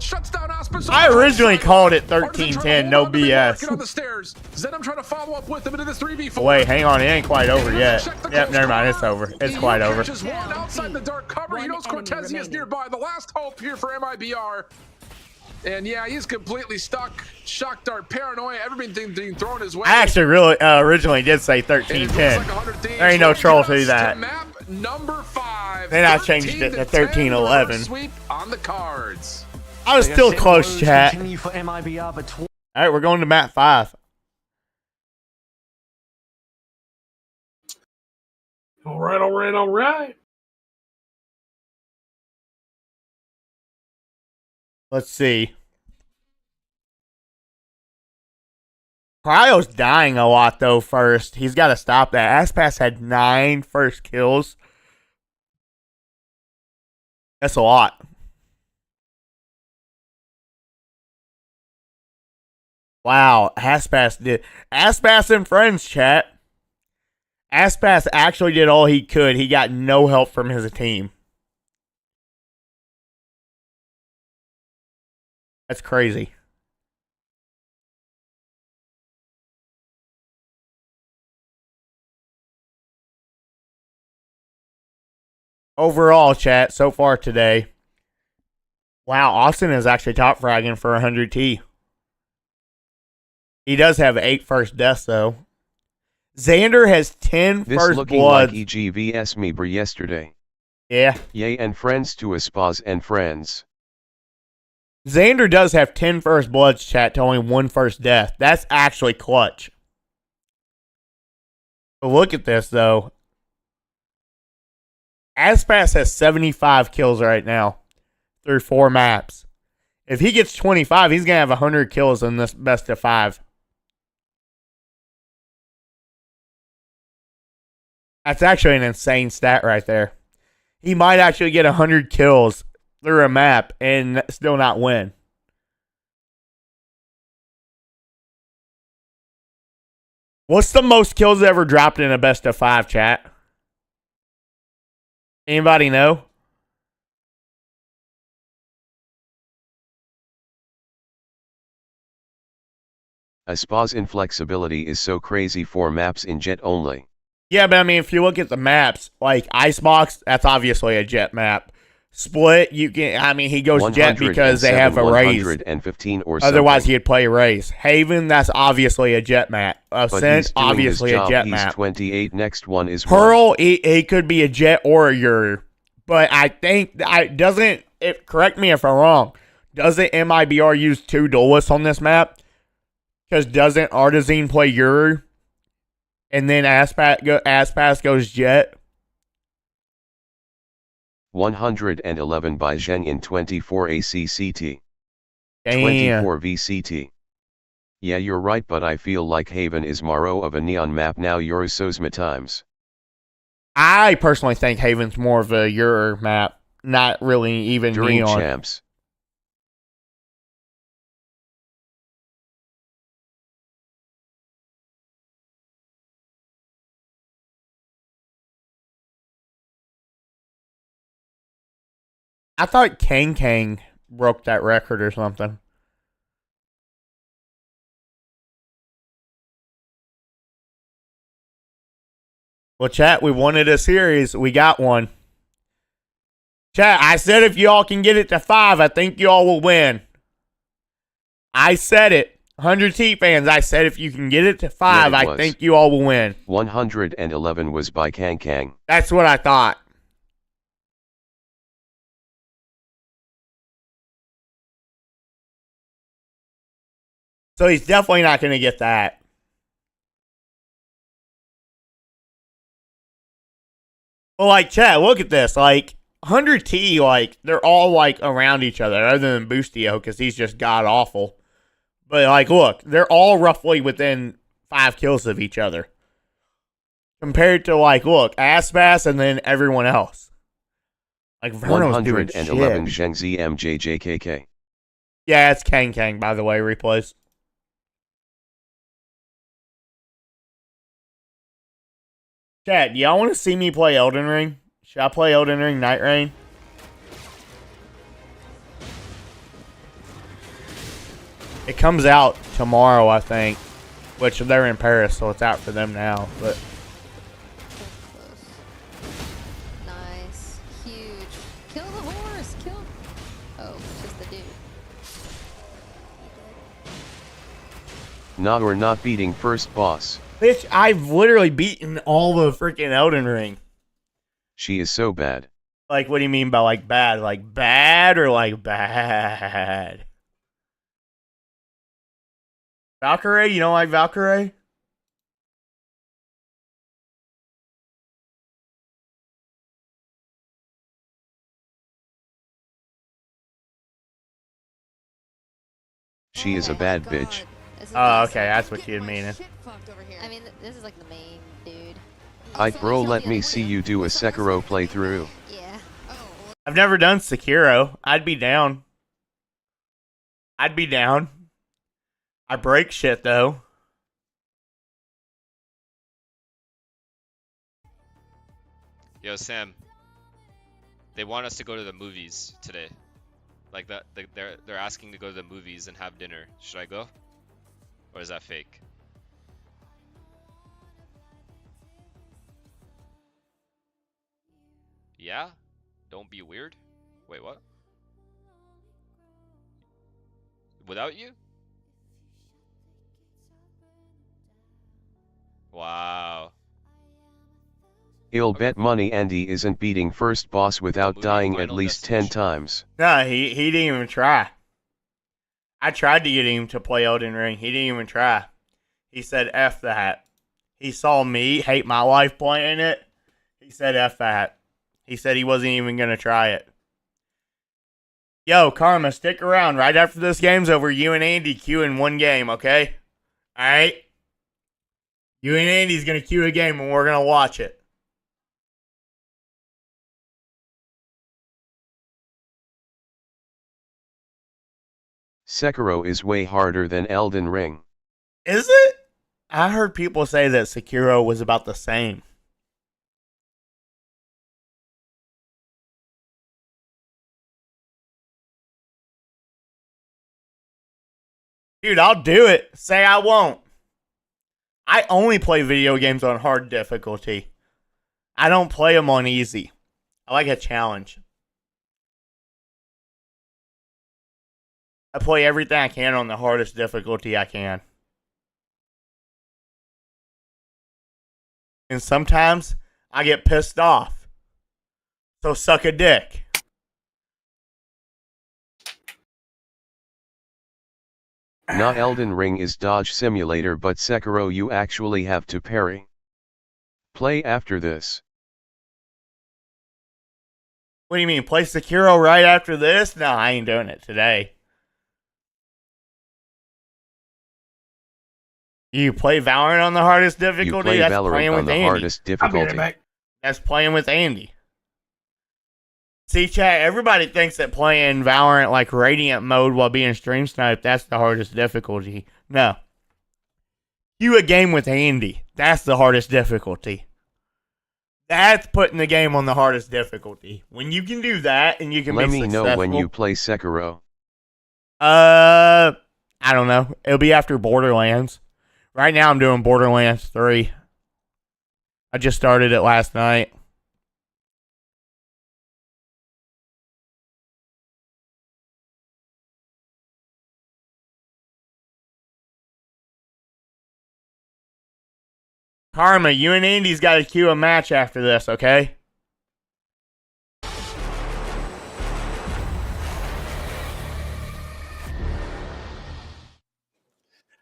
I originally called it 13-10, no BS. On the stairs. Zenom trying to follow up with him into this 3v4. Wait, hang on, it ain't quite over yet. Yep, never mind, it's over. It's quite over. Outside the dark cover, he knows Cortesia is nearby. The last hope here for MIBR. And yeah, he's completely stuck. Shock dart, paranoia, everything being thrown his way. I actually really originally did say 13-10. There ain't no troll to that. Map number 5. Then I changed it to 13-11. Sweep on the cards. I was still close, chat. All right, we're going to map 5. All right. Let's see. Cryo's dying a lot, though, first. He's got to stop that. Aspas had 9 first kills. That's a lot. Wow, Aspas did. Aspas and friends, chat. Aspas actually did all he could. He got no help from his team. That's crazy. Overall, chat, so far today. Wow, Austin is actually top fragging for 100T. He does have 8 first deaths, though. Xander has 10 this first looking bloods. like EGVS MIBR yesterday. Yeah. Yay and friends to Aspas and friends. Xander does have 10 first bloods, chat, to only 1 first death. That's actually clutch. But look at this, though. Aspas has 75 kills right now through 4 maps. If he gets 25, he's going to have 100 kills in this best of 5. That's actually an insane stat right there. He might actually get 100 kills through a map and still not win. What's the most kills ever dropped in a best of 5, chat? Anybody know? Aspa's inflexibility is so crazy for maps in Jet only. Yeah, but I mean, if you look at the maps, like Icebox, that's obviously a Jet map. Split, you can. I mean, he goes Jet because they have a raise. 115 or otherwise, something. he'd play raise. Haven, that's obviously a Jet map. Ascent, obviously a Jet he's map. 28. Next one is Pearl. He could be a Jet or a Ur. But I think doesn't. Correct me if I'm wrong. Doesn't MIBR use 2 duelists on this map? Because doesn't Artizine play Ur? And then Aspas goes Jet? 111 by Zheng in 24 ACCT. Damn. 24 VCT. Yeah, you're right, but I feel like Haven is Maro of a neon map now. Eurososma times. I personally think Haven's more of a Ur map, not really even During neon. champs. I thought Kang broke that record or something. Well, chat, we wanted a series. We got one. Chat, I said if y'all can get it to 5, I think y'all will win. I said it. 100 T fans, I said if you can get it to 5, Yeah, I think you all will win. 111 was by Kang. That's what I thought. So he's definitely not going to get that. Well, like, chat, look at this. Like, 100T, like, they're all, like, around each other, other than Boostio, because he's just god-awful. But, like, look, they're all roughly within 5 kills of each other. Compared to, like, look, Aspas and then everyone else. Like, Verno's doing shit. 111 Zheng ZMJJKK. Yeah, it's Kang, by the way, replays. Chat, do y'all want to see me play Elden Ring? Should I play Elden Ring Night Rain? It comes out tomorrow, I think. Which they're in Paris, so it's out for them now. But nice. Huge. Kill the horse. Kill. Oh, just the dude. Nah, we're not beating first boss. bitch, I've literally beaten all the freaking Elden Ring. She is so bad. Like, what do you mean by, like, bad? Like, bad or, like, bad? Valkyrie? You don't like Valkyrie? She is a bad bitch. Oh, okay, that's what you're meaning. I mean, this is like the main dude. Aight bro, let me see you do a Sekiro playthrough. Yeah. I've never done Sekiro. I'd be down. I'd be down. I break shit, though. Yo, Sam. They want us to go to the movies today. Like that, they're asking to go to the movies and have dinner. Should I go? Or is that fake? Yeah? Don't be weird? Wait, what? Without you? Wow. He'll bet money Andy isn't beating first boss without dying at least 10 times. Nah, he didn't even try. I tried to get him to play Elden Ring. He didn't even try. He said F that. He saw me hate my life playing it. He said F that. He said he wasn't even going to try it. Yo, Karma, stick around. Right after this game's over, you and Andy queue in one game, okay? Alright? You and Andy's going to queue a game and we're going to watch it. Sekiro is way harder than Elden Ring. Is it? I heard people say that Sekiro was about the same. Dude, I'll do it. Say I won't. I only play video games on hard difficulty. I don't play them on easy. I like a challenge. I play everything I can on the hardest difficulty I can. And sometimes I get pissed off. So suck a dick. Not Elden Ring is Dodge Simulator, but Sekiro you actually have to parry. Play after this. What do you mean? Play Sekiro right after this? No, I ain't doing it today. You play Valorant on the hardest difficulty? You play That's Valorant playing on with the Andy. hardest difficulty. That's playing with Andy. See, chat, everybody thinks that playing Valorant like Radiant mode while being stream sniped, that's the hardest difficulty. No. You a game with Andy. That's the hardest difficulty. That's putting the game on the hardest difficulty. When you can do that and you can Let be me successful. know when you play Sekiro. I don't know. It'll be after Borderlands. Right now I'm doing Borderlands 3. I just started it last night. Karma, you and Andy's got to queue a match after this, okay?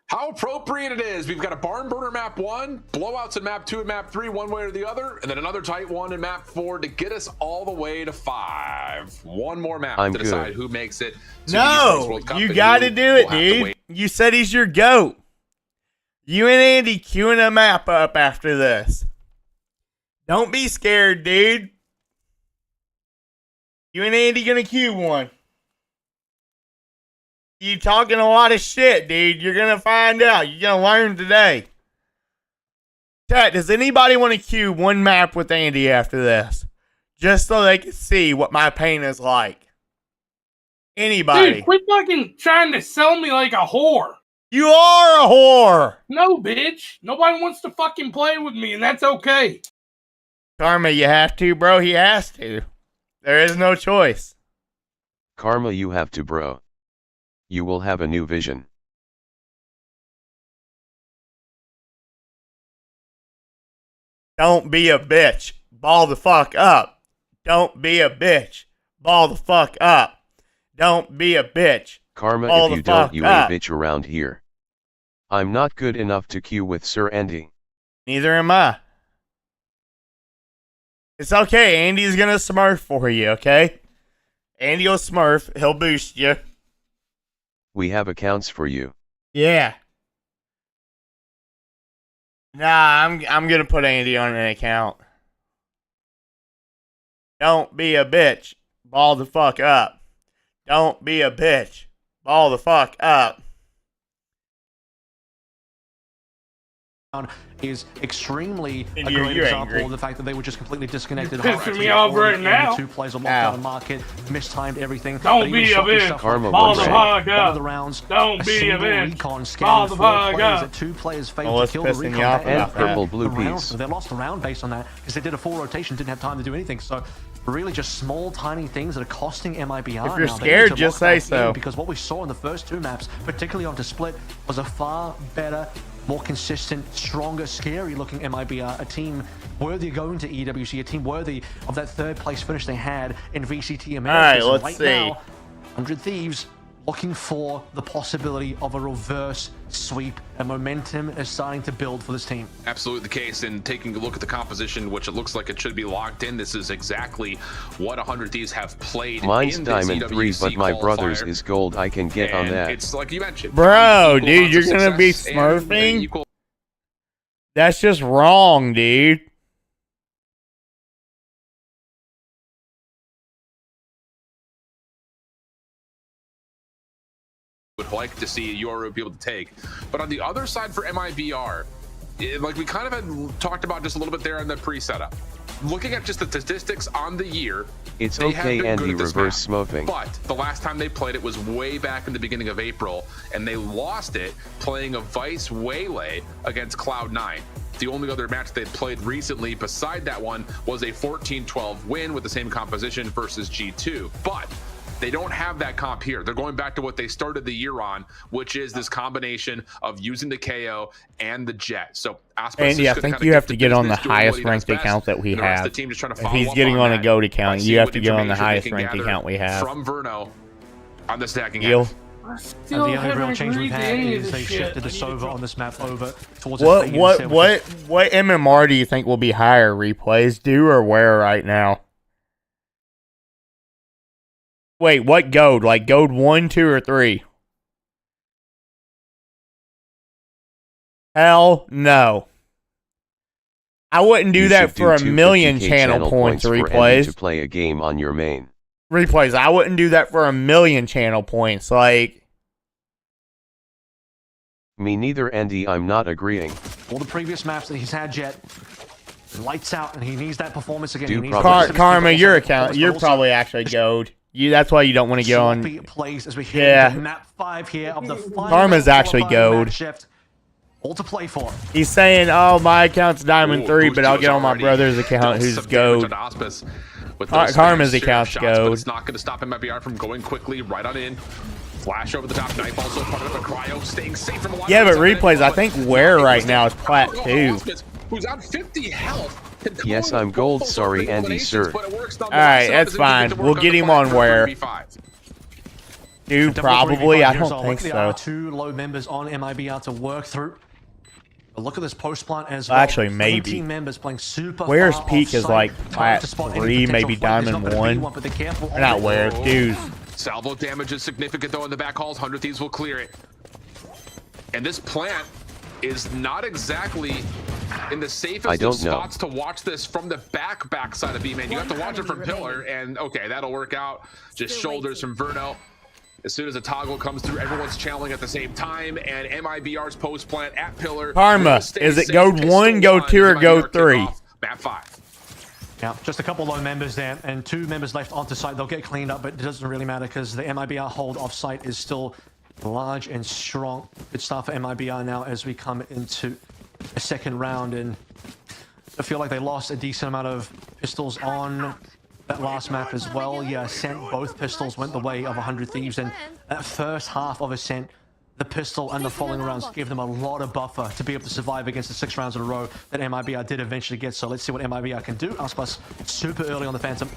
How appropriate it is. We've got a barn burner map 1, blowouts in map 2 and map 3, one way or the other, and then another tight one in map 4 to get us all the way to 5. One more map to decide who makes it to the Esports World Cup. You got to do it, dude. You said he's your GOAT. You and Andy queuing a map up after this. Don't be scared, dude. You and Andy gonna queue one. You talking a lot of shit, dude. You're gonna find out. You're gonna learn today. Chat, does anybody want to queue one map with Andy after this? Just so they can see what my pain is like. Anybody? Dude, quit fucking trying to sell me like a whore. You are a whore. No, bitch. Nobody wants to fucking play with me, and that's okay. Karma, you have to, bro. He has to. There is no choice. Karma, you have to, bro. You will have a new vision. Don't be a bitch. Ball the fuck up. Don't be a bitch. Ball the fuck up. Don't be a bitch. Karma, Ball if you don't, you a bitch around here. I'm not good enough to queue with Sir Andy. Neither am I. It's okay. Andy's gonna smurf for you, okay? Andy will smurf. He'll boost you. We have accounts for you. Yeah. Nah, I'm gonna put Andy on an account. Don't be a bitch. Ball the fuck up. Don't be a bitch. Ball the fuck up. Is extremely a You're great example angry. of the fact that they were just completely disconnected. You're pissing me off right now. Two players are locked out of market, mistimed everything. Don't be a bitch. Karma, Ball the one fuck One of up. the rounds, Don't be a bitch. recon Ball scanning the 4 fuck players up. that 2 players failed Oh, to what's kill the pissing recon. you off and about that? Purple the blue round, piece. they lost the round based on that because they did a full rotation, didn't have time to do anything. So really just small, tiny things that are costing MIBR. If you're now. scared, They need to just lock say back so. in, because what we saw in the first 2 maps, particularly onto Split, was a far better, more consistent, stronger, scary-looking MIBR, a team worthy of going to EWC, a team worthy of that 3rd place finish they had in VCT Americas. All right, let's see. Now, 100 Thieves looking for the possibility of a reverse sweep, and momentum is starting to build for this team. Absolutely the case, and taking a look at the composition, which it looks like it should be locked in, this is exactly what 100 Thieves have played. Mine's in this Diamond 3, but my brother's qualifier. is gold. I can get on And that. it's like you mentioned. Bro, equal dude, amounts you're of gonna be success and smurfing? equal That's just wrong, dude. would like to see Yoru be able to take. But on the other side for MIBR, like we kind of had talked about just a little bit there in the pre-setup, looking at just the statistics on the year, it's they have okay, been good Andy. at this Reverse map. smoking. But the last time they played it was way back in the beginning of April, and they lost it playing a Vice Waylay against Cloud9. The only other match they'd played recently beside that one was a 14-12 win with the same composition versus G2. But they don't have that comp here. They're going back to what they started the year on, which is this combination of using the KO and the Jet. So Andy, I think you have to get on the highest ranked account that we have. If he's getting on a GOAT account, you have to get on the highest ranked account we have. From Verno on the stacking Deal. I And still the only real haven't change we've agreed to had any of is this they shit. shifted the Sova on this map over towards What a what MMR do you think will be higher, replays, do or where right now? Wait, what gold? Like gold 1, 2, or 3? Hell no. I wouldn't do that for a million channel points, replays. To play a game on your main. Replays, I wouldn't do that for a million channel points. Like, me neither, Andy. I'm not agreeing. All the previous maps that he's had, Jet, lights out, and he needs that performance again. Do He needs Karma, your account, you're probably actually gold. That's why you don't want to go on. Plays as we yeah. Map 5 here of the Karma's actually gold. All to play for. He's saying, "Oh, my account's Diamond 3, but I'll get on my brother's account, who's gold." Karma's account's gold. It's not going to stop MIBR from going quickly right on in. Flash over the top, knife also part of a cryo, staying safe from a lot. Yeah, but replays, I think where right now is plat 2. Who's on 50 health. Yes, I'm gold. Sorry, Andy, sir. Alright, that's fine. We'll get him on where. Dude, probably. I don't think There so. are 2 low members on MIBR to work through. But look at this post plant as well. Actually, maybe. 17 members playing super Where's far Peak is offside. like plat 3, maybe Diamond 1. Or not where, dude. Salvo damage is significant though in the back halls. 100 Thieves will clear it. And this plant is not exactly in the safest of spots to watch this from the back side of B-Man. You have to watch it from pillar, and okay, that'll work out. Just shoulders from Verno. As soon as a toggle comes through, everyone's channeling at the same time, and MIBR's post plant at pillar. Karma, is it gold 1, gold 2, or gold 3? Map 5. Yeah, just a couple low members there, and 2 members left onto site. They'll get cleaned up, but it doesn't really matter because the MIBR hold off site is still large and strong. Good start for MIBR now as we come into a second round, and I feel like they lost a decent amount of pistols on that last map as well. Yeah, Ascent, both pistols went the way of 100 Thieves, and that first half of Ascent, the pistol and the following rounds gave them a lot of buffer to be able to survive against the 6 rounds in a row that MIBR did eventually get. So let's see what MIBR can do. Icebox super early on the Phantom.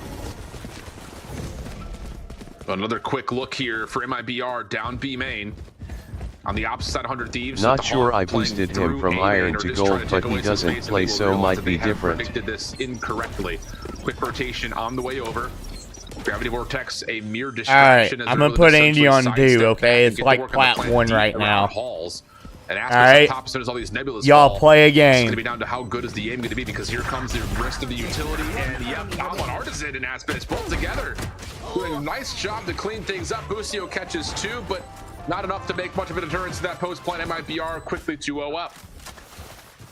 Another quick look here for MIBR down B main. On the opposite side, 100 Thieves. Not sure I boosted him from iron to gold, but he doesn't play, so might be different. Predicted this incorrectly. Quick rotation on the way over. Gravity Vortex, a mere distraction. Alright, I'm gonna put Andy on do, okay? It's like plat 1 right now. Alright, y'all play a game. It's gonna be down to how good is the aim gonna be, because here comes the rest of the utility, and yep, Alon Artisan and Aspis pulled together. Doing a nice job to clean things up. Busio catches 2, but not enough to make much of a deterrence to that post plant. MIBR quickly 2-0 up.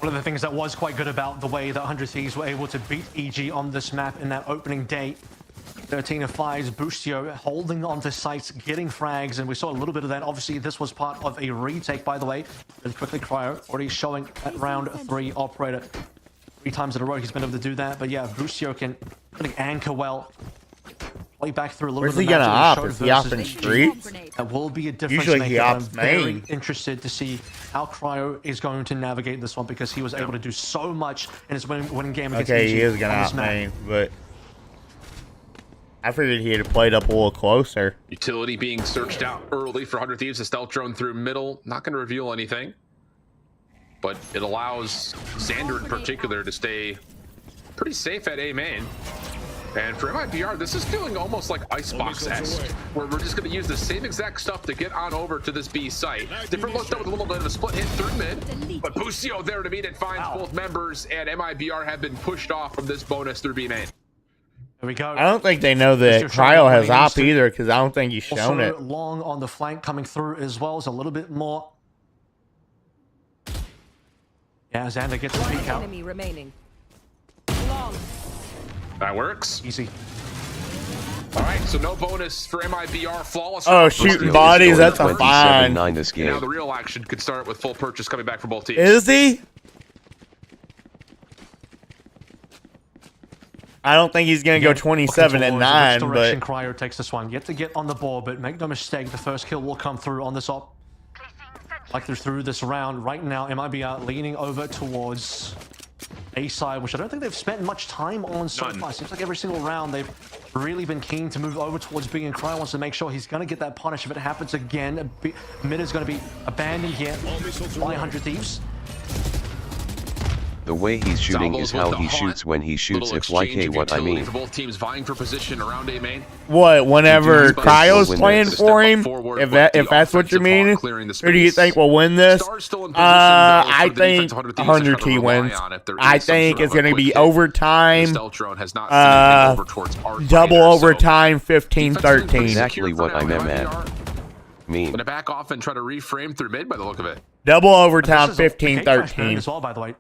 One of the things that was quite good about the way that 100 Thieves were able to beat EG on this map in that opening day. 13 of 5's Busio holding onto sites, getting frags, and we saw a little bit of that. Obviously, this was part of a retake, by the way. And quickly, Cryo already showing at round 3 operator. 3 times in a row he's been able to do that. But yeah, Busio can really anchor well. Play back through a little Where's bit he of the gonna match op? Is he opping streets? That will be a difference Usually maker. he ops I'm very main. interested to see how Cryo is going to navigate this one, because he was able to do so much in his winning game against Okay, EG he is gonna on this op map. main, but I figured he'd have played up a little closer. Utility being searched out early for 100 Thieves. A stealth drone through middle. Not going to reveal anything, but it allows Xander in particular to stay pretty safe at A main. And for MIBR, this is feeling almost like Icebox-esque, where we're just going to use the same exact stuff to get on over to this B site. Different look though, with a little bit of a split hit through mid, but Busio there to meet it, finds both members, and MIBR have been pushed off from this bonus through B main. There we go. I don't think they know that Cryo has op either, because I don't think he's shown Also, it. long on the flank coming through as well, is a little bit more. Yeah, Xander gets a peek out. Enemy remaining. Long. That works. Easy. All right, so no bonus for MIBR. Flawless. Oh, shooting bodies, that's a fine. This game. Now the real action could start with full purchase coming back for both teams. Is he? I don't think he's going to go 27 and 9, but Cryo takes this one. Yet to get on the board, but make no mistake, the first kill will come through on this op. Like they're through this round right now. MIBR leaning over towards A side, which I don't think they've spent much time on so far. Seems like every single round they've really been keen to move over towards B, and Cryo wants to make sure he's going to get that punish if it happens again. Mid is going to be abandoned here by 100 Thieves. The way he's shooting is how he shoots when he shoots, if like, hey, what I mean. For both teams vying for position around A main. What, whenever Cryo's playing for him, if that's what you mean, who do you think will win this? I think 100T wins. I think it's going to be overtime, double overtime, 15-13. Exactly what I meant. Gonna back off and try to reframe through mid by the look of it. Double overtime, 15-13. As well, by the way.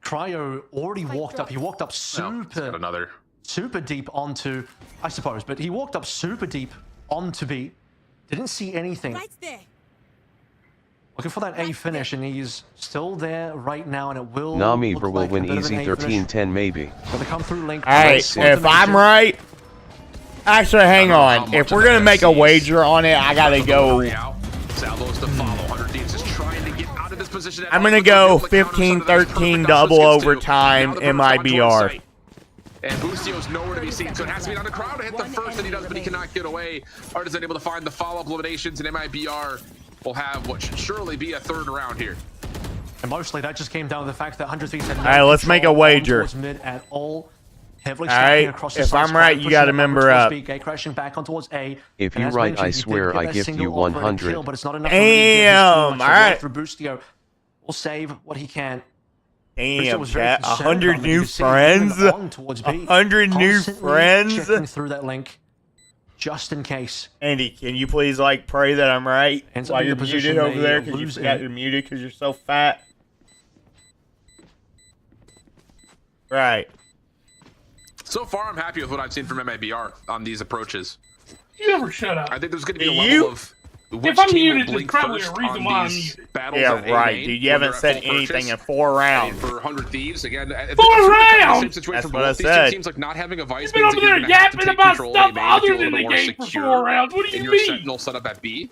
Cryo already walked up. He walked up super deep onto, I suppose, but he walked up super deep onto B. Didn't see anything. Right there. Looking for that A finish, and he's still there right now, and it will. MIBR will win easy 13-10 maybe. Gonna come through Link. Alright, if I'm right, actually, hang on. If we're gonna make a wager on it, I gotta go. I'm gonna go 15-13 double overtime MIBR. And Boostio's nowhere to be seen, so it has to be on the crowd to hit the first that he does, but he cannot get away. Art is unable to find the follow-up eliminations, and MIBR will have what should surely be a third round here. And mostly that just came down to the fact that 100 Thieves had no Alright, let's make a wager. Mid at all. Alright, if I'm right, you gotta member up. Crashing back on towards A. If you're right, I swear I give you 100. Damn, alright. Will save what he can. Damn, chat. 100 new friends. 100 new friends. Checking through that link, just in case. Andy, can you please pray that I'm right while you're muted over there because you forgot you're muted because you're so fat? Right. So far, I'm happy with what I've seen from MIBR on these approaches. You ever shut up? I think there's going to be a level of. If I'm muted, there's probably a reason why I'm muted. Yeah, right, dude. You haven't said anything in 4 rounds. For 100 Thieves, again. 4 rounds! That's what I said. It seems like not having a vice. You've been over there yapping about stuff other than the game for 4 rounds. What do you mean? Sentinel set up at B.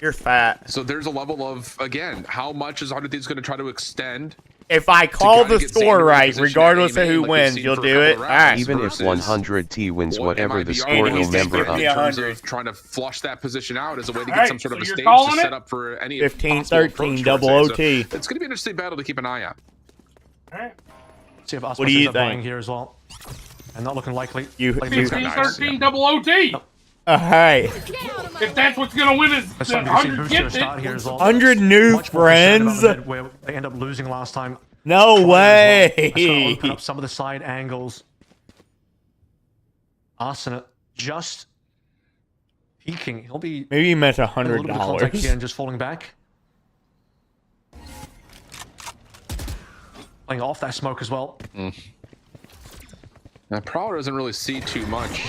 You're fat. So there's a level of, again, how much is 100 Thieves going to try to extend? If I call the score right, regardless of who wins, you'll do it. All right. Even if 100T wins whatever the score, he'll member up. In terms of trying to flush that position out as a way to get some sort of a stage to set up for any 15-13 double OT. It's going to be an interesting battle to keep an eye on. All right. See if Icebox ends up dying here as well. And not looking likely. 15-13 double OT. Alright. If that's what's gonna win is the 100 gifted. 100 new friends. Where they end up losing last time. No way. Well. Open up some of the side angles. Arsenal just peeking. He'll be maybe he meant $100 and just falling back. Playing off that smoke as well. Now, Prowler doesn't really see too much,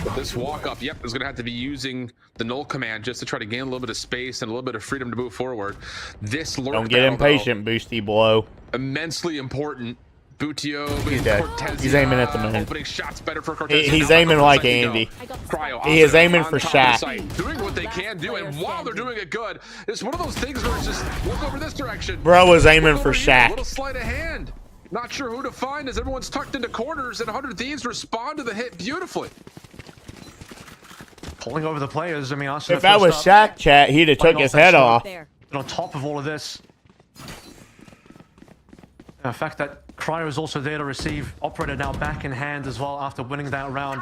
but this walk-up, is going to have to be using the null command just to try to gain a little bit of space and a little bit of freedom to move forward. This lurk don't get impatient, Boosty Blow. Immensely important. Bootio, he's aiming at the moon. Opening shots better for Cortez. He's aiming like Andy. He is aiming for Shaq. Doing what they can do, and while they're doing it good, it's one of those things where it's just look over this direction. Bro was aiming for Shaq. A little sleight of hand. Not sure who to find as everyone's tucked into corners, and 100 Thieves respond to the hit beautifully. Pulling over the players. I mean, if that was Shaq, chat, he'd have took his head off. And on top of all of this, the fact that Cryo is also there to receive. Operator now back in hand as well after winning that round.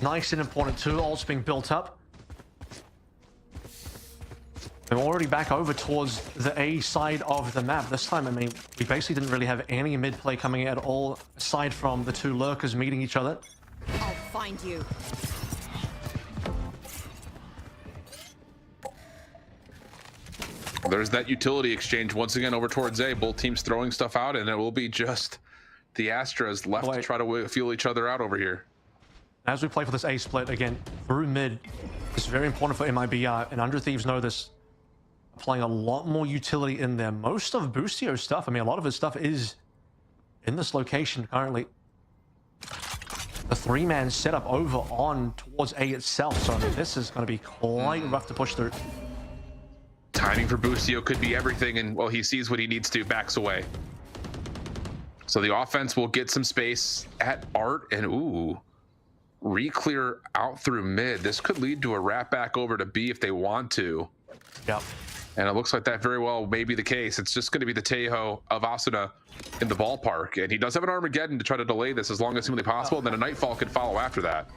Nice and important too. Ult's being built up. We're already back over towards the A side of the map. This time, I mean, we basically didn't really have any mid play coming at all, aside from the 2 lurkers meeting each other. I'll find you. There's that utility exchange once again over towards A. Both teams throwing stuff out, and it will be just the Astras left to try to feel each other out over here. As we play for this A split again through mid, it's very important for MIBR, and Under Thieves know this. Applying a lot more utility in there. Most of Boostio's stuff, I mean, a lot of his stuff is in this location currently. The 3-man setup over on towards A itself, so I mean, this is going to be quite rough to push through. Timing for Boostio could be everything, and well, he sees what he needs to, backs away. So the offense will get some space at Art, and ooh, re-clear out through mid. This could lead to a wrap back over to B if they want to. Yep. And it looks like that very well may be the case. It's just going to be the Tejo of Asuna in the ballpark. And he does have an Armageddon to try to delay this as long as humanly possible. And then a Nightfall could follow after that.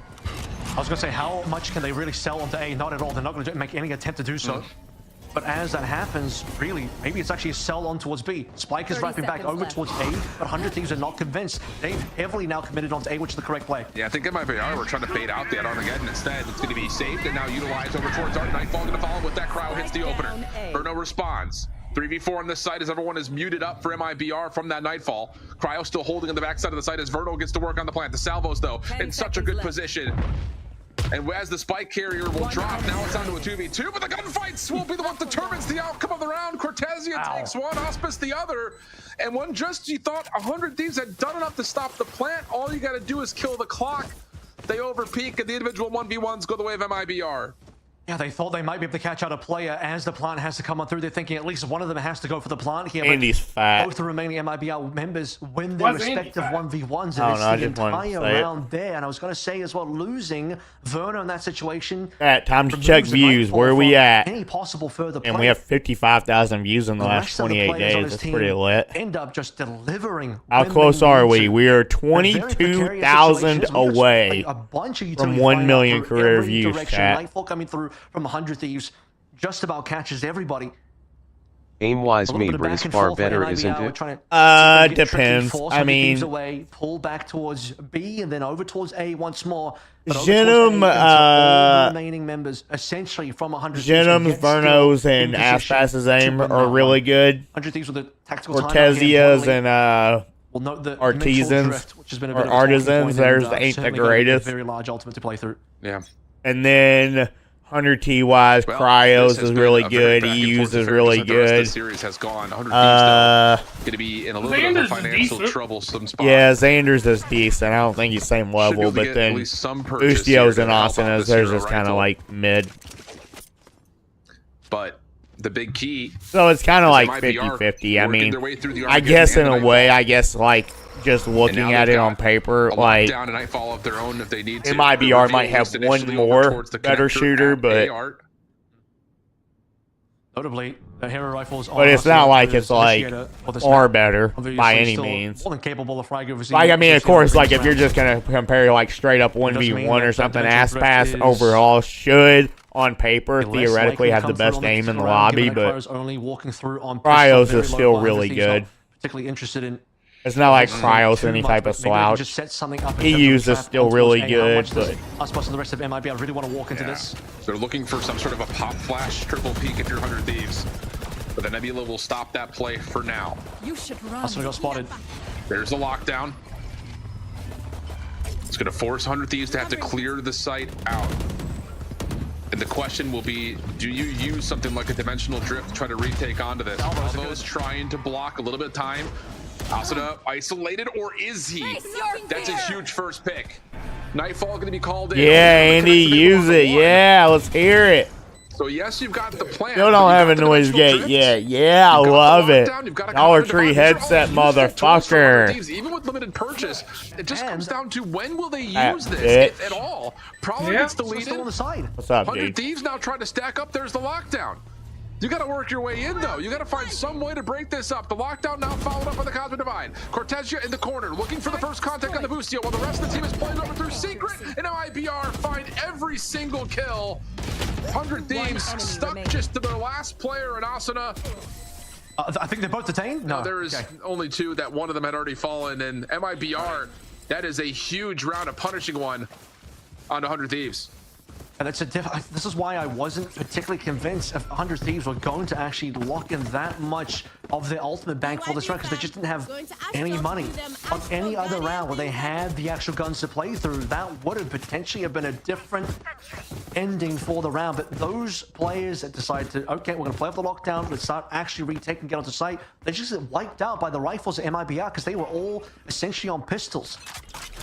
I was going to say, how much can they really sell onto A? Not at all. They're not going to make any attempt to do so. But as that happens, really, maybe it's actually a sell on towards B. Spike is wrapping back over towards A, but 100 Thieves are not convinced. They've heavily now committed onto A, which is the correct play. Yeah, I think MIBR we're trying to fade out that Armageddon instead. It's going to be saved and now utilized over towards Art. Nightfall going to follow with that. Cryo hits the opener. Verno responds. 3v4 on this side as everyone is muted up for MIBR from that Nightfall. Cryo still holding on the backside of the site as Verno gets to work on the plant. The Salvos, though, in such a good position. And as the spike carrier will drop, now it's down to a 2v2, but the gunfights will be the one that determines the outcome of the round. Cortesia takes one, Auspice the other, and one just you thought 100 Thieves had done enough to stop the plant. All you got to do is kill the clock. They overpeak, and the individual 1v1s go the way of MIBR. Yeah, they thought they might be able to catch out a player as the plant has to come on through. They're thinking at least one of them has to go for the plant here. Andy's fat. Both the remaining MIBR members win their respective 1v1s, and it's the entire round there. And I was going to say as well, losing Verno in that situation. Time to check views. Where are we at? Any possible further play. And we have 55,000 views in the last 28 days. That's pretty lit. End up just delivering. How close are we? We are 22,000 away from 1 million career views, chat. Nightfall coming through from 100 Thieves just about catches everybody. Aim-wise, MIBR is far better, isn't it? Depends. I mean, away, pull back towards B and then over towards A once more. Venom, remaining members essentially from 100 Venom's, Verno's, and Aspas's aim are really good. 100 Thieves with a tactical Cortesia's and Artisans or Artisans. Theirs ain't the greatest. Very large ultimate to play through. Yeah. And then 100 T-wise, Cryos is really good. EU's is really good. The series has gone. 100 Thieves going to be in a little bit of a financial troublesome spot. Yeah, Xander's is decent. I don't think he's same level, but then Boostio's and Asanas, theirs is kind of like mid. But the big key. So it's kind of like 50-50. I mean, I guess in a way, I guess like just looking at it on paper, like MIBR might have one more better shooter, but notably the hero rifles. But it's not like it's like far better by any means. More than capable of frag overseas. Like I mean, of course, like if you're just gonna compare like straight up 1v1 or something, Aspas overall should on paper theoretically have the best aim in the lobby, but Cryos is still really good. Particularly interested in. It's not like Cryos any type of slouch. He uses still really good, but Us and the rest of MIBR really want to walk into this. So they're looking for some sort of a pop flash triple peek if you're 100 Thieves, but the Nebula will stop that play for now. You should run. Us got spotted. There's a lockdown. It's going to force 100 Thieves to have to clear the site out. And the question will be, do you use something like a dimensional drift to try to retake onto this? Salvo's trying to block a little bit of time. Asuna isolated, or is he? That's a huge first pick. Nightfall going to be called in. Yeah, Andy, use it. Yeah, let's hear it. So yes, you've got the plan. Still don't have a noise gate yet. Yeah, I love it. Dollar Tree headset, motherfucker. Even with limited purchase, it just comes down to when will they use this, if at all. Probably gets deleted. On the side. What's up, 100 dude? Thieves now trying to stack up. There's the lockdown. You got to work your way in, though. You got to find some way to break this up. The lockdown now followed up by the Cosmic Divine. Cortesia in the corner, looking for the first contact on the Boostio, while the rest of the team is playing over through Secret. And MIBR find every single kill. 100 Thieves stuck just to their last player in Asuna. I think they're both detained? No, there is only two. That one of them had already fallen. And MIBR, that is a huge round of punishing one on 100 Thieves. And that's this is why I wasn't particularly convinced if 100 Thieves were going to actually lock in that much of their ultimate bank for this round, because they just didn't have any money. On any other round where they had the actual guns to play through, that would have potentially have been a different ending for the round. But those players that decided to, okay, we're going to play off the lockdown, let's start actually retaking, get onto site, they just get wiped out by the rifles at MIBR because they were all essentially on pistols.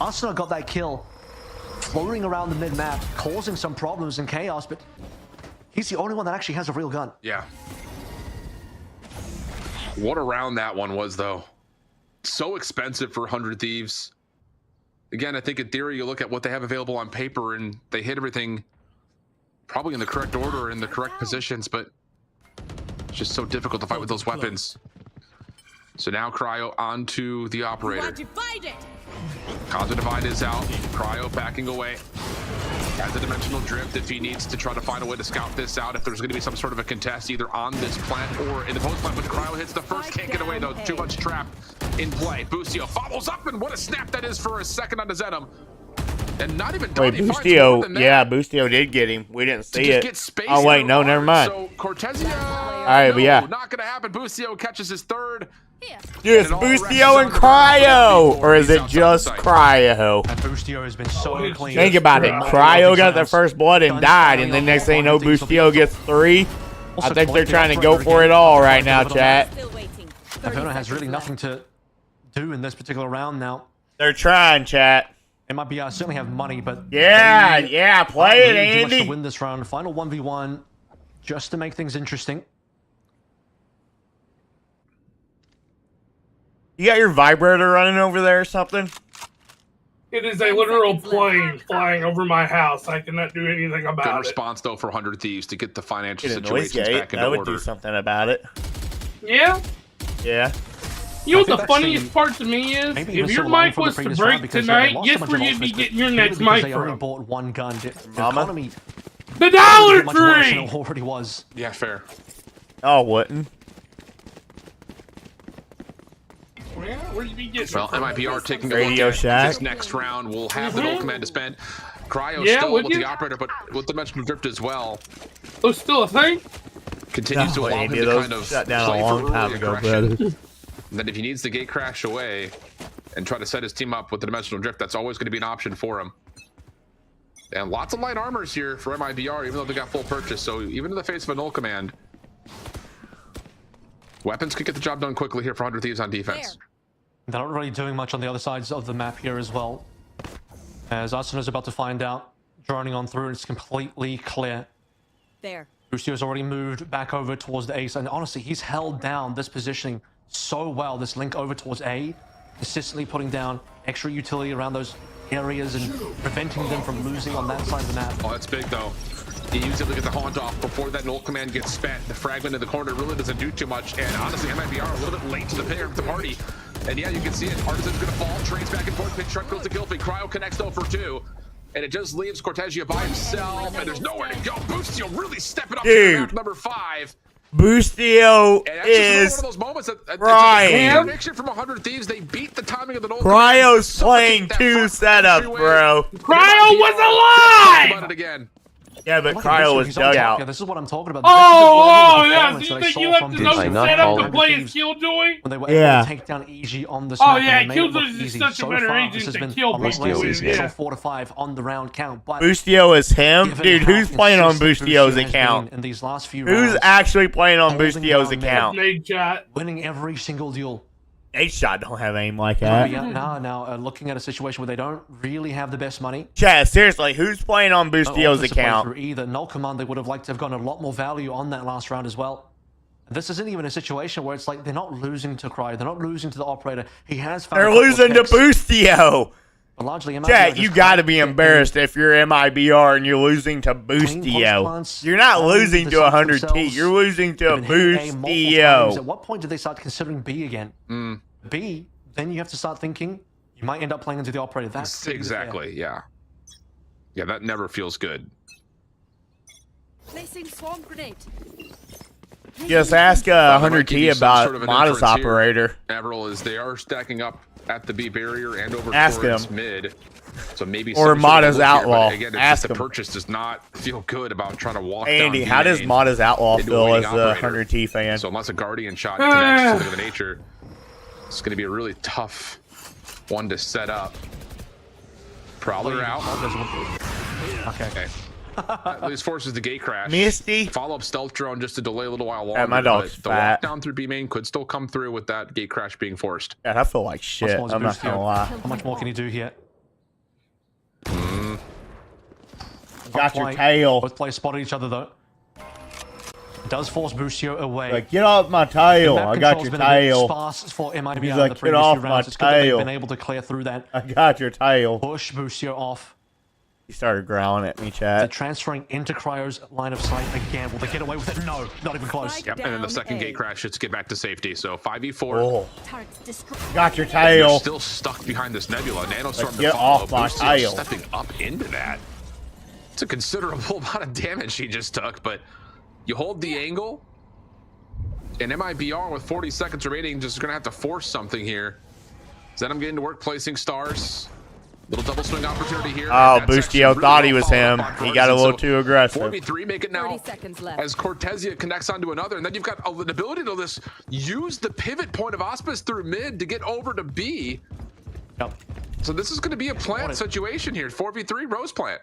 Arsenal got that kill, floating around the mid-map, causing some problems and chaos, but he's the only one that actually has a real gun. Yeah. What a round that one was, though. So expensive for 100 Thieves. Again, I think in theory, you look at what they have available on paper, and they hit everything probably in the correct order, in the correct positions, but it's just so difficult to fight with those weapons. So now Cryo onto the operator. Contra Divide is out. Cryo backing away. Has a dimensional drift if he needs to try to find a way to scout this out. If there's going to be some sort of a contest either on this plant or in the post plant, but Cryo hits the first, can't get away though. Too much trap in play. Bustio follows up, and what a snap that is for a second on Zenom. And not even done. Wait, Bustio, yeah, Bustio did get him. We didn't see it. Oh wait, no, never mind. So Cortezia, all right, but yeah, not going to happen. Bustio catches his third. Dude, it's Bustio and Cryo, or is it just Cryo? And Bustio has been so clean. Think about it. Cryo got the first blood and died, and then next thing you know, Bustio gets 3. I think they're trying to go for it all right now, chat. Veto has really nothing to do in this particular round now. They're trying, chat. MIBR certainly have money, but yeah, play it, Andy. To win this round, final 1v1, just to make things interesting. You got your vibrator running over there or something? It is a literal plane flying over my house. I cannot do anything about it. Good response, though, for 100 Thieves to get the financial Get a situations noise gate. back into That would order. do something about it. Yeah? Yeah. You know what the funniest part to me is? If your mic was to break tonight, guess where you'd be getting your next mic They from? only bought one gun. The Mama? economy The Dollar much worse than Tree! it already was. Yeah, fair. Oh, wouldn't. Yeah, where'd you be getting Well, it from? MIBR taking a Radio look at Shack. this next round. We'll have the null command to spend. Cryo Yeah, still would with you? the operator, but with dimensional drift as well. Oh, still a thing? Continues to No, allow him Andy, to those kind of shut down play a for long time early ago, aggression. brother. And then if he needs the gate crash away and try to set his team up with the dimensional drift, that's always going to be an option for him. And lots of light armors here for MIBR, even though they got full purchase. So even in the face of a null command, weapons could get the job done quickly here for 100 Thieves on defense. They're not really doing much on the other sides of the map here as well. As Arsenal is about to find out, droning on through, it's completely clear. There. Bustio's already moved back over towards the ace, and honestly, he's held down this positioning so well. This link over towards A, consistently putting down extra utility around those areas and preventing them from losing on that side of the map. Oh, that's big though. He used it to get the haunt off before that null command gets spent. The fragment in the corner really doesn't do too much, and honestly, MIBR a little bit late to the party. And yeah, you can see it. Artisan's gonna fall, trades back and forth. Pitch truck goes to kill feed. Cryo connects though for 2. And it just leaves Cortesia by himself, and there's nowhere to go. Bustio really stepping up to map number 5. Bustio is one of those moments that crying. it's a prediction from 100 Thieves. They beat the timing of the null. Cryo's playing 2 setups, bro. Cryo was alive! About it again. Yeah, but Cryo was dug out. Yeah, this is what I'm talking about. Oh, yeah. Do you think you left the note set up to play as Killjoy? When they were able to take down EG on the Oh, yeah. Killjoy is such a better agent to kill people with. Yeah. 4 to 5 on the round count. But Bustio is him? Dude, who's playing on Bustio's account? In these last few Who's rounds, actually playing on Bustio's account? Nade shot. winning every single duel. Nade shot don't have aim like that. Now, looking at a situation where they don't really have the best money. Chat, seriously, who's playing on Bustio's account? Either Null Command, they would have liked to have gotten a lot more value on that last round as well. This isn't even a situation where it's like they're not losing to Cryo, they're not losing to the operator. He has found They're losing to Bustio. But largely, Chat, you got to be embarrassed if you're MIBR and you're losing to Bustio. You're not losing to 100T. You're losing to Bustio. At what point do they start considering B again? B, then you have to start thinking you might end up playing into the operator. That's exactly, yeah. Yeah, that never feels good. Placing swarm grenade. Just ask 100T about Modus Operator. Avril, is they are stacking up at the B barrier and over Ask towards him. mid. So maybe Or some sort of Mata's look here, Outlaw. but again, it's Ask just the him. purchase does not feel good about trying to walk Andy, down how B does main Mata's Outlaw into a feel waiting as a operator. 100T fan? So unless a Guardian shot connects to the nature, it's going to be a really tough one to set up. Prowler out. Okay. At least forces the gate crash. Misty. Follow up stealth drone just to delay a little while longer. My dog's but the fat. lockdown through B main could still come through with that gate crash being forced. God, I feel like shit. Osmond's I'm not boost here. gonna lie. How much more can you do here? Got your tail. Both players spotted each other though. Does force Busio away. Like, get off my tail. I got your tail. Sparse for MIBR He's in like, the get previous off few my rounds. It's good that they've tail. been able to clear through that. I got your tail. Push Busio off. He started growling at me, They're chat. transferring into Cryo's line of sight again. Will they get away with it? No, not even close. Yep, and then the second gate crash should get back to safety. So 5v4. Oh, Target's destroyed. got your You're tail. still stuck behind this nebula. Nanostorm to Get follow. off my Busio tail. stepping up into that. It's a considerable amount of damage he just took, but you hold the angle. And MIBR with 40 seconds remaining just gonna have to force something here. Zenom getting to work placing stars. Little double swing opportunity here. Oh, and that's actually Bustio really thought well he was followed him. up on He got a Cortez. little So too aggressive. 4v3 make it now 30 seconds left. as Cortezia connects onto another, and then you've got an ability to just use the pivot point of Auspice through mid to get over to B. Yep. So this is going to be a plant situation here. 4v3 Rose plant.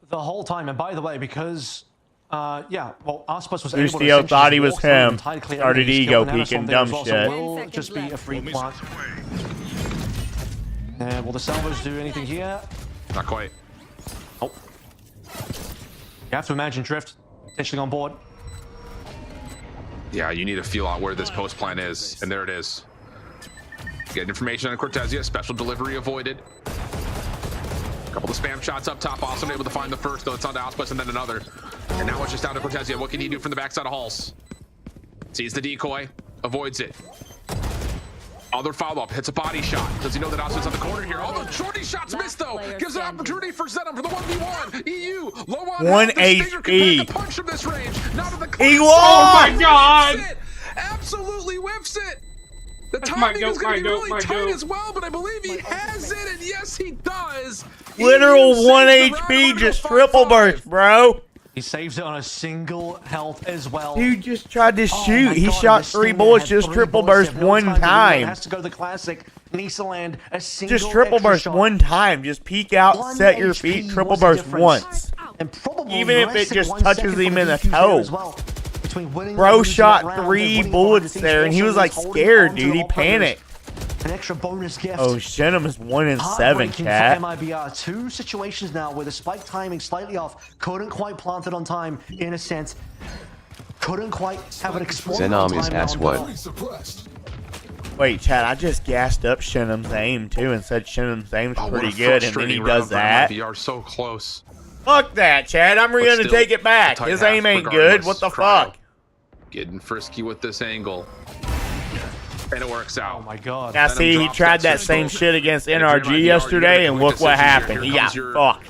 The whole time, and by the way, because yeah, well, Auspice was Bustio able to thought he was walk through him. and try to clear Started everything. ego Skill and peeking, Nanostorm there as dumb well, so shit. it will 10 just be a seconds free plant. And will the salvos do anything here? Not quite. Oh. You have to imagine Drift potentially on board. Yeah, you need to feel out where this post plant is, and there it is. Get information on Cortezia. Special delivery avoided. Couple of spam shots up top. Awesome, able to find the first, though it's on to Auspice, and then another. And now it's just down to Cortezia. What can he do from the backside of Halls? Sees the decoy, avoids it. Other follow-up, hits a body shot. Does he know that Auspice on the corner here? All the shorty shots missed, though. Gives an opportunity for Zenom for the 1v1. EU, low on 1 health. The Stinger can HP. pack a punch from this range. Now to the He corner. won! Oh my God! Absolutely whiffs it. The That's my timing goat, is going to be my goat, really my tight goat. as well, but I believe he has it, and yes, he does. Literal EU 1 saves the round, HP, we're just gonna go triple 5-5. burst, bro. He saves it on a single health as well. Dude just tried to Oh shoot. my He God, shot the 3 Stinger bullets, had just 3 triple bullets. burst They have no one time to do it. It time. has to go to the classic Nisaland. A single Just triple extra burst shot. one time. Just peek out, 1 set your HP feet, triple was the burst difference. once. And probably Even if less it than just 1 touches second him for in the DQ there toe. as well. Between winning and Bro losing shot that round, 3 winning bullets the there, and he was also like holding scared, on to dude. the He operators. panicked. An extra bonus gift. Oh, Shenum is 1 and 7, Heartbreaking cat. for MIBR. 2 situations now where the spike timing slightly off. Couldn't quite plant it on time in Ascent. Couldn't quite have it explode on Zenom time is now ass in what? Veto. Fully suppressed. Wait, Chad, I just gassed up Shenum's aim, too, and said Shenum's aim's Oh, what a pretty good, and then he frustrating does round for that. MIBR, so close. Fuck that, Chad. I'm going to still, take it back. a tight His half aim ain't regardless. good. What the Cryo fuck? Getting frisky with this angle. And it works out. Oh my god. Now, Venom see, he drops tried that that same switch shit against And if you're NRG MIBR, yesterday, you and gotta look make what decisions here. happened. He Here got comes your fucked.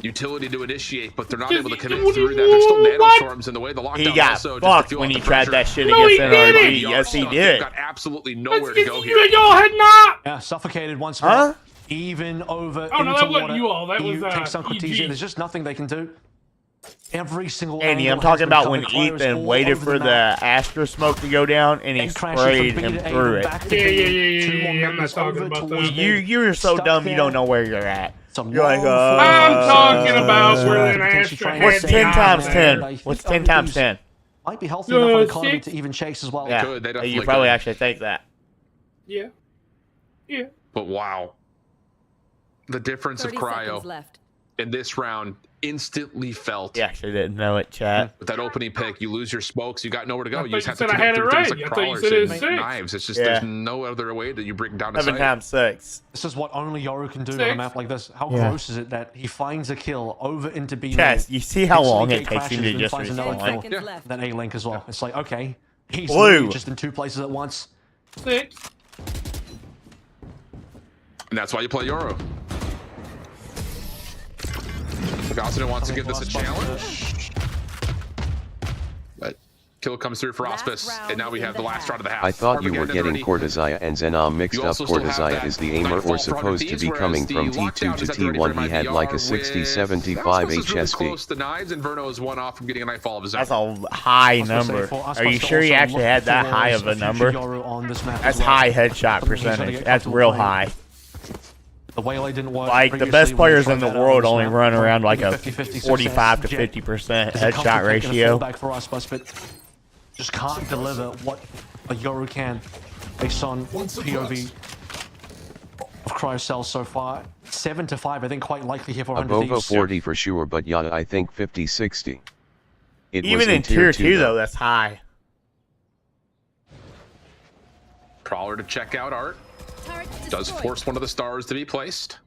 Utility to initiate, but they're not Just- able to commit through that. There's still What? nanostorms in the way. The lockdown He got also just to fucked fuel when up he the tried pressure. that shit No, he against didn't. NRG. MIBR Yes, he stuck. did. They've got absolutely nowhere to go here. Y'all had not. Yeah, suffocated once more. Huh? Even over Oh, no, into that wasn't water. you all. That was, take some EG. Cortezia. There's just nothing they can do. Every single Andy, angle I'm has talking been about covered. when Cryo's Ethan all waited over for the map. Astra smoke to go down, and he Egg crashes sprayed from him B to A, through then it. back to Yeah, B. yeah, yeah, 2 yeah, more yeah, I'm members not talking over about towards that. mid. You're so Stuck dumb you there. don't know where you're at. Some You're like, long I'm forms, talking about where potentially an Astra trying had to What's save 10 down times there. 10? I think What's that 10 times Reduce 10? Might be healthy enough on the economy 6. to even chase as well. Yeah, Could, they definitely you probably could. actually think that. Yeah. Yeah. But wow. The difference of 30 seconds Cryo left. in this round instantly felt. You actually didn't know it, chat. With that opening pick, you lose your smokes. You got nowhere to go. I You thought just you have to said I commit had it through things right. like I thought you crawlers said it was and 6. knives. It's just Yeah. there's no other way that you bring down a 7 sight. times 6. This is what only Yoru can do on a 6. map like this. How Yeah. gross is it that he finds a kill over into B? Chess, you see how Instantly long it gate takes him crashes, to then just finds another respawn? kill, Seconds left. then A link as well. It's like, okay, he's Blue. literally just in 2 places at once. 6. And that's why you play Euro. Gosselin wants to give this a challenge. But Kill comes through for Auspice, and now we have the last round of the half. I thought you were Armageddon getting ready. Cortazaya and Xenom mixed up. Cortazaya is the aimer or supposed to be coming from T2 to T1. He had like a 60-75 HSP. Close to knives, and Verno is one off from getting a nightfall of his own. That's a high number. Are you sure he actually had that high of a number? That's high headshot percentage. That's real high. The Waylay didn't work. Like, the best players in the world only run around like a 45 to 50% headshot ratio. For us, but just can't deliver what a Yoru can based on POV of Cryocell so far. 7 to 5, I think, quite likely here for 100 Above Thieves. 40 for sure, but Yada, I think 50-60. Even in tier 2 though, that's high. Prowler to check out Art. Does force one of the stars to be placed.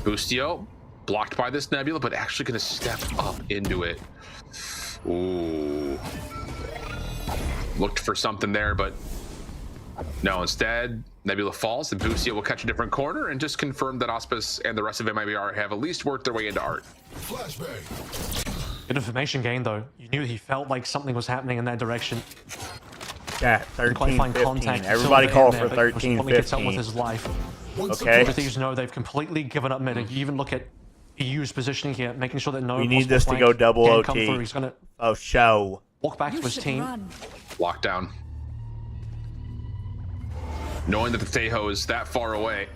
Boostio blocked by this Nebula, but actually going to step up into it. Ooh. Looked for something there, but no, instead, Nebula falls, and Boostio will catch a different corner and just confirm that Auspice and the rest of MIBR have at least worked their way into Art. Good information gain, though. You knew he felt like something was happening in that direction. Yeah, 13-15. Everybody call for 13-15. With his life. Okay. Thieves know they've completely given up mid. You even look at EU's positioning here, making sure that no. We need this to go double OT. He's gonna show. Walk back to his team. Lockdown. Knowing that the Tejo is that far away.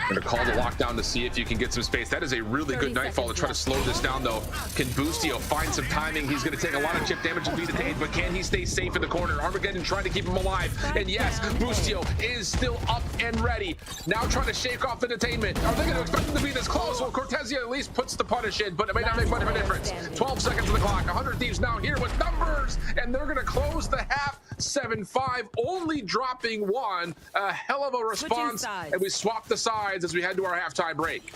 Gonna call the lockdown to see if you can get some space. That is a really good nightfall to try to slow this down, though. Can Boostio find some timing? He's gonna take a lot of chip damage and be detained, but can he stay safe in the corner? Armageddon trying to keep him alive. And yes, Boostio is still up and ready. Now trying to shake off the detainment. Are they gonna expect him to be this close? Well, Cortezia at least puts the punish in, but it may not make much of a difference. 12 seconds on the clock. 100 Thieves now here with numbers, and they're gonna close the half 7-5, only dropping one. A hell of a response, and we swap the sides as we head to our halftime break.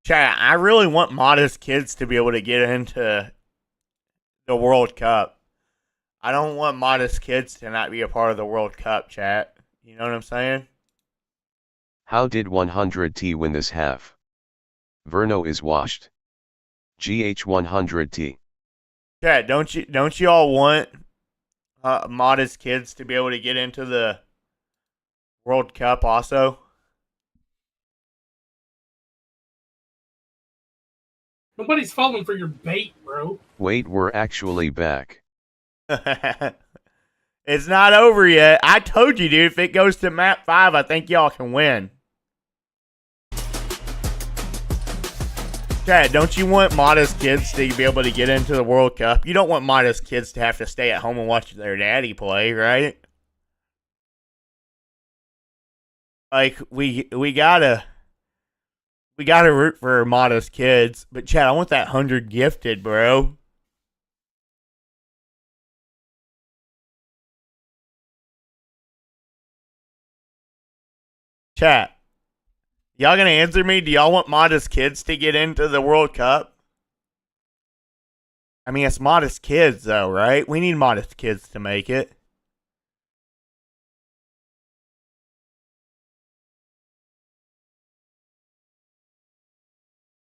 Chat, I really want modest kids to be able to get into the World Cup. I don't want modest kids to not be a part of the World Cup, chat. You know what I'm saying? How did 100T win this half? Verno is washed. GH 100T. Chat, don't you all want modest kids to be able to get into the World Cup also? Nobody's falling for your bait, bro. Wait, we're actually back. It's not over yet. I told you, dude, if it goes to map 5, I think y'all can win. Chad, don't you want modest kids to be able to get into the World Cup? You don't want modest kids to have to stay at home and watch their daddy play, right? Like, we gotta root for modest kids. But Chad, I want that 100 gifted, bro. Chat, y'all gonna answer me? Do y'all want modest kids to get into the World Cup? I mean, it's modest kids, though, right? We need modest kids to make it.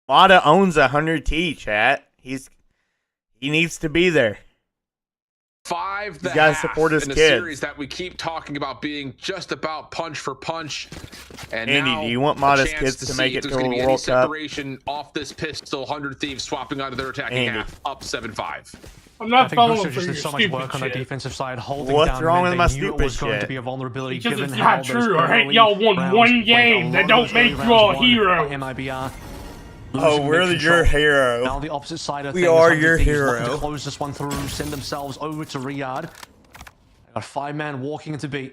Mada owns 100T, chat. He needs to be there. 5 He's got to support his in a kids. series that we keep talking about being just about punch for punch. And Andy, now do you want modest kids to make it to the World Cup? Separation off this pistol. 100 Thieves swapping onto their attacking Andy. half, up 7-5. I'm not following for just your did so much stupid work on the shit. defensive side, holding What's down wrong mid. with my They knew it stupid was going shit? to be a vulnerability Because given it's how not those true, alright? early Y'all won rounds one went. game. A That lot don't of make those you a rounds won hero. by MIBR. Oh, Losing we're mid your control. hero. Now the opposite side of We things, are 100 your Thieves hero. looking to close this one through, send themselves over to Riyadh. They got a 5-man walking into B.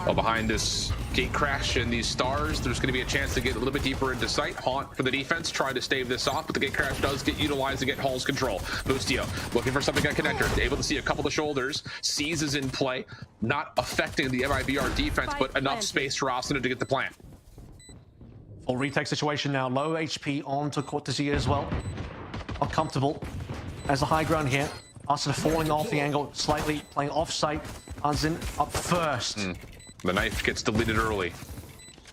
Well, behind this gate crash and these stars, there's going to be a chance to get a little bit deeper into sight. Haunt for the defense, trying to stave this off, but the gate crash does get utilized to get Hall's control. Boostio looking for something on connector, able to see a couple of the shoulders. Seize is in play, not affecting the MIBR defense, but enough space for Ascent to get the plant. Full retake situation now, low HP onto Cortezia as well. Uncomfortable as the high ground here. Ascent falling off the angle slightly, playing off-site. Ascent up first. The knife gets deleted early.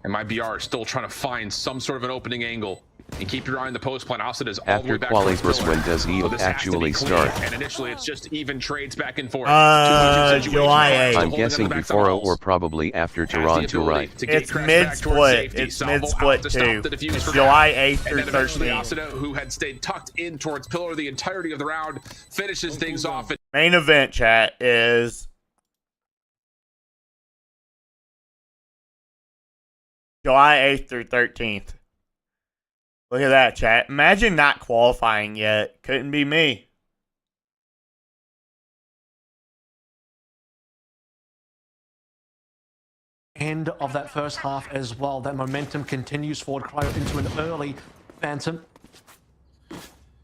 And MIBR is still trying to find some sort of an opening angle. And keep your eye on the post plan. Ascent is all the way After back quali towards first, pillar. when does EO actually start? And initially, it's just even trades back and forth. July 8th. I'm guessing before or probably after Toronto, right? It's mid-split. It's mid-split too. It's July 8th through 13th. Who had stayed tucked in towards pillar the entirety of the round, finishes things off. Main event, chat, is July 8th through 13th. Look at that, chat. Imagine not qualifying yet. Couldn't be me. End of that first half as well. That momentum continues forward. Cryo into an early Phantom.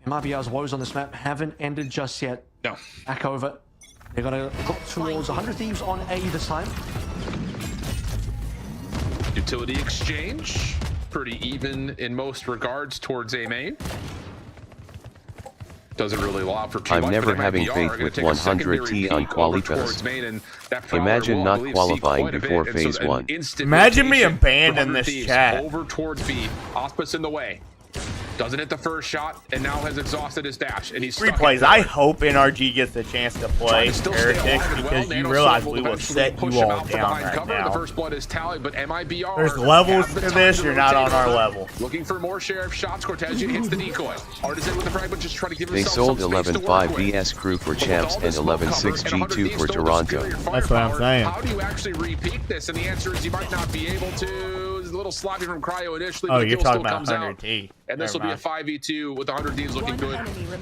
MIBR's woes on this map haven't ended just yet. No. Back over. They're going to look towards 100 Thieves on A this time. Utility exchange. Pretty even in most regards towards A main. Doesn't really allow for too much. I'm never having faith with 100T on qualitas. Imagine not qualifying before phase 1. Imagine being banned in this chat. Over towards B. Auspice in the way. Doesn't hit the first shot, and now has exhausted his dash, and he's replays. I hope NRG gets a chance to play Heretics because you realize we will set you all down right now. The first blood is tallied, but MIBR. There's levels to this. You're not on our level. Looking for more sheriff shots. Cortez hits the decoy. Artisan with the fragment, just trying to give They sold 11.5 BS crew for champs and 11.6 G2 for Toronto. That's what I'm saying. How do you actually repeat this? And the answer is you might not be able to. It's a little sloppy from Cryo initially. Oh, you're talking about 100T. And this will be a 5v2 with 100 Ds looking good.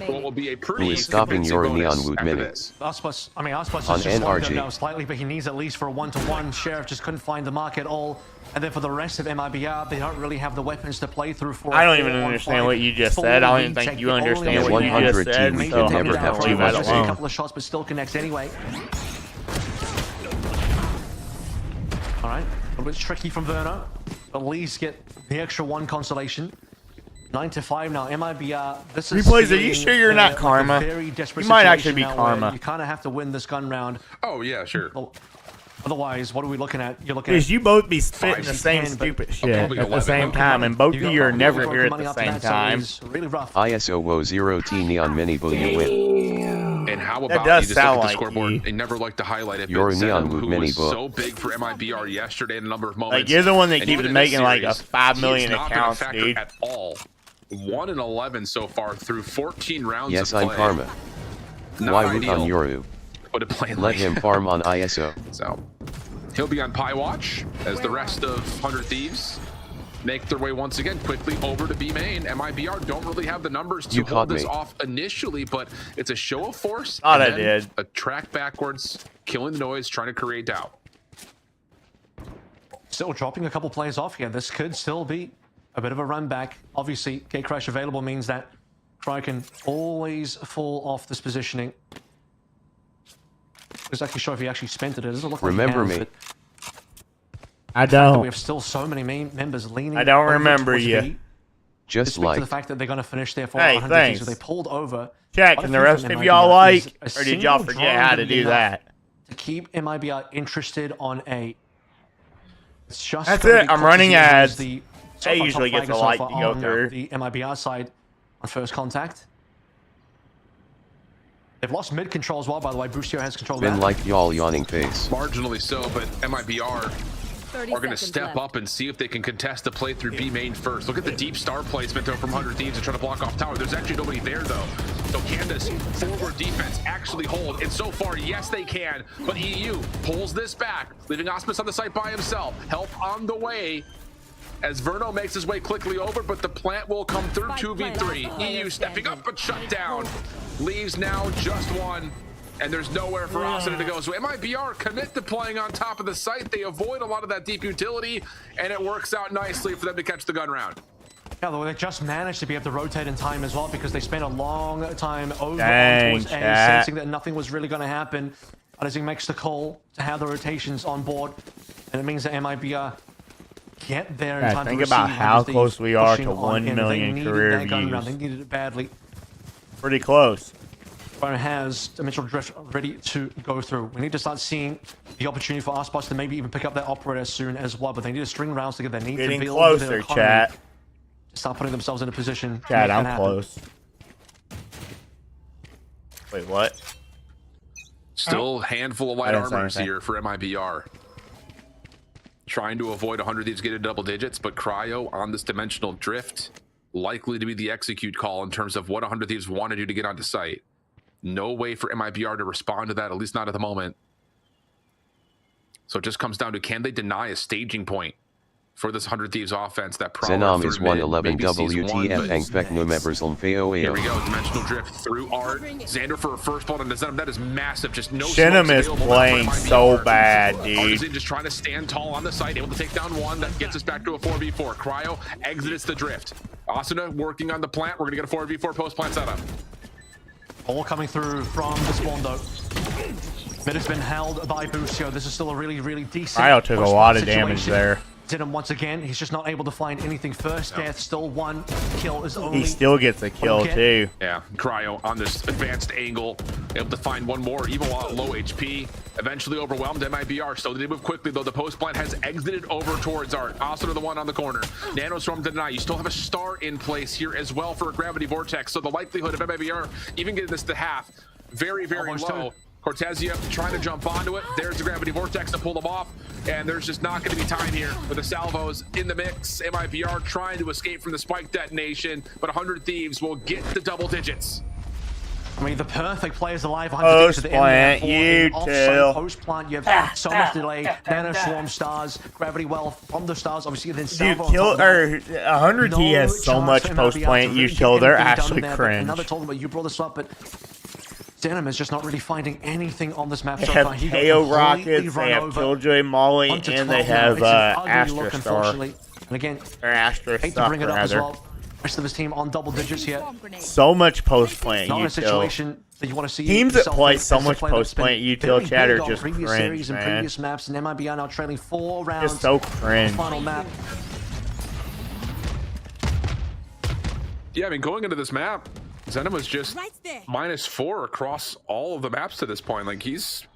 What will be a pretty. Who is stopping your Neon Wood minutes? Auspice is on just NRG now slightly, but he needs at least for a 1-to-1. Sheriff just couldn't find the mark at all. And then for the rest of MIBR, they don't really have the weapons to play through for. I don't even understand what you just said. I don't even think you understand what you just said. We can never have too much. A couple of shots, but still connects anyway. All right, a little bit tricky from Verno. At least get the extra 1 consolation. 9-5 now. MIBR. This is replays. Are you sure you're not Karma? You might actually be Karma. You kind of have to win this gun round. Oh yeah, sure. Otherwise, what are we looking at? You're looking at you both be spitting the same stupid shit at the same time, and both of you are never here at the same time. Really rough. ISO woe 0T Neon Mini Boo, you win. And how about you just look at the scoreboard? They never like to highlight it. You're a Neon Wood Mini Boo. So big for MIBR yesterday in a number of moments. Like you're the one that keeps making like a 5 million accounts, dude. At all. 1-11 so far through 14 rounds. Yes, of play. I'm Karma. Why root on Yoru? Put it plainly. Let him farm on ISO. So he'll be on Pie Watch as the rest of 100 Thieves make their way once again quickly over to B main. MIBR don't really have the numbers to hold this off initially, but it's a show of force. Thought I did. A track backwards, killing the noise, trying to create doubt. Still dropping a couple players off here. This could still be a bit of a run back. Obviously, Gate Crash available means that Cryo can always fall off this positioning. It's actually sure if he actually spent it. It doesn't look like remember he has, me. I don't. We have still so many main members leaning. I don't remember you. Just like to the fact that they're going to finish there for 100 thanks. So they pulled over. Check, and the rest of y'all like, or did y'all forget how to do that? To keep MIBR interested on A. It's just that's it. I'm running ads. A usually gets a light to go through. The MIBR side on first contact. They've lost mid control as well, by the way. Boostio has control of that. Been like y'all yawning face. Marginally so, but MIBR are going to step up and see if they can contest the play through B main first. Look at the deep star placement though from 100 Thieves to try to block off tower. There's actually nobody there though. So can this forward defense actually hold? And so far, yes they can. But EU pulls this back, leaving Auspice on the site by himself. Help on the way as Verno makes his way quickly over, but the plant will come through 2v3. EU stepping up but shut down. Leaves now just 1. And there's nowhere for Ascent to go. So MIBR commit to playing on top of the site. They avoid a lot of that deep utility, and it works out nicely for them to catch the gun round. Yeah, though they just managed to be able to rotate in time as well because they spent a long time over towards A, sensing that nothing was really going to happen. But as he makes the call to have the rotations on board, and it means that MIBR get there in time to receive. Think about how close we are to 1 million million career views. They needed it badly. Pretty close. Cryo has Dimensional Drift ready to go through. We need to start seeing the opportunity for Icebox to maybe even pick up that operator soon as well, but they need to string rounds together. They need Getting to build closer, their economy. chat. Start putting themselves in a position. Chat, I'm close. Wait, what? Still handful of light armors here for MIBR. Trying to avoid 100 Thieves getting double digits, but Cryo on this Dimensional Drift likely to be the execute call in terms of what 100 Thieves want to do to get onto site. No way for MIBR to respond to that, at least not at the moment. So it just comes down to, can they deny a staging point for this 100 Thieves offense? That Zenom is 111 WTF Angfek no members on FAO. Here we go, Dimensional Drift through Art. Xander for a first blood on the Zenom. That is massive. Just no Shin'em is playing so bad, dude. Just trying to stand tall on the site, able to take down one. That gets us back to a 4v4. Cryo exits the Drift. Asuna working on the plant. We're going to get a 4v4 post-plant setup. All coming through from the spawn though. Mid has been held by Busio. This is still a really, really decent. Cryo took a lot of damage there. Did him once again. He's just not able to find anything. First death, still one kill is only. He still gets a kill too. Yeah, Cryo on this advanced angle, able to find one more, even while at low HP. Eventually overwhelmed MIBR, so they move quickly though. The post plant has exited over towards Art. Also the one on the corner. Nanostorm to deny. You still have a star in place here as well for a gravity vortex, so the likelihood of MIBR even getting this to half, very, very low. Cortezia trying to jump onto it. There's the gravity vortex to pull them off, and there's just not going to be time here with the salvos in the mix. MIBR trying to escape from the spike detonation, but 100 Thieves will get the double digits. I mean, the perfect players alive. Post plant, you too. Post plant, you have so much delay. Nano Swarm stars, gravity well from the stars. Obviously, then Dude, kill or 100 T has so much post plant util. They're actually cringe. Another told them, you brought this up, but Denim is just not really finding anything on this map. They have KO Rockets, they have Killjoy Molly, and they have Astra Star. And again, or Astra hate Star, to bring it up as rather. well. Rest of his team on double digits here. So much post plant Not a util. situation that you want to see. Teams that play so much post plant util chat are just previous cringe, series and man. previous maps, and MIBR now trailing 4 rounds. Just so cringe. Final map. Yeah, I mean, going into this map, Zenom was just -4 across all of the maps to this point. Like, he's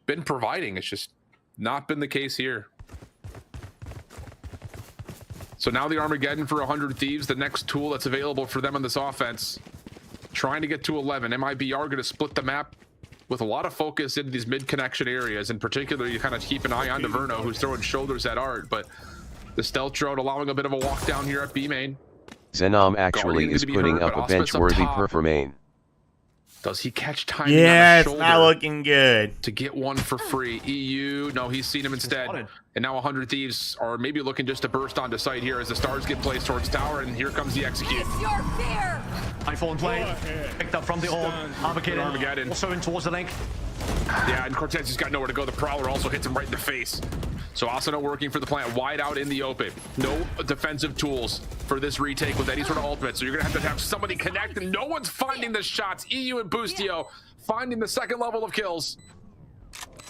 been providing. It's just not been the case here. So now the Armageddon for 100 Thieves, the next tool that's available for them on this offense. Trying to get to 11. MIBR going to split the map with a lot of focus into these mid-connection areas. In particular, you kind of keep an eye on Verno, who's throwing shoulders at Art. But the stealth drone allowing a bit of a walk down here at B main. Zenom actually is putting up a bench-worthy performance. Does he catch timing Yeah, on the it's shoulder not looking good. to get one for free? EU, no, he's seen him instead. And now 100 Thieves are maybe looking just to burst onto site here as the stars get placed towards tower, and here comes the execute. Your fear. High in play, picked up from the orb. Armageddon also in towards the link. Yeah, and Cortez has got nowhere to go. The Prowler also hits him right in the face. So Asuna working for the plant, wide out in the open. No defensive tools for this retake with any sort of ultimate. So you're going to have somebody connect, and no one's finding the shots. EU and Boostio finding the second level of kills.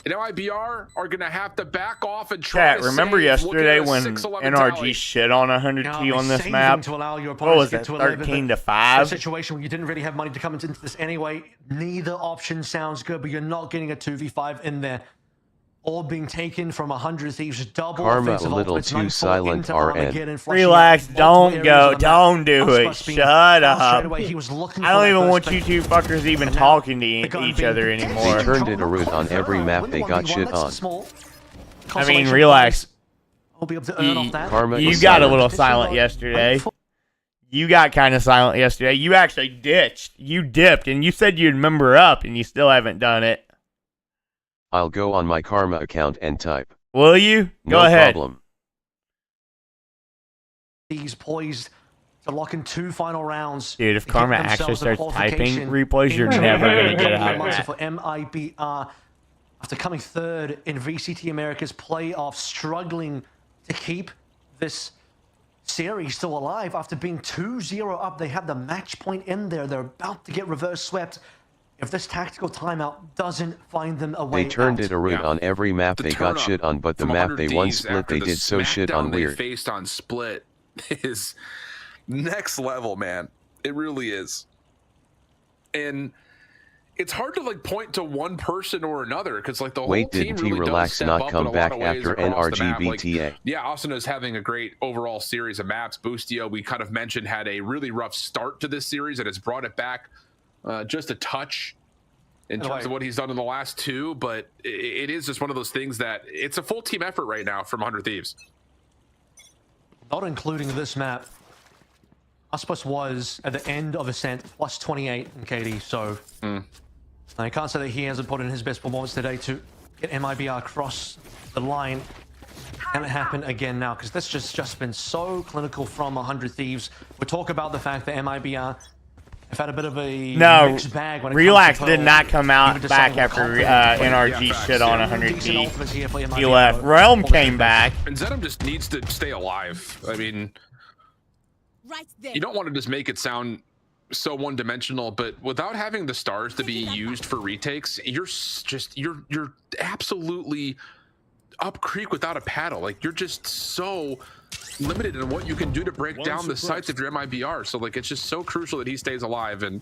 And MIBR are going to have to back off and try Chat, to remember save, yesterday when 6-11 NRG tally. shit on 100T on this map? What was it, 13 to A 5? situation where you didn't really have money to come into this anyway. Neither option sounds good, but you're not getting a 2v5 in there. All being taken from 100 Thieves, double Karma offensive a little ultimates, too 9-4 silent, into RN. Armageddon, flushing Relax, out don't multiple go, areas of the map. don't do it. Icebox being Shut found up. straight away. He was looking I for don't that even first want you pick. two fuckers even And now talking to the gun each being other taken anymore. They turned it around on every map they got shit on. I mean, relax. We'll be able to earn off that. Karma You is got a silent. little silent yesterday. You got kind of silent yesterday. You actually ditched. You dipped, and you said you'd member up, and you still haven't done it. I'll go on my Karma account and type. Will you? Go No ahead. problem. He's poised to lock in 2 final rounds. Dude, if to Karma get actually themselves a starts typing qualification replays, you're into never going to get the out of months that. for MIBR after coming 3rd in VCT America's playoffs, struggling to keep this series still alive after being 2-0 up. They have the match point in there. They're about to get reverse swept. If this tactical timeout doesn't find them a way They turned out. it around on every map they got shit on, but the map they won split they did so shit on They weird. faced on split is next level, man. It really is. And it's hard to like point to one person or another because like the whole Wait, team did really Relax does step not up come in a back lot of ways after across the map. Like, NRGBTA? yeah, Ascent is having a great overall series of maps. Boostio, we kind of mentioned, had a really rough start to this series and has brought it back just a touch in terms of what he's done in the last two, but it is just one of those things that it's a full team effort right now from 100 Thieves. Not including this map, Icebox was at the end of Ascent plus 28 in KD, so I can't say that he hasn't put in his best performance today to get MIBR across the line. Can it happen again now? Because this just been so clinical from 100 Thieves. We talk about the fact that MIBR have had a bit of a mixed bag when it Relax comes to did not come out back after NRG shit on 100 Thieves. He left. Realm came back. And Zenom just needs to stay alive. I mean, you don't want to just make it sound so one-dimensional, but without having the stars to be used for retakes, you're absolutely up creek without a paddle. Like, you're just so limited in what you can do to break down the sights of your MIBR. So like, it's just so crucial that he stays alive. And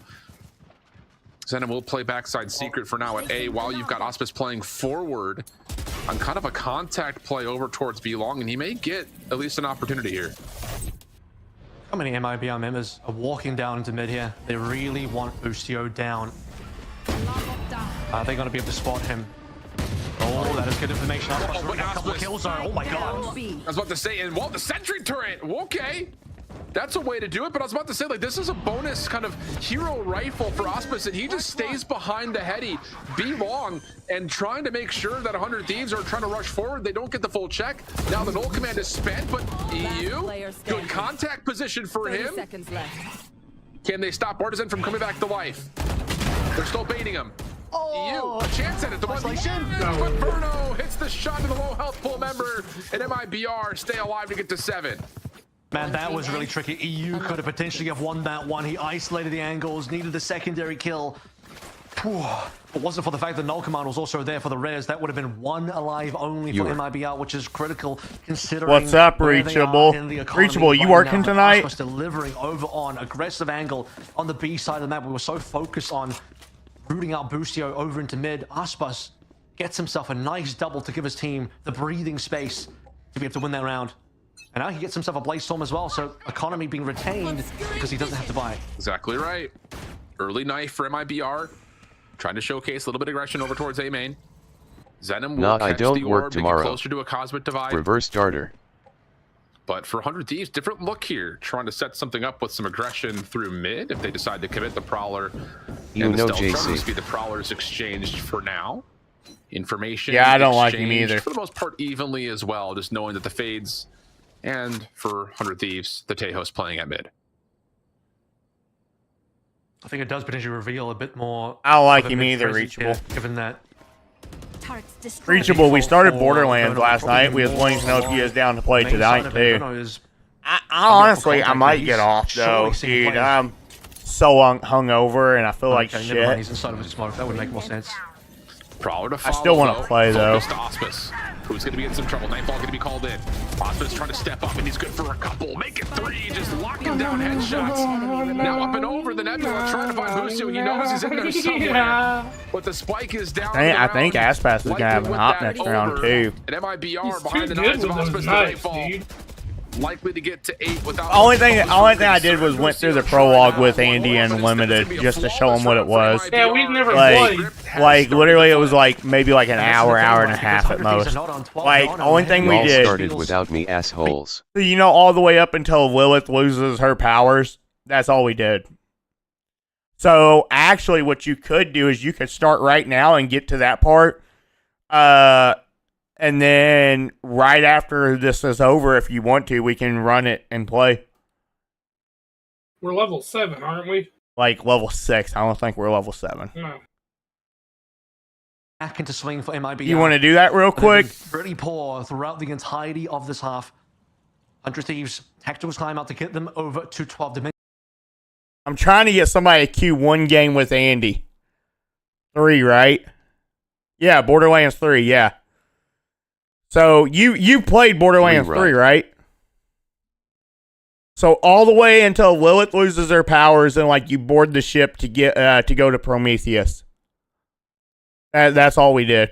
Zenom will play backside secret for now at A, while you've got Auspice playing forward on kind of a contact play over towards B long, and he may get at least an opportunity here. How many MIBR members are walking down into mid here? They really want Boostio down. Are they going to be able to spot him? Oh, that is good information. Oh, A couple of kills are. Oh my god. I was about to say, and well, the sentry turret. Okay, that's a way to do it. But I was about to say, like, this is a bonus kind of hero rifle for Auspice, and he just stays behind the heady, B long, and trying to make sure that 100 Thieves are trying to rush forward. They don't get the full check. Now the null command is spent, but EU, good contact position for him. Can they stop Artisan from coming back to life? They're still baiting him. EU, a chance at it. The one, but Verno hits the shot to the low health pool member, and MIBR stay alive to get to 7. Man, that was really tricky. EU could have potentially have won that one. He isolated the angles, needed the secondary kill. If it wasn't for the fact that Null Command was also there for the res, that would have been one alive only for MIBR, which is critical considering. What's up, Reachable? Reachable, you working tonight? Was delivering over on aggressive angle on the B side of the map. We were so focused on rooting out Boostio over into mid. Aspas gets himself a nice double to give his team the breathing space to be able to win that round. And now he gets himself a Blaze Storm as well, so economy being retained because he doesn't have to buy it. Exactly right. Early knife for MIBR. Trying to showcase a little bit of aggression over towards A main. Zenom will catch the orb to get closer to a Cosmic Divide. Reverse starter. But for 100 Thieves, different look here. Trying to set something up with some aggression through mid if they decide to commit the Prowler. You know, JC. Be the Prowlers exchanged for now. Information. Yeah, I don't like him either. For the most part, evenly as well. Just knowing that the Fades and for 100 Thieves, the Tejo's playing at mid. I think it does potentially reveal a bit more. I don't like him either, Reachable. Given that. Reachable, we started Borderlands last night. We was wanting to know if you guys down to play tonight, too. I honestly, I might get off, though, dude. I'm so hungover, and I feel like shit. He's inside of a smoke. That would make more sense. Prowler to I follow, still want to play, though. Auspice, who's going to be in some trouble. Nightfall going to be called in. Auspice trying to step up, and he's good for a couple. Make it 3, just locking down headshots. Now up and over the Nebula, trying to find Boostio. He knows he's in there somewhere. But the spike is down. I think Aspas is going to have an op next round, too. And MIBR behind the knives of Auspice to Nightfall. Likely to get to 8 without. Only thing I did was went through the prologue with Andy and Limited just to show him what it was. Yeah, we've never played. Like literally, it was like maybe like an hour and a half at most. Like only thing we did. Started without me, assholes. You know, all the way up until Lilith loses her powers. That's all we did. So actually, what you could do is you could start right now and get to that part. And then right after this is over, if you want to, we can run it and play. We're level 7, aren't we? Like level 6. I don't think we're level 7. No. Back into swing for MIBR. You want to do that real quick? Pretty poor throughout the entirety of this half. 100 Thieves, tacticals climb out to get them over to 12 dimensions. I'm trying to get somebody to queue one game with Andy. 3, right? Yeah, Borderlands 3, yeah. So you played Borderlands 3, right? So all the way until Lilith loses her powers and like you board the ship to get to go to Prometheus. That's all we did.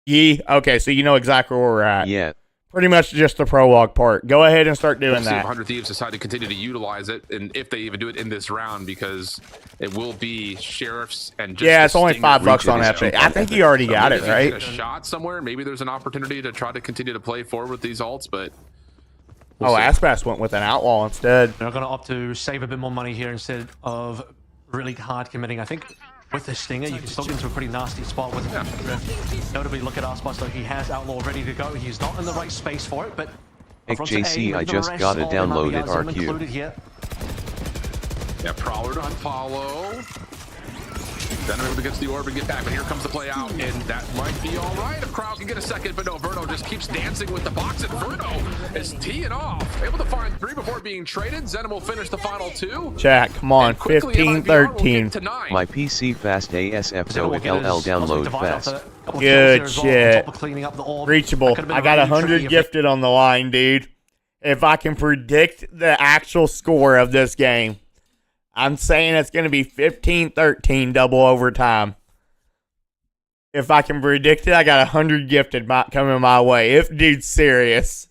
Okay, so you know exactly where we're at. Yeah. Pretty much just the prologue part. Go ahead and start doing We'll see if that. 100 Thieves decide to continue to utilize it, and if they even do it in this round, because it will be sheriffs and just it's only $5 on Epic. I think you already got it, right? A shot somewhere. Maybe there's an opportunity to try to continue to play forward with these ults, but Aspas went with an outlaw instead. They're going to opt to save a bit more money here instead of really hard committing. I think with the Stinger, you can still get into a pretty nasty spot with it. Notably, look at Aspas, though. He has outlaw ready to go. He's not in the right space for it, but JC, I just got it downloaded RQ. Yeah, Prowler to unfollow. Then able to get to the orb and get back, but here comes the play out, and that might be all right if Crowd can get a second, but no, Veto just keeps dancing with the box, and Veto is teeing off, able to find 3 before being traded. Zenom will finish the final 2. Jack, come on, 15-13. My PC fast ASF so LL download fast. Good shit. Reachable. I got 100 gifted on the line, dude. If I can predict the actual score of this game, I'm saying it's going to be 15-13 double overtime. If I can predict it, I got 100 gifted coming my way. If dude's serious.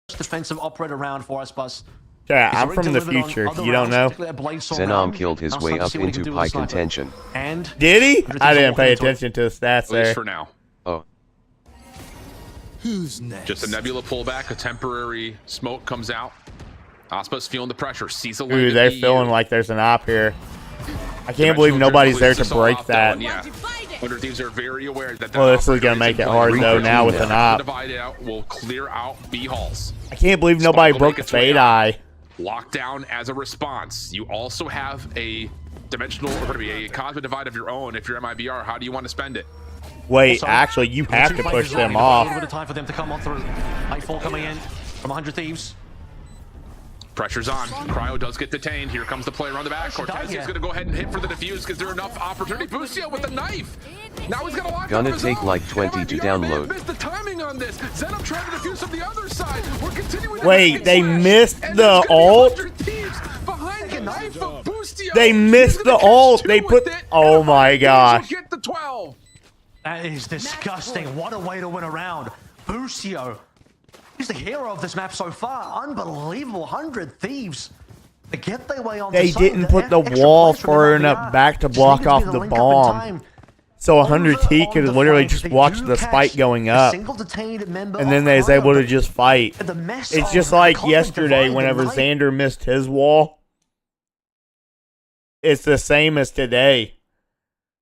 Defensive operator round for us, Bus. Yeah, I'm from the future. You don't know? Zenom killed his way up into pie contention. And did he? I didn't pay attention to the stats there. At least for now. Oh. Who's next? Just a Nebula pullback. A temporary smoke comes out. Aspas feeling the pressure. Sees a Dude, they're feeling like there's an op here. I can't believe nobody's there to break that. Yeah. Under Thieves are very aware that well, this is going to make it hard, though, now with an op. Divide out will clear out B halls. I can't believe nobody broke the Fade Eye. Lockdown as a response. You also have a dimensional, or going to be a cosmic divide of your own. If you're MIBR, how do you want to spend it? Wait, actually, you have to push them off. A little bit of time for them to come on through. Nightfall coming in from 100 Thieves. Pressure's on. Cryo does get detained. Here comes the player on the back. Cortez is going to go ahead and hit for the defuse because there's enough opportunity. Busio with the knife. Now he's going to lock Gonna take like 20 to download. Missed the timing on this. Zenom trying to defuse from the other side. We're continuing. Wait, they missed the ult? Behind the knife of Busio. They missed the ult. They put. Oh my gosh. Get the 12. That is disgusting. What a way to win a round. Busio. He's the hero of this map so far. Unbelievable. 100 Thieves. They get their way on. They didn't put the wall far enough back to block off the bomb. So 100T could literally just watch the spike going up. And then they was able to just fight. It's just like yesterday whenever Xander missed his wall. It's the same as today.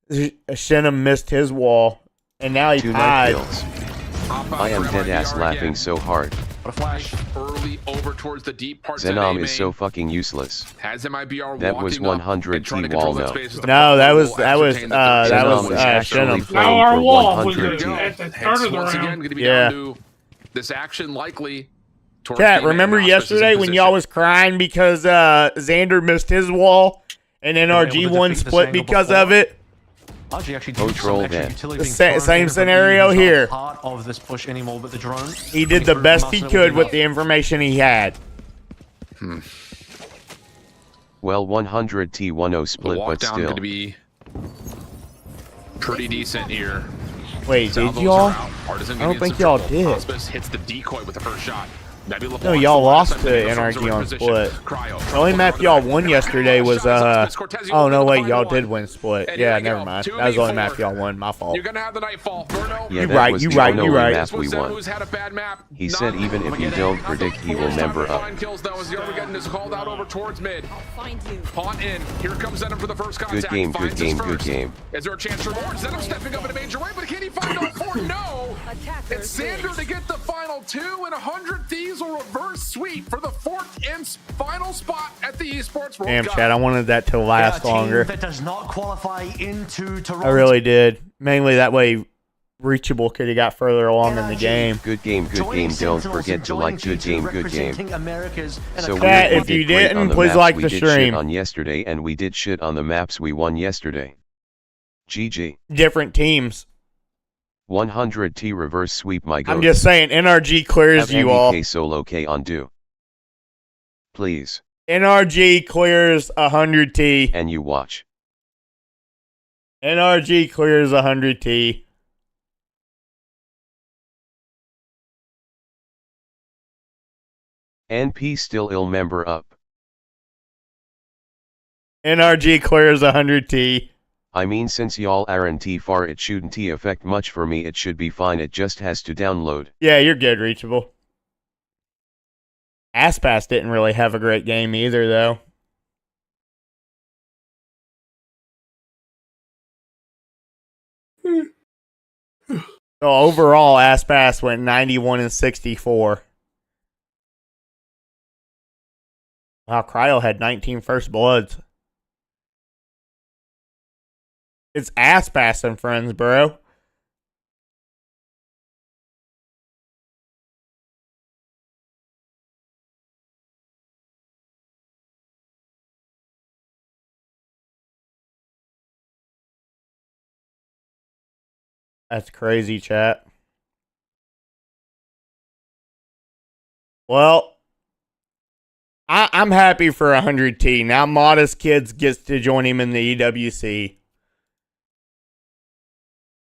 Shinham missed his wall. And now he tied. I am dead ass laughing so hard. A flash early over towards the deep parts Zenom of is so fucking useless. Has MIBR that was 100 T wall though. No, that was Shinham. Now our wall was at the start of the round. Yeah. This action likely. Cat, remember yesterday when y'all was crying because Xander missed his wall and NRG won split because of it? Control that. The same scenario here. Part of this push anymore, but the drone. He did the best he could with the information he had. Well, 100 T10 split, but still. Going to be pretty decent here. Wait, did y'all? I don't think y'all did. Aspas hits the decoy with the first shot. No, y'all lost to NRG on split. The only map y'all won yesterday was oh no, wait, y'all did win split. Yeah, never mind. That was the only map y'all won. My fault. You're gonna have the nightfall. Yeah, you right. We won. He said even if you don't predict, he will member up. Kills though as the Armageddon is called out over towards mid. Pawn in. Here comes Zenom for the first contact. Good game, good game, good game. Is there a chance for more? Zenom stepping up in a major way, but can he find all 4? No. It's Xander to get the final 2, and 100 Thieves will reverse sweep for the 4th and final spot at the Esports World Damn, Cup. Chad, I wanted that to last longer. That does not qualify into Toronto. I really did. Mainly that way Reachable could have got further along in the game. Good game, good game. Don't forget to like good game, good game. So Cat, if you didn't, please like the stream. On yesterday, and we did shit on the maps we won yesterday. GG. Different teams. 100 T reverse sweep my goat. I'm just saying, NRG clears have you MBK all. Solo K on do. Please. NRG clears 100 T. And you watch. NRG clears 100T. NP still ill member up. NRG clears 100T. I mean, since y'all aren't far, it shouldn't affect much for me. It should be fine. It just has to download. Yeah, you're good, reachable. Aspas didn't really have a great game either, though. So overall, Aspas went 91-64. Wow, Cryo had 19 first bloods. It's Aspas and friends, bro. That's crazy, chat. Well, I'm happy for 100T. Now Modest Kids gets to join him in the EWC.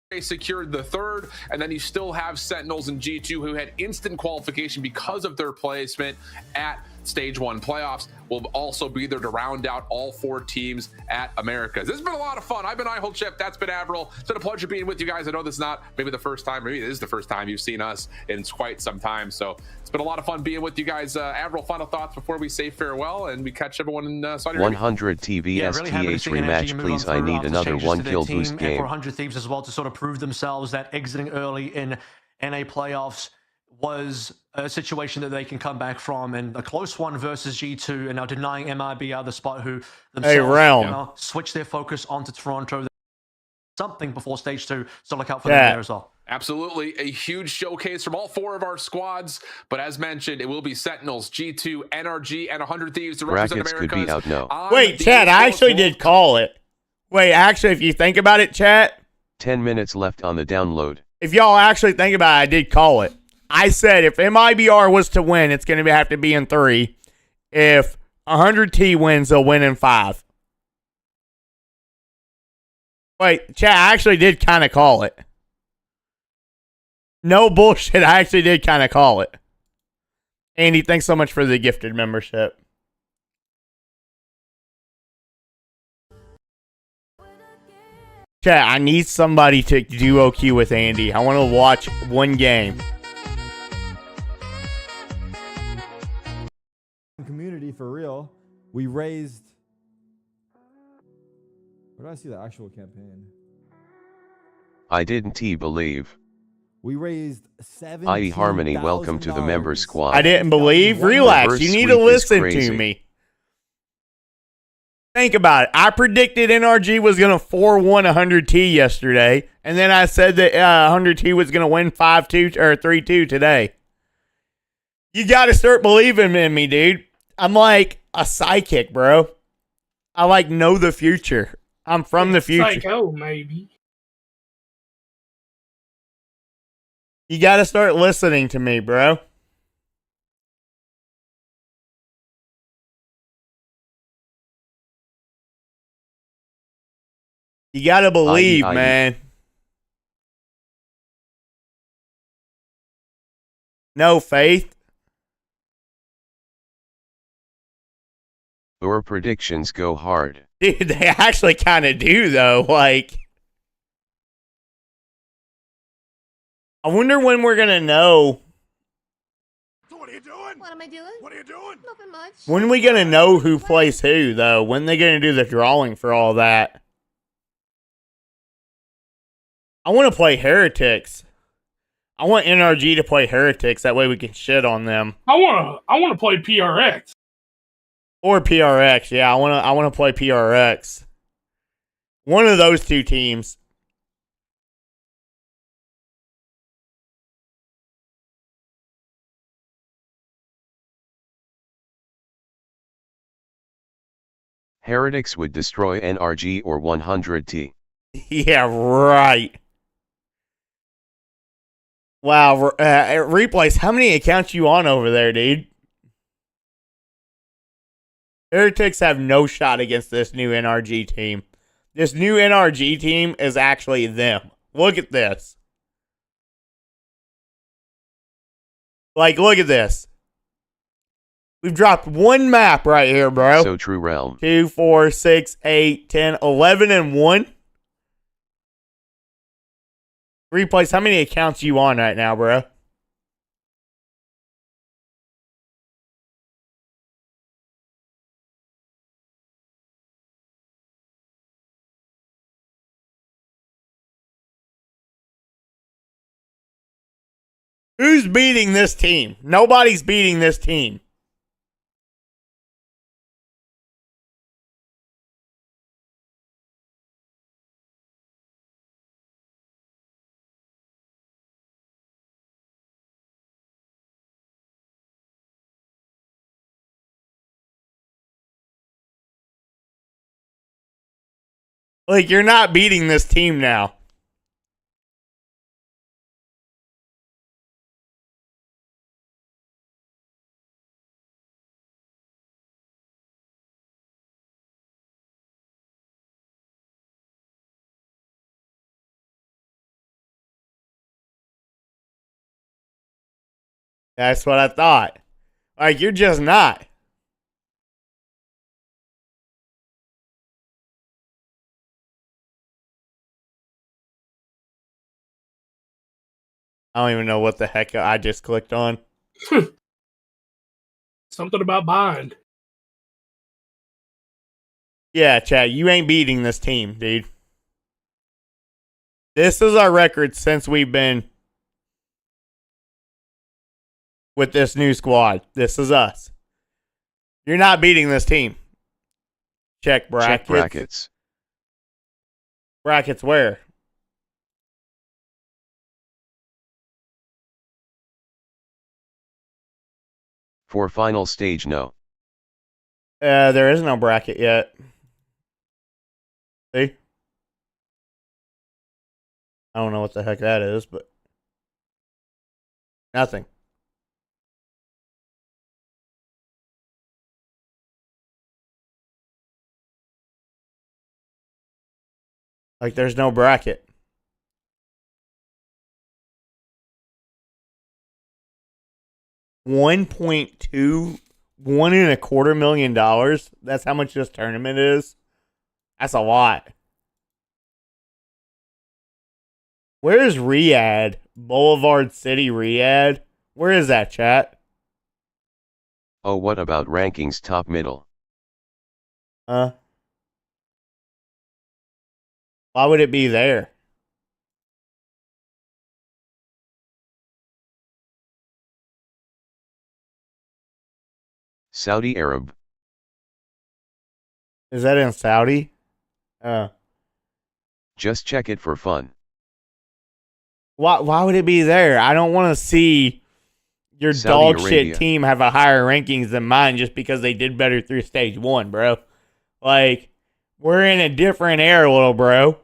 They secured the third, and then you still have Sentinels and G2 who had instant qualification because of their placement at Stage 1 playoffs. Will also be there to round out all 4 teams at Americas. This has been a lot of fun. I've been iHold Chef. That's been Avril. It's been a pleasure being with you guys. I know this is not maybe the first time, maybe it is the first time you've seen us in quite some time. So it's been a lot of fun being with you guys. Avril, final thoughts before we say farewell and we catch everyone in Saudi Arabia. 100 TVSTH rematch, please. I need another 1 kill boost game. And for 100 Thieves as well to sort of prove themselves that exiting early in NA playoffs was a situation that they can come back from, and a close one versus G2, and now denying MIBR the spot who themselves switch their focus onto Toronto. Something before stage 2, so look out for them there as well. Absolutely, a huge showcase from all 4 of our squads, but as mentioned, it will be Sentinels, G2, NRG, and 100 Thieves to represent Brackets America. could be out now. Wait, chat, I actually did call it. Wait, actually, if you think about it, chat. 10 minutes left on the download. If y'all actually think about it, I did call it. I said if MIBR was to win, it's going to have to be in 3. If 100T wins, they'll win in 5. Wait, chat, I actually did kind of call it. No bullshit, I actually did kind of call it. Andy, thanks so much for the gifted membership. Chat, I need somebody to duo queue with Andy. I want to watch one game. Community for real. We raised. Where did I see the actual campaign? I didn't believe. We raised $17,000. IE Harmony, welcome to the member squad. I didn't believe. Relax. You need to listen to me. Think about it. I predicted NRG was going to 4-1 100T yesterday, and then I said that 100T was going to win 5-2 or 3-2 today. You got to start believing in me, dude. I'm like a psychic, bro. I like know the future. I'm from the future. Psycho, maybe. You got to start listening to me, bro. You got to believe, man. No faith. Your predictions go hard. Dude, they actually kind of do, though. Like, I wonder when we're going to know. So what are you doing? What am I doing? What are you doing? Nothing much. When are we going to know who plays who, though? When are they going to do the drawing for all that? I want to play Heretics. I want NRG to play Heretics. That way we can shit on them. I want to play PRX. Or PRX. Yeah, I want to play PRX. One of those 2 teams. Heretics would destroy NRG or 100T. Yeah, right. Wow, replays. How many accounts you on over there, dude? Heretics have no shot against this new NRG team. This new NRG team is actually them. Look at this. Like, look at this. We've dropped one map right here, bro. So true, Realm. 2, 4, 6, 8, 10, 11, and 1. Replays, how many accounts you on right now, bro? Who's beating this team? Nobody's beating this team. Like, you're not beating this team now. That's what I thought. Like, you're just not. I don't even know what the heck I just clicked on. Something about bind. Yeah, chat, you ain't beating this team, dude. This is our record since we've been with this new squad. This is us. You're not beating this team. Check brackets. Check brackets. Brackets where? For final stage, no. There is no bracket yet. See? I don't know what the heck that is, but nothing. Like, there's no bracket. $1.2 million. That's how much this tournament is. That's a lot. Where is Riyadh? Boulevard City, Riyadh? Where is that, chat? Oh, what about rankings top middle? Why would it be there? Saudi Arab. Is that in Saudi? Just check it for fun. Why would it be there? I don't want to see your Saudi dog Arabia. shit team have a higher rankings than mine just because they did better through stage 1, bro. Like, we're in a different era, little bro.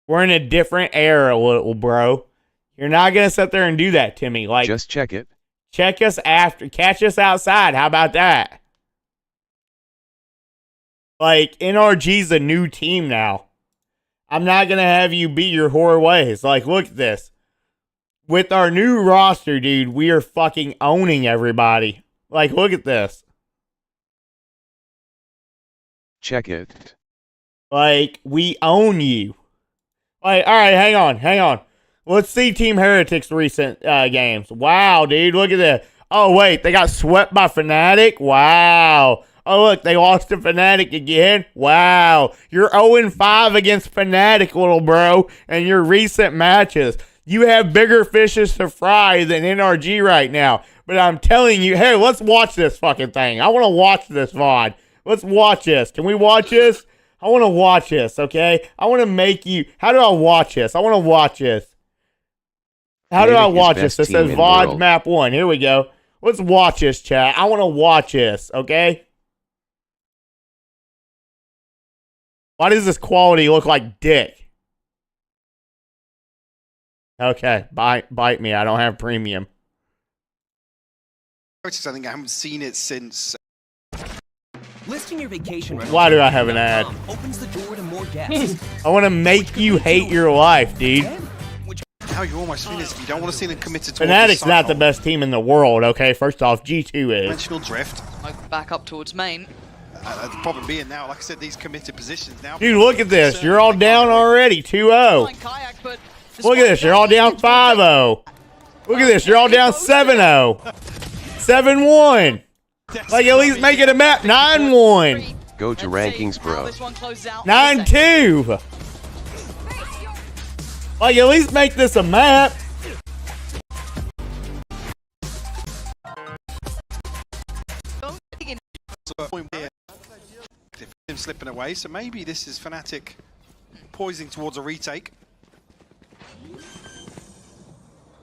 We're in a different era, little bro. You're not going to sit there and do that to me. Like, just check it. Check us after. Catch us outside. How about that? Like, NRG's a new team now. I'm not going to have you beat your whore ways. Like, look at this. With our new roster, dude, we are fucking owning everybody. Like, look at this. Check it. Like, we own you. Like, all right, hang on. Let's see Team Heretic's recent games. Wow, dude, look at that. Oh, wait, they got swept by Fnatic? Wow. Oh, look, they lost to Fnatic again? Wow. You're 0-5 against Fnatic, little bro, in your recent matches. You have bigger fishes to fry than NRG right now. But I'm telling you, hey, let's watch this fucking thing. I want to watch this VOD. Let's watch this. Can we watch this? I want to watch this, okay? I want to make you... How do I watch this? I want to watch this. How do I watch this? It says VOD map 1. Here we go. Let's watch this, chat. I want to watch this, okay? Why does this quality look like dick? Okay, bite me. I don't have premium. I think I haven't seen it since Listing your vacation rental. Why do I have an ad? Opens the door to more guests. I want to make you hate your life, dude. How you almost feel is you don't want to see them committed to Fnatic's not the best team in the world, okay? First off, G2 is. Dimensional drift. Back up towards main. The problem being now, like I said, these committed positions now. Dude, look at this. You're all down already, 2-0. Look at this. You're all down 5-0. Look at this. You're all down 7-0. 7-1. Like, at least make it a map. 9-1. Go to rankings, bro. 9-2. Like, at least make this a map. Him slipping away, so maybe this is Fnatic poising towards a retake.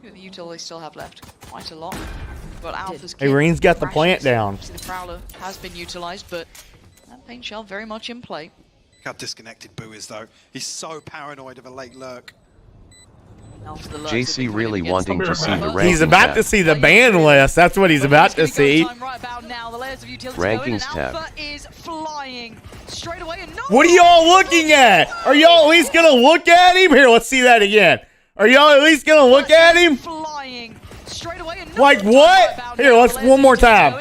The util they still have left quite a lot. But Alpha's Hey, Reen's got the plant down. The Prowler has been utilized, but that paint shell very much in play. Look how disconnected Boo is, though. He's so paranoid of a late lurk. JC really wanting to see the rankings. He's about to see the ban list. That's what he's about to see. Rankings tab. What are y'all looking at? Are y'all at least gonna look at him? Here, let's see that again. Are y'all at least gonna look at him? Like what? Here, let's one more time.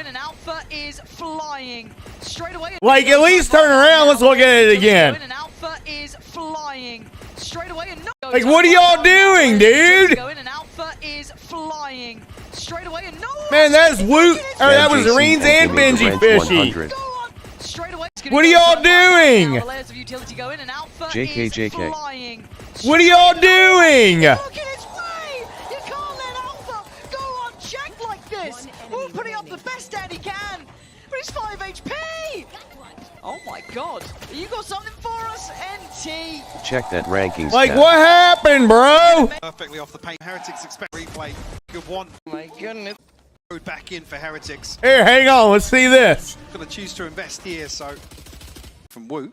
Like, at least turn around. Let's look at it again. Like, what are y'all doing, dude? Man, that's Woot. Or that was Reens and Benji Fishy. What are y'all doing? JK. What are y'all doing? Putting up the best stand he can, but he's 5 HP. Oh my god, you got something for us, NT? Check that rankings Like, tab. what happened, bro? Perfectly off the paint. Heretics expect replay. Good one. My goodness. Back in for Heretics. Here, hang on. Let's see this. Gonna choose to invest here, so from Wu.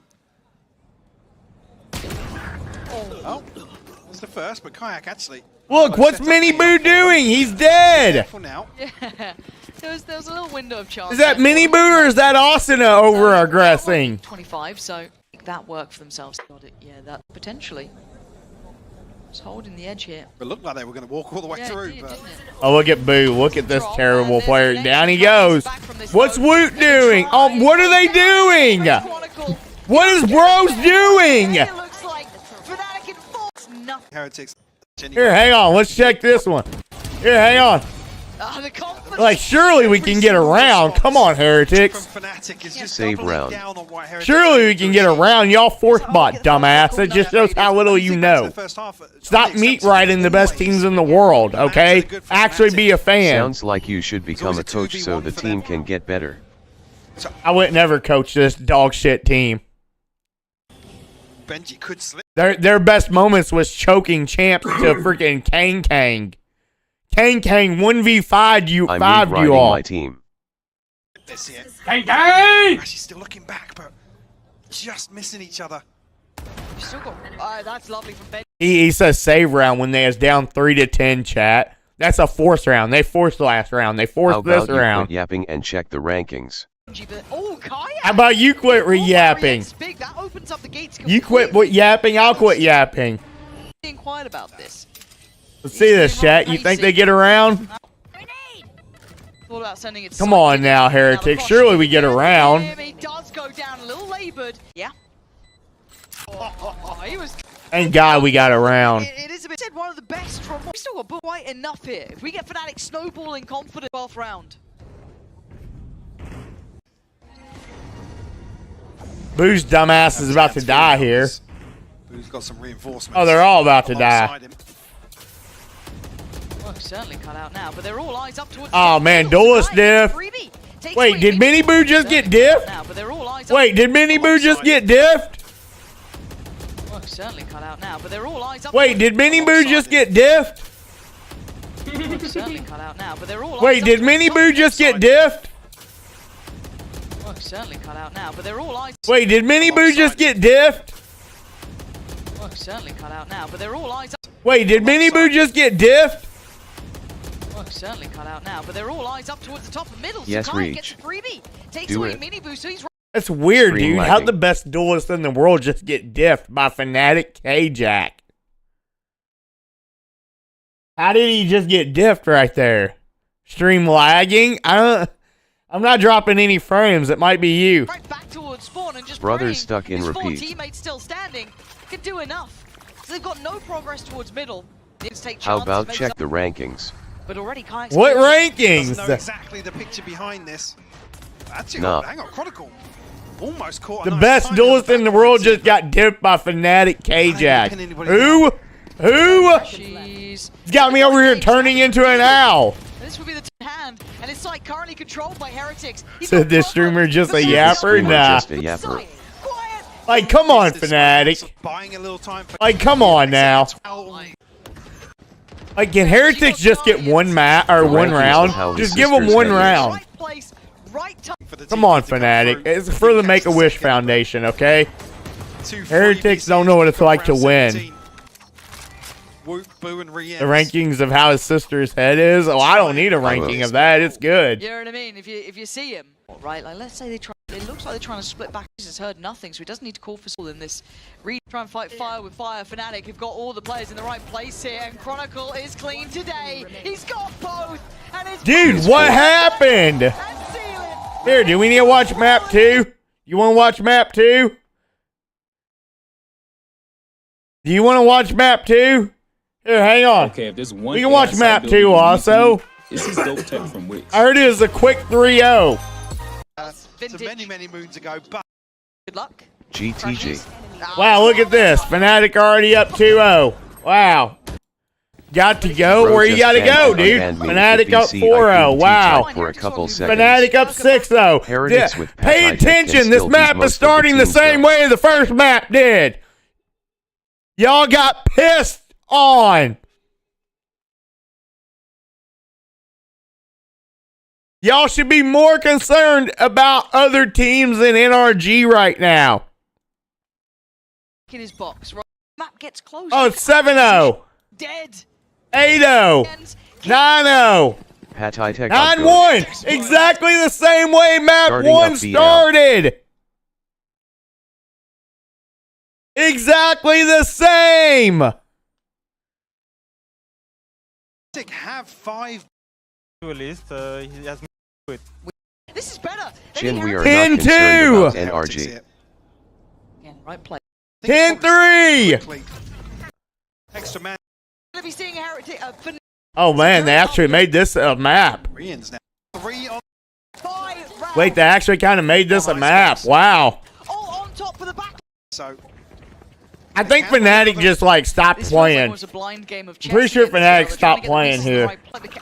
Oh, that's the first, but Kayak actually. Look, what's Mini Boo doing? He's dead. Now. Yeah, there was a little window of chance. Is that Mini Boo or is that Asuna over aggressing? 25, so make that work for themselves. Got it. Yeah, that potentially. Just holding the edge here. It looked like they were going to walk all the way through. But... Oh, look at Boo. Look at this terrible player. Down he goes. What's Woot doing? Oh, what are they doing? What is Bros doing? Heretics. Here, hang on. Let's check this one. Here, hang on. Like, surely we can get around. Come on, Heretics. Save round. Surely we can get around. Y'all fourth bot, dumbass. It just shows how little you know. Stop meat riding the best teams in the world, okay? Actually be a fan. Sounds like you should become a coach so the team can get better. I would never coach this dog shit team. Benji could slip. Their best moments was choking champs to freaking Kang. Kang 1v5 you all. My team. Kang! Actually still looking back, but just missing each other. Still got, that's lovely from Ben. He says save round when they is down 3-10, chat. That's a forced round. They forced the last round. They forced this round. How about you quit yapping and check the rankings? How about you quit re-yapping? You quit yapping, I'll quit yapping. Being quiet about this. Let's see this, chat. You think they get around? Come on now, Heretics. Surely we get around. He does go down a little labored. Yeah. He was. Thank God we got around. It is a bit one of the best from. We still got quite enough here. If we get Fnatic snowballing confident 12th round. Boo's dumbass is about to die here. Boo's got some reinforcements. Oh, they're all about to die. Well, certainly cut out now, but they're all eyes up towards. Oh man, Duelist diff. Wait, did Mini Boo just get diffed? Wait, did Mini Boo just get diffed? Well, certainly cut out now, but they're all eyes up. Wait, did Mini Boo just get diffed? Certainly cut out now, but they're all. Wait, did Mini Boo just get diffed? Certainly cut out now, but they're all eyes. Wait, did Mini Boo just get diffed? Certainly cut out now, but they're all eyes. Wait, did Mini Boo just get diffed? Certainly cut out now, but they're all eyes up towards the top of middle. Yes, so Reach. gets a freebie. Takes Do away it. Mini Boo, so he's That's weird, Stream dude. lagging. How'd the best duelist in the world just get diffed by Fnatic K-Jack? How did he just get diffed right there? Stream lagging? I'm not dropping any frames. It might be you. Right back towards spawn and just Brothers praying stuck in his four repeat. teammates still standing can do enough. So they've got no progress towards middle. Needs to take How chances, about make check some- the rankings? But already Kayak's What clear. rankings? Doesn't know exactly the picture behind this. Actually, Nah. hang on, Chronicle. Almost caught. The best duelist in the world just got diffed by Fnatic K-Jack. Who? She's He's got me over here turning into an owl. This would be the hand, and his site currently controlled by Heretics. So this streamer just a yapper? Streamer Nah. just a yapper. Like, come on, Fnatic. Buying a little time for Like, come on now. Like, can Heretics just get one match or one rankings round? of how his Just give them sisters one had round. Right place, right time. Come on, Fnatic. It's for the Make-A-Wish Foundation, okay? Heretics don't know what it's like to win. Whoop, boo, and The re-ends. rankings of how his sister's head is. Oh, I don't need a ranking of that. It's good. You know what I mean? If you see him, right? Like let's say they try. It looks like they're trying to split back. He's heard nothing, so he doesn't need to call for soul in this. Reed try and fight fire with fire. Fnatic have got all the players in the right place here, and Chronicle is clean today. He's got both, and it's Dude, what happened? Here, do we need to watch map 2? You want to watch map 2? Do you want to watch map 2? Here, hang on. Okay, if there's one We can watch AI map side 2 building also. This is dope tech from Wix. I heard it was a quick 3-0. So many moons ago, but good luck. GTG. Wow, look at this. Fnatic already up 2-0. Wow. Got to go? Bro Where you just got to go, banned dude? me with Fnatic up BC. 4-0. I Wow. couldn't for a couple seconds. Fnatic up 6-0. Heretics Yeah, with pay Pat Tech attention. can This still map beat most is of the starting the teams, same though. way the first map did. Y'all got pissed on. Y'all should be more concerned about other teams than NRG right now. In his box, right? Map gets closer. Oh, it's 7-0. Dead. 8-0. 9-0. Pat Tech 9-1. Exactly the same way map Starting 1 up BL. started. Exactly the same. have 5 duelists. He has it. This is better. Jin, we are not concerned about NRG. Yeah, right play. 10-3. Extra man. Gonna be seeing a heretic. Oh man, they actually made this a map. Now. 3 on 5 Wait, they actually kind of made this a map. Wow. all on top of the back. So I think Fnatic just like stopped playing. Was a blind game of I'm pretty sure Fnatic stopped playing here.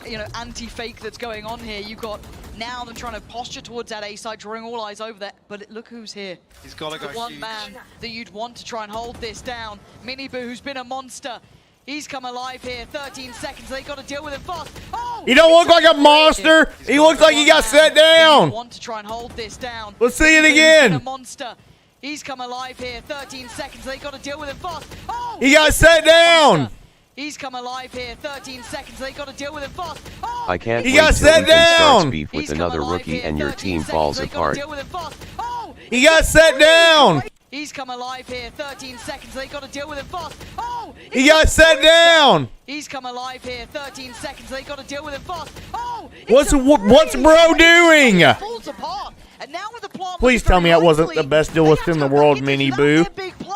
You know, anti-fake that's going on here. You've got now them trying to posture towards that A side, drawing all eyes over there. But look who's here. He's got to go The one huge. man that you'd want to try and hold this down. Miniboo, who's been a monster. He's come alive here. 13 seconds. They got to deal with him fast. Oh, He don't look like a monster. He looks like he got set down. Want to try and hold this down. Let's see it Miniboo, who's again. been a monster. He's come alive here. 13 seconds. They got to deal with him fast. Oh, He got set down. He's come alive here. 13 seconds. They got to deal with him fast. Oh, I can't He wait got till set Ethan starts down. beef with He's come another alive rookie here, and your 13 team seconds, falls they gotta apart. deal with him fast. Oh, He got set down. He's come alive here. 13 seconds. They got to deal with him fast. Oh, He got set down. He's come alive here. 13 seconds. They got to deal with him fast. Oh, What's bro doing? falls apart. And now with the plant, Please tell me that wasn't the best duelist in the world, Miniboo.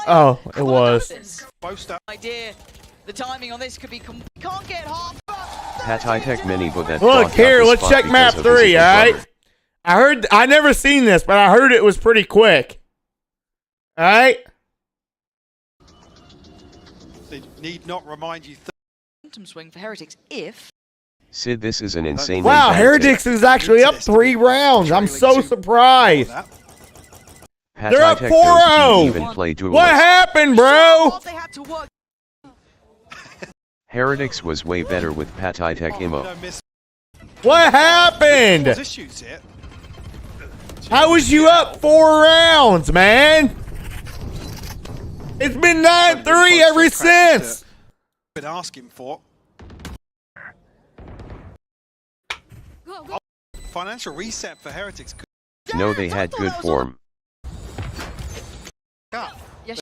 Oh, it was. Idea. The timing on this could be. Can't get half. Pat Tech mini, but that Look blocked out here, the let's spot check because map of 3, his alright? brother. I never seen this, but I heard it was pretty quick. Alright? They need not remind you. Momentum swing for Heretics if. Sid, this is an insane. Wow, impact. Heretics is actually up 3 rounds. I'm so surprised. Pat They're up Tech knows he even 4-0. play duelist. What happened, bro? They had to work. Heretics was way better with Pat Tech Imo. What happened? Issues here. How was you up 4 rounds, man? It's been 9-3 ever since. Been asking for. Financial reset for Heretics. No, they had good form. up. Yes,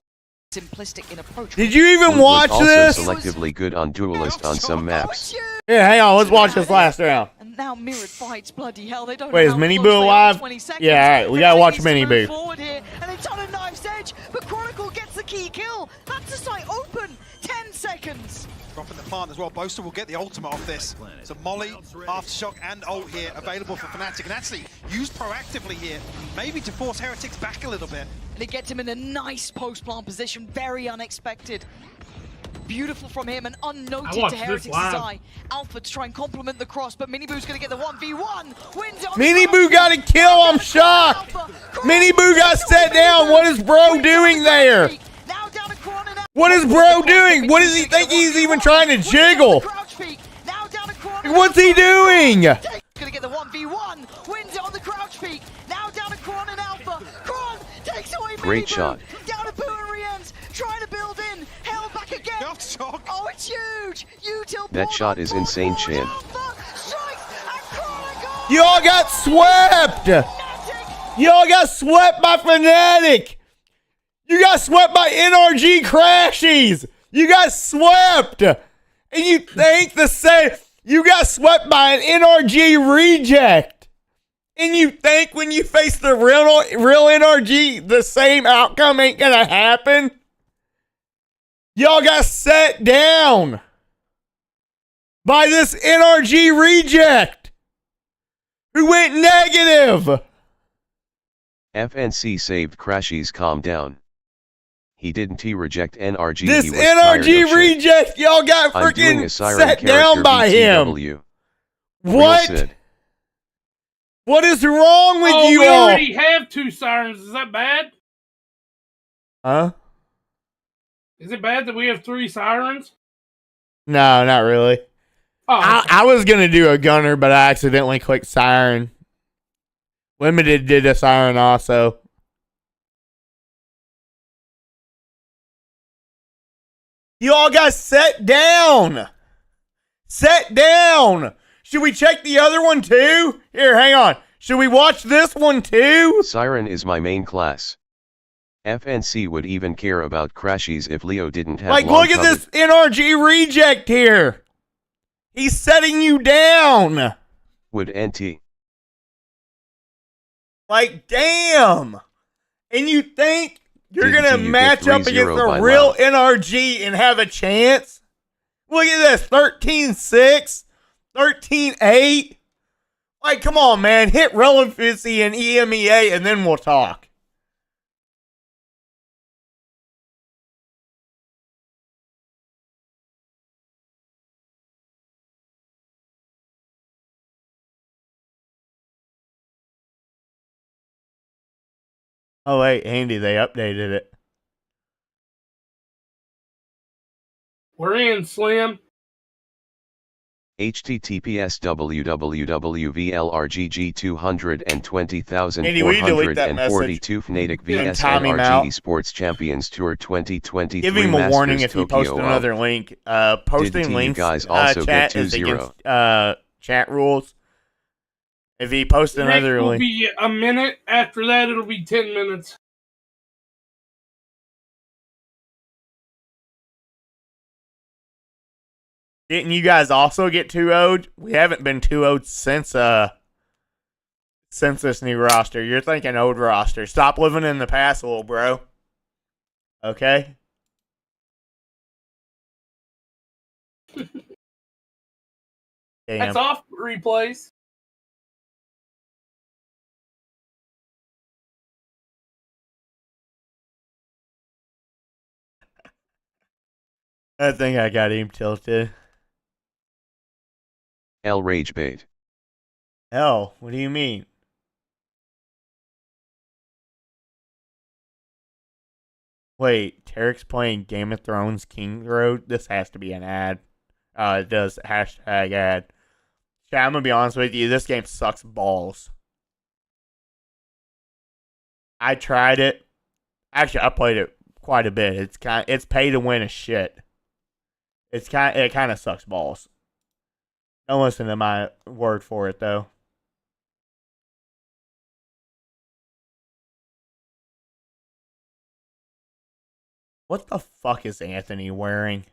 simplistic in approach. Did you even Wood watch was this? also selectively good on Duelist on some maps. Yeah, hang on. Let's watch this last round. And now mirrored fights, bloody hell, they don't Wait, know is how Mini close Boo they are, alive? 20 seconds. Yeah, all right. We gotta watch Mini Boo. Forward here, and it's on a knife's edge, but Chronicle gets the key kill. That's the site open. 10 seconds. Dropping the plant as well. Boaster will get the ultimate off this. So Molly, Aftershock, and ult here available for Fnatic, and actually used proactively here, maybe to force Heretics back a little bit. And it gets him in a nice post-plant position, very unexpected. Beautiful from him and unnoted to Heretics' eye. Alpha to try and complement the cross, but Mini Boo's gonna get the 1v1. Wins on Mini Boo got a kill. I'm shocked. Mini Boo got set down. What is bro doing there? What is bro doing? What does he think he's even trying to jiggle? What's he doing? Gonna get the 1v1. Wins it on the crouch peak. Now down to Kron and Alpha. Kron takes away Mini Great Boo. shot. Down to Boo and Rienz. Trying to build in. Held back again. Oh, it's huge. That shot is insane, Chan. Y'all got swept. Y'all got swept by Fnatic. You got swept by NRG Crashies. You got swept. And you think the same. You got swept by an NRG reject. And you think when you face the real NRG, the same outcome ain't gonna happen? Y'all got set down by this NRG reject who went negative. FNC saved Crashies, calm down. He didn't reject NRG. This he was tired of NRG shit. reject, y'all got I'm doing a freaking Siren set down character by him. BTW. What? Real Sid. What is wrong with you we all? already have 2 sirens. Is that bad? Huh? Is it bad that we have 3 sirens? No, not really. Oh, I was gonna do a gunner, but I accidentally clicked siren. Limited did a siren also. You all got set down. Set down. Should we check the other one too? Here, hang on. Should we watch this one too? Siren is my main class. FNC would even care about Crashies if Leo didn't have Like, long look at covered. this NRG reject here. He's setting you down. Would NT. Like, damn. And you think you're Didn't going to you match get up against 3-0 the by real Loud? NRG and have a chance? Look at this. 13-6. 13-8. Like, come on, man. Hit relevancy in EMEA and then we'll talk. Oh, wait, Andy, they updated it. we're in, Slim. https Andy, will you delete that message? 2242 Fnatic And vs time him NRG out. Esports Champions Tour 2023. Give him a Masters warning if he Tokyo posts out. another link. Posting Didn't you links, guys also chat get is 2-0? against chat rules. If he posts another It will link. be a minute. After that, it'll be 10 minutes. Didn't you guys also get 2-0'd? We haven't been 2-0'd since this new roster. You're thinking old roster. Stop living in the past, little bro. Okay? Damn. That's off replays. I think I got him tilted. L Rage Bait. Hell, what do you mean? Wait, Tarek's playing Game of Thrones King Road? This has to be an ad. It does hashtag ad. Chat, I'm gonna be honest with you, this game sucks balls. I tried it. Actually, I played it quite a bit. It's pay to win as shit. It kind of sucks balls. Don't listen to my word for it though. What the fuck is Anthony wearing?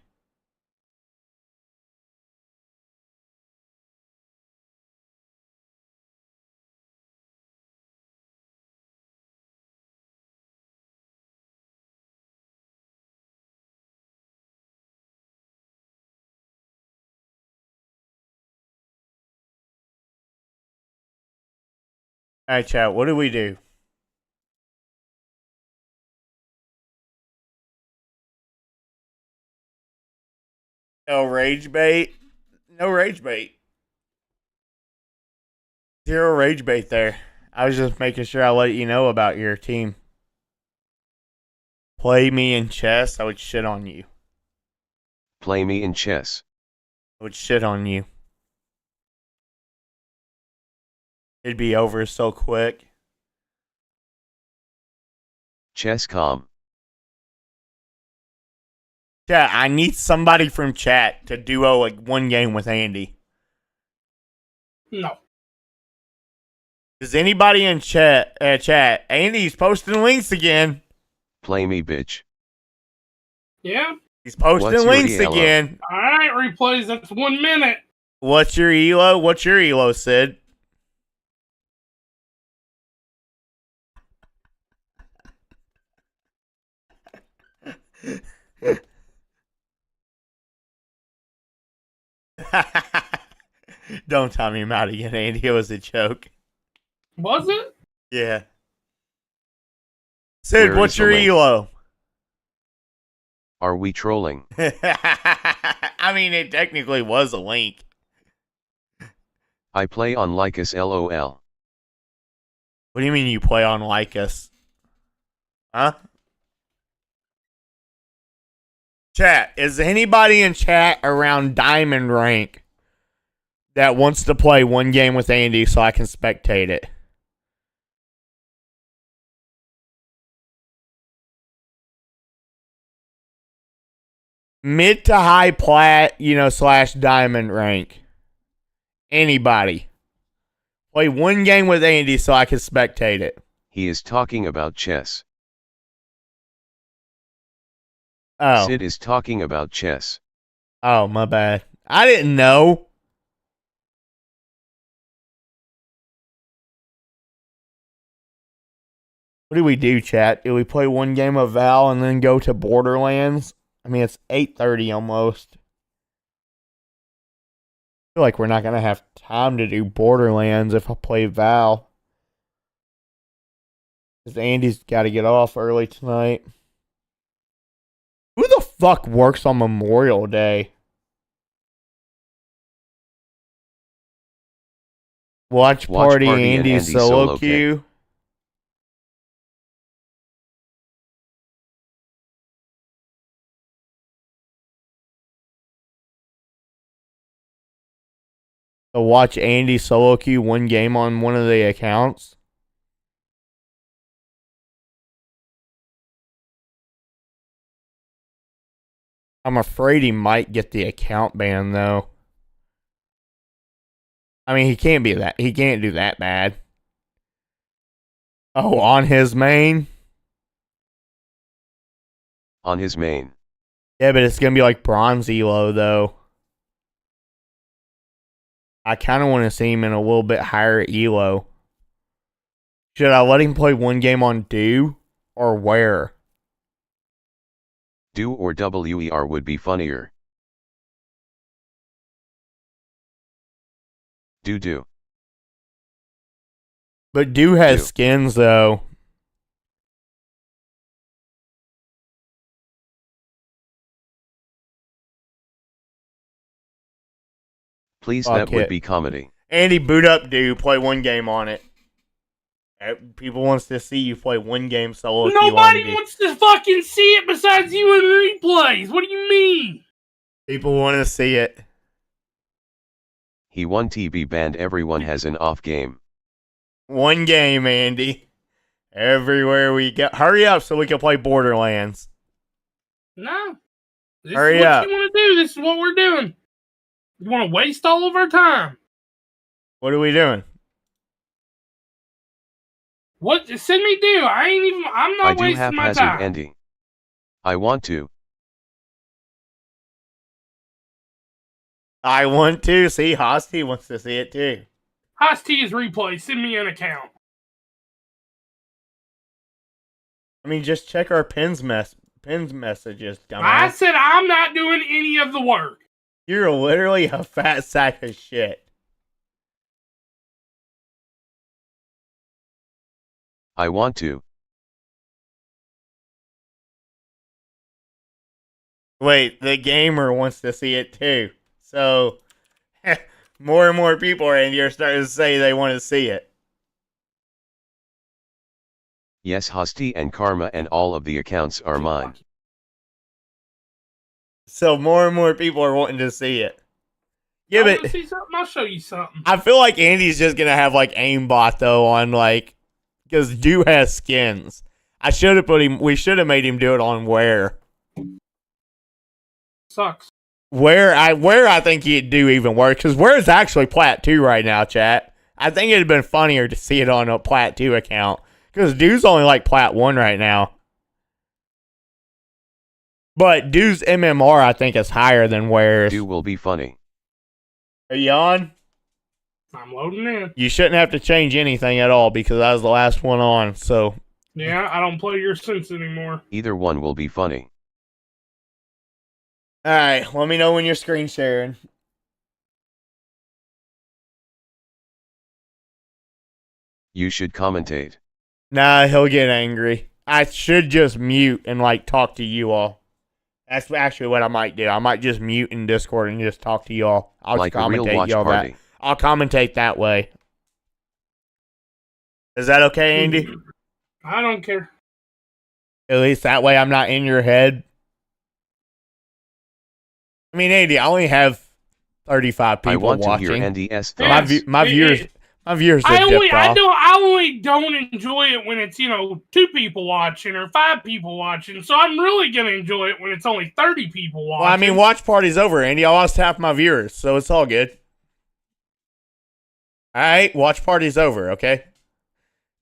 All right, chat. What do we do? No rage bait. No rage bait. Zero rage bait there. I was just making sure I let you know about your team. Play me in chess, I would shit on you. Play me in chess. I would shit on you. It'd be over so quick. Chesscom. Chat, I need somebody from chat to duo like one game with Andy. No. Is anybody in chat? Andy's posting links again. Play me, bitch. Yeah. He's posting What's your links ELO? again. All right, replays. That's 1 minute. What's your elo? What's your elo, Sid? Don't tell me about it again, Andy. It was a joke. Was it? Yeah. Sid, Where what's is the your link? elo? Are we trolling? I mean, it technically was a link. I play on Lycus LOL. What do you mean you play on Lycus? Huh? Chat, is anybody in chat around Diamond rank that wants to play one game with Andy so I can spectate it? Mid to high plat, slash diamond rank. Anybody. Play one game with Andy so I can spectate it. He is talking about chess. Oh. Sid is talking about chess. Oh, my bad. I didn't know. What do we do, chat? Do we play one game of Val and then go to Borderlands? I mean, it's 8:30 almost. I feel like we're not going to have time to do Borderlands if I play Val. Because Andy's got to get off early tonight. Who the fuck works on Memorial Day? Watch party Andy, and Andy solo queue. queue. So watch Andy solo queue one game on one of the accounts. I'm afraid he might get the account ban though. I mean, he can't do that bad. Oh, on his main? On his main. Yeah, but it's going to be like bronze elo though. I kind of want to see him in a little bit higher elo. Should I let him play one game on Do or Where? Do or WER would be funnier. Do. But Do has Do. skins though. Please, Fuck that would it. be comedy. Andy, boot up Do. Play one game on it. People wants to see you play one game solo. Nobody wants to fucking see it besides you and replays. What do you mean? People want to see it. He won TB banned. Everyone has an off game. One game, Andy. Everywhere we go. Hurry up so we can play Borderlands. No. This Hurry is what up. you want to do. This is what we're doing. You want to waste all of our time. What are we doing? What? Send me do. I'm I not do wasting my haphazard time. Andy. I want to. I want to. See, Hosty wants to see it too. Hosty is replay. Send me an account. I mean, just check our pins messages, dumbass. I said I'm not doing any of the work. You're literally a fat sack of shit. I want to. Wait, the gamer wants to see it too. So, more and more people are in here starting to say they want to see it. Yes, Hosty and Karma and all of the accounts are mine. So more and more people are wanting to see it. Yeah, I want to but see something. I'll show you something. I feel like Andy's just gonna have like aimbot though on like, because Do has skins. I should have put him. We should have made him do it on Where. Sucks. Where I think he'd do even worse, because Where's actually Plat 2 right now, chat. I think it'd have been funnier to see it on a Plat 2 account, because Do's only like Plat 1 right now. But Do's MMR I think is higher than Where's. Do will be funny. Are you on? I'm loading in. You shouldn't have to change anything at all because I was the last one on, so. Yeah, I don't play your sense anymore. Either one will be funny. Alright, let me know when you're screen sharing. You should commentate. Nah, he'll get angry. I should just mute and like talk to you all. That's actually what I might do. I might just mute in Discord and just talk to y'all. I'll like just a real commentate watch y'all party. that. I'll commentate that way. Is that okay, Andy? I don't care. At least that way I'm not in your head. I mean, Andy, I only have 35 people I want watching. to hear NDS My viewers I have dipped off. only don't enjoy it when it's 2 people watching or 5 people watching. So I'm really gonna enjoy it when it's only 30 people watching. Well, I mean, watch party's over, Andy. I lost half my viewers, so it's all good. All right, watch party's over. Okay.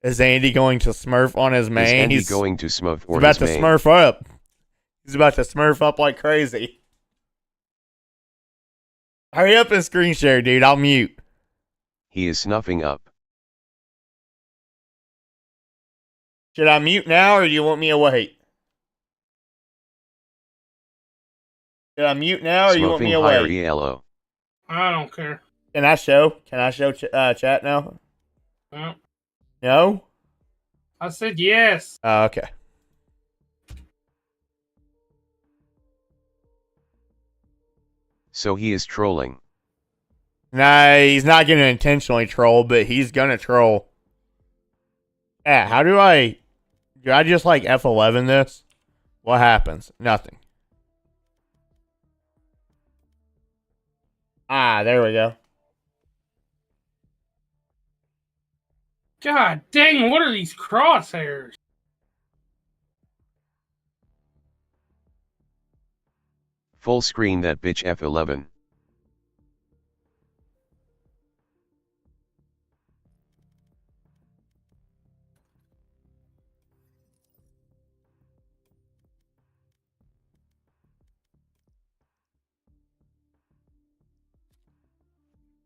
Is Andy going to smurf on his main? Is Andy He's going to smurf He's or about his to main? smurf up. He's about to smurf up like crazy. Hurry up and screen share, dude. I'll mute. He is snuffing up. Should I mute now, or do you want me to wait? Should I mute now, or do you want me to higher wait? ELO. I don't care. Can I show? Chat now? No. No? I said yes. Oh, okay. So he is trolling. Nah, he's not going to intentionally troll, but he's going to troll. Yeah, how do I just like F11 this? What happens? Nothing. Ah, there we go. God dang, what are these crosshairs? Full screen that bitch F11.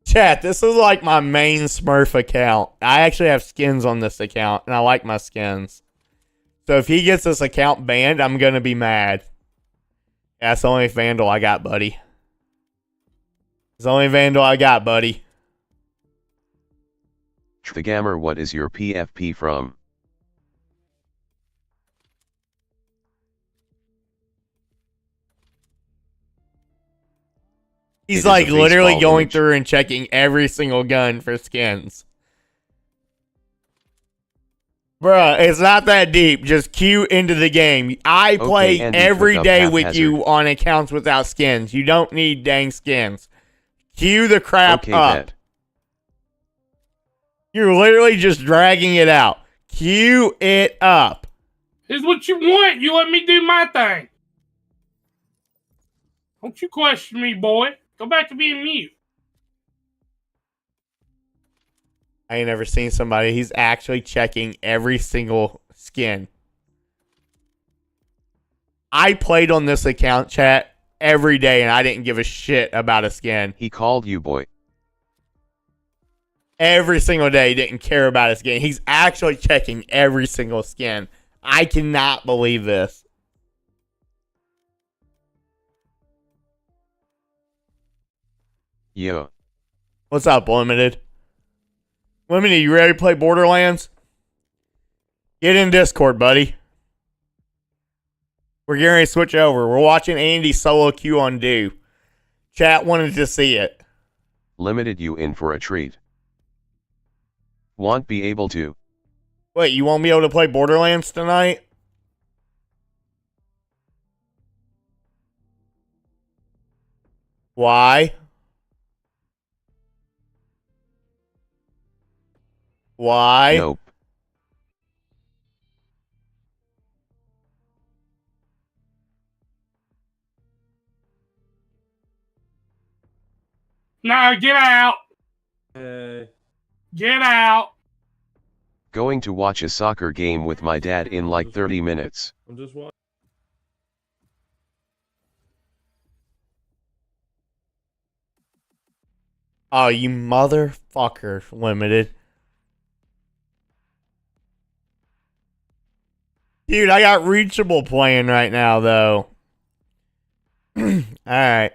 Chat, this is like my main Smurf account. I actually have skins on this account, and I like my skins. So if he gets this account banned, I'm going to be mad. That's the only Vandal I got, buddy. It's the only Vandal I got, buddy. Trighammer, what is your PFP from? He's like literally going through and checking every single gun for skins. Bruh, it's not that deep. Just queue into the game. I play every day with you on accounts without skins. You don't need dang skins. Queue the crap up. Bet. You're literally just dragging it out. Queue it up. Here's what you want. You let me do my thing. Don't you question me, boy. Go back to being mute. I ain't never seen somebody. He's actually checking every single skin. I played on this account, chat, every day, and I didn't give a shit about a skin. He called you boy. Every single day, he didn't care about his skin. He's actually checking every single skin. I cannot believe this. Yo. What's up, Limited? Limited, you ready to play Borderlands? Get in Discord, buddy. We're getting ready to switch over. We're watching Andy solo queue on Do. Chat wanted to see it. Limited, you in for a treat. Won't be able to. Wait, you won't be able to play Borderlands tonight? Why? Why? Nope. No, get out. Get out. Going to watch a soccer game with my dad in like 30 minutes. I'm just watching. Oh, you motherfucker, Limited. Dude, I got Reachable playing right now, though. Alright.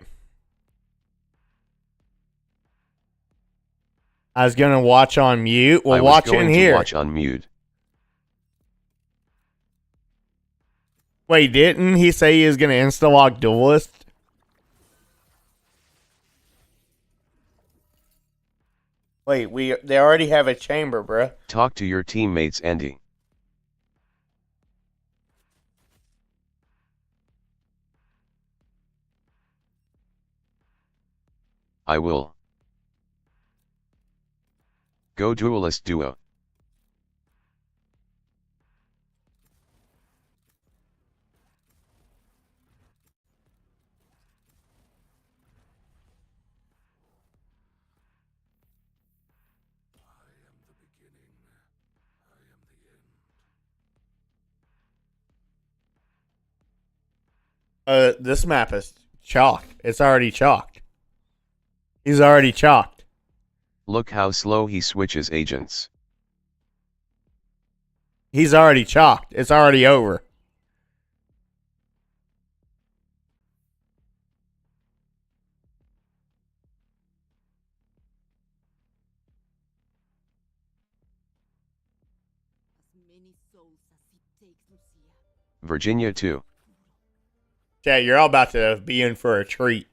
I was gonna watch on mute. We'll watch it in here. Watch on mute. Wait, didn't he say he was gonna insta-lock Duelist? Wait, they already have a chamber, bruh. Talk to your teammates, Andy. I will. Go Duelist Duo. This map is chalked. It's already chalked. He's already chalked. Look how slow he switches agents. He's already chalked. It's already over. Virginia 2. Yeah, you're all about to be in for a treat.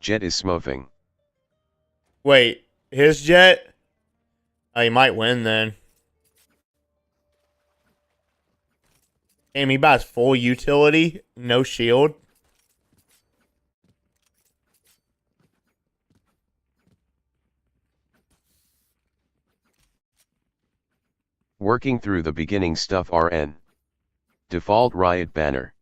Jet is smurfing. Wait, his Jet? Oh, he might win then. Damn, he buys full utility, no shield. Working through the beginning stuff RN. Default riot banner.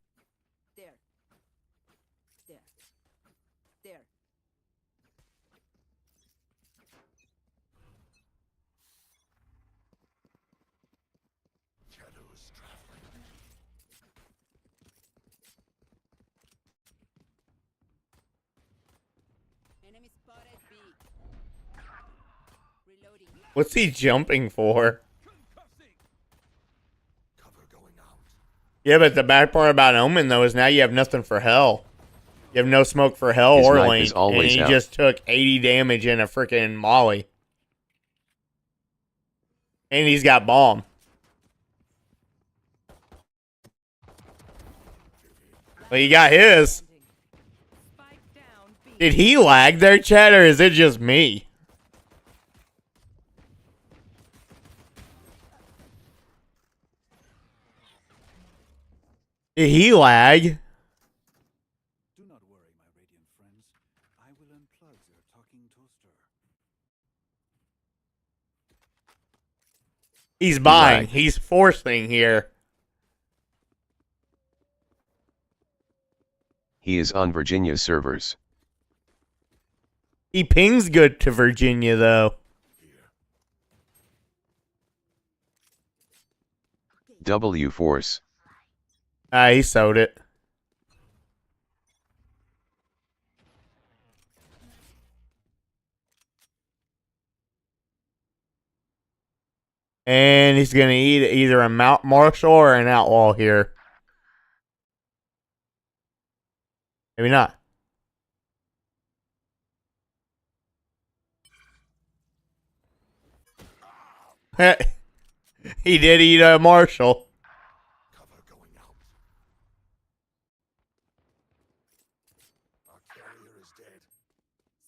What's he jumping for? Yeah, but the bad part about Omen, though, is now you have nothing for Hell. You have no smoke for Hell His or knife Link, is always and he out. just took 80 damage in a freaking molly. And he's got bomb. Well, you got his. Did he lag there, chat, or is it just me? Did he lag? Do not worry, my radiant friends. I will unplug their talking toaster. He's buying. He's forcing here. He is on Virginia servers. He pings good to Virginia, though. W Force. He sold it. And he's going to eat either a Mount Marshall or an Outlaw here. Maybe not. He did eat a Marshall. Cover going out. Our carrier is dead.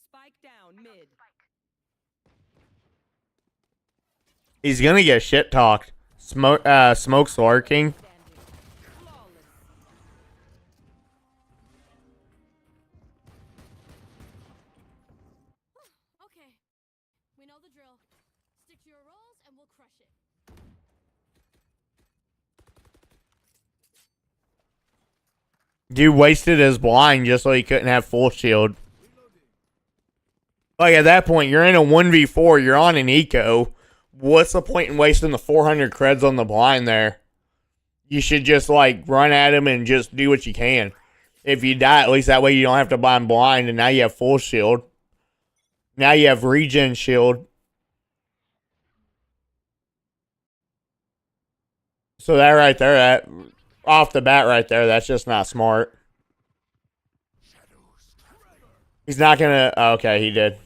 Spike down mid. He's going to get shit talked. Smoke's lurking. Okay. We know the drill. Stick to your roles and we'll crush it. Dude wasted his blind just so he couldn't have full shield. Like, at that point, you're in a 1v4. You're on an eco. What's the point in wasting the 400 creds on the blind there? You should just, like, run at him and just do what you can. If you die, at least that way you don't have to buy him blind, and now you have full shield. Now you have regen shield. So that right there, that off the bat right there, that's just not smart. He's not gonna... Okay, he did.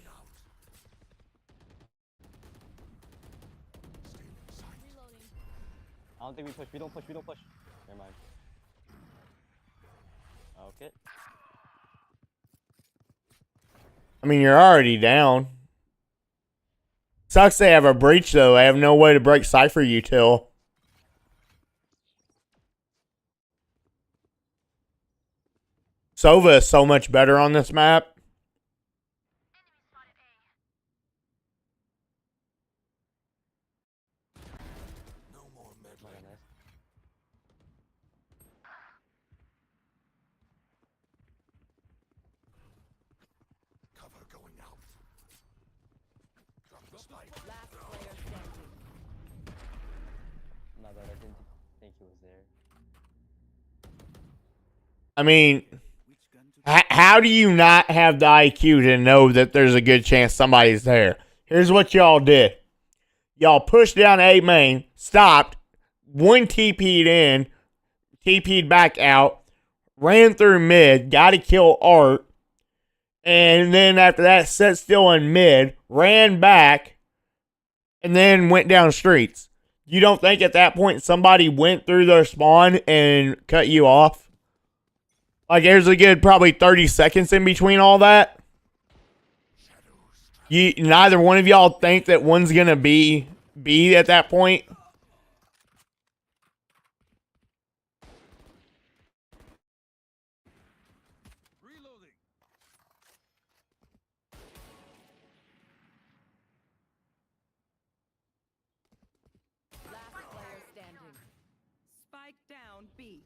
I don't think we push. We don't push. We don't push. Never mind. Okay. I mean, you're already down. Sucks they have a breach, though. They have no way to break Cypher util. Sova is so much better on this map. Cover going out. Drop the spike. Last player standing. My bad. I didn't think he was there. I mean, how do you not have the IQ to know that there's a good chance somebody's there? Here's what y'all did. Y'all pushed down A main, stopped, one TP'd in, TP'd back out, ran through mid, got to kill Art, and then after that, sat still in mid, ran back, and then went down streets. You don't think at that point somebody went through their spawn and cut you off? Like, there's a good probably 30 seconds in between all that. Neither one of y'all think that one's gonna be at that point. Reloading. Last player standing. Spike down B.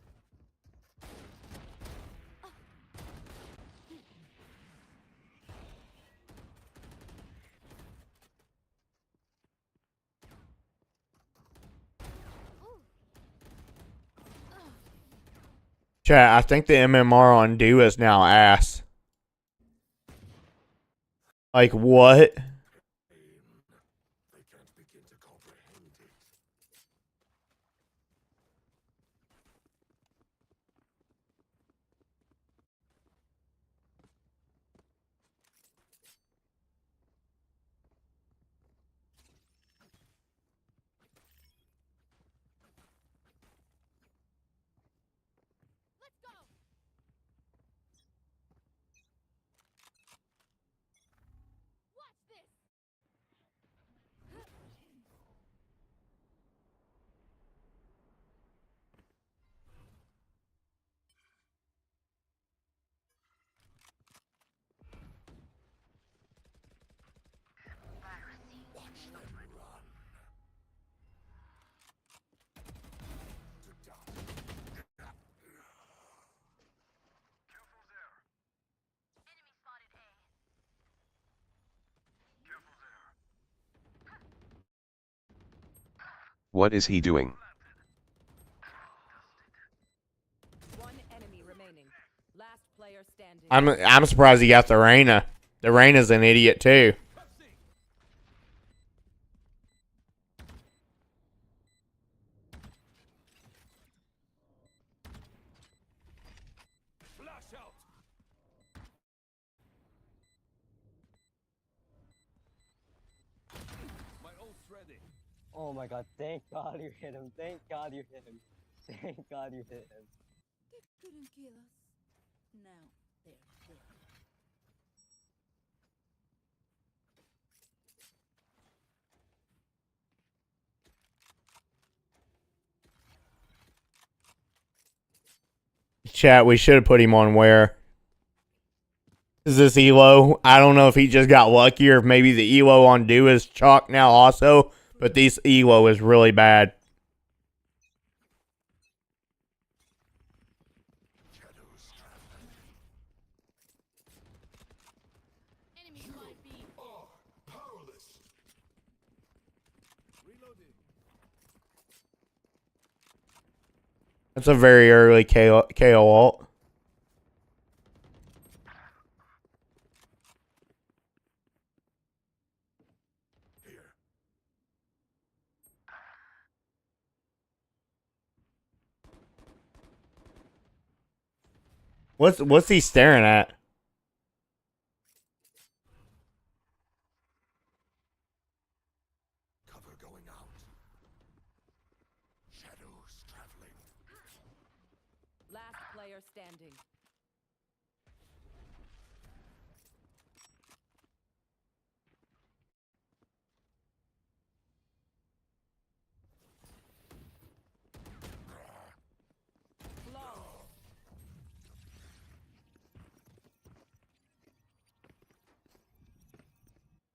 Chat, I think the MMR on Do is now ass. Like, what? They can't begin to comprehend it. Let's go. Watch this. Watch them run. To die. Careful there. Enemy spotted A. Careful there. What is he doing? I'm surprised he got the Reyna. The Reyna's an idiot too. Oh my god, thank God you hit him. Thank God you hit him. Thank God you hit him. They couldn't kill us. Now they're dead. Chat, we should have put him on where? Is this Elo? I don't know if he just got lucky or if maybe the Elo on Do is chalk now also. But this Elo is really bad. That's a very early KO ult. What's he staring at? Cover going out. Shadows traveling. Last player standing.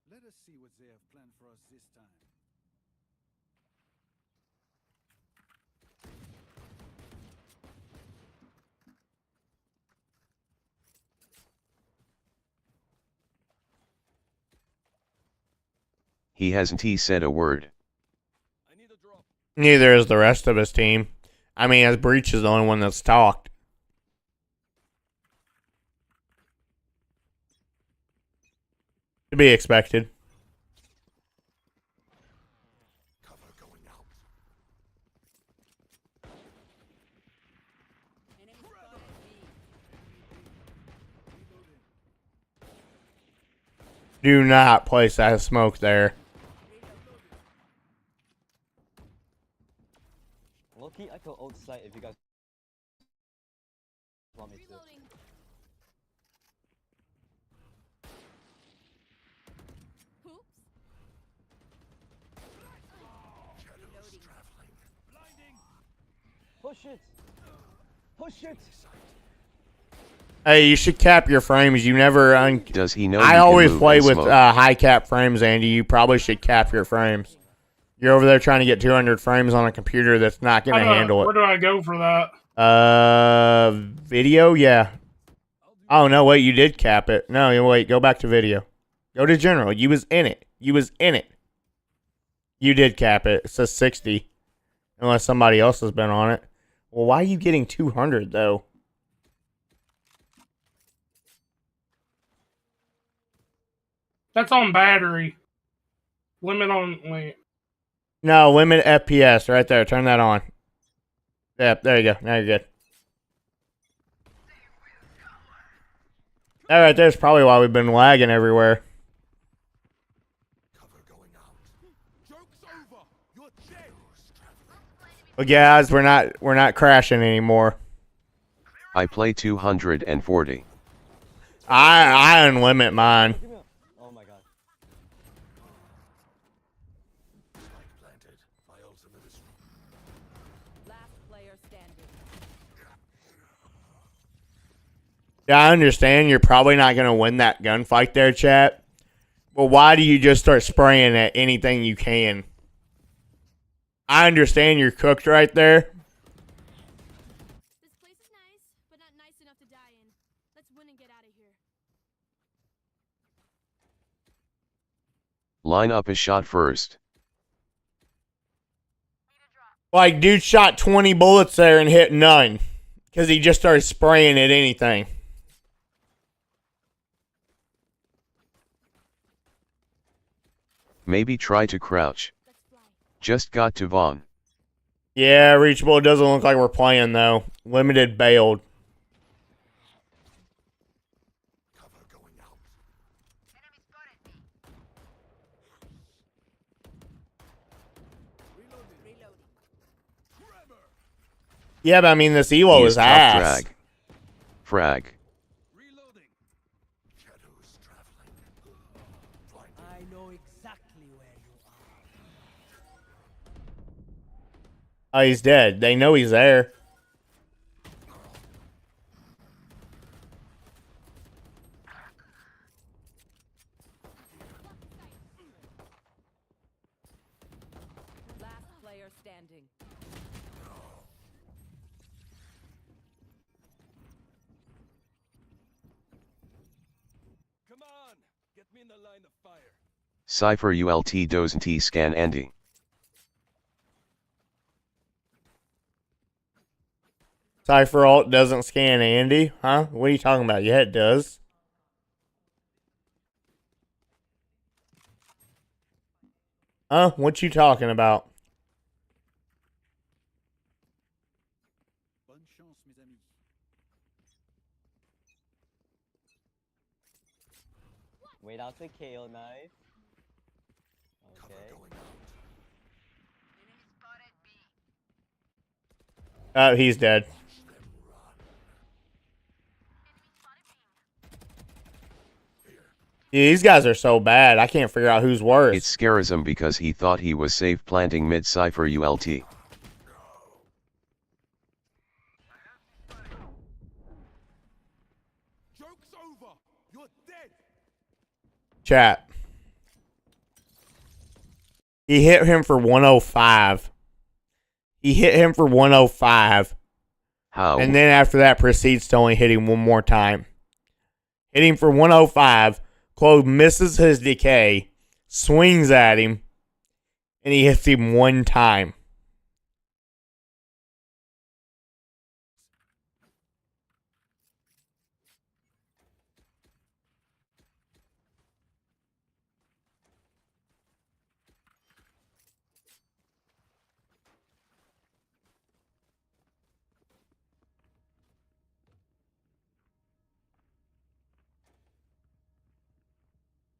Let us see what they have planned for us this time. He hasn't said a word. Neither is the rest of his team. I mean, as Breach is the only one that's talked. To be expected. Cover going out. Do not place that smoke there. Loki, I could ult site if you guys want me to. Push it! Push it! Hey, you should cap your frames. You never Does he know? I always play with high cap frames, Andy. You probably should cap your frames. You're over there trying to get 200 frames on a computer that's not going to handle Where it. do I go for that? Video? Yeah. Oh, no, wait, you did cap it. No, wait, go back to video. Go to general. You was in it. You was in it. You did cap it. It says 60. Unless somebody else has been on it. Well, why are you getting 200, though? That's on battery. Limit on, wait. No, limit FPS right there. Turn that on. Yep, there you go. Now you're good. That right there's probably why we've been lagging everywhere. But guys, we're not crashing anymore. I play 240. I unlimit mine. Oh my god. Last player standing. Yeah, I understand you're probably not going to win that gunfight there, chat. But why do you just start spraying at anything you can? I understand you're cooked right there. This place is nice, but not nice enough to die in. Let's win and get out of here. Line up a shot first. Like, dude shot 20 bullets there and hit none. Because he just started spraying at anything. Maybe try to crouch. Just got to Vaughn. Yeah, reachable. It doesn't look like we're playing, though. Limited bailed. Yeah, but I mean, this Elo is ass. Drag. Frag. I know exactly where you are. Oh, he's dead. They know he's there. Last player standing. Come on, get me in the line of fire. Cypher ULT doesn't scan Andy. Cypher alt doesn't scan Andy? Huh? What are you talking about? Yeah, it does. Huh? What you talking about? Bonne chance, mes amis. Wait out the KO knife. Okay. He's dead. These guys are so bad. I can't figure out who's worse. It scares him because he thought he was safe planting mid Cypher ULT. Joke's over. You're dead. Chat. He hit him for 105. He hit him for 105. How? And then after that proceeds to only hit him one more time. Hit him for 105. Claude misses his decay, swings at him, and he hits him one time.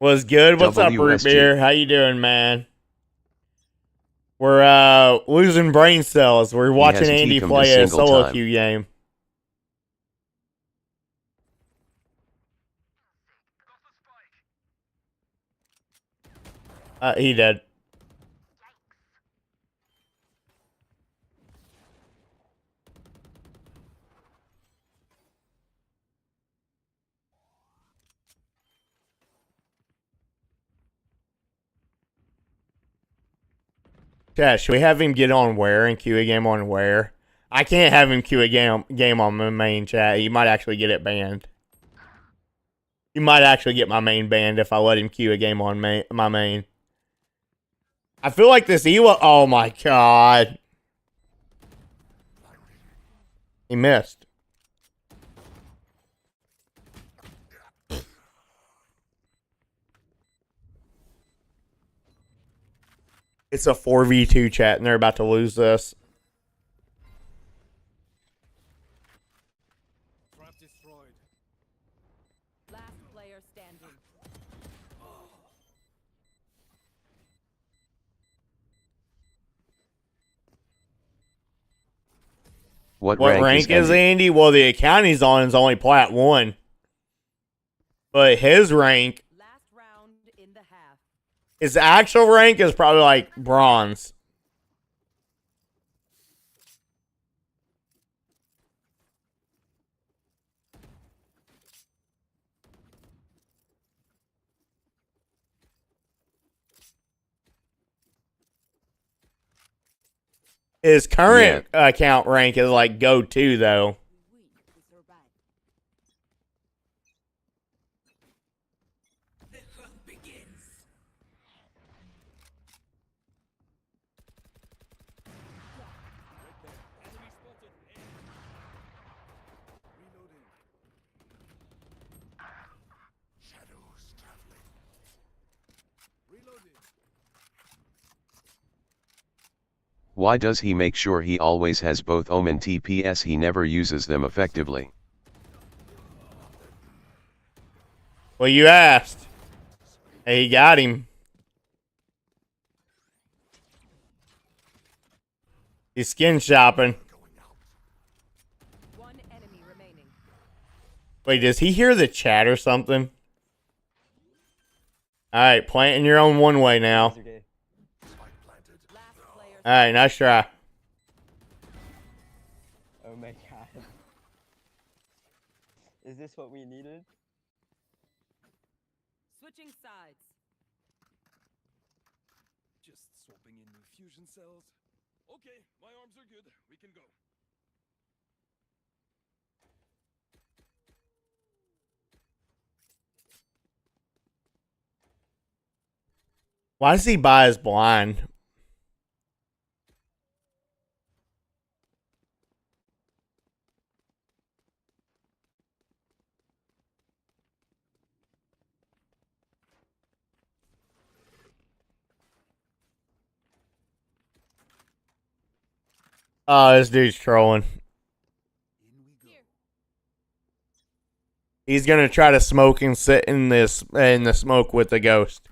Was good. What's up, Root Beer? How you doing, man? We're losing brain cells. We're watching Andy play a solo queue game. He did. Yeah, should we have him get on where and queue a game on where? I can't have him queue a game on my main chat. He might actually get it banned. He might actually get my main banned if I let him queue a game on my main. I feel like this Elo... Oh my god. He missed. It's a 4v2 chat, and they're about to lose this. Trap destroyed. Last player standing. What rank is Andy? Well, the account he's on is only Plat 1. But his rank... His actual rank is probably like bronze. His current account rank is like go to though. Why does he make sure he always has both Ohm and TPS? He never uses them effectively. Well, you asked. Hey, he got him. He's skin shopping. One enemy remaining. Wait, does he hear the chat or something? Alright, planting your own one way now. Alright, nice try. Oh my god. Is this what we needed? Switching sides. Just swapping in new fusion cells. Okay, my arms are good. We can go. Why does he buy his blind? Oh, this dude's trolling. He's gonna try to smoke and sit in the smoke with the ghost.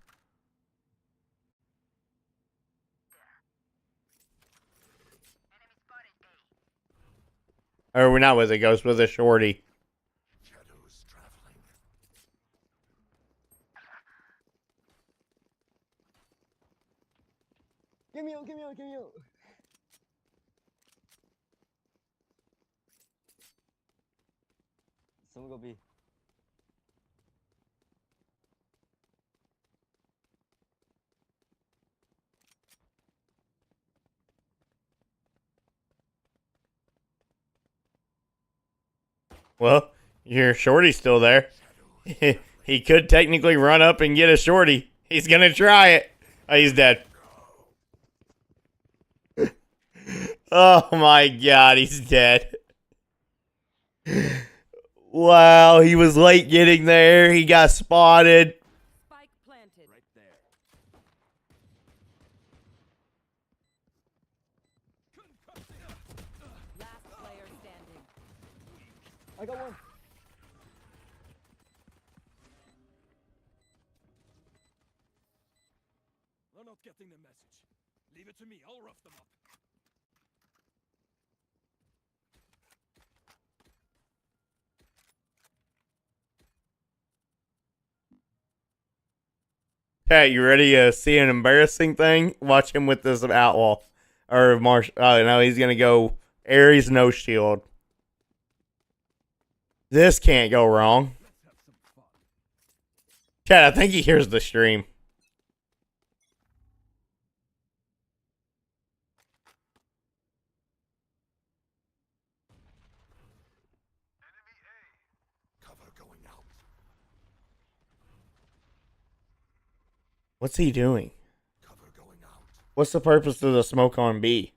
Or we're not with a ghost, with a shorty. Give me out, give me out, give me out. Someone go B. Well, your shorty's still there. He could technically run up and get a shorty. He's gonna try it. Oh, he's dead. Oh my god, he's dead. Wow, he was late getting there. He got spotted. Spike planted. Right there. Last player standing. I got one. They're not getting the message. Leave it to me. I'll rough them up. Hey, you ready to see an embarrassing thing? Watch him with this outlaw. Or Marsh. Oh, no, he's going to go Ares no shield. This can't go wrong. Chad, I think he hears the stream. Cover going out. What's he doing? Cover going out. What's the purpose of the smoke on B?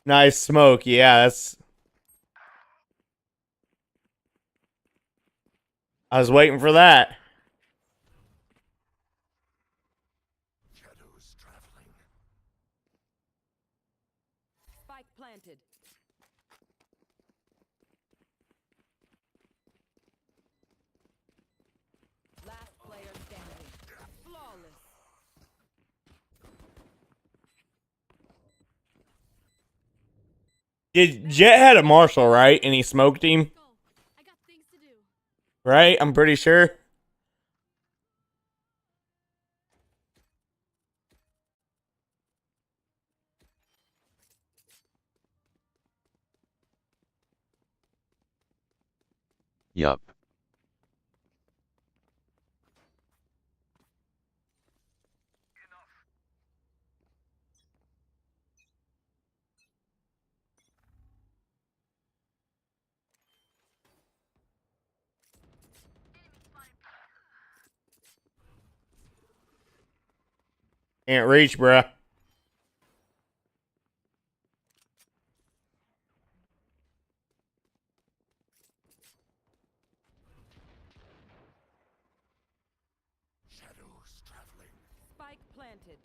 Nice smoke. Yeah, that's... I was waiting for that. Shadows traveling. Spike planted. Last player standing. Flawless. Jet had a Marshall, right? And he smoked him. Right? I'm pretty sure. Yup. Can't reach, bruh. Spike planted.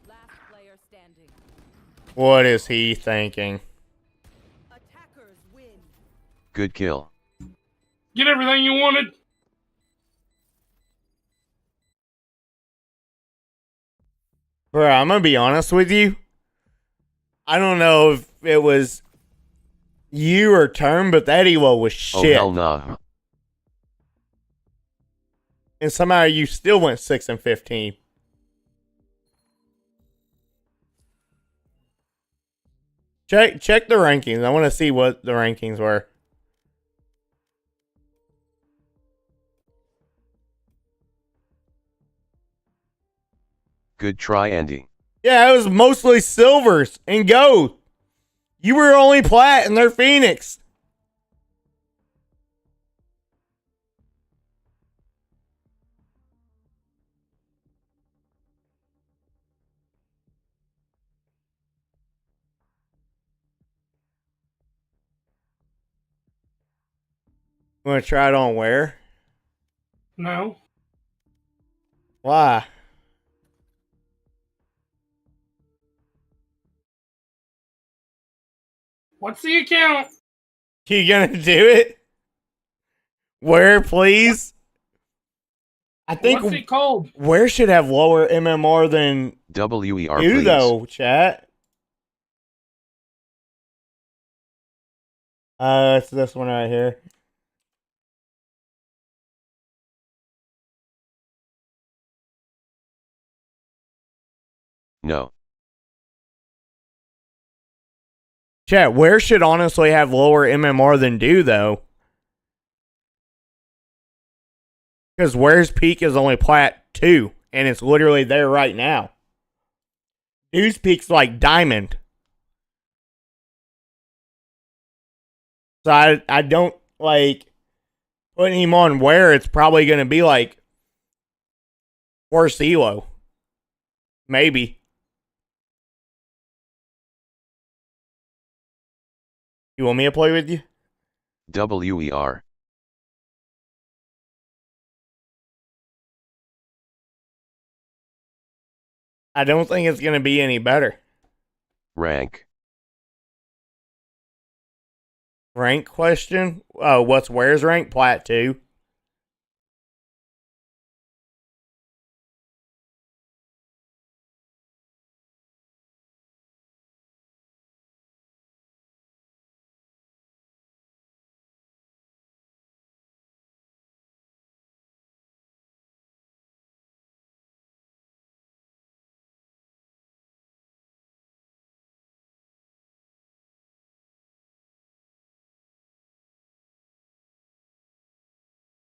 Last player standing. What is he thinking? Attackers win. Good kill. Get everything you wanted. Bro, I'm gonna be honest with you. I don't know if it was you or Term, but that elo was shit. Oh hell nah. And somehow you still went 6 and 15. Check the rankings. I want to see what the rankings were. Good try, Andy. Yeah, it was mostly silvers and gold. You were only plat and they're Phoenix. Want to try it on where? No. Why? What's the account? You gonna do it? Where, please? I think What's it called? Where should have lower MMR than WER, you please. though, chat. It's this one right here. No. Chat, where should honestly have lower MMR than do though? Because where's peak is only plat 2, and it's literally there right now. Dude's peak's like diamond. So I don't like putting him on where it's probably gonna be like worse elo. Maybe. You want me to play with you? WER. I don't think it's gonna be any better. Rank. Rank question? Oh, what's where's rank? Plat 2.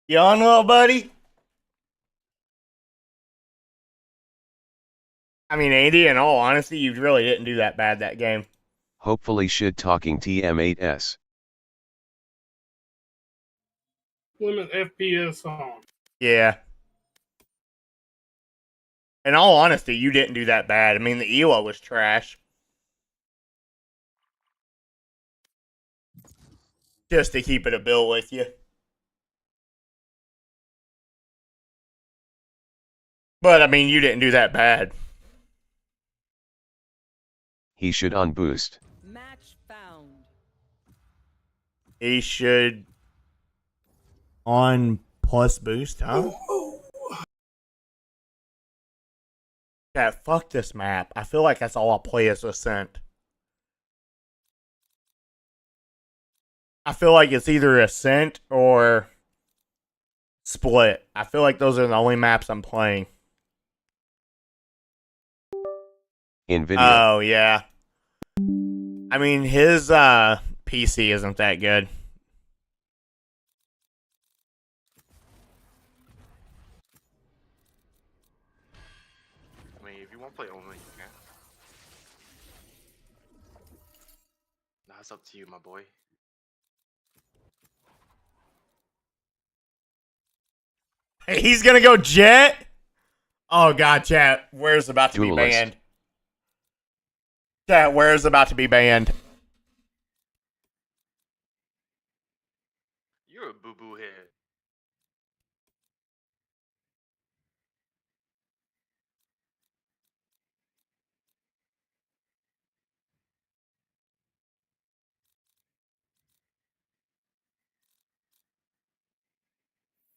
You on, little buddy? I mean, Andy, in all honesty, you really didn't do that bad that game. Hopefully shit talking TM8S. Limit FPS on. Yeah. In all honesty, you didn't do that bad. I mean, the elo was trash. Just to keep it a bill with you. But, I mean, you didn't do that bad. He should unboost. Match found. He should on plus boost, huh? Yeah, fuck this map. I feel like that's all I'll play as Ascent. I feel like it's either Ascent or Split. I feel like those are the only maps I'm playing. NVIDIA. Oh, yeah. I mean, his PC isn't that good. I mean, if you want to play only, you can. Nah, it's up to you, my boy. He's gonna go Jet. Oh god, chat. Where's about to Duelist. be banned? Chat, where's about to be banned? You're a boo-boo head.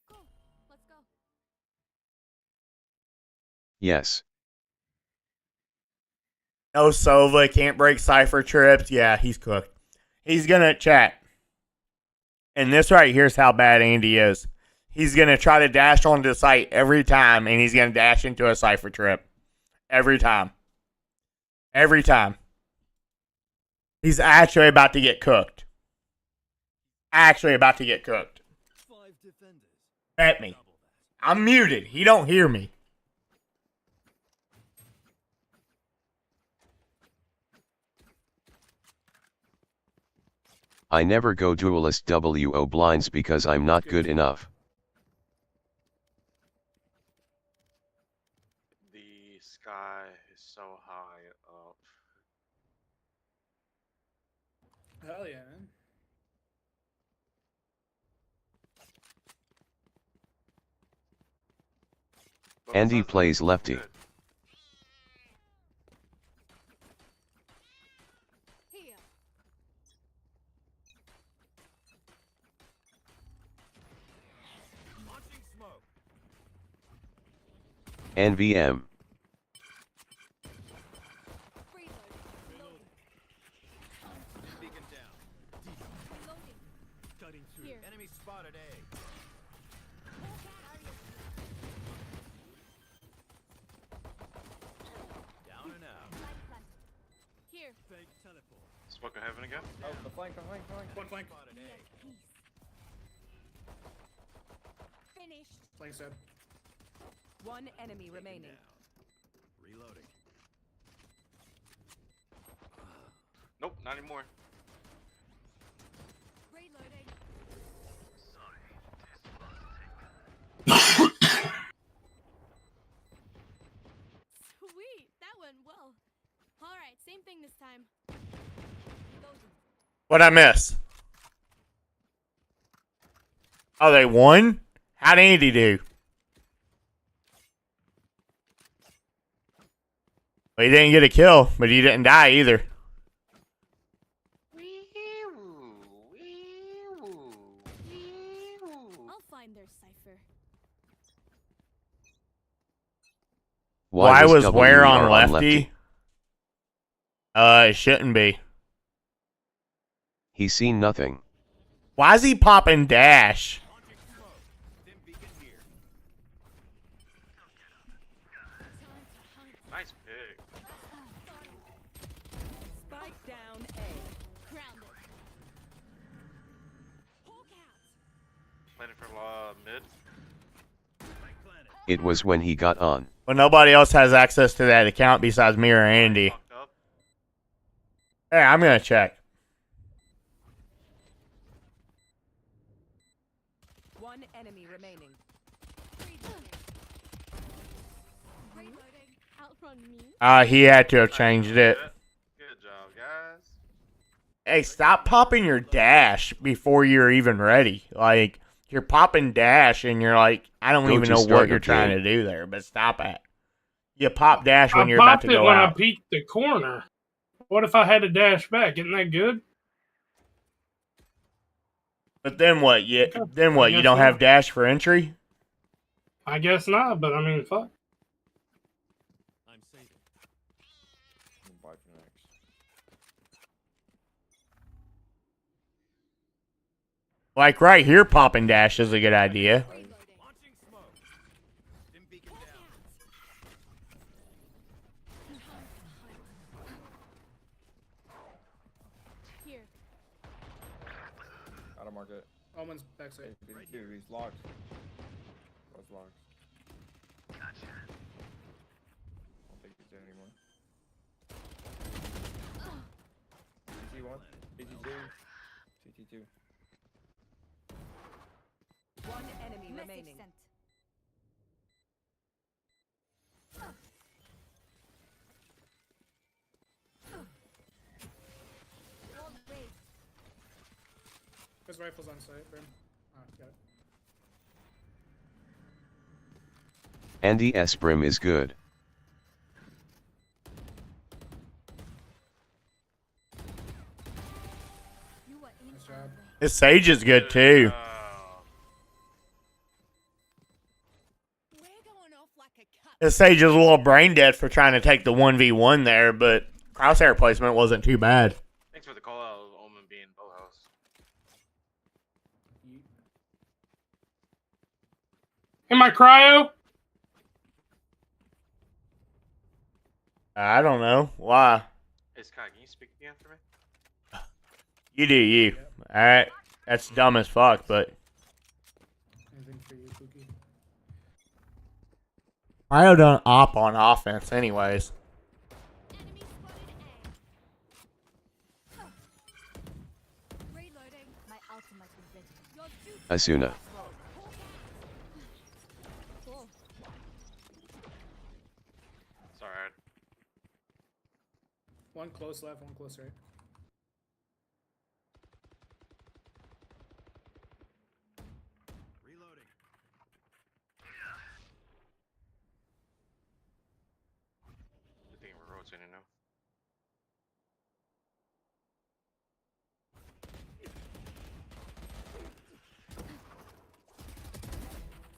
Go. Let's go. Yes. No Sova, can't break Cypher trips. Yeah, he's cooked. He's gonna chat. And this right here's how bad Andy is. He's gonna try to dash onto the site every time, and he's gonna dash into a Cypher trip. Every time. Every time. He's actually about to get cooked. Actually about to get cooked. Bet me. I'm muted. He don't hear me. I never go duelist WO blinds because I'm not good enough. The sky is so high up. Hell yeah, man. Andy plays lefty. Here. NVM. Beacon down. Reloading. Cutting through. Here. Enemy spotted A. Down and out. Here. Fake teleport. Smoking heaven again? Oh, the flank, the flank, the flank. One flank. Spotted A. Finished. Flank said. One enemy remaining. Reloading. Nope, not anymore. Reloading. Sweet. That went well. All right. Same thing this time. Reloading. What'd I miss? Oh, they won? How'd Andy do? Well, he didn't get a kill, but he didn't die either. I'll find their cipher. Why was where WR on lefty? It shouldn't be. He's seen nothing. Why is he popping dash? Nice pick. Spike down A. Grounded. Planning for mid. It was when he got on. But nobody else has access to that account besides me or Andy. Hey, I'm gonna check. One enemy remaining. Reloading. Outrun me. He had to have changed it. Good job, guys. Hey, stop popping your dash before you're even ready. Like, you're popping dash and you're like, I don't Go even to know start what you're a trying game. to do there, but stop it. You pop dash when you're about to go when I out. peeked the corner. What if I had to dash back? Isn't that good? But then what? You guess don't have not. dash for entry? I guess not, but I mean, fuck. I'm saving. Bye for next. Like right here, popping dash is a good idea. Launching smoke. Dim beacon down. Here. Gotta mark it. Omen's backside. He's locked. Both locked. Gotcha. I don't think he's there anymore. CT1, CT2, CT2. One enemy remaining. Sent. His rifle's on site, Brim. Oh, got it. Andy S. Brim is good. Nice job. His Sage is good too. His Sage is a little brain dead for trying to take the 1v1 there, but crosshair placement wasn't too bad. Thanks for the call out of Omen being Bohouse. In my cryo? I don't know. Why? Hey Sky, can you speak again for me? You do you. Alright. That's dumb as fuck, but Anything for you, Pookie? I don't op on offense anyways. Reloading. My ultimate is ready. Your duty. Asuna. Cool. It's alright. One close left, one close right. Good thing we're rotating now.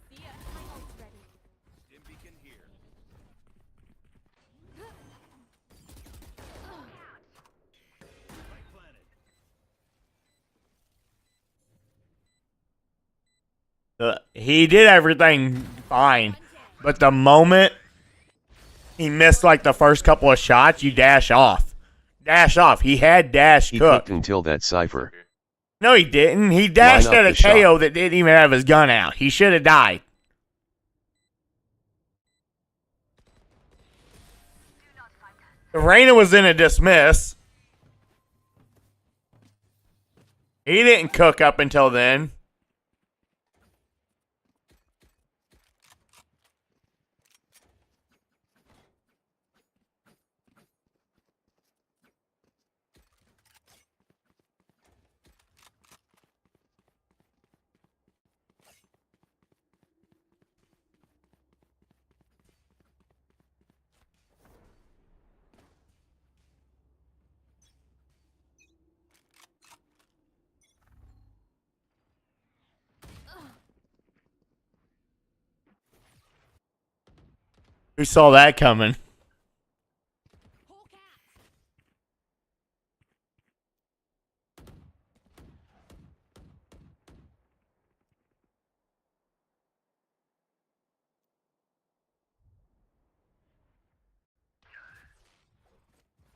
See ya. My ult's ready. Stim beacon here. Spike planted. He did everything fine, but the moment he missed like the first couple of shots, you dash off. Dash off. He had dash He cooked. cooked until that cipher. No, he didn't. He dashed Line up at a the KO shot. that didn't even have his gun out. He should have died. Reina was in a dismiss. He didn't cook up until then. Who saw that coming?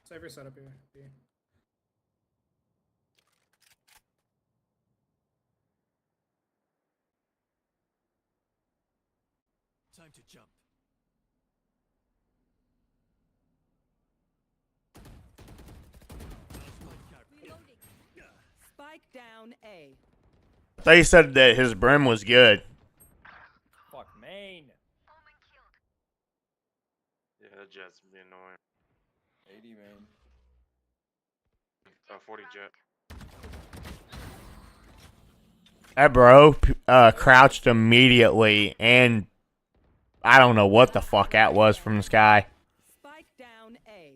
Cypher setup here. B. Time to jump. Reloading. Spike down A. They said that his brim was good. Fuck, main. Yeah, that jet's being annoying. 80 main. 40 jet. That bro crouched immediately, and I don't know what the fuck that was from the sky. Spike down A.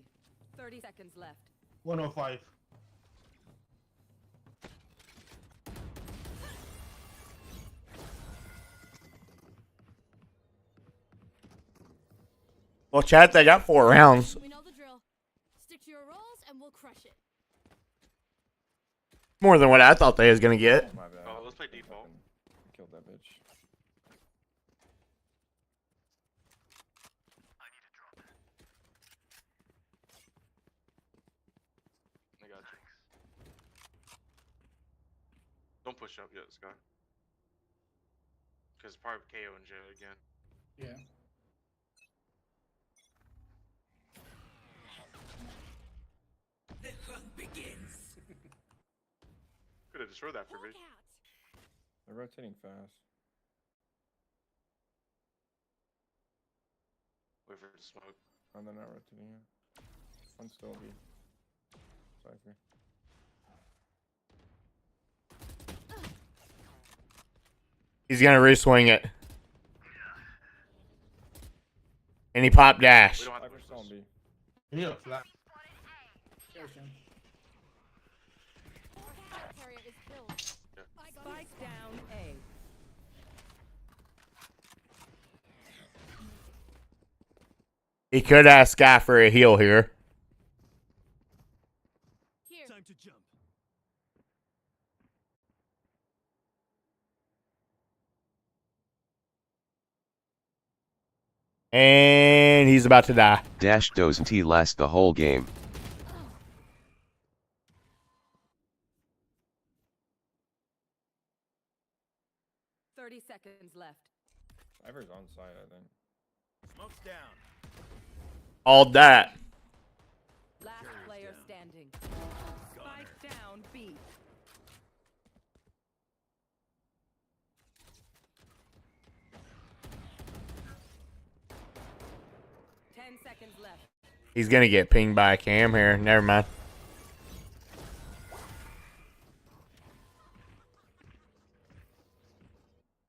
30 seconds left. 105. Well, chat, they got 4 rounds. We know the drill. Stick to your roles and we'll crush it. More than what I thought they was gonna get. My bad. Oh, let's play default. Killed that bitch. I got you. Don't push up yet, Scott. Because probably KO and J again. Yeah. The hunt begins. Could have destroyed that for me. They're rotating fast. Wait for it to smoke. Oh, they're not rotating yet. One still be. Cypher. He's gonna re-swing it. And he popped dash. Yeah. Spike down A. He could ask Sky for a heal here. Time to jump. And he's about to die. Dash doesn't he last the whole game? Seconds left. Cypher's on site, I think. Smoke's down. All that. Last player standing. Spike down B. Seconds left. He's gonna get pinged by a cam here. Never mind.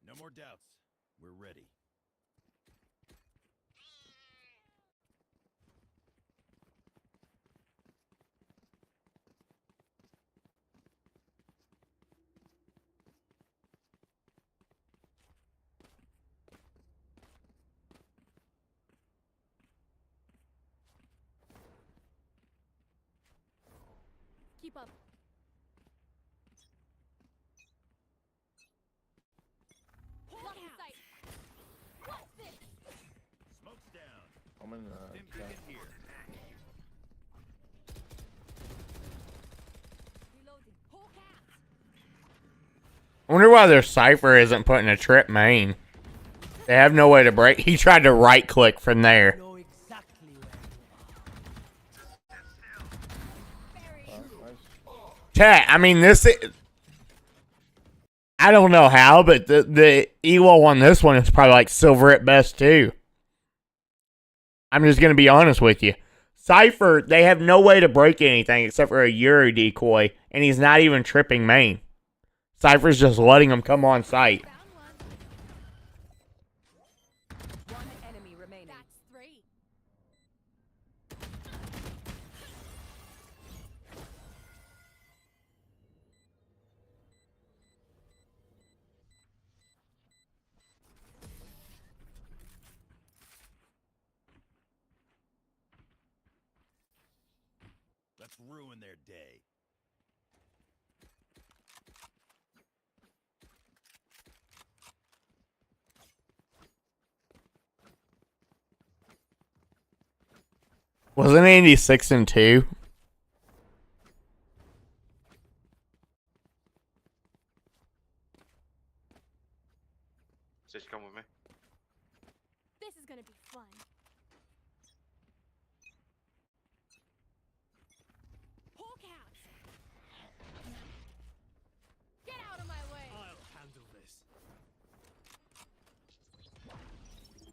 No more doubts. We're ready. Keep up. Lock in sight. What's this? Smoke's down. I'm in Dim beacon here. Reloading. Whole cat. I wonder why their Cypher isn't putting a trip main. They have no way to break. He tried to right click from there. Know exactly where you are. Chat, I mean, this is, I don't know how, but the ELO on this one is probably like silver at best too. I'm just going to be honest with you. Cypher, they have no way to break anything except for a Euro decoy, and he's not even tripping main. Cypher's just letting him come on site. One enemy remaining. That's 3. Let's ruin their day. Wasn't Andy 6-2? Just come with me. This is gonna be fun. Whole cat. Get out of my way. I'll handle this.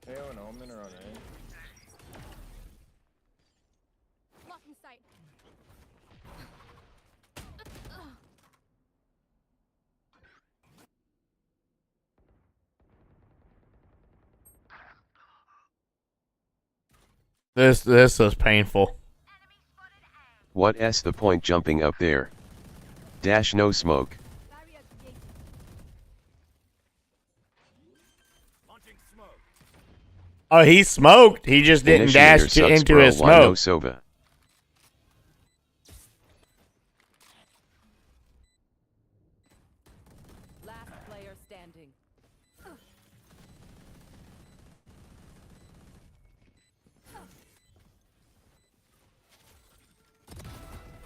KO and Omen are on A. Locking sight. This is painful. What's the point jumping up there? Dash no smoke. Launching smoke. Oh, he smoked. He just didn't Initiator dash sucks, into bro. his Why no smoke. Sova? Last player standing.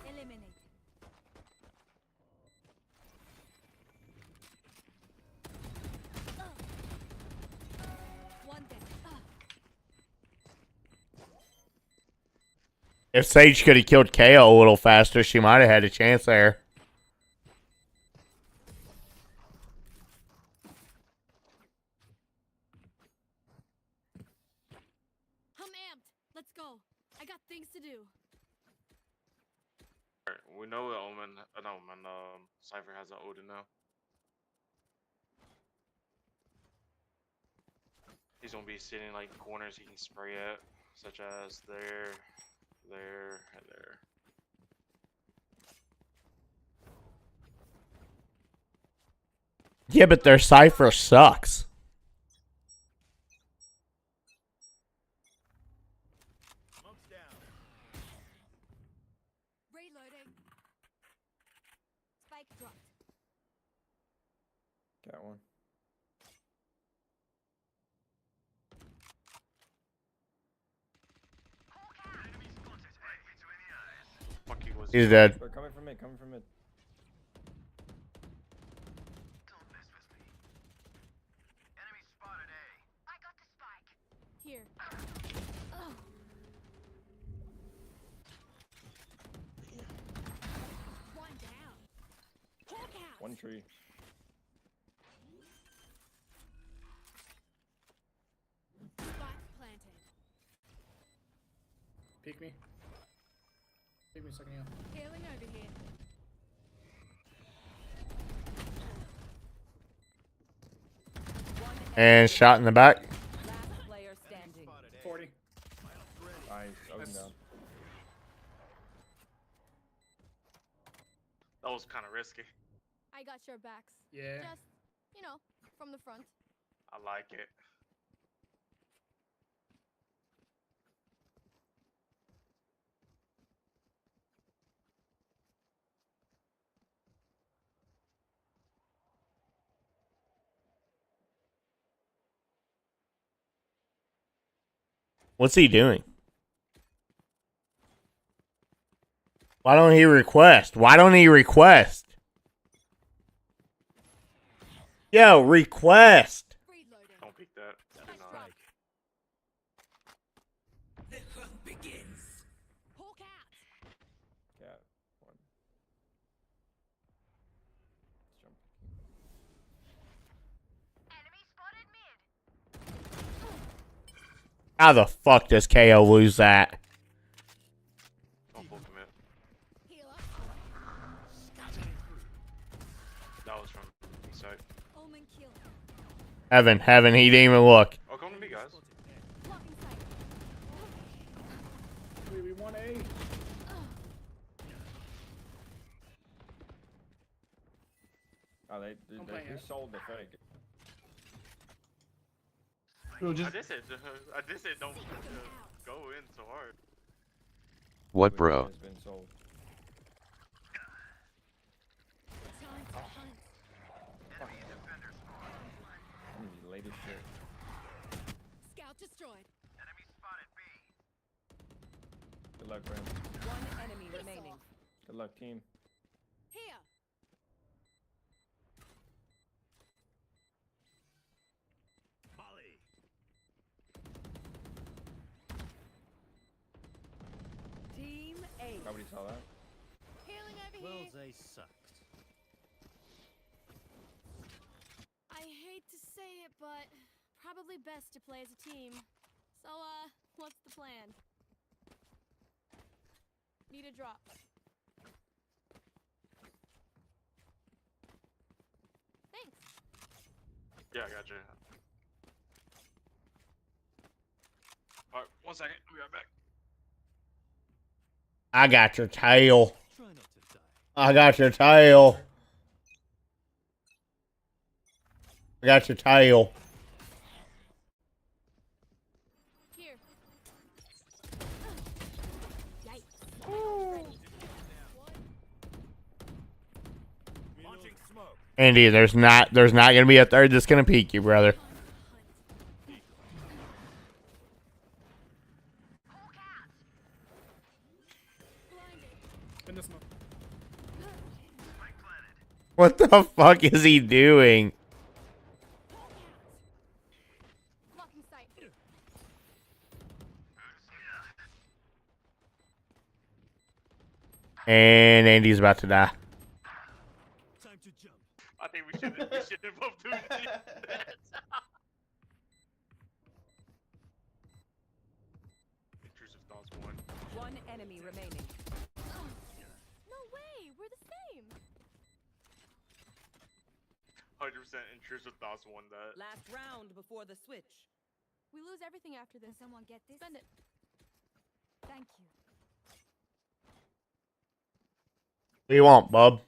Eliminate. One dead. If Sage could have killed KO a little faster, she might have had a chance there. I'm amped. Let's go. I got things to do. We know that Omen, Cypher has an Odin now. He's gonna be sitting like corners he can spray at, such as there, there, and there. Yeah, but their cipher sucks. Reloading. Spike dropped. Got one. He's dead. They're coming from mid, coming from mid. Here. Oh. One down. Hawk out. One tree. Spike planted. Peek me. Peek me a second, yeah. Hailing over here. And shot in the back. Last player standing. 40. Nice. Open down. That was kind of risky. I got your backs. Yeah. Just, you know, from the front. I like it. What's he doing? Why don't he request? Why don't he request? Yo, request. Don't pick that. Do not. The hunt begins. Hawk out. Cat. One. Jump. How the fuck does KO lose that? Don't full commit. That was from inside. Omen kill. Heaven, he didn't even look. Oh, come to me, guys. Blocking sight. We want A. Oh, they sold the fake. We'll just... I just said don't go in so hard. What, bro? Has been sold. Time to hunt. Latest shit. Scout destroyed. Good luck, Ram. One enemy remaining. Good luck, team. Here. Team A. Nobody saw that. Hailing over here. they sucked. I hate to say it, but probably best to play as a team. So, what's the plan? Need a drop. Thanks. Yeah, I got you. Alright, 1 second. I'll be right back. I got your tail. I got your tail. I got your tail. Here. Yikes. Launching smoke. Andy, there's not gonna be a third that's gonna peek you, brother. In the smoke. What the fuck is he doing? Blocking sight. And Andy's about to die. Time to jump. I think we should both do that. Intrusive thoughts 1. One enemy remaining. No way, we're the same. 100% intrusive thoughts 1 that. Last round before the switch. We lose everything after this. Can someone get this? Spend it. Thank you. What do you want, bub?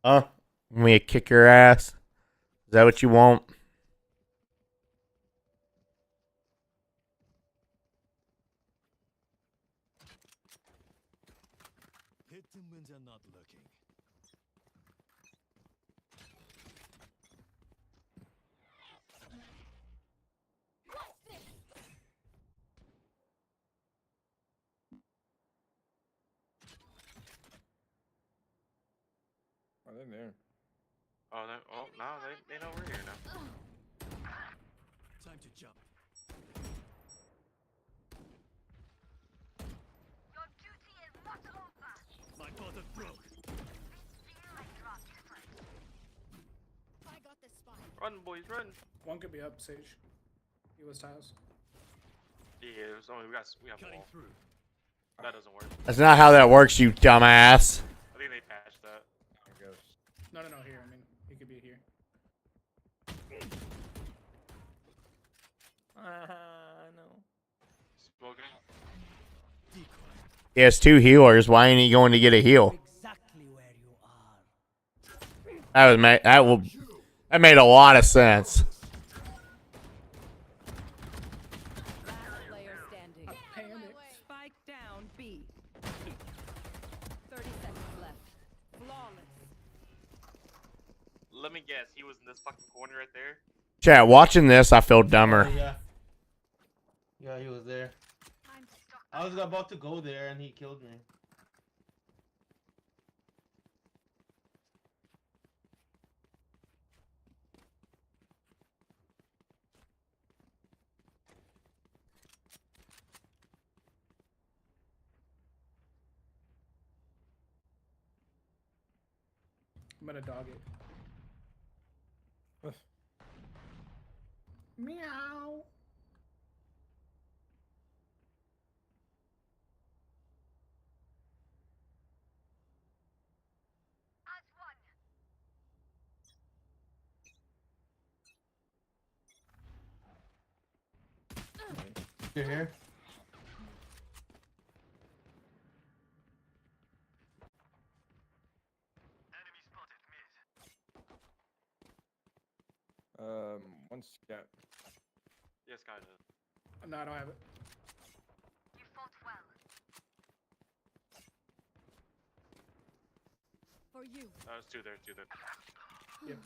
Huh? Want me to kick your ass? Is that what you want? Hit them when they're not looking. Oh, they're there. Oh, now they know we're here now. Time to jump. Your duty is not over. My bottom broke. I got the spike. Run, boys, run. One could be up, Sage. He was tiles. Yeah, it was only we got wall. Through. That doesn't work. That's not how that works, you dumbass. I think they patched that. No, here. I mean, he could be here. No. Smoking. He has 2 healers. Why ain't he going to get a heal? Exactly where you are. That made a lot of sense. Last player standing. Spike down B. 30 seconds left. Flawless. Let me guess, he was in this fucking corner right there. Chat, watching this, I feel dumber. Yeah, he was there. I was about to go there and he killed me. I'm gonna dog it. Meow. You're here? One scout. Yes, kind of. No, I don't have it. You fought well. For you. There's two there. Yep.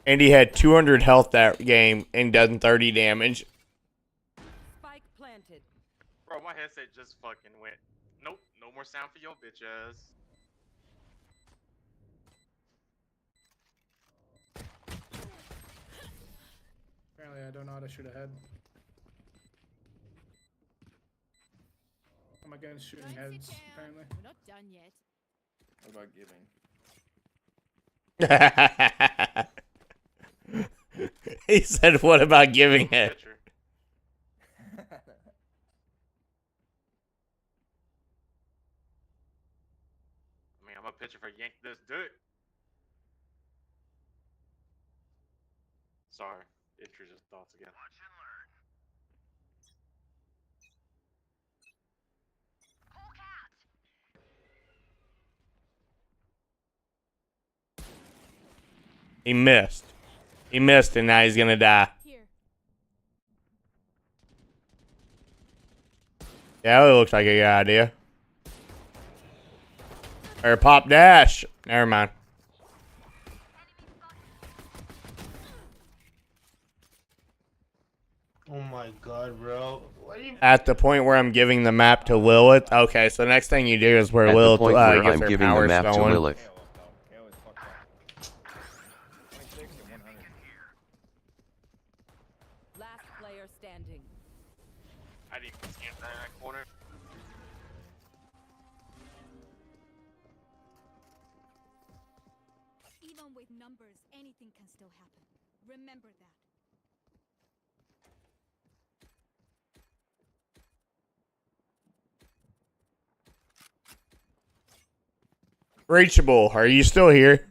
And he had 200 health that game and done 30 damage. Spike planted. Bro, my headset just fucking went. Nope, no more sound for your bitch ass. Apparently, I don't know how to shoot ahead. I'm against shooting heads, apparently. We're not done yet. What about giving? He said, what about giving it? I mean, I'm a pitcher for yank this dick. Sorry, intrusive thoughts again. Watch and learn. He missed. He missed, and now he's gonna die. Here. Yeah, it looks like a good idea. Or pop dash. Never mind. Oh my god, bro. What are you... At the point where I'm giving the map to Lilith. Okay, so the next thing you do is where At Lilith the point where gets I'm her giving the power map to stolen. Lilith. Last player standing. with numbers, anything can still happen. Remember that. Reachable, are you still here?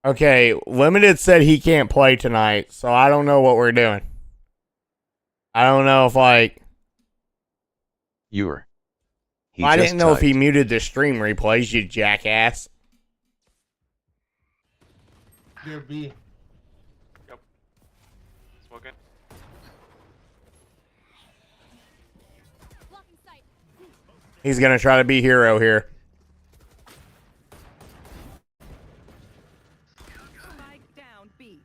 Okay, Limited said he can't play tonight, so I don't know what we're doing. I don't know if, like... I didn't know if he muted the stream replays, you jackass. You're B. Yep. Smoking. He's gonna try to be hero here. Spike down B.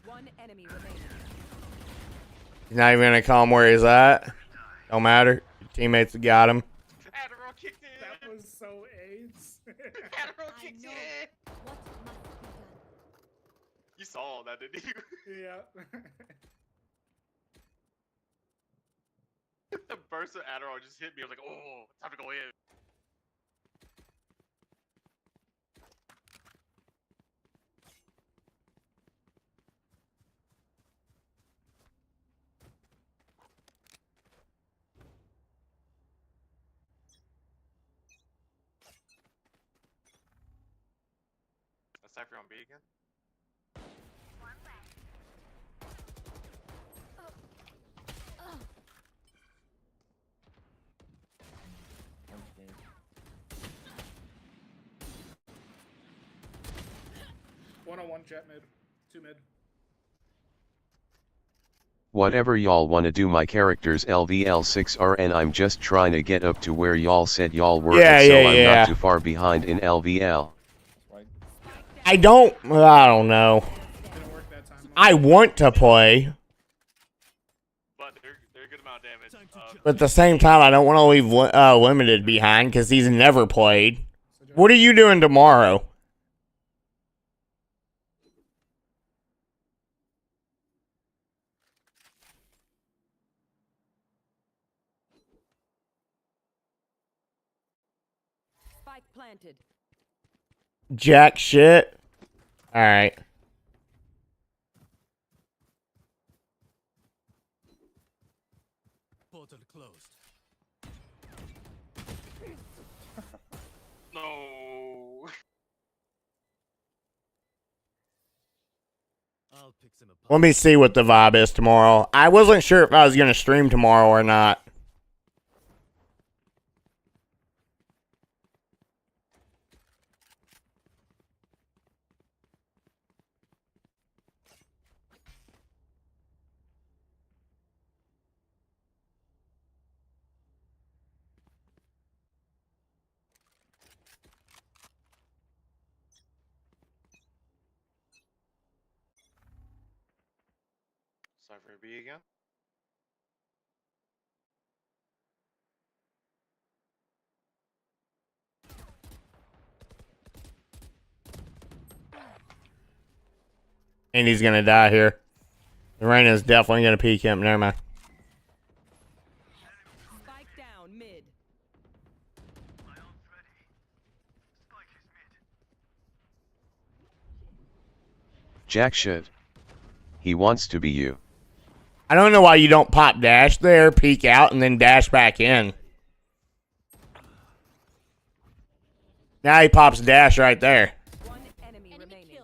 One enemy remaining. He's not even gonna call him where he's at. Don't matter. Your teammates got him. Adderall kicked in. That was so AIDS. Adderall kicked in. You saw all that, didn't you? Yeah. The burst of Adderall just hit me. I was like, oh, time to go in. That's Cypher on B again? One-on-one jet mid. 2 mid. Whatever y'all wanna do, my character's LVL6R and I'm just trying to get up to where y'all said y'all were, so I'm not too far behind in LVL. I don't know. I want to play. But they're a good amount of damage. But at the same time, I don't want to leave Limited behind because he's never played. What are you doing tomorrow? Spike planted. Jack shit. All right. Portal closed. No. I'll pick some apart. Let me see what the vibe is tomorrow. I wasn't sure if I was going to stream tomorrow or not. Cypher B again? And he's going to die here. Reina's definitely going to peek him. Never mind. Spike down mid. Jack shit. He wants to be you. I don't know why you don't pop dash there, peek out, and then dash back in. Now he pops dash right there. One enemy remaining.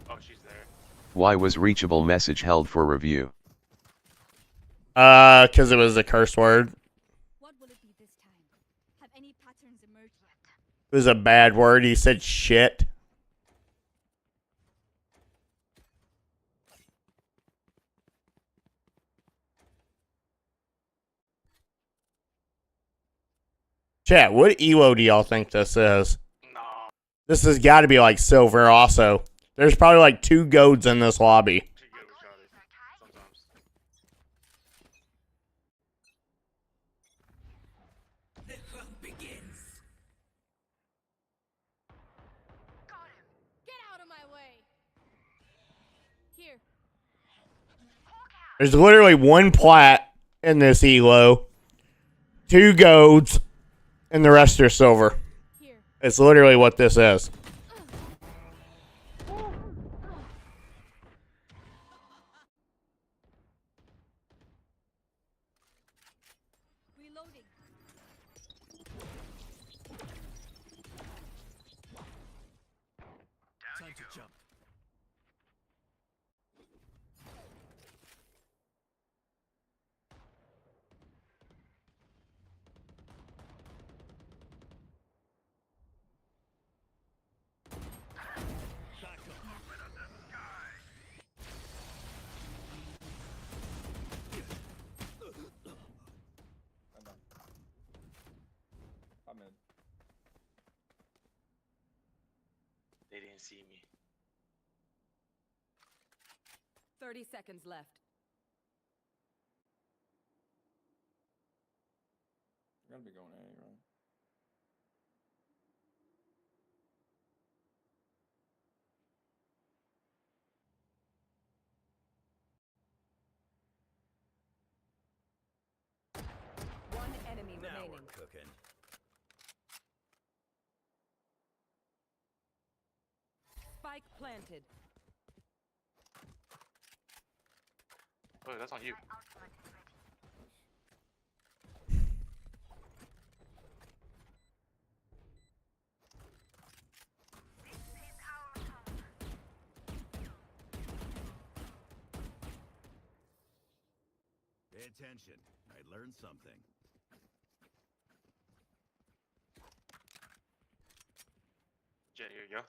Oh, she's there. Why was reachable message held for review? Because it was a curse word. What will it be this time? Have any patterns emerged yet? It was a bad word. He said shit. Chat, what ELO do y'all think this is? No. This has got to be like silver also. There's probably like 2 goads in this lobby. Sometimes. The hunt begins. Get out of my way! There's literally one plat in this elo, 2 golds, and the rest are silver. It's literally what this is. Time to jump. I'm in. They didn't see me. 30 seconds left. You're gonna be going A, right? One enemy Now remaining. we're cooking. Spike planted. Oh, that's on you. Pay attention. I learned something. Jet, here you go.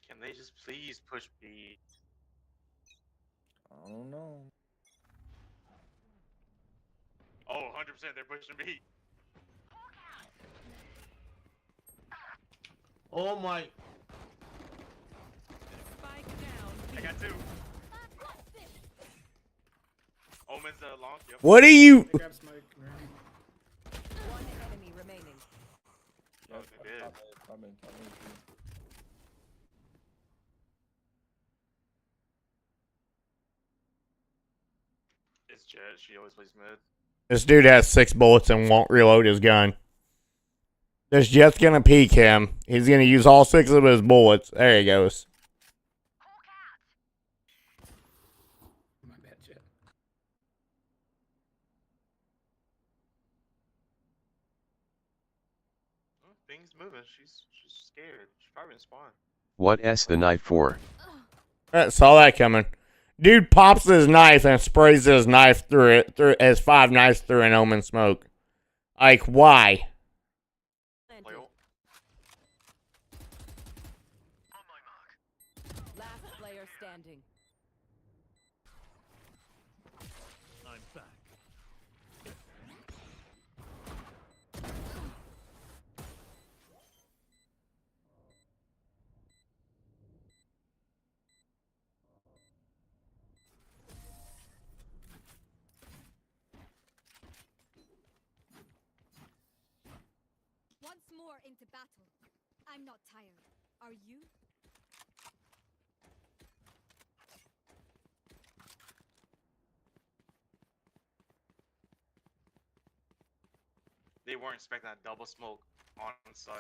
Can they just please push B? I don't know. Oh, 100% they're pushing B. Oh my. Spike down. I got 2. Omen's long. Yep. What are you? They grab Smike. One enemy remaining. Oh, they did. I'm in. It's Jet. She always plays mid. This dude has 6 bullets and won't reload his gun. This Jet's gonna peek him. He's gonna use all 6 of his bullets. There he goes. My bad, Jet. Things moving. She's scared. She's probably in spawn. What S the knife for? Saw that coming. Dude pops his knife and sprays his knife through as 5 knives through an Omen smoke. Like, why? Last player standing. I'm back. Once more into battle. I'm not tired. Are you? They weren't expecting that double smoke on site.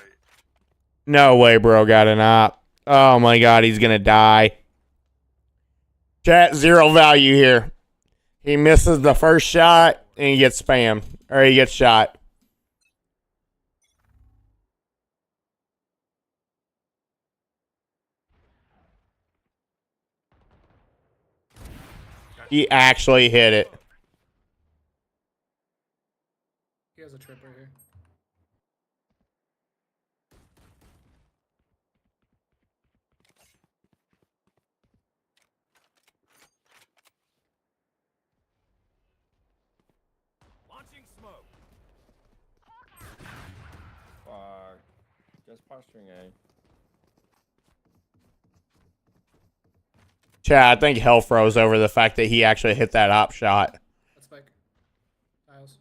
No way, bro. Got an op. Oh my god, he's gonna die. Chat, 0 value here. He misses the first shot and he gets spammed. Or he gets shot. He actually hit it. He has a trip right here. Launching smoke. Fuck. Just posturing A. Chad, I think hell froze over the fact that he actually hit that op shot. That's like tiles.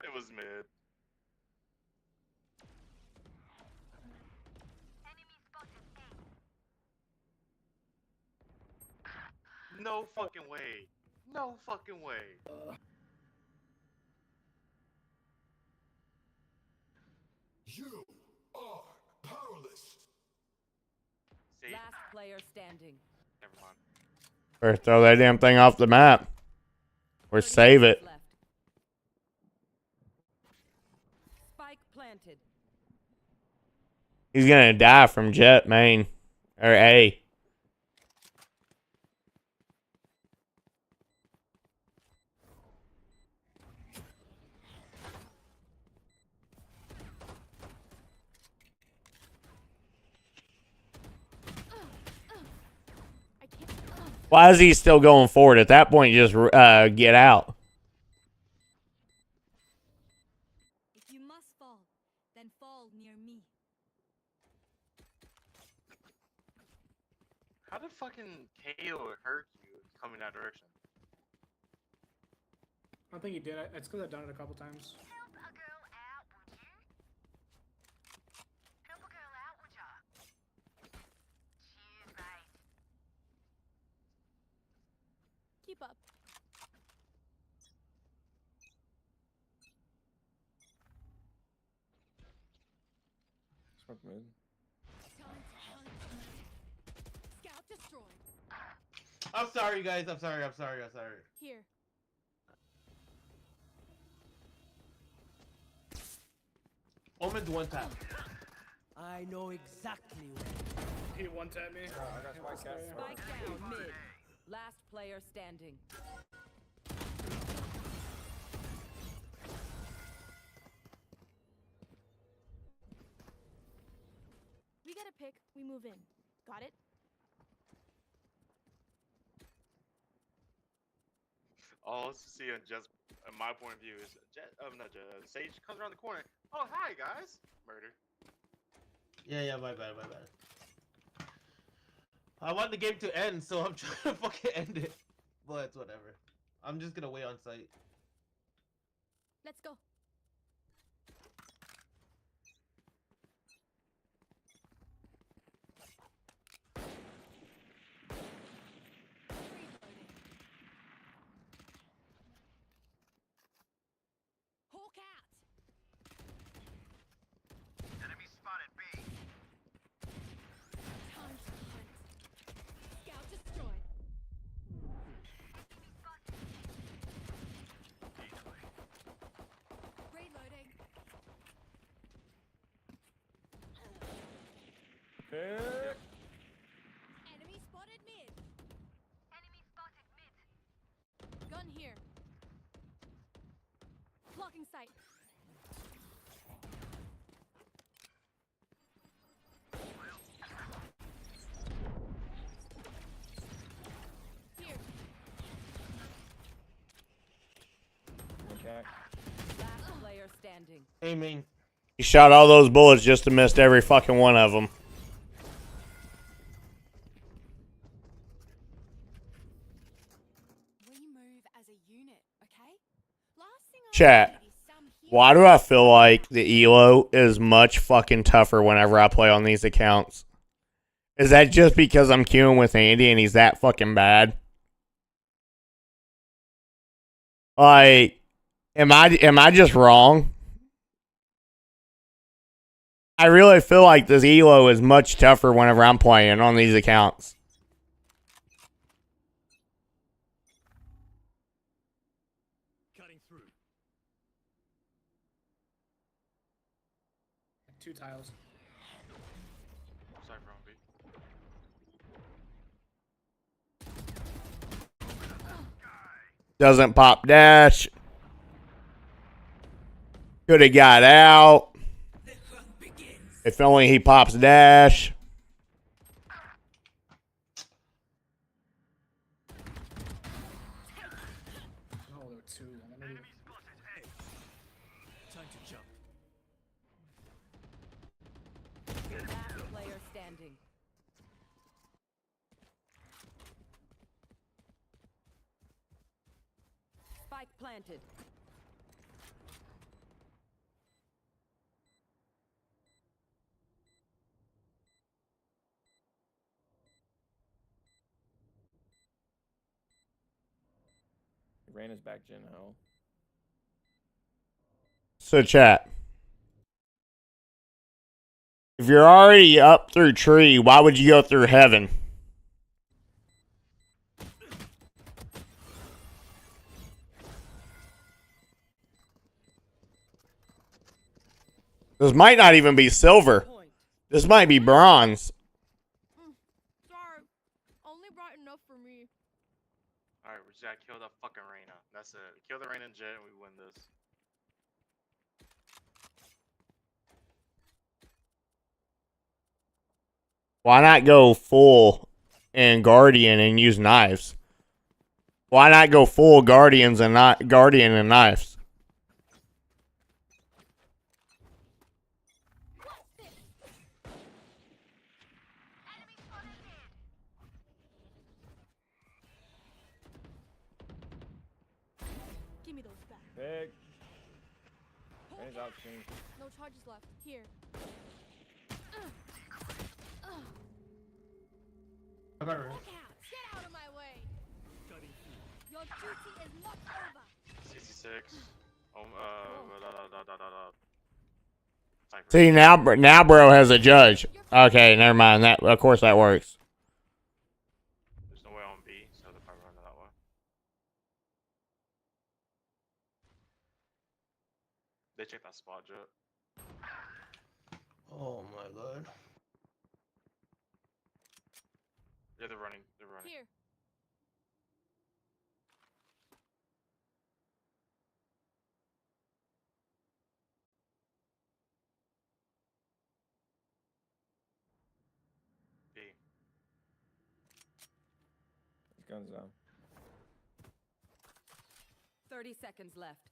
It was mid. No fucking way. No fucking way. You are powerless. See? Last player standing. Never mind. Or throw that damn thing off the map. Or save it. Left. Spike planted. He's gonna die from jet main. Or A. Why is he still going forward? At that point, just get out. If you must fall, then fall near me. How did fucking KO hurt you coming that direction? I don't think he did. It's because I've done it a couple times. Keep up. Smoke mid. Scout destroyed. I'm sorry, guys. I'm sorry. Here. Omen's one tap. I know exactly where. He one tapped me. Spike down mid. Last player standing. We get a pick, we move in. Got it? All to see on just my point of view is Sage comes around the corner. Oh hi guys, murder. Yeah, my bad. I want the game to end, so I'm trying to fucking end it. But it's whatever. I'm just gonna wait on site. Let's go. Hawk out. Enemy spotted B. Time to hunt. Scout destroyed. Reloading. Pick. Enemy spotted mid. Enemy spotted mid. Gun here. Blocking sight. Here. Okay. Last player standing. Aiming. He shot all those bullets just to miss every fucking one of them. We move as a unit, okay? Last thing I Chat. need is some Why do I feel like the ELO is much fucking tougher whenever I play on these accounts? Is that just because I'm queuing with Andy and he's that fucking bad? Like, am I just wrong? I really feel like this ELO is much tougher whenever I'm playing on these accounts. Cutting through. Two tiles. Sorry, wrong beat. Doesn't pop dash. Could have got out. If only he pops dash. Oh, there were two. Time to jump. Last player standing. Spike planted. Reyna's back Jin Ho. So chat. If you're already up through tree, why would you go through heaven? This might not even be silver. This might be bronze. Sorry, only brought enough for me. Alright, we just gotta kill the fucking Reyna. That's it. Kill the Reyna and Jet and we win this. Why not go full and Guardian and use knives? Why not go full Guardians and not Guardian and knives? Give me those back. Big. Reyna's out soon. No charges left. Here. I got her. Look out! Get out of my way! Your duty is not over. 66. See, now bro has a judge. Okay, never mind. That, of course that works. There's no way on B, so they're probably running that way. They check that spot, Jet. Oh my god. Yeah, they're running. They're running. Here. B. His gun's down. 30 seconds left.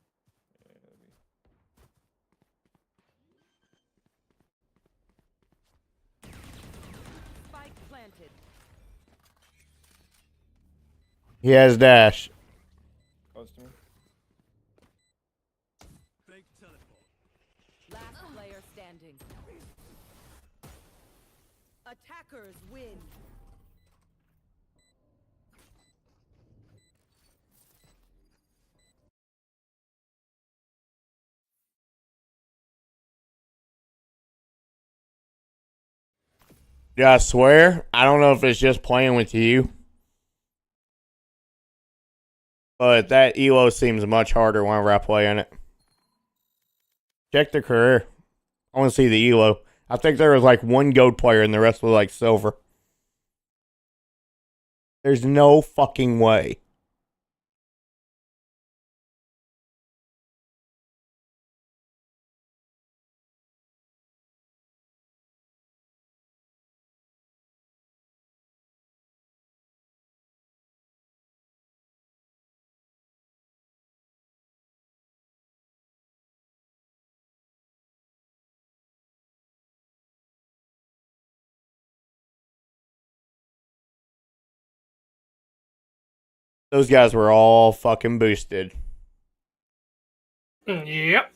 Yeah, that'll be. Spike planted. He has dash. Close to me. Last player standing. Attackers win. Yeah, I swear, I don't know if it's just playing with you, but that ELO seems much harder whenever I play in it. Check the career. I want to see the ELO. I think there was like one gold player and the rest was like silver. There's no fucking way. Those guys were all fucking boosted. Yep.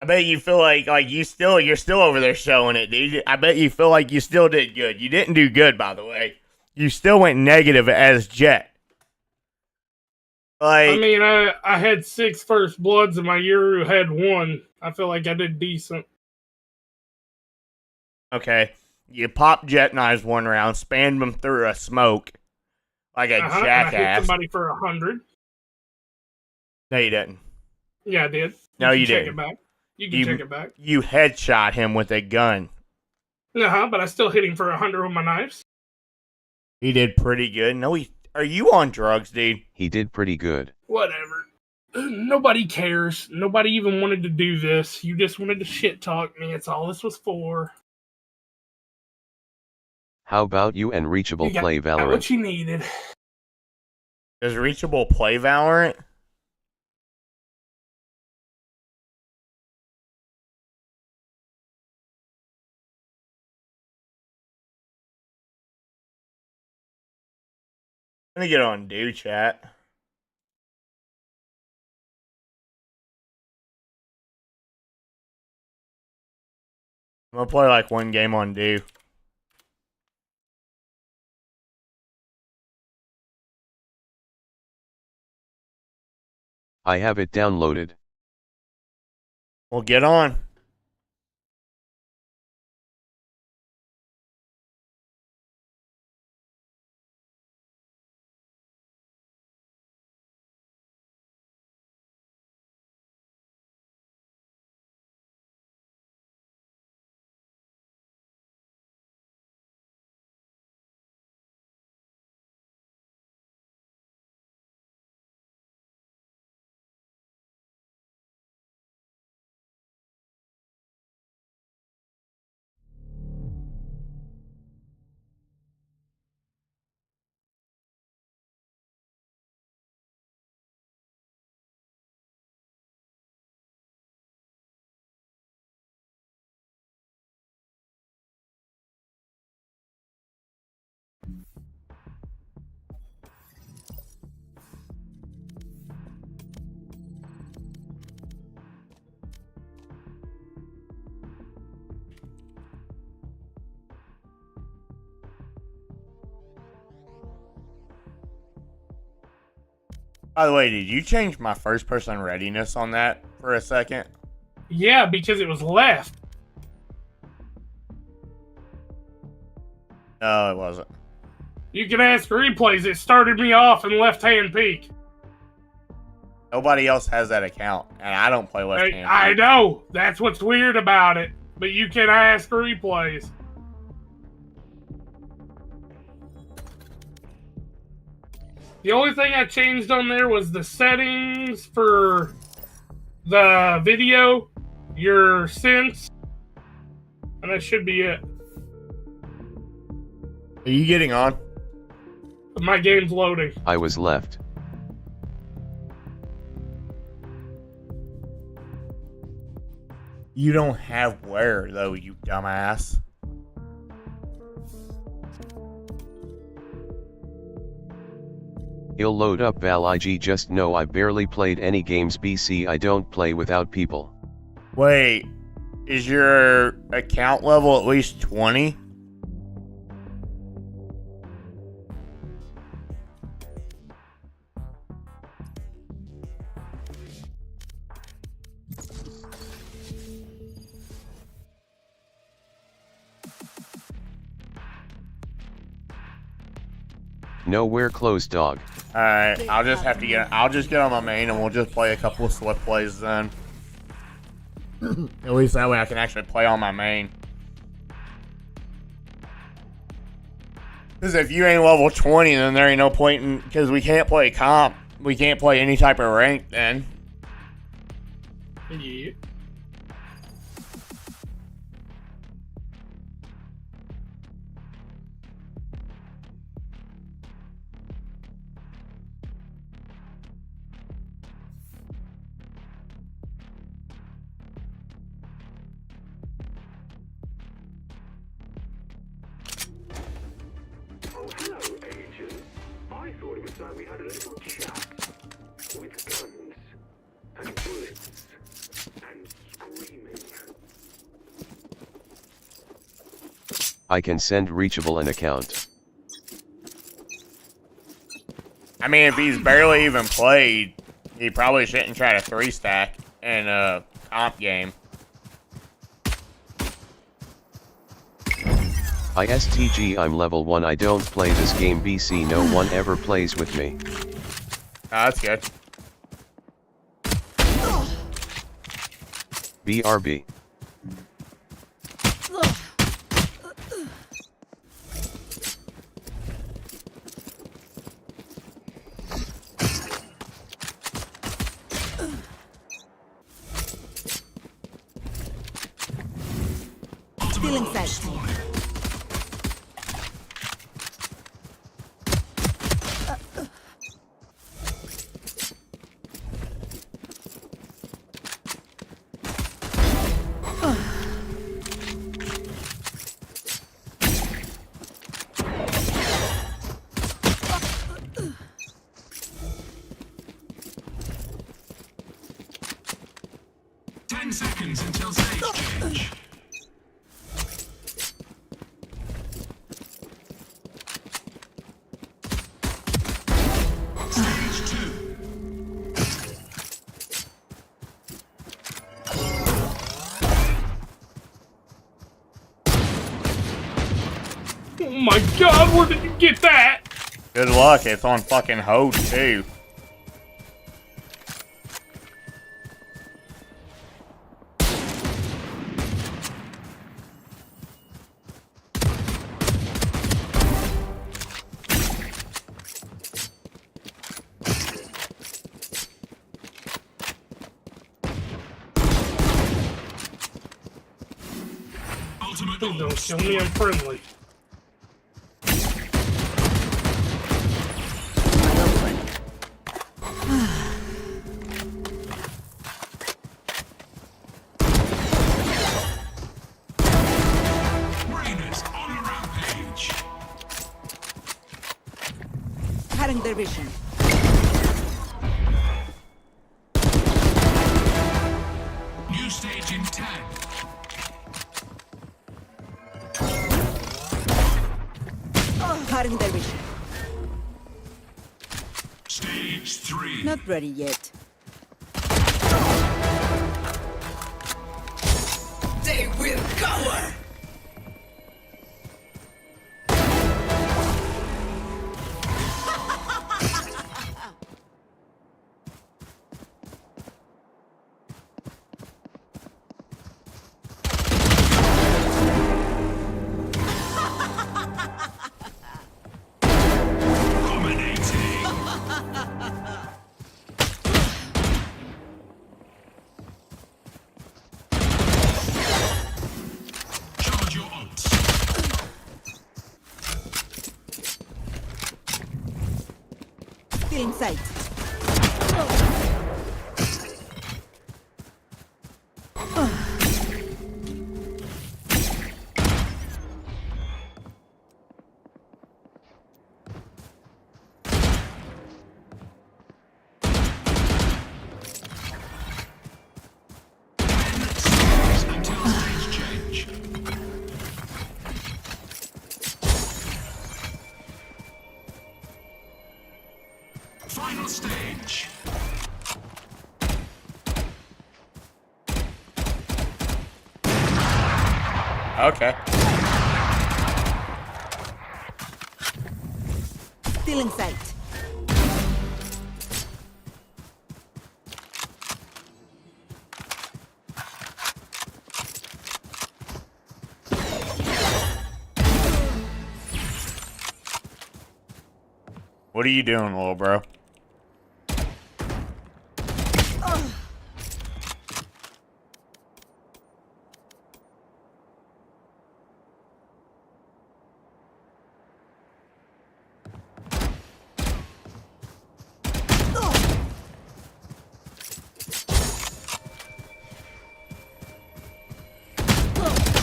I bet you feel like you're still over there showing it, dude. I bet you feel like you still did good. You didn't do good, by the way. You still went negative as Jet. Like, I mean, I had 6 first bloods and my Yoru had 1. I feel like I did decent. Okay, you popped Jet knives one round, spammed them through a smoke like a And I hit jackass. somebody for 100. No, you didn't. Yeah, I did. No, you can check didn't. it back. You can check it back. You headshot him with a gun. But I still hit him for 100 with my knives. He did pretty good. No, are you on drugs, dude? He did pretty good. Whatever. Nobody cares. Nobody even wanted to do this. You just wanted to shit talk me. It's all this was for. How about you and Reachable You got play Valorant? what you needed. Does Reachable play Valorant? Let me get on Do Chat. I'm gonna play like one game on Do. I have it downloaded. Well, get on. By the way, did you change my first person readiness on that for a second? Yeah, because it was left. No, it wasn't. You can ask replays. It started me off in left-hand peak. Nobody else has that account, and I don't play left-hand. I know. That's what's weird about it. But you can ask replays. The only thing I changed on there was the settings for the video, your synths, and that should be it. Are you getting on? My game's loading. I was left. You don't have where, though, you dumbass. He'll load up Val IG. Just know I barely played any games BC. I don't play without people. Wait, is your account level at least 20? Nowhere close, dog. Alright, I'll just get on my main and we'll just play a couple of slip plays then. At least that way I can actually play on my main. Because if you ain't level 20, then there ain't no point in... Because we can't play comp. We can't play any type of rank then. Yeah. I can send Reachable an account. I mean, if he's barely even played, he probably shouldn't try to 3-stack in a comp game. ISTG, I'm level 1. I don't play this game BC. No one ever plays with me. Oh, that's good. BRB. Stealing sight. seconds until stage change. Stage 2. Oh my god, where did you get that? Good luck, it's on fucking hold too. Please don't kill me, I'm friendly. Raiders on a rampage. Cutting their vision. New stage in 10. Cutting their vision. Stage 3. Not ready yet. They will cover. Charge your ults. Still in sight. Until stage change. Final stage. Okay. Still in sight. What are you doing, little bro?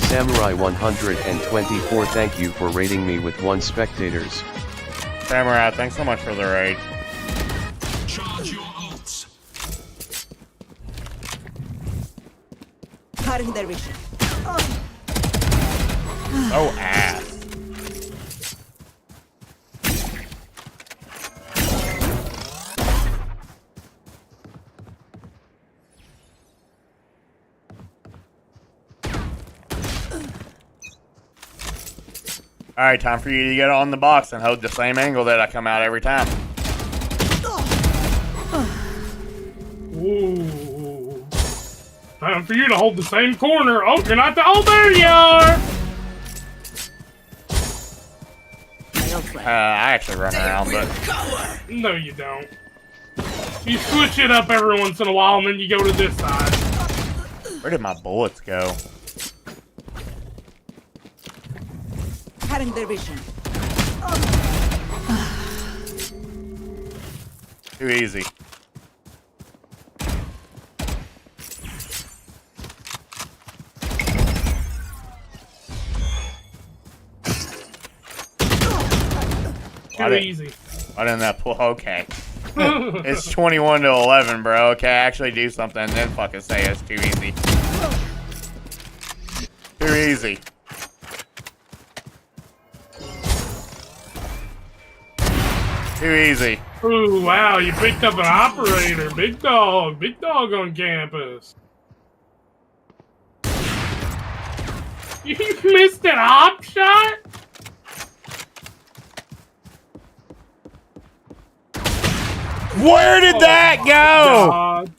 Samurai 124, thank you for raiding me with 1 spectators. Samurai, thanks so much for the raid. Charge your ults. Cutting their vision. Oh, ass. Alright, time for you to get on the box and hold the same angle that I come out every time. Ooh. Time for you to hold the same corner. Oh, you're not the. Oh, there you are! I actually run around, but... No, you don't. You switch it up every once in a while and then you go to this side. Where did my bullets go? Cutting their vision. Too easy. Too easy. Why didn't that pull? Okay. It's 21 to 11, bro. Okay, actually do something and then fucking say it's too easy. easy. Too easy. Ooh, wow, you picked up an operator. Big dog on campus. You missed an op shot? Where did that go? God.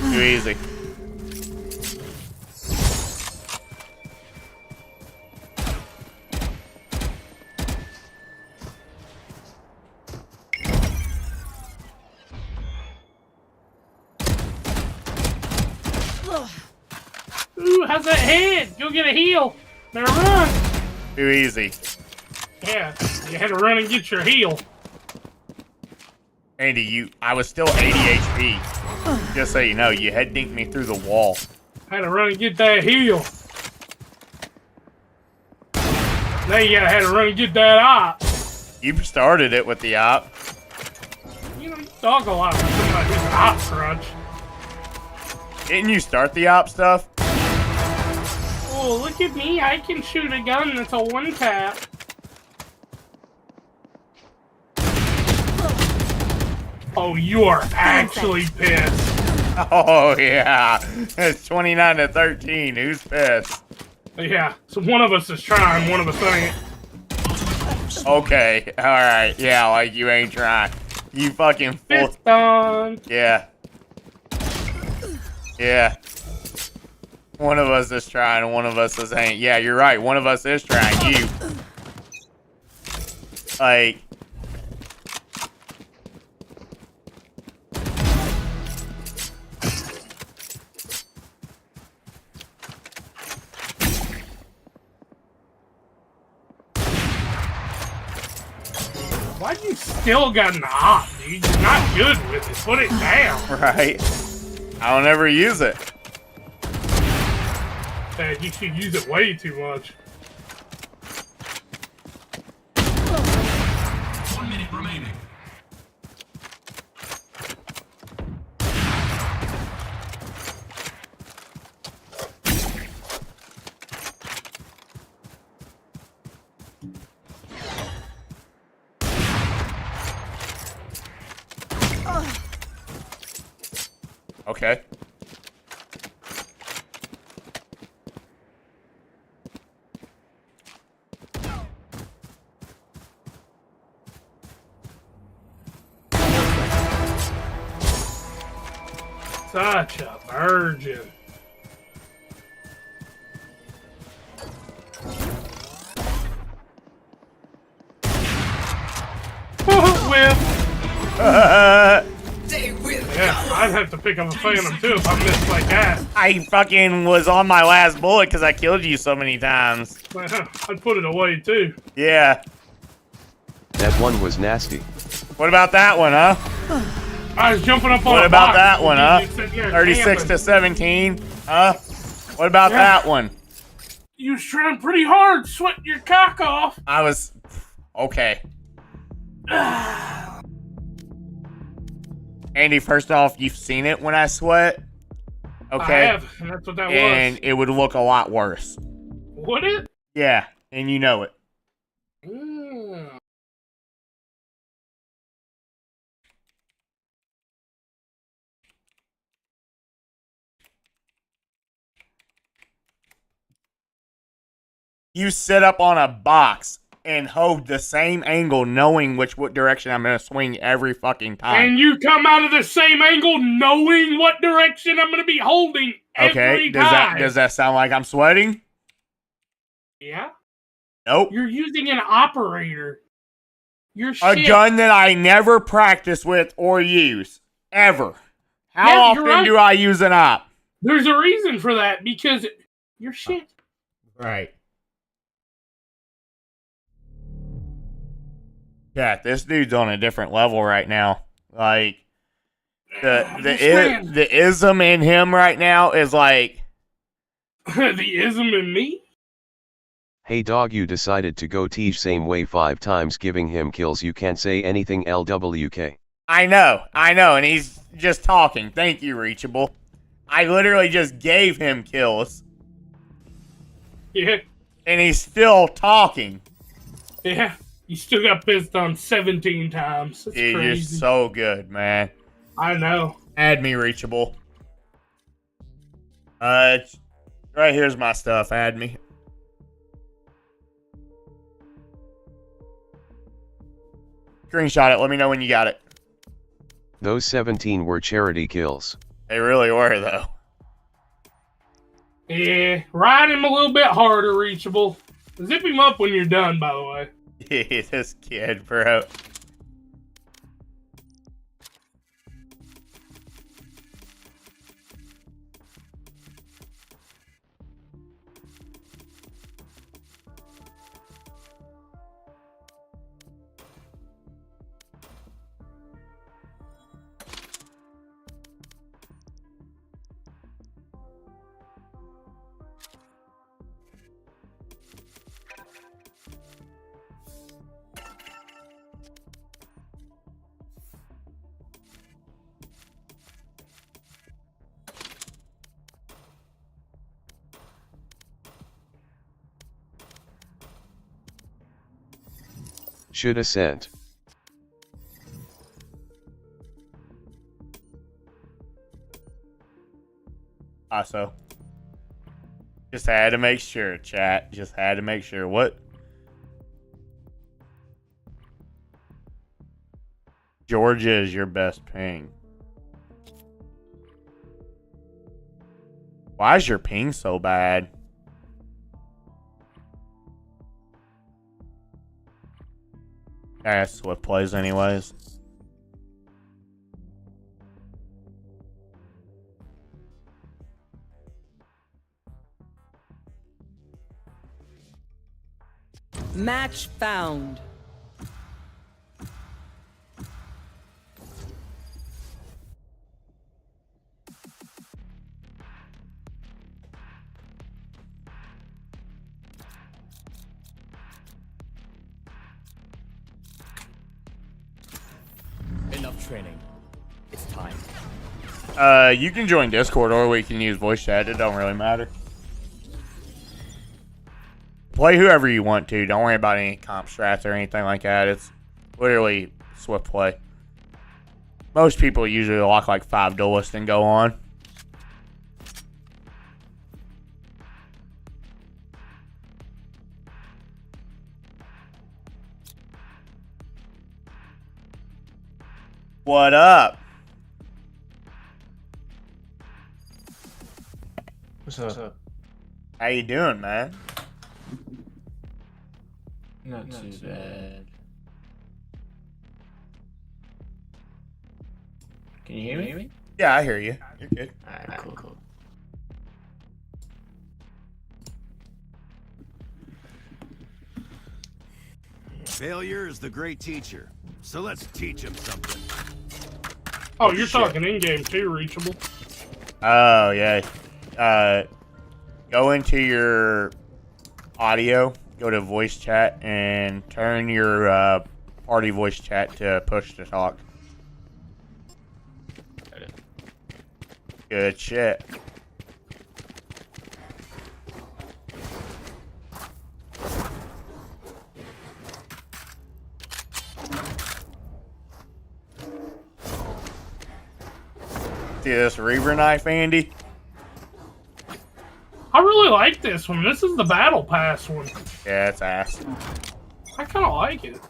Too easy. Ooh, how's that head? Go get a heal. Now run. Too easy. Yeah, you had to run and get your heal. Andy, I was still 80 HP. Just so you know, you head dinked me through the wall. Had to run and get that heal. Now you gotta have to run and get that op. You started it with the op. You know, you talk a lot about this op crunch. Didn't you start the op stuff? Oh, look at me. I can shoot a gun that's a one tap. Oh, you are actually pissed. Oh, yeah. It's 29-13. Who's pissed? Yeah, so one of us is trying, one of us ain't. Okay, alright. Yeah, like you ain't trying. You fucking full. Fist on. Yeah. Yeah. One of us is trying and one of us is ain't. Yeah, you're right. One of us is trying. You. Like. Why you still got an op, dude? You're not good with it. Put it down. Right. I don't ever use it. Man, you should use it way too much. 1 minute remaining. Okay. Such a virgin. Whip. Yeah, I'd have to pick up a Phantom too if I missed like that. I fucking was on my last bullet because I killed you so many times. I'd put it away too. Yeah. That one was nasty. What about that one, huh? I was jumping up on What a about box. that one, huh? 36 to 17, huh? What about that one? You was trying pretty hard, sweating your cock off. I was... Okay. Andy, first off, you've seen it when I sweat. Okay? I have, and that's what that was. And it would look a lot worse. Would it? Yeah, and you know it. You sit up on a box and hold the same angle knowing what direction I'm going to swing every fucking time. And you come out of the same angle knowing what direction I'm going to be holding every time. Does that sound like I'm sweating? Yeah. Nope. You're using an operator. You're A gun that I never practice with or use. Ever. How often do I use an op? There's a reason for that, because you're shit. Right. Yeah, this dude's on a different level right now. Like, the ism in him right now is like... The ism in me? Hey dog, you decided to go Tej same way 5 times giving him kills. You can't say anything LWK. I know, and he's just talking. Thank you, Reachable. I literally just gave him kills. Yeah. And he's still talking. Yeah. You still got pissed on 17 times. That's Dude, crazy. you're so good, man. I know. Add me, Reachable. Right here's my stuff. Add me. Screenshot it. Let me know when you got it. Those 17 were charity kills. They really were, though. Yeah. Ride him a little bit harder, Reachable. Zip him up when you're done, by the way. Yeah, this kid, bro. Should Ascent. Also. Just had to make sure, chat. Just had to make sure. What? Georgia is your best ping. Why is your ping so bad? That's what plays anyways. Match found. Enough training. It's time. You can join Discord or we can use voice chat. It don't really matter. Play whoever you want to. Don't worry about any comp strats or anything like that. It's literally swift play. Most people usually lock like 5 duelists and go on. What up? What's up? How you doing, man? Not too bad. Can you hear me? Yeah, I hear you. You're good. Alright, cool. Failure is the great teacher. So let's teach him something. Oh, you're talking in-game too, Reachable. Oh, yeah. Go into your audio, go to voice chat, and turn your party voice chat to push to talk. Good shit. See this Reaver knife, Andy? I really like this one. This is the Battle Pass one. Yeah, it's ass. I kind of like it.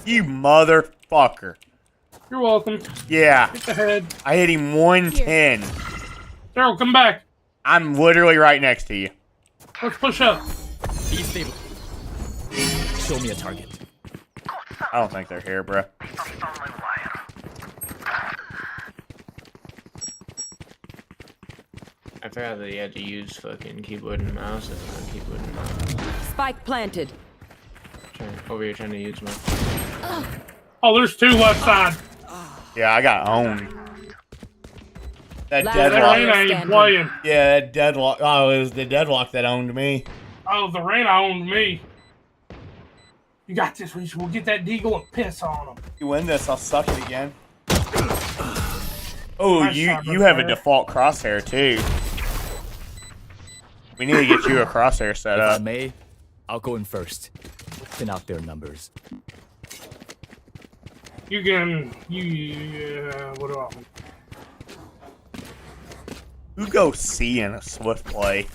You motherfucker. You're welcome. Yeah. Get the head. I hit him 110. Daryl, come back. I'm literally right next to you. Let's push up. Be stable. Show me a target. I don't think they're here, bro. I forgot that you had to use fucking keyboard and mouse. It's not keyboard and mouse. Spike planted. Over here trying to use my. Oh, there's 2 left side. Yeah, I got owned. That That deadlock. Reyna ain't playing. Yeah, that deadlock. Oh, it was the deadlock that owned me. Oh, the Reyna owned me. You got this, Reach. We'll get that deagle and piss on him. You win this, I'll suck it again. Oh, Nice you shot, have a Banter. default crosshair too. We need to get you a crosshair set If I up. may, I'll go in first. Thin out their numbers. You can. What do I mean? Who goes C in a swift play?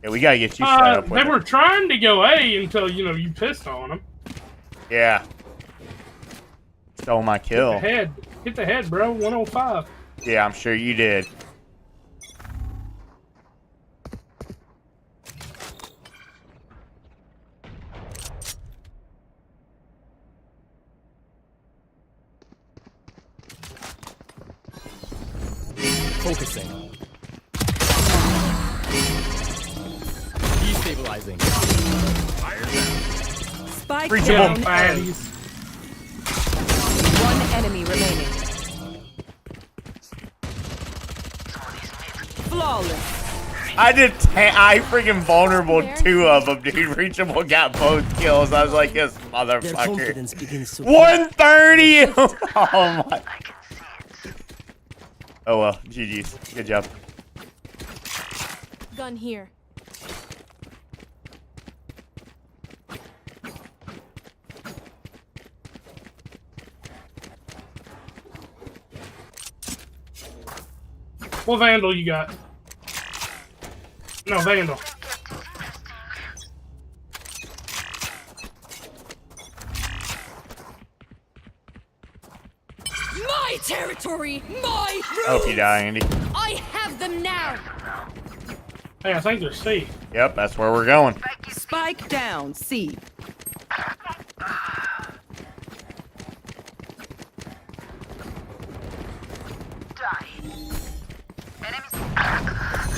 Yeah, we gotta get you set up with They it. were trying to go A until, you pissed on them. Yeah. Stole my kill. Hit the head, bro. 105. Yeah, I'm sure you did. Focusing. Destabilizing. Spike Reachable. down. Fatties. One enemy remaining. Flawless. I freaking vulnerable 2 of them, dude. Reachable got both kills. I was like, this Their motherfucker. confidence begins to 130! Oh my. Oh well, GG's. Good job. Gun here. What Vandal you got? No, Vandal. My territory, my I hope you die, Andy. I have them now. Hey, I think they're C. Yep, that's where we're going. Spike down, C.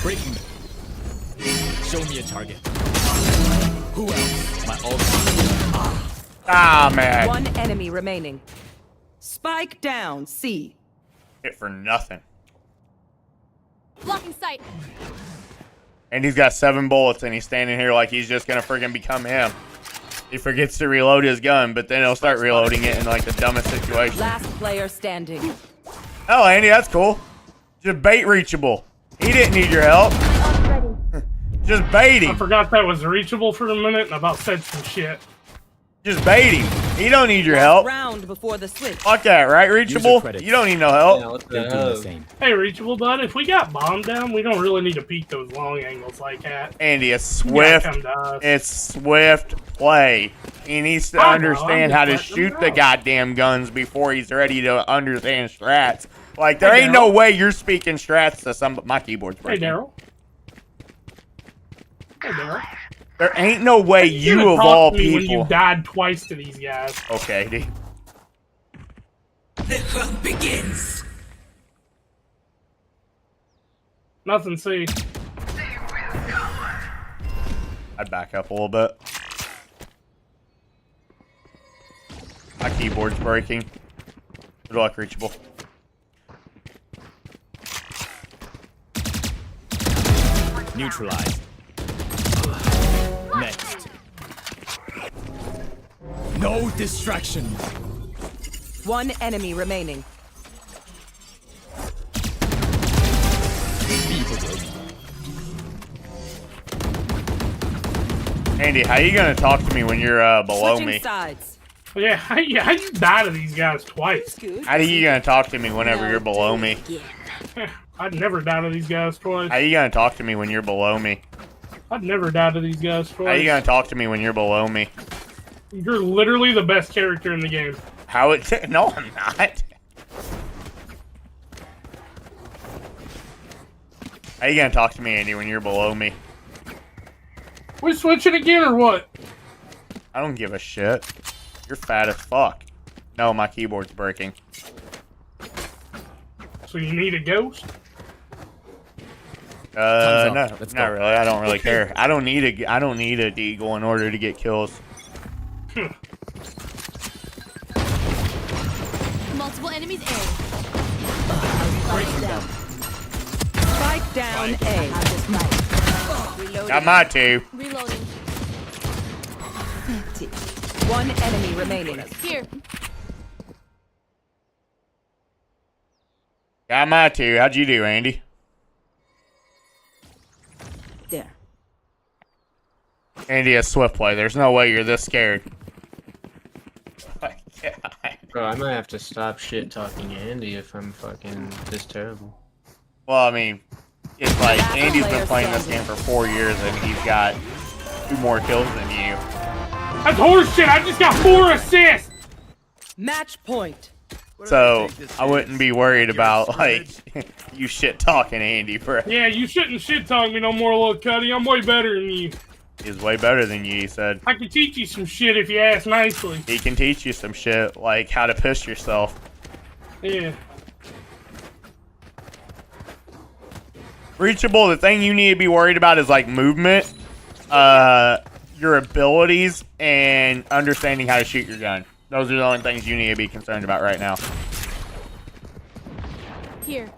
Breaking. Show me a target. Who else? My ult. Ah, man. One enemy remaining. Spike down, C. Hit for nothing. Blocking sight. And he's got 7 bullets, and he's standing here like he's just gonna freaking become him. He forgets to reload his gun, but then he'll start reloading it in like the dumbest situation. Last player standing. Oh, Andy, that's cool. Just bait Reachable. He didn't need your help. Just bait I him. forgot that was reachable for a minute and about said some shit. Just bait him. He don't need your help. Round before the switch. Fuck that, right, Reachable? You don't need no help. They're doing the same. Hey, reachable, bud. If we got bomb down, we don't really need to peek those long angles like that. Andy, it's You gotta swift. come to us. It's swift play. He needs to I know, understand I'm how to just letting him shoot the know. goddamn guns before he's ready to understand strats. Like, there Hey, ain't no Daryl. way you're speaking strats to some. My keyboard's Hey, breaking. Daryl. Hey, Daryl. There ain't no way you should've of talked all to me when people. you died twice to these guys. Okay, D. The hunt begins. Nothing, see. I'd back up a little bit. My keyboard's breaking. Good luck, Reachable. Neutralized. Next. No distractions. One enemy remaining. Andy, how you gonna talk to me when you're below Switching me? sides. Yeah, how you die to these guys twice? How are you gonna talk to me whenever you're below me? I'd never die to these guys twice. How you gonna talk to me when you're below me? I'd never die to these guys twice. How you gonna talk to me when you're below me? You're literally the best character in the game. How it? No, I'm not. How you gonna talk to me, Andy, when you're below me? We switching again or what? I don't give a shit. You're fat as fuck. No, my keyboard's breaking. So you need a ghost? No, Let's not go. really. I don't really care. I don't need a deagle in order to get kills. Multiple enemies A. Spike down A. Got my two. Reloading. One enemy remaining. Here. Got my two. How'd you do, Andy? There. Andy, a swift play. There's no way you're this scared. Bro, I might have to stop shit talking Andy if I'm fucking this terrible. Well, I mean, it's like Andy's been playing this game for 4 years and he's got 2 more kills than you. That's horseshit. I just got 4 assists. Match point. So I wouldn't be worried about like you shit talking Andy, bro. Yeah, you shouldn't shit talk me no more, little Cuddy. I'm way better than you. He's way better than you, he said. I can teach you some shit if you ask nicely. He can teach you some shit, like how to piss yourself. Yeah. Reachable, the thing you need to be worried about is like movement, your abilities, and understanding how to shoot your gun. Those are the only things you need to be concerned about right now. Here.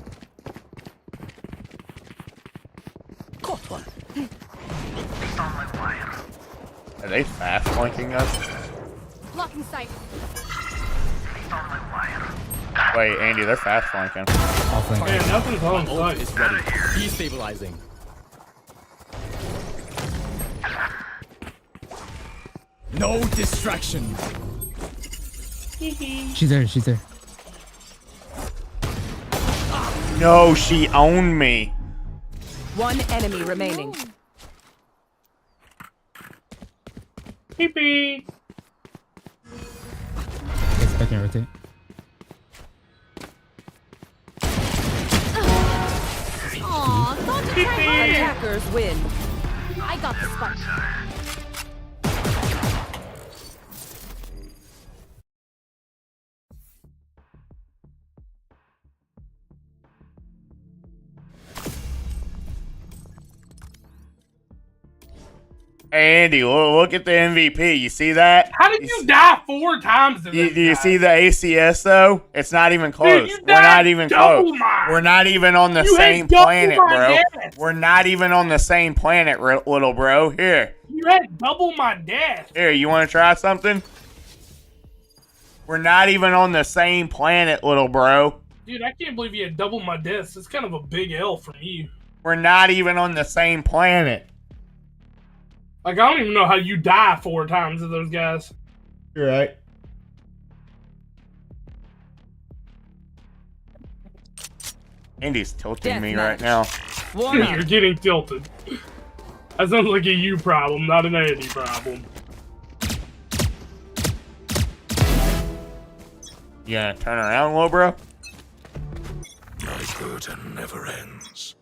Caught one. Are they fast flanking us? Blocking sight. Wait, Andy, they're fast flanking. Yeah, nothing's on sight. Is ready. Destabilizing. No distraction. She's there, she's there. No, she owned me. One enemy remaining. Pee-pee. Guess I can rotate. Aw, thought to try. Attackers win. I got the spike. Hey, Andy, look at the MVP. You see that? How did you die 4 times? Do you see the ACS though? It's not even close. Dude, We're not even close. mine. We're not even on the You same had double planet, my bro. death. We're not even on the same planet, little bro. Here, You had double my death. here. You want to try something? We're not even on the same planet, little bro. Dude, I can't believe you had double my deaths. It's kind of a big L from you. We're not even on the same planet. Like, I don't even know how you die 4 times to those guys. You're right. Andy's tilting me right now. You're getting tilted. That sounds like a you problem, not an Andy problem. You gonna turn around, little bro? My burden never ends.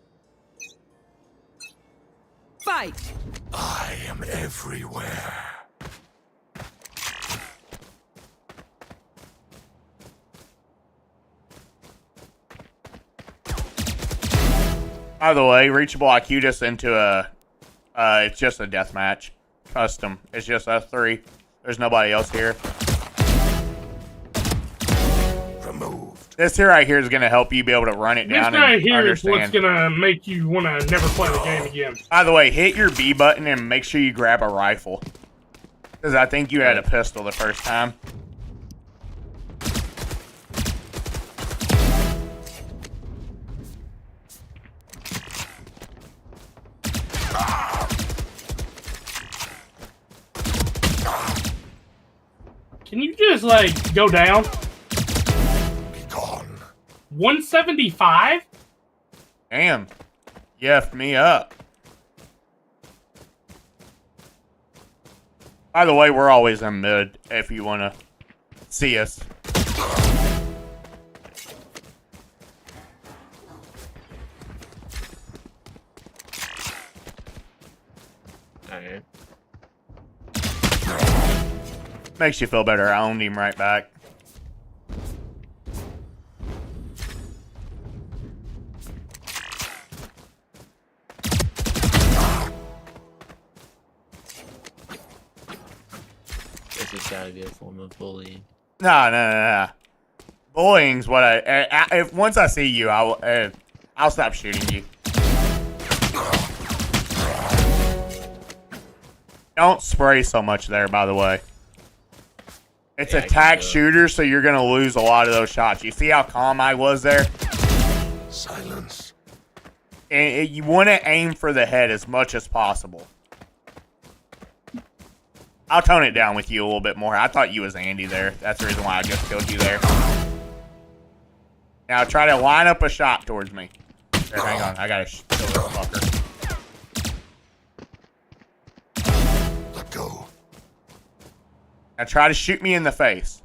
Fight. I am everywhere. By the way, Reachable IQ just into a, it's just a deathmatch. Custom. It's just us 3. There's nobody else here. Removed. This here right here is going to help you be able to run it down This right and here is what's understand. gonna make you want to never play the game again. By the way, hit your B button and make sure you grab a rifle. Because I think you had a pistol the first time. Can you just, like, go down? Be gone. 175? Damn. You effed me up. By the way, we're always in mid if you want to see us. Okay. Makes you feel better. I owned him right back. This has got to be a form of bullying. No. Bullying's what if once I see you, I'll stop shooting you. Don't spray so much there, by the way. It's Yeah, attack shooter, so you're going to lose a lot of those shots. You see how calm I was there? Silence. And you want to aim for the head as much as possible. I'll tone it down with you a little bit more. I thought you was Andy there. That's the reason why I just killed you there. Now try to line up a shot towards me. Here, hang on. I got to kill this fucker. Let go. Now try to shoot me in the face.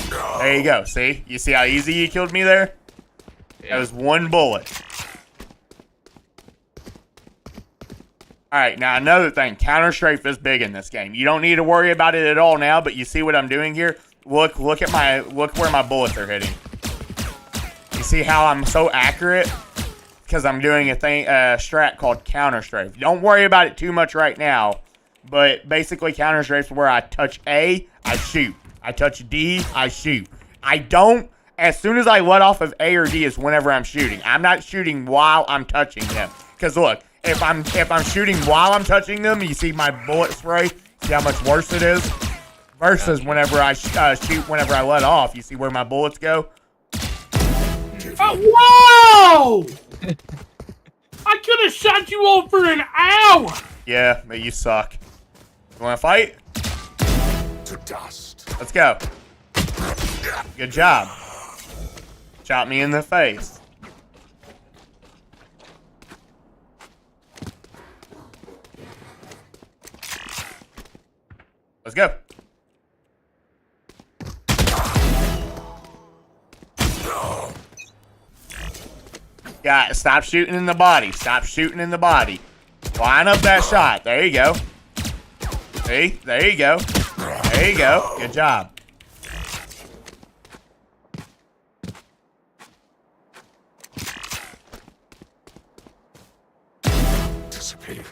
There you go. See? You see how easy you killed me there? That was one bullet. Alright, now another thing. Counter-strafe is big in this game. You don't need to worry about it at all now, but you see what I'm doing here? Look where my bullets are hitting. You see how I'm so accurate? Because I'm doing a strat called counter-strafe. Don't worry about it too much right now. But basically, counter-strafe is where I touch A, I shoot. I touch D, I shoot. I don't. As soon as I let off of A or D is whenever I'm shooting. I'm not shooting while I'm touching them. Because look, if I'm shooting while I'm touching them, you see my bullet spray. See how much worse it is. Versus whenever I shoot, whenever I let off, you see where my bullets go. Whoa! I could have shot you all for an hour. Yeah, but you suck. You want to fight? To dust. Let's go. Good job. Shot me in the face. Let's go. Yeah, stop shooting in the body. Stop shooting in the body. Line up that shot. There you go. See? There you go. There you go. Good job. Disappear.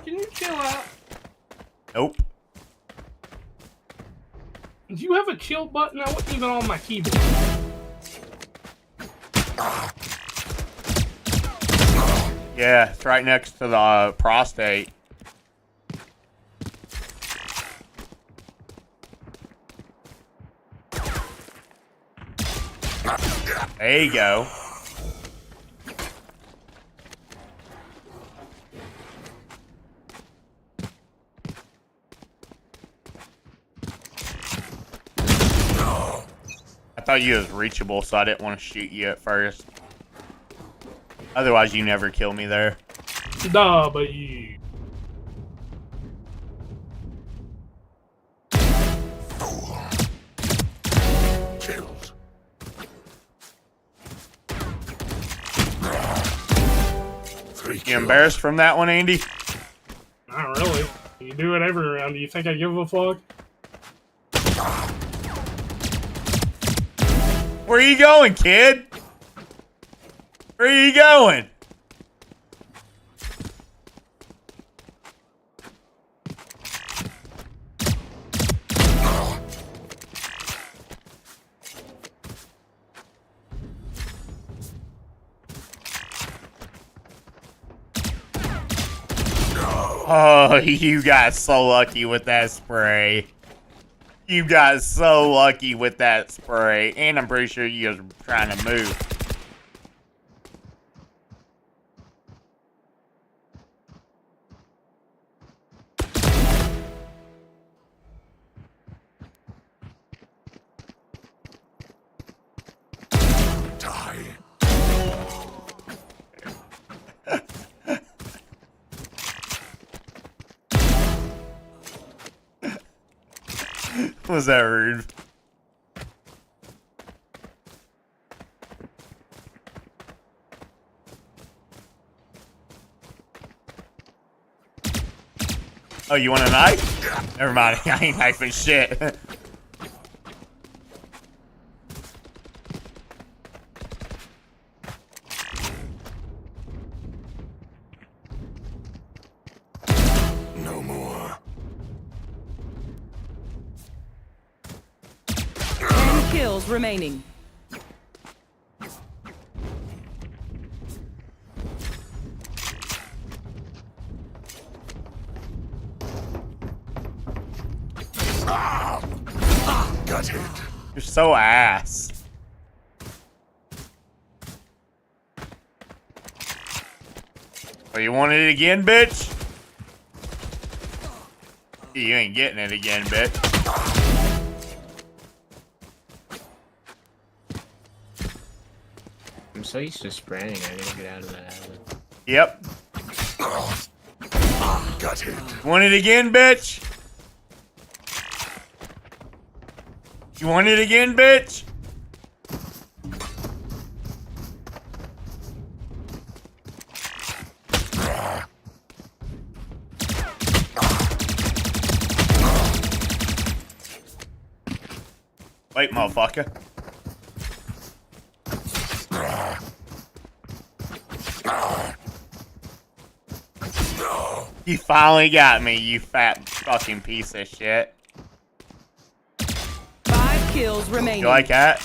Can you chill out? Nope. Do you have a chill button? I wasn't even on my keyboard. Yeah, it's right next to the prostate. There you go. I thought you was reachable, so I didn't want to shoot you at first. Otherwise, you never kill me there. W. Killed. You embarrassed from that one, Andy? Not really. You do it every round. Do you think I give a fuck? Where are you going, kid? Where are you going? Oh, you got so lucky with that spray. You got so lucky with that spray. And I'm pretty sure you guys were trying to move. Was that rude? Oh, you want a knife? Never mind, I ain't knifing shit. No more. 10 kills remaining. You're so ass. Oh, you want it again, bitch? You ain't getting it again, bitch. I'm so used to spraying, I gotta get out of that alley. Yep. Got it. Want it again, bitch? You want it again, bitch? Wait, motherfucker. You finally got me, you fat fucking piece of shit. 5 kills remaining. You like that?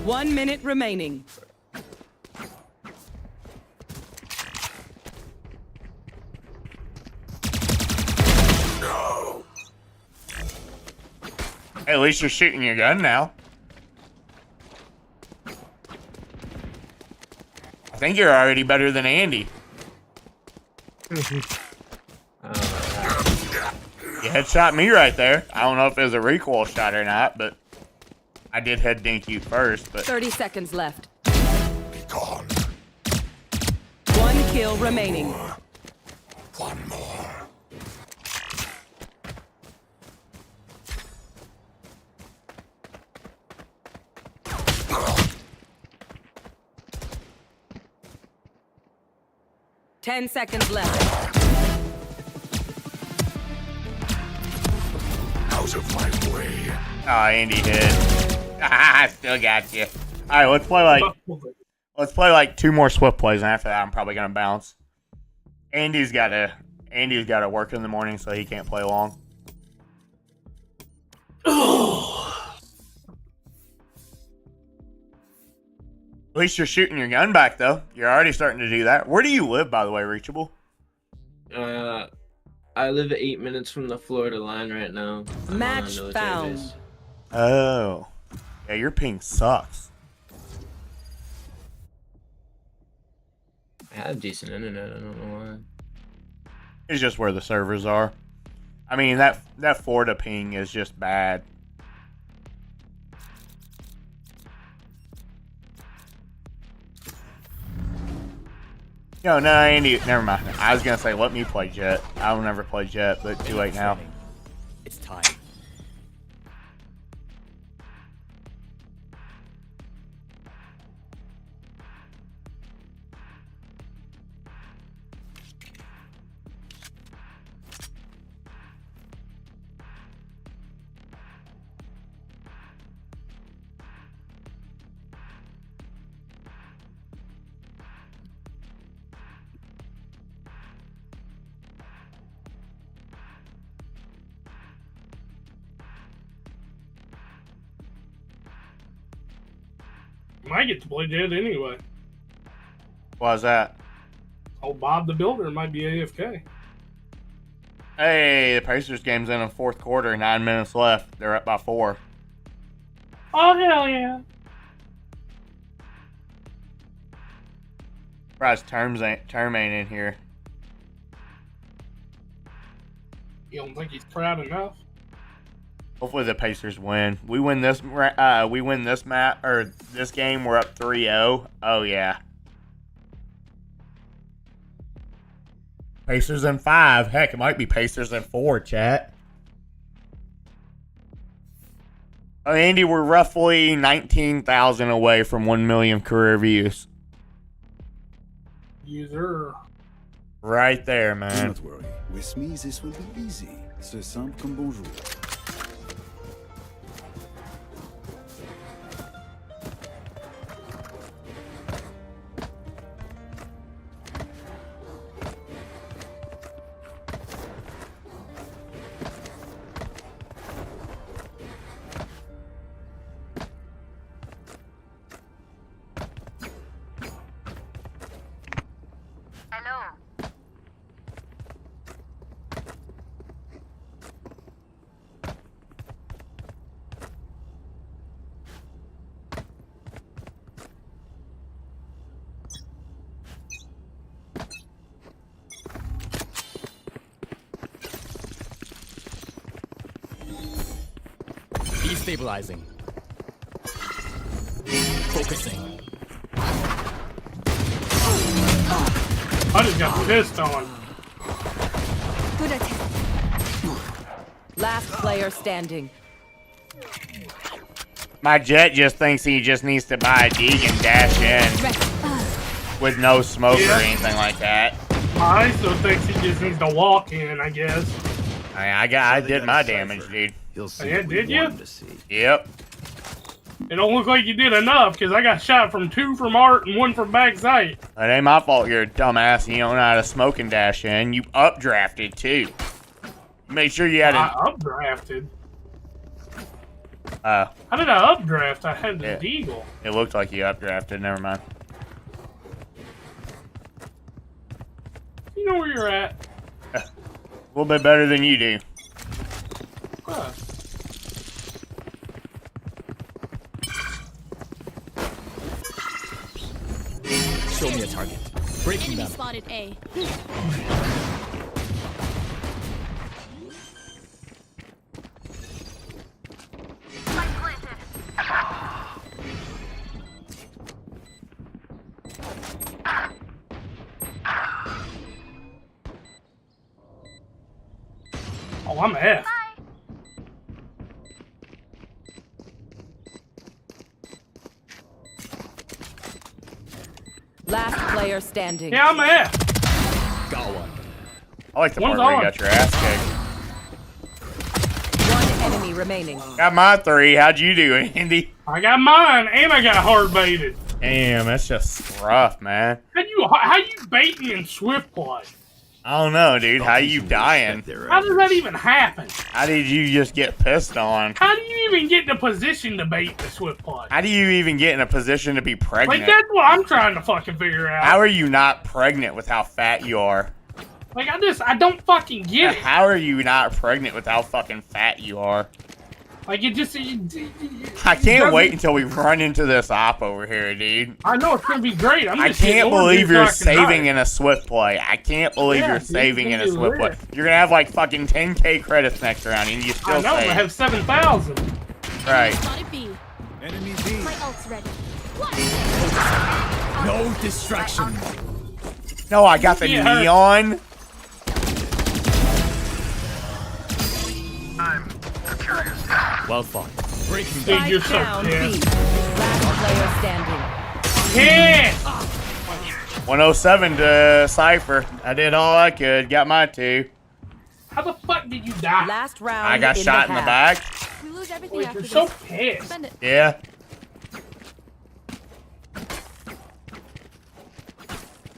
One minute remaining. Hey, at least you're shooting your gun now. I think you're already better than Andy. You headshot me right there. I don't know if it was a recoil shot or not, but I did head dink you first. But 30 seconds left. Be gone. 1 kill remaining. One more. Ten seconds left. Out of my way. oh, Andy hit. I still got you. All right, let's play like 2 more swift plays, and after that, I'm probably gonna bounce. Andy's gotta work in the morning, so he can't play long. At least you're shooting your gun back, though. You're already starting to do that. Where do you live, by the way, Reachable? I live 8 minutes from the Florida line right now. Match found. Oh. Yeah, your ping sucks. I have decent internet, I don't know why. It's just where the servers are. I mean, that Florida ping is just bad. No, Andy, never mind. I was gonna say, let me play Jet. I'll never play Jet, but too late now. It's time. Might get to play Jet anyway. Why's that? Oh, Bob the Builder might be AFK. Hey, the Pacers game's in the 4th quarter, 9 minutes left. They're up by 4. Oh, hell yeah. Surprised Term ain't in here. You don't think he's proud enough? Hopefully the Pacers win. We win this map or this game. We're up 3-0. Oh yeah. Pacers in 5. Heck, it might be Pacers in 4. Chat. Oh, Andy, we're roughly 19,000 away from 1 million career views. User. Right there, man. Do not worry. With me, this will be easy. C'est simple comme bonjour. Destabilizing. Focusing. I just got pissed on. Good attempt. Last player standing. My Jet just thinks he just needs to buy a Deke and dash in with no smoke or anything like that. I still thinks he just needs to walk in, I guess. I did my damage, dude. You'll see. Yeah, did you? Yep. It don't look like you did enough, because I got shot from 2 from Art and 1 from backside. It ain't my fault you're a dumbass and you don't know how to smoke and dash in. You updrafted, too. Make sure you had I updrafted? How did I updraft? I had the Deagle. It looked like you updrafted. Never mind. You know where you're at. A little bit better than you do. Huh. Show me a target. Breaking them. Spotted A. Oh, I'm F. Last player standing. Yeah, I'm F. Got one. I like the part where you got your ass kicked. One enemy remaining. Got my 3. How'd you do, Andy? I got mine, and I got hard baited. Damn, that's just rough, man. How you baiting in swift play? I don't know, dude. How you dying? How does that even happen? How did you just get pissed on? How do you even get in a position to bait the swift play? How do you even get in a position to be pregnant? Like, that's what I'm trying to fucking figure out. How are you not pregnant with how fat you are? Like, I don't fucking get it. How are you not pregnant with how fucking fat you are? Like, it just... I can't wait until we run into this op over here, dude. I know, it's gonna be great. I can't believe you're saving in a swift play. I can't believe you're saving in a swift play. You're gonna have like fucking 10k credits next round, and you still I know, save. I have 7,000. Right. Spotted B. Enemy B. My ult's ready. No distraction. No, I got the neon. Well fought. Breaking Dude, them. you're so Down B. pissed. Last player standing. Yeah! 107 to Cypher. I did all I could. Got my 2. How the fuck did you die? Last round. I got shot in the back. We lose everything Wait, after you're so this. pissed. Spend it. Yeah.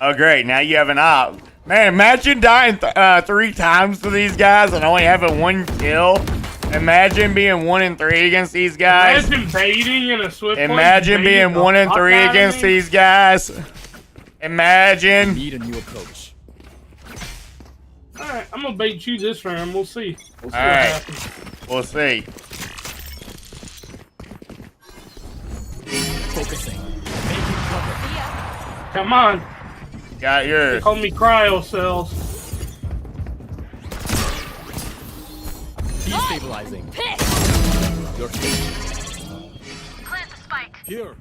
Oh, great. Now you have an op. Man, imagine dying 3 times to these guys and only having 1 kill. Imagine being 1 and 3 against these guys. Imagine baiting in a swift play. Imagine being 1 and 3 against these guys. Imagine. Need a new approach. Alright, I'm gonna bait you this round. We'll see. We'll see All what right. happens. We'll see. Focusing. Making cover. Come on. Got yours. Call me cryo cells. Destabilizing. You're finished. Plant the spike. Here.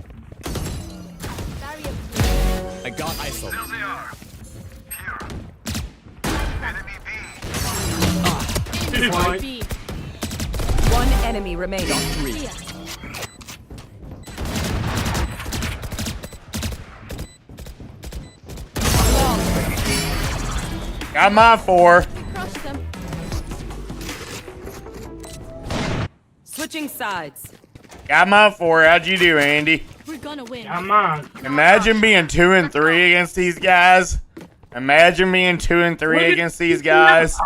I got ISO. There they are. Here. Enemy B. Fine. B. One enemy remaining. 3. Got my 4. Crush them. Switching sides. Got my 4. How'd you do, Andy? We're gonna win. Come on. Imagine being 2 and 3 against these guys. Imagine being 2 and 3 against these guys.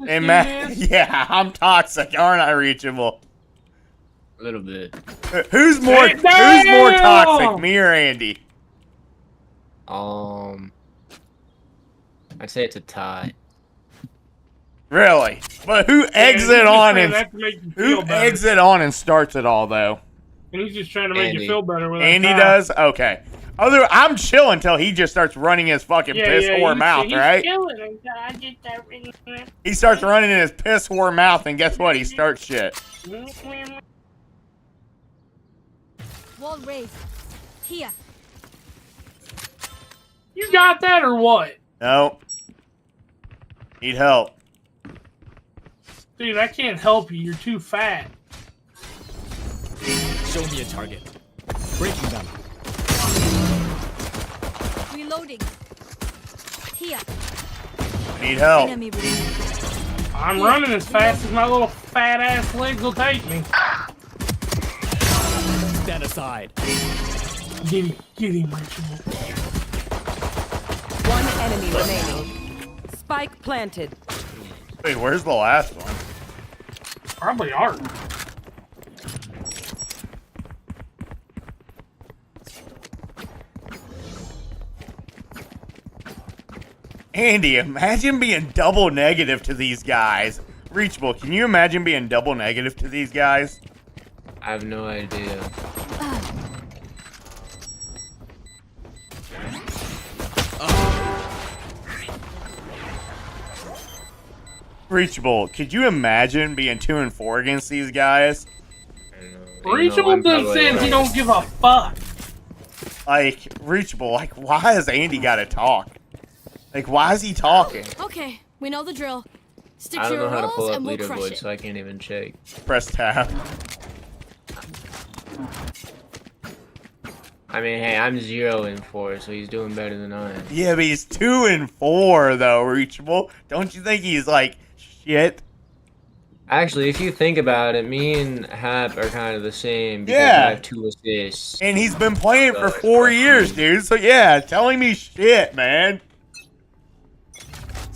Yeah, I'm toxic, aren't I, Reachable? A little bit. Who's more toxic, me or Andy? I'd say it's a tie. Really? But who exit on and starts it all though? And he's just trying to make Andy. you feel better with that Andy tie. does? Okay. I'm chill until he just starts running his fucking piss whore mouth, right? He starts running in his piss whore mouth, and guess what? He starts shit. Wall raised. Here. You got that or what? No. Need help. Dude, I can't help you. You're too fat. Show me a target. Breaking them. Reloading. Here. Need help. Enemy removed. I'm running as fast as my little fat ass legs will take me. Stand aside. Get him, Rachel. One enemy remaining. Spike planted. Wait, where's the last one? Probably art. Andy, imagine being double negative to these guys. Reachable, can you imagine being double negative to these guys? I have no idea. Reachable, could you imagine being 2 and 4 against these guys? Reachable does says he don't give a fuck. Like, Reachable, like, why has Andy got to talk? Like, why is he talking? Okay, we know the drill. Stick I to don't know your how to roles pull up and we'll crush leaderboard, it. so I can't even check. Press tab. I mean, hey, I'm 0 and 4, so he's doing better than I am. Yeah, but he's 2 and 4, though, Reachable. Don't you think he's, like, shit? Actually, if you think about it, me and Hap are kind of the same because Yeah. I have 2 assists. And he's been playing for 4 years, dude. So, yeah, telling me shit, man.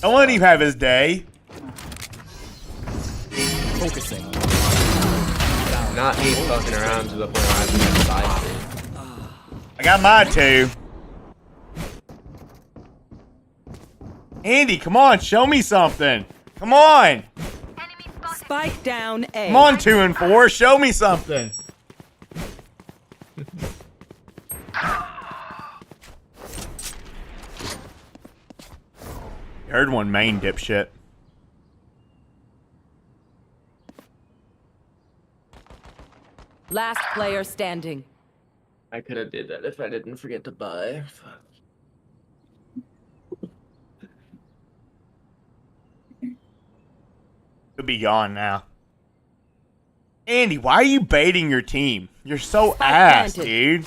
Don't let him have his day. Focusing. Not me fucking around to the point where I have to get side. I got mine, too. Andy, come on, show me something. Come on. Spike down A. Come on, 2 and 4, show me something. You heard one main dipshit. Last player standing. I could have did that if I didn't forget to buy. Fuck. Could be gone now. Andy, why are you baiting your team? You're so ass, dude.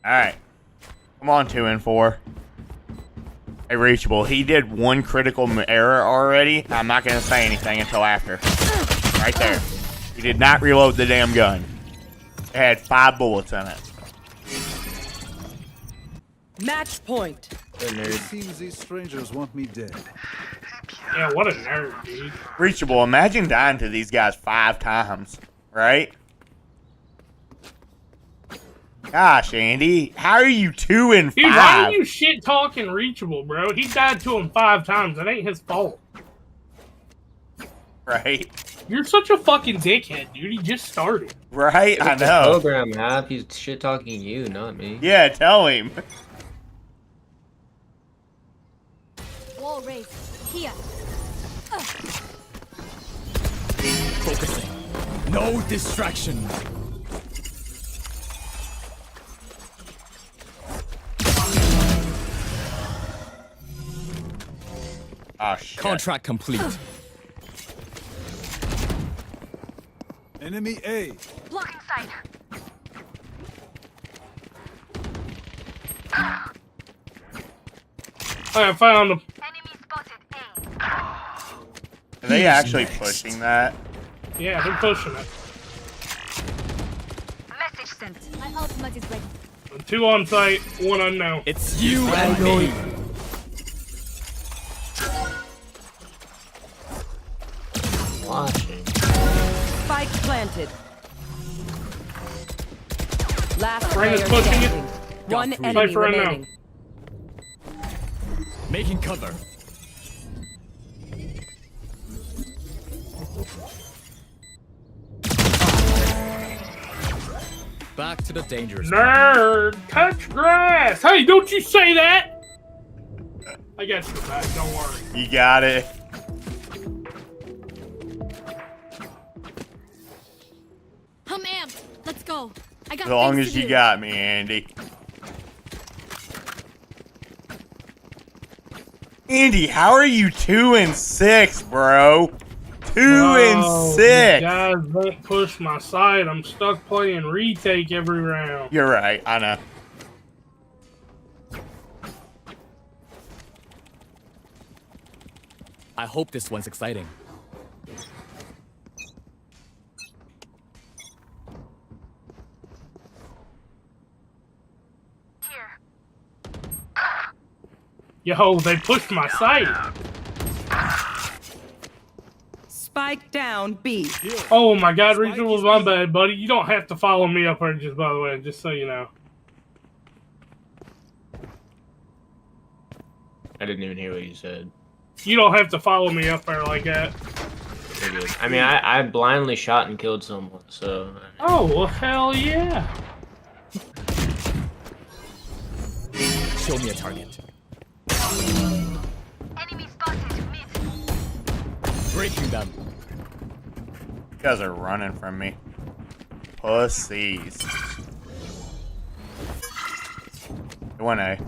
Alright. Come on, 2 and 4. Hey, Reachable, he did 1 critical error already. I'm not going to say anything until after. Right there. He did not reload the damn gun. It had 5 bullets in it. Match point. It seems these strangers want me dead. Yeah, what a nerd, dude. Reachable, imagine dying to these guys 5 times, right? Gosh, Andy, how are you 2 and 5? Dude, why are you shit talking Reachable, bro? He died to him 5 times. It ain't his fault. Right? You're such a fucking dickhead, dude. He just started. Right? I The know. program Hap, he's shit talking you, not me. Yeah, tell him. Wall raised. Here. Focusing. No distraction. Oh, shit. Contract complete. Enemy A. Blocking sight. I found him. Are they actually pushing that? Yeah, they're pushing it. Message sent. My ultimate is ready. 2 on site, 1 unknown. It's you and me. Watching. Spike planted. Last Brandon's player pushing it. standing. One three. enemy Cypher unknown. remaining. Making cover. Back to the dangerous. Nerd, touch grass. Hey, don't you say that. I got you back. Don't worry. You got it. As long as you got me, Andy. Andy, how are you 2-6, bro? 2-6. You guys won't push my side. I'm stuck playing retake every round. You're right. I know. I hope this one's exciting. Yo, they pushed my site. Spike down B. Oh my god, Reasonable was my bad, buddy. You don't have to follow me up there, just by the way, just so you know. I didn't even hear what you said. You don't have to follow me up there like that. You're good. I mean, I blindly shot and killed someone, so... Oh, well, hell yeah. Show me a target. Enemy spotted mid. Breaking them. You guys are running from me. Pussies. 1A.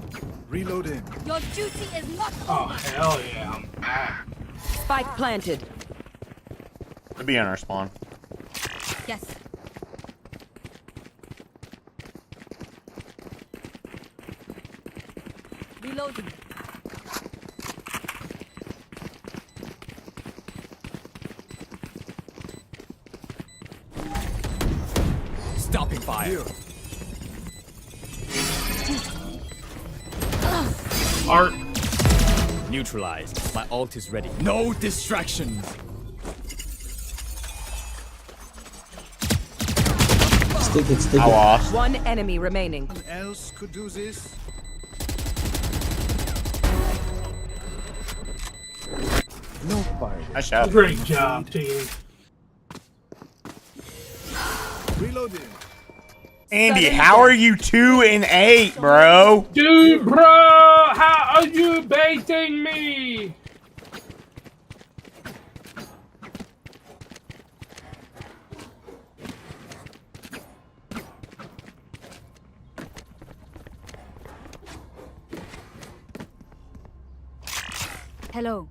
Reloading. Your duty is not Oh, over. hell yeah, I'm back. Spike planted. Could be in our spawn. Yes. Reloading. Stopping fire. Art. Neutralized. My ult is ready. No distractions. Stick it, stick I it. lost. One enemy remaining. Someone else could do this. No fire. Nice shot. Great job, team. Reloading. Andy, how are you 2-8, bro? Dude, bro, how are you baiting me? Hello.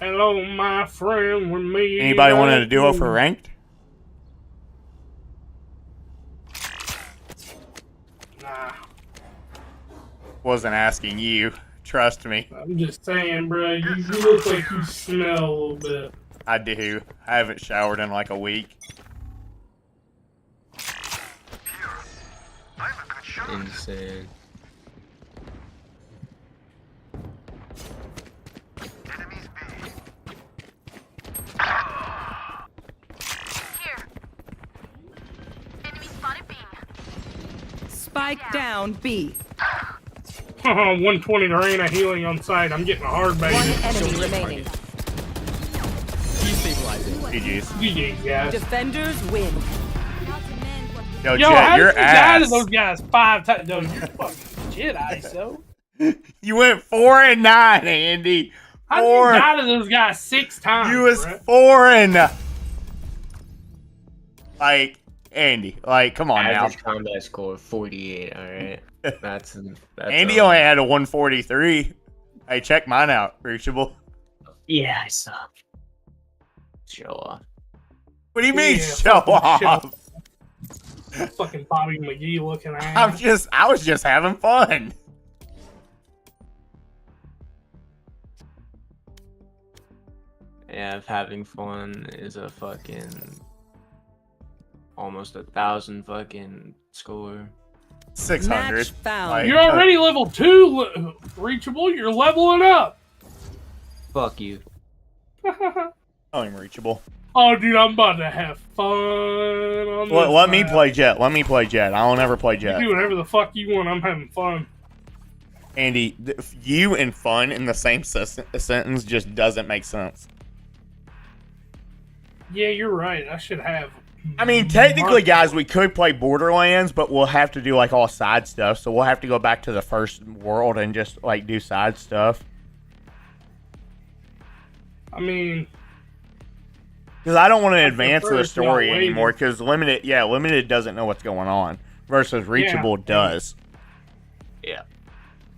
Hello, my friend, with me. Anybody wanted a duo for ranked? Nah. Wasn't asking you. Trust me. I'm just saying, bro, you look like you smell a little bit. I do. I haven't showered in like a week. Insane. Spike down B. 120 arena healing on site. I'm getting a hard bait. One enemy remaining. Destabilizing. GG's. GG's, guys. Defenders win. Yo, Yo, Jet, how your did you die to ass. those guys 5 times? No, you're fucking shit, ISO. You went 4-9, Andy. How did you die to those guys 6 times? You was bruh? 4 like Andy. Like, come on Average combat score 48. All right, that's Andy only had a 143. Hey, check mine out. Reachable. Yeah, I saw. Show off. What do you mean Yeah, show fucking off? Fucking Bobby McGee looking at. I was just having fun. Yeah, if having fun is a fucking almost 1,000 fucking score. 600. Match found. Like, You're already level 2 reachable. You're leveling up. Fuck you. I'm reachable. Oh, dude, I'm about to have fun on this. Let me map. play Jet. Let me play Jet. I don't ever play You Jet. do whatever the fuck you want. I'm having fun. Andy, you and fun in the same sentence just doesn't make sense. Yeah, you're right. I should have. I mean, technically, guys, we could play Borderlands, but we'll have to do like all side stuff. So we'll have to go back to the first world and just like do side stuff. I mean, Because I don't want to I advance prefer the it's not story waiting. anymore. Because limited doesn't know what's going on versus reachable does. Yeah.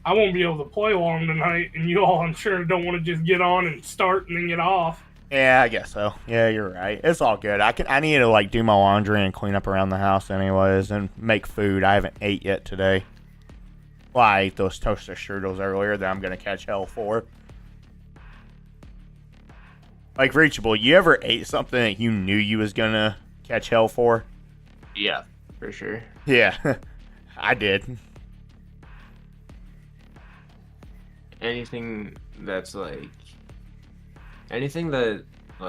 I won't be able to play long tonight, and you all, I'm sure, don't want to just get on and start and then get off. Yeah, I guess so. Yeah, you're right. It's all good. I need to like do my laundry and clean up around the house anyways, and make food. I haven't ate yet today. Well, I ate those toaster strudels earlier that I'm gonna catch hell for. Like reachable, you ever ate something that you knew you was gonna catch hell for? Yeah, for sure. Yeah, I did. Anything that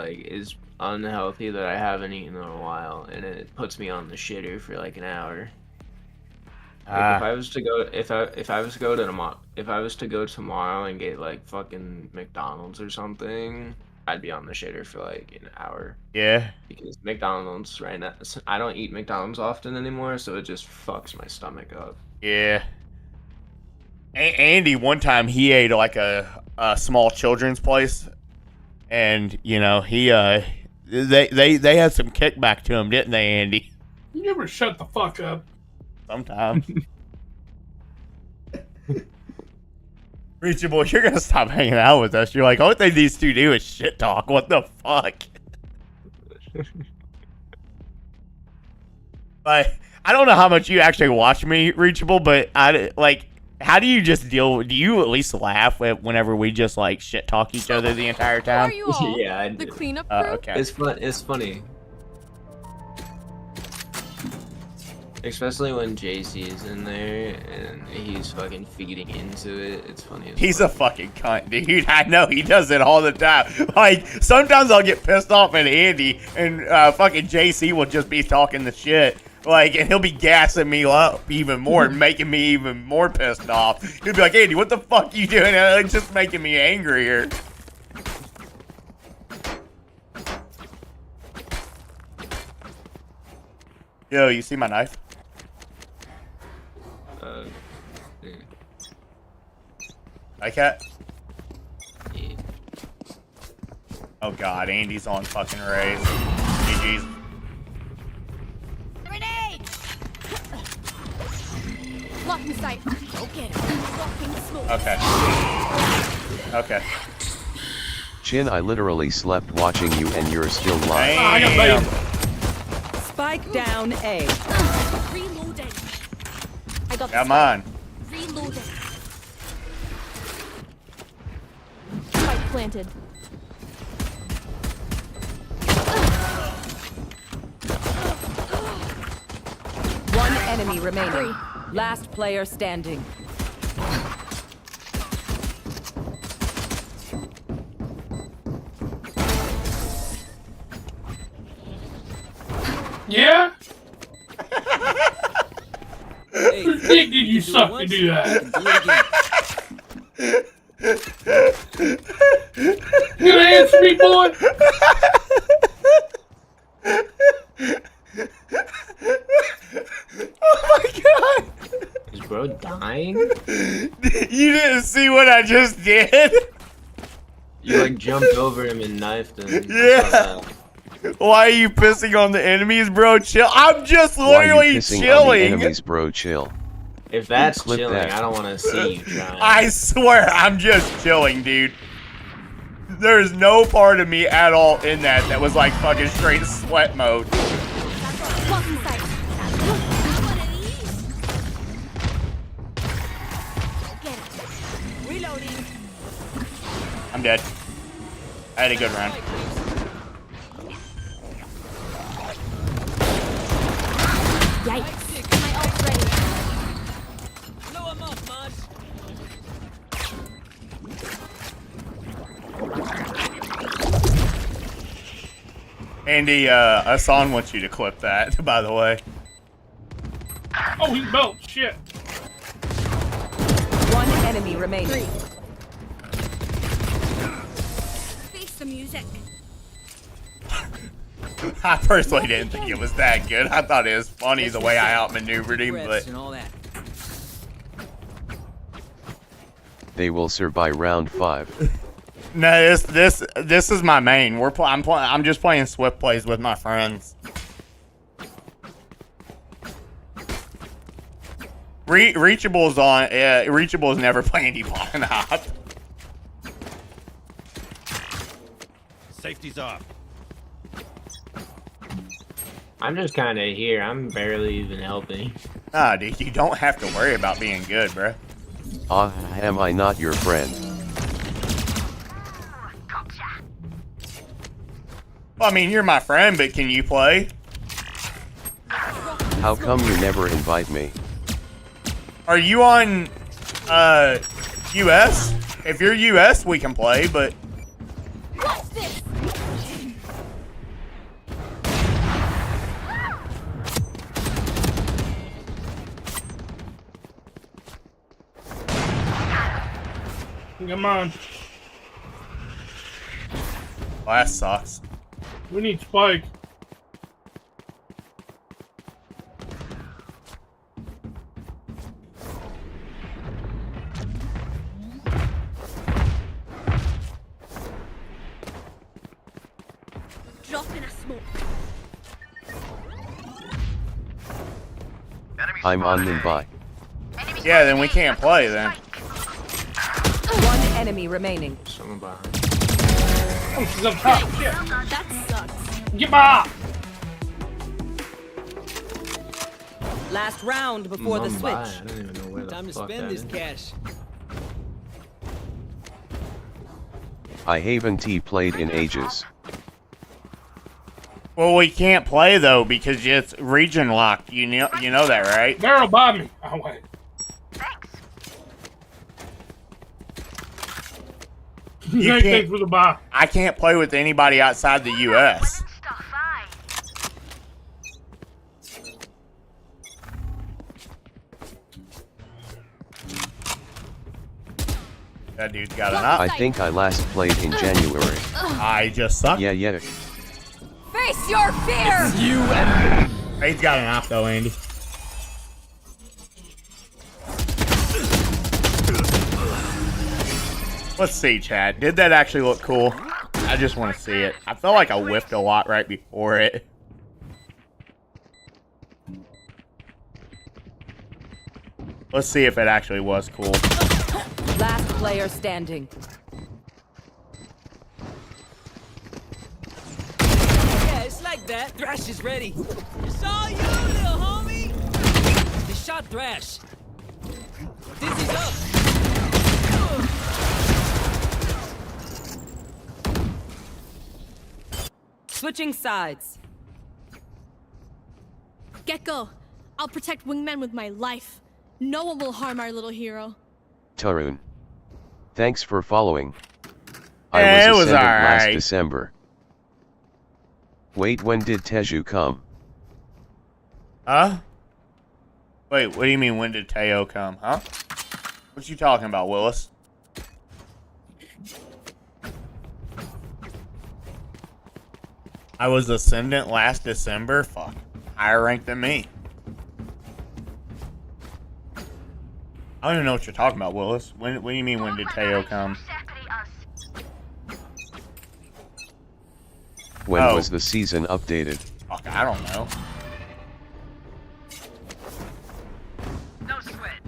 is unhealthy that I haven't eaten in a while, and it puts me on the shitter for like an hour. Like if I was to go tomorrow and get like fucking McDonald's or something, I'd be on the shitter for like an hour. Yeah. Because McDonald's right now, I don't eat McDonald's often anymore, so it just fucks my stomach up. Yeah. Andy, one time he ate like a small children's place, and you know he they had some kickback to him, didn't they, Andy? You never shut the fuck up. Sometimes. Reachable, you're gonna stop hanging out with us. You're like, all thing these two do is shit talk. What the fuck? Like, I don't know how much you actually watch me, Reachable, but how do you just deal? Do you at least laugh whenever we just like shit talk each other the entire time? Are you all? Yeah, I The do. cleanup crew? Okay. It's funny. Especially when JC's in there and he's fucking feeding into it. It's funny as He's a fucking cunt, dude. I know, he does it all the time. Like, sometimes I'll get pissed off at Andy, and fucking JC will just be talking the shit. Like, and he'll be gassing me up even more and making me even more pissed off. He'll be like, Andy, what the fuck you doing? It's just making me angrier. Yo, you see my knife? yeah. Like that? Oh god, Andy's on fucking race. GG's. Grenade! Blocking sight. Okay. Blocking smoke. Okay. Okay. Chin, I literally slept watching you and you're still live. Damn. Spike down A. Reloading. I got Come on. Reloading. Spike planted. One enemy remaining. Last player standing. Yeah? Whose dick did you suck to do that? You gonna answer me, boy? Oh my god! Is bro dying? You didn't see what I just did? You like jumped over him and knifed him. Yeah. Why are you pissing on the enemies, bro? Chill. I'm just Why are you literally pissing on the chilling. enemies, bro? Chill. If that's Clip chilling, that. I don't want to see you trying. I swear, I'm just chilling, dude. There's no part of me at all in that was like fucking straight sweat mode. Blocking sight. Get it. Reloading. I'm dead. I had a good round. Yikes. My ult's ready. Blow him up, Mars. Andy, Asan wants you to clip that, by the way. Oh, he belched. Shit. One enemy remaining. Face the music. I personally didn't think it was that good. I thought it was funny the way I outmaneuvered him, but And all that. They will survive round 5. No, this is my main. I'm just playing Swift plays with my friends. Reachable's on. Reachable's never playing deep on op. Safety's off. I'm just kind of here. I'm barely even helping. Nah, dude, you don't have to worry about being good, bro. Am I not your friend? Well, I mean, you're my friend, but can you play? How come you never invite me? Are you on, US? If you're US, we can play, but... What's this? Come on. Well, that sucks. We need Spike. Drop in a smoke. I'm on Mumbai. Yeah, then we can't play then. One enemy remaining. Someone behind. Oh, she's up top. Shit. That sucks. Get back. Last round before the switch. I don't even know where the Time to fuck spend that this is. cash. I haven't played in ages. Well, we can't play though because it's region locked. You know that, right? Barrel by me. Oh wait. You Thanks can't. for the buy. I can't play with anybody outside the US. That dude's got an op. I think I last played in January. I just suck. Yeah. Face your fear! You and he's got an op though, Andy. Let's see, Chad. Did that actually look cool? I just want to see it. I felt like I whiffed a lot right before it. Let's see if it actually was cool. Last player standing. Yeah, it's like that. Thrash is ready. It's all you, little homie. They shot Thrash. Dizzy's up. Switching sides. Gecko, I'll protect Wingman with my life. No one will harm our little hero. Tarun. Thanks for following. It was Ascendant last alright. December. Wait, when did Teju come? Huh? Wait, what do you mean, when did Teo come, huh? What you talking about, Willis? I was Ascendant last December? Fuck. Higher rank than me. I don't even know what you're talking about, Willis. What do you mean, when did Teo come? When was the season updated? Fuck, I don't know. No sweat.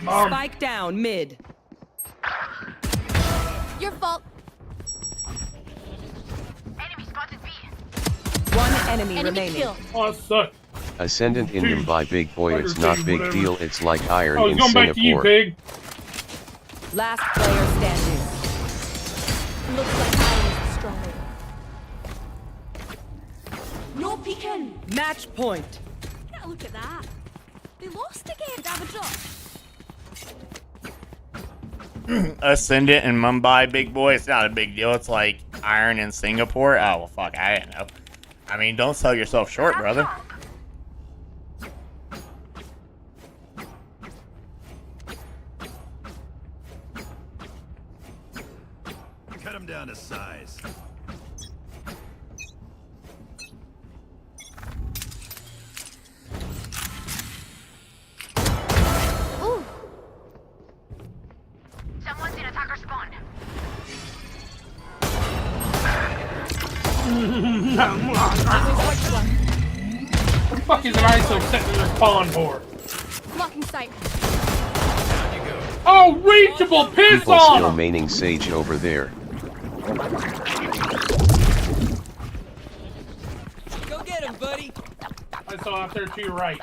Spike down mid. Your fault. One enemy Enemy remaining. kill. Oh, that sucks. Ascendant in Mumbai, big boy, it's not big deal, it's like iron Oh, in he's going back to you, Singapore. pig. Last player standing. Looks like I was stronger. No peeking. Match point. Yeah, look at that. They lost again. Have a drop. Ascendant in Mumbai, big boy. It's not a big deal. It's like iron in Singapore. Oh, well, fuck. I didn't know. I mean, don't sell yourself short, brother. Cut him down to size. Ooh. Someone's in attacker spawn. What the fuck is an ISO sitting in their spawn for? Blocking sight. Oh, reachable! Piss People off! still maining Sage over there. Go get him, buddy. ISO out there to your right.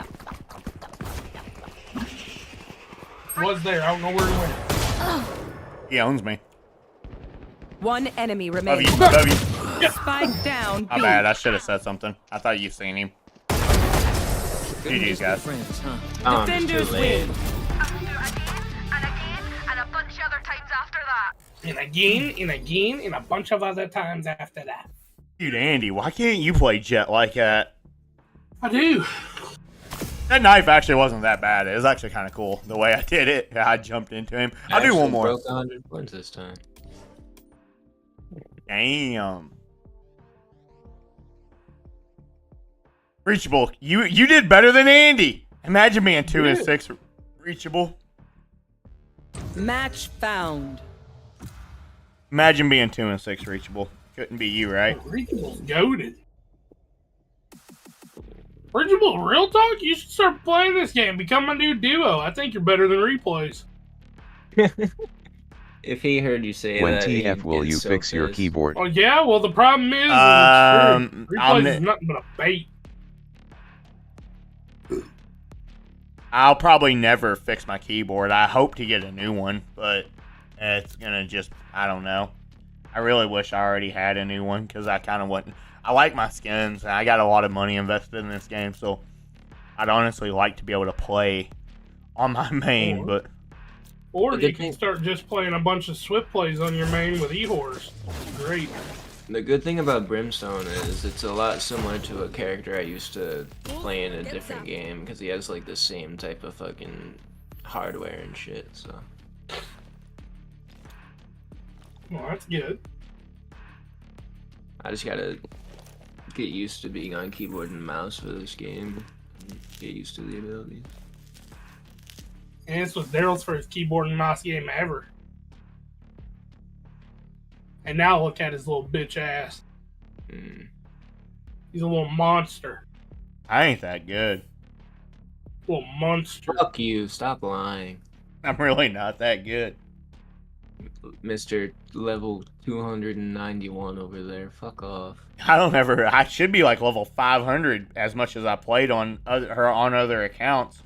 Was there? I don't know where he went. He owns me. One enemy Love remaining. you. Love you. Spike down. My B. bad. I should have said something. I thought you seen him. GG's, guys. Defenders win. And a bunch of other times after that. And again, and a bunch of other times after that. Dude, Andy, why can't you play Jet like that? I do. That knife actually wasn't that bad. It was actually kind of cool the way I did it. I jumped into him. I'll do one more. Broke 100 points this time. Damn. Reachable. You did better than Andy. Imagine being 2 and 6 reachable. Match found. Imagine being 2 and 6 reachable. Couldn't be you, right? Reachable's goated. Reachable, real talk? You should start playing this game. Become my new duo. I think you're better than replays. If he heard you say When that, TF will you fix your keyboard? Oh yeah, well the problem is it's true. Replays is nothing but a bait. I'll probably never fix my keyboard. I hope to get a new one, but it's gonna just, I don't know. I really wish I already had a new one because I kind of wouldn't. I like my skins. And I got a lot of money invested in this game, so I'd honestly like to be able to play on my main, but. Or you can start just playing a bunch of Swift plays on your main with E-Horse. Great. The good thing about Brimstone is it's a lot similar to a character I used to play in a different game because he has like the same type of fucking hardware and shit, so. Well, that's good. I just gotta get used to being on keyboard and mouse for this game. Get used to the abilities. And this was Daryl's first keyboard and mouse game ever. And now look at his little bitch ass. He's a little monster. I ain't that good. Little monster. Fuck you, stop lying. I'm really not that good. Mr. Level 291 over there, fuck off. I should be like level 500 as much as I played on other accounts.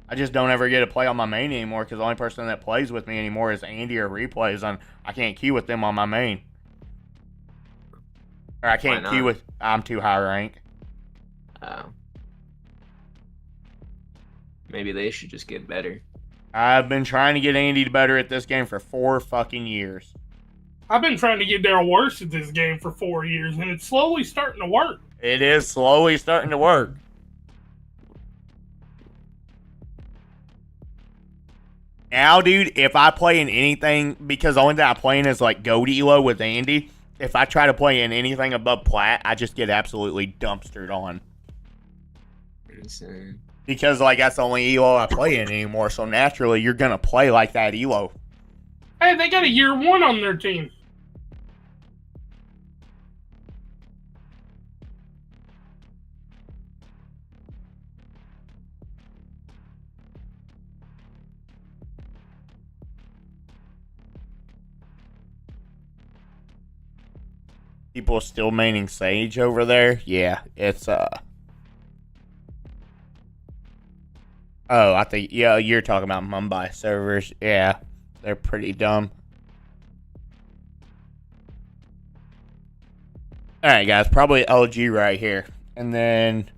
I just don't ever get to play on my main anymore because the only person that plays with me anymore is Andy or Replays. I can't queue with them on my main. Or I can't queue with... I'm too high rank. Oh. Maybe they should just get better. I've been trying to get Andy better at this game for 4 fucking years. I've been trying to get Daryl worse at this game for 4 years, and it's slowly starting to work. It is slowly starting to work. Now, dude, if I play in anything, because the only thing I'm playing is like Gold Elo with Andy, if I try to play in anything above Plat, I just get absolutely dumpstered on. Insane. Because, like, that's the only Elo I play in anymore, so naturally, you're going to play like that Elo. Hey, they got a year 1 on their team. People still maining Sage over there? Yeah, it's, Oh, I think, yeah, you're talking about Mumbai servers. Yeah, they're pretty dumb. Alright, guys, probably LG right here. And then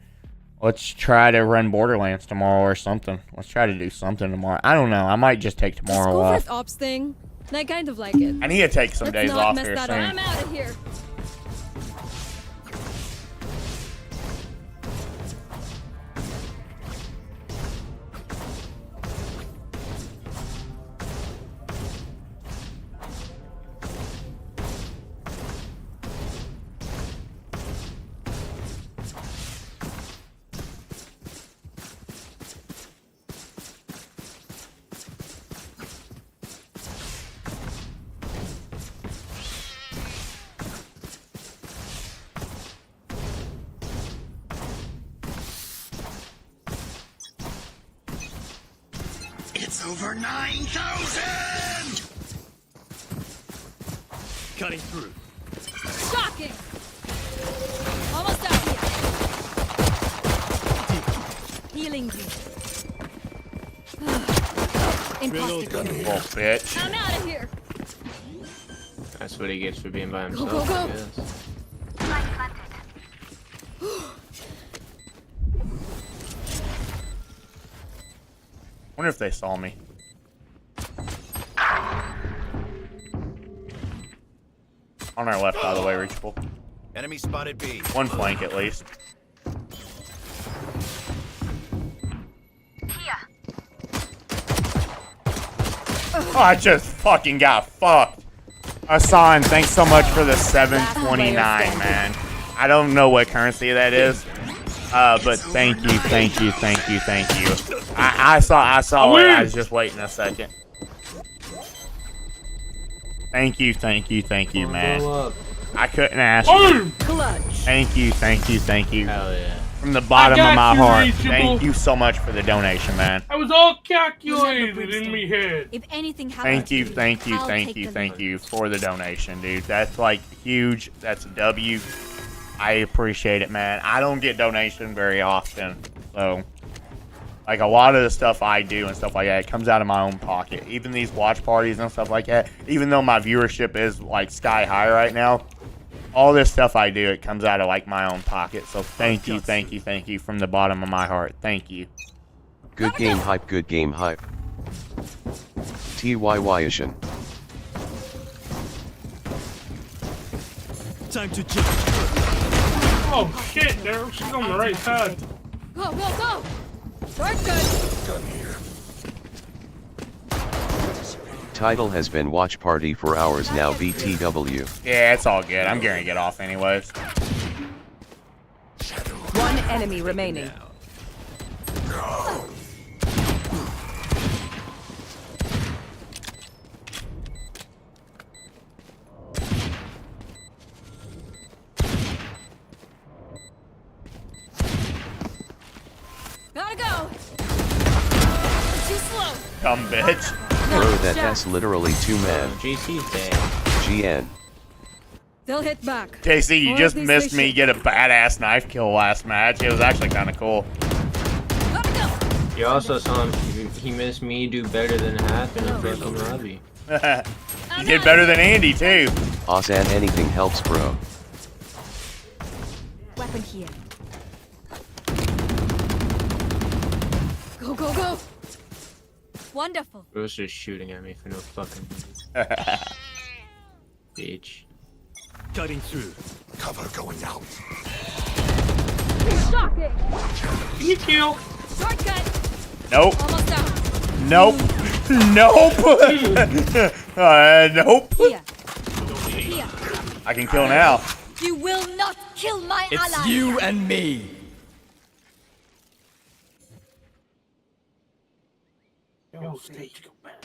let's try to run Borderlands tomorrow or something. Let's try to do something tomorrow. I don't know. I might just take tomorrow off. This ops thing, I kind of like it. I need to take some days off here soon. I'm out of here. That's over 9,000! Cutting through. Shocking! Almost out here. Healing you. Impossible. Little bitch. I'm out of here. That's what he gets for being by Go, himself, go, I go. guess. Wonder if they saw me. On our left, by the way, reachable. Enemy spotted B. One flank at least. Oh, I just fucking got fucked. Hassan, thanks so much for the 729, man. I don't know what currency that is. But thank you. I saw it. I was just waiting a second. Thank you, man. I couldn't ask you. Thank you. Hell yeah. From the bottom of my heart. Reachable. Thank you so much for the donation, man. I was all calculated in me head. If anything happens, Thank you for the donation, dude. That's like huge. That's a W. I appreciate it, man. I don't get donation very often, so like a lot of the stuff I do and stuff like that, it comes out of my own pocket. Even these watch parties and stuff like that, even though my viewership is like sky high right now, all this stuff I do, it comes out of like my own pocket. So thank you from the bottom of my heart. Thank you. Good game hype. TYYition. Time to jump. Oh shit, Daryl, she's on the right side. Go, go, go! Start good. Title has been watch party for hours now. BTW. Yeah, it's all good. I'm gonna get off anyways. One enemy remaining. Gotta go. Too slow. Dumb bitch. Bro, that's literally 2 men. GC's dead. GN. They'll hit back. JC, you Or just at least missed they me should. get a badass knife kill last match. It was actually kind of cool. You also saw him. He missed me do better than half in a fucking lobby. You did better than Andy too. Ascent, anything helps, bro. Weapon here. Go, go, go. Wonderful. Bro's just shooting at me for no fucking reason. Bitch. Cutting through. Cover going out. Shocking. Can you kill? Shortcut. Nope. Almost out. Nope. Nope. Nope. Here. Here. I can kill now. You will not kill my It's ally. you and me. Yo, Stage, go back.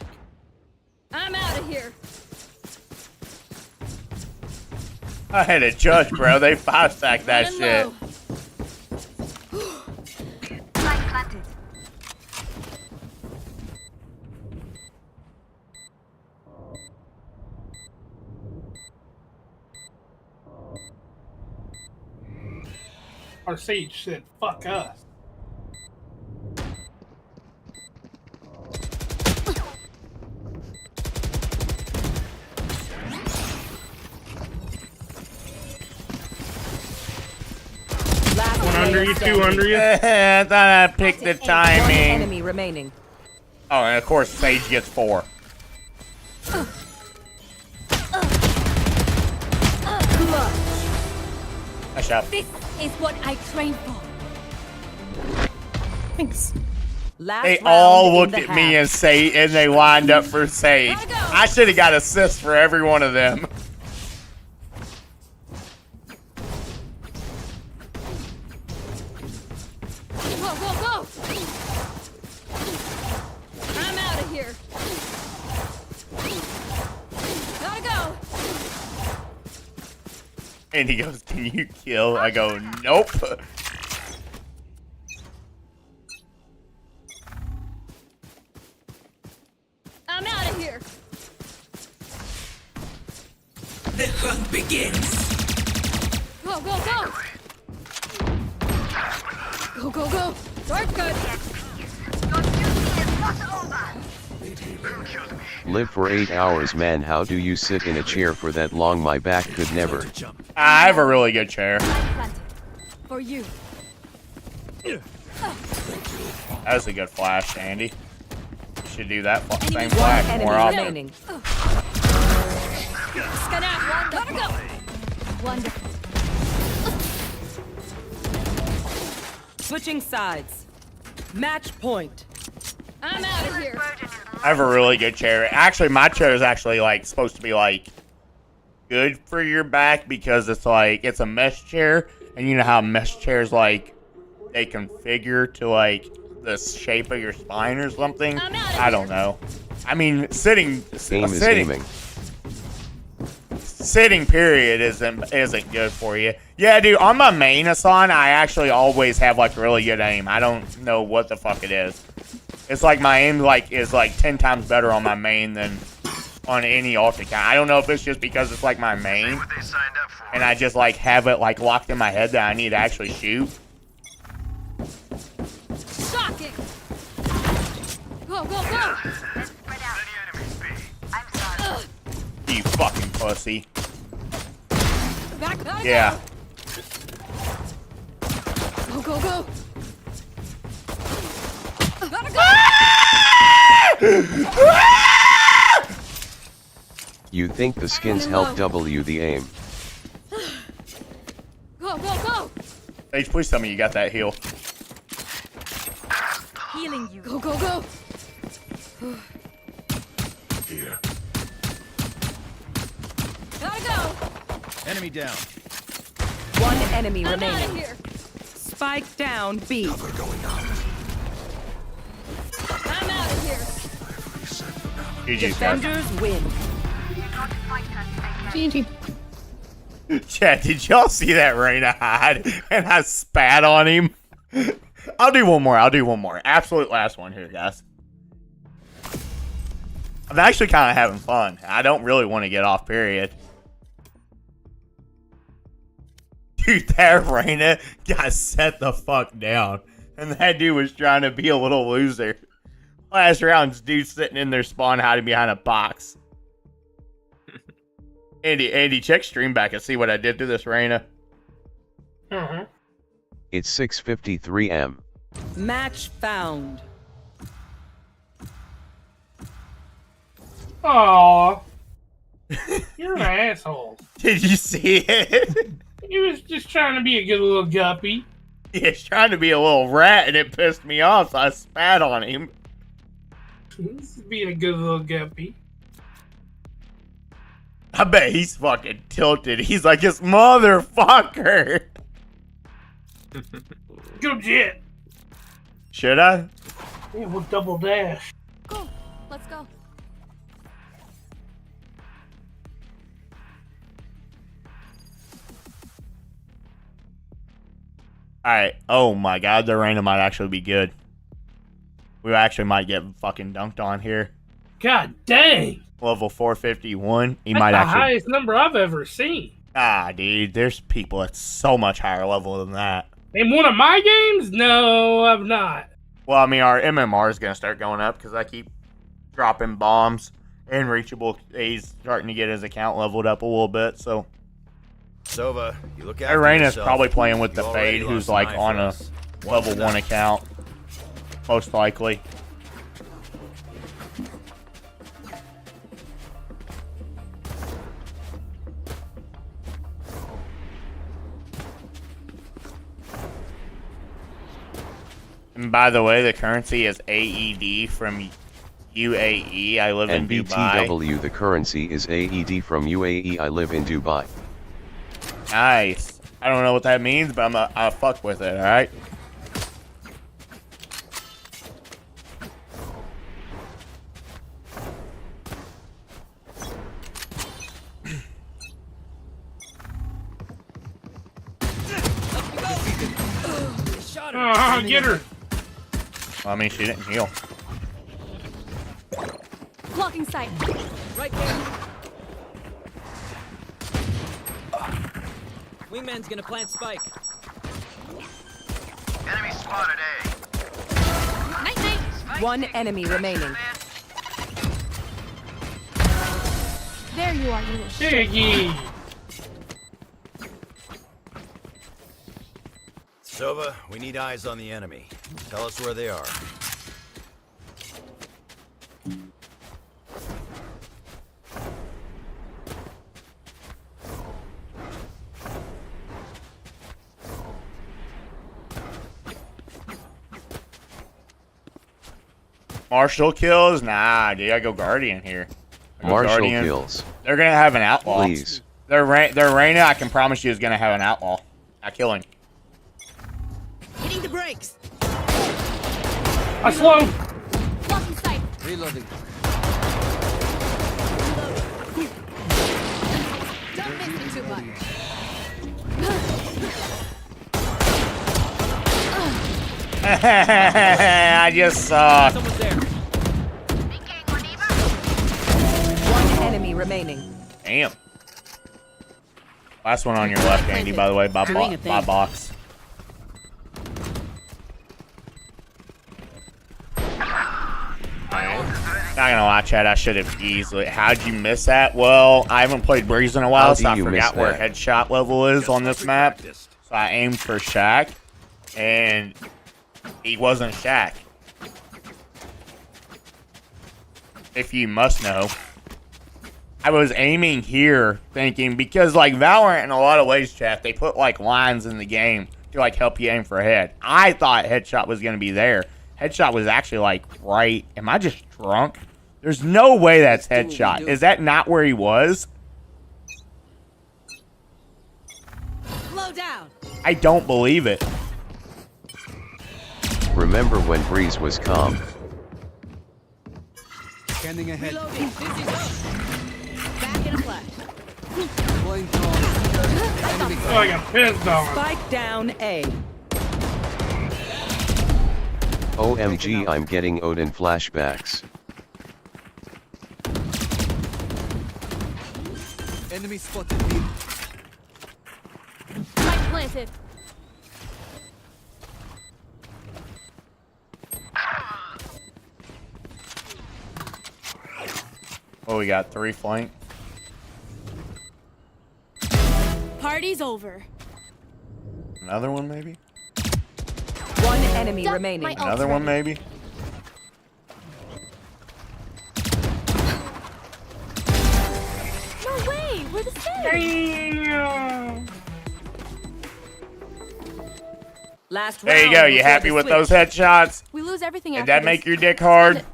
I'm out of here. I had a judge, bro. They 5-stacked that Running shit. low. Our Sage said, fuck us. Last 100 you, 200 you. I thought I picked the One timing. enemy remaining. Oh, and of course, Sage gets 4. Nice job. This is what I trained for. Thanks. Last They round all in looked the at me half. and they lined up for Sage. I should have got assists for every one of them. Go, go, go. I'm out of here. Gotta go. And he goes, "Can you kill?" I go, "Nope." here. The hunt begins. Go, go, go! Go, go, go! Sword's good! Live for 8 hours, man. How do you sit in a chair for that long? My back could never. I have a really good chair. For you. That was a good flash, Andy. You should do that same flash more often. Scan out! Gotta go! Wonderful. Switching sides. Match point. I'm out of here. I have a really good chair. Actually, my chair is actually like supposed to be like good for your back because it's like it's a mesh chair, and you know how mesh chairs like they configure to like the shape of your spine or something. I don't know. I mean, sitting period isn't good for you. Yeah, dude, on my main Ascent, I actually always have like really good aim. I don't know what the fuck it is. It's like my aim is like 10 times better on my main than on any alt account. I don't know if it's just because it's like my main and I just like have it like locked in my head that I need to actually shoot. Shocking! Go, go, go! You fucking pussy. Back, yeah. Go, go, go! Gotta go! You think the skins help W the aim? Go, go, go! Hey, please tell me you got that heal. Healing you. Go, go, go! Here. Gotta go! Enemy down. One enemy I'm remaining. out of here. Spike down B. Cover going out. I'm out of here. GG's, guys. Defenders win. GG. Chat, did y'all see that Reyna hide and I spat on him? I'll do one more. Absolute last one here, guys. I'm actually kind of having fun. I don't really want to get off, period. Dude, that Reyna got set the fuck down. And that dude was trying to be a little loser. Last round's dude sitting in their spawn hiding behind a box. Andy, check stream back and see what I did to this Reyna. It's 6:53 m. Match found. Aww. You're an asshole. Did you see it? He was just trying to be a good little guppy. He's trying to be a little rat and it pissed me off, so I spat on him. He's being a good little guppy. I bet he's fucking tilted. He's like, this motherfucker. Go Jet. Should I? Yeah, we'll double dash. Go. Let's go. Alright. Oh my god, the Reyna might actually be good. We actually might get fucking dunked on here. God dang. Level 451. He That's might the actually. highest number I've ever seen. Ah, dude, there's people at so much higher level than that. In one of my games? No, I've not. Well, I mean, our MMR is going to start going up because I keep dropping bombs. And Reachable, he's starting to get his account leveled up a little bit, so. Sova, you look after Reina's yourself. probably playing with the You Fade, already who's lost like 9 on for a us. level 1 account. Most likely. And by the way, the currency is AED from UAE. I live in Dubai. BTW, the currency is AED from UAE. I live in Dubai. Nice. I don't know what that means, but I'll fuck with it, alright? Get her. Well, I mean, she didn't heal. Blocking sight. Right there. Wingman's gonna plant spike. Enemy spotted A. Night night. One enemy remaining. There you are, you little shit. Shiggy. Sova, we need eyes on the enemy. Tell us where they are. Marshall kills? Nah, dude, I go Guardian here. Marshall kills. They're gonna have an outlaw. Please. Their Reyna, I can promise you, is gonna have an outlaw. Not killing. Hitting the brakes. I slow. Blocking sight. Reloading. Don't miss me too much. I just saw. Someone's there. One enemy remaining. Damn. Last one on your left, Andy, by the way, by box. Not gonna lie, Chad, I should have easily. How'd you miss that? Well, I haven't played Breeze in a while, so I forgot where headshot level is on this map. So I aimed for Shaq, and he wasn't Shaq. If you must know. I was aiming here thinking, because like Valorant in a lot of ways, chat, they put like lines in the game to like help you aim for a head. I thought headshot was going to be there. Headshot was actually like right. Am I just drunk? There's no way that's headshot. Is that not where he was? Slow down. I don't believe it. Remember when Breeze was calm? Scanning ahead. Reloading. Dizzy's up. Back in a flash. Deploying drone. Enemy Oh, I got pissed on. Spike down A. OMG, I'm getting Odin flashbacks. Enemy spotted B. Light planted. Oh, we got 3 flank. Party's over. Another one, maybe? One enemy remaining. Another one, maybe? No way, we're the same. Damn. Last There you round go. You before happy the with switch. those headshots? We lose everything Did after that make this. your dick hard?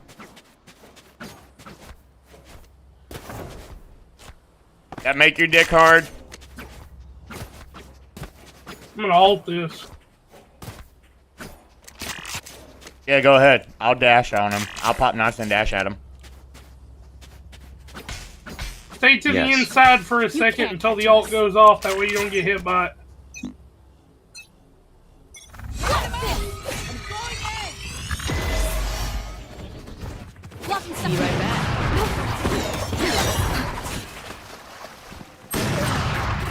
That make your dick hard? I'm gonna ult this. Yeah, go ahead. I'll dash on him. I'll pop knives and dash at him. Stay to the Yes. inside for a second until the ult goes off. That way you don't get hit by it. Blocking Be sight. right back.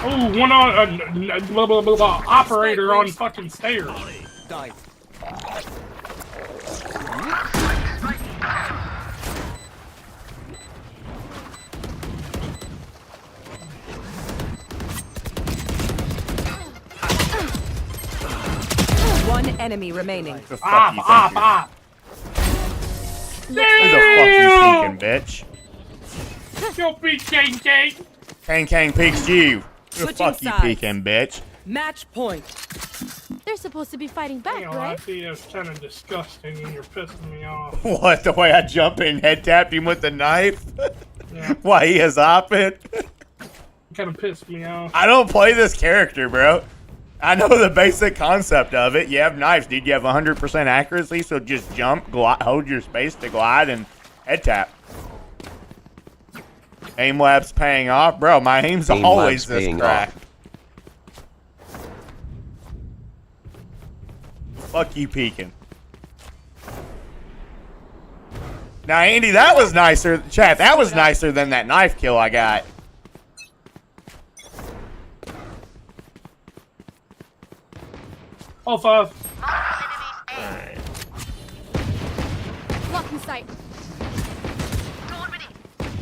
Oh, one on blah, blah, blah, blah, operator on fucking stairs. Died. One enemy remaining. Who the fuck you Op, thinking? op. Who the fuck you thinking, bitch? Yo, beat Kang Kang. Kang Kang peeks you. Who the Switching fuck you sides. peeking, bitch? Match point. They're supposed to be fighting back, You know, I right? see that's kind of disgusting and you're pissing me off. What, the way I jump in, head tapped him with the knife? Yeah. Why, he is opping? Kind of pissed me off. I don't play this character, bro. I know the basic concept of it. You have knives, dude. You have 100% accuracy, so just jump, glide, hold your space to glide, and head tap. Aim lab's paying off. Bro, my aim's Aim always lab's this paying crack. off. Fuck you peeking. Now, Andy, that was nicer. Chat, that was nicer than that knife kill I got. All 5. Blocking sight.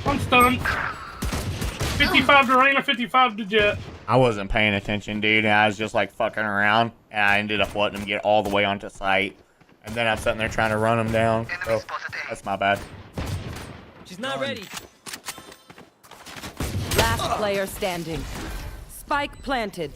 I'm stunned. 55 to Reyna, 55 to Jet. I wasn't paying attention, dude, and I was just like fucking around, and I ended up letting him get all the way onto site, and then I'm sitting there trying to run him down. So that's my bad. She's not ready. Last player standing. Spike planted.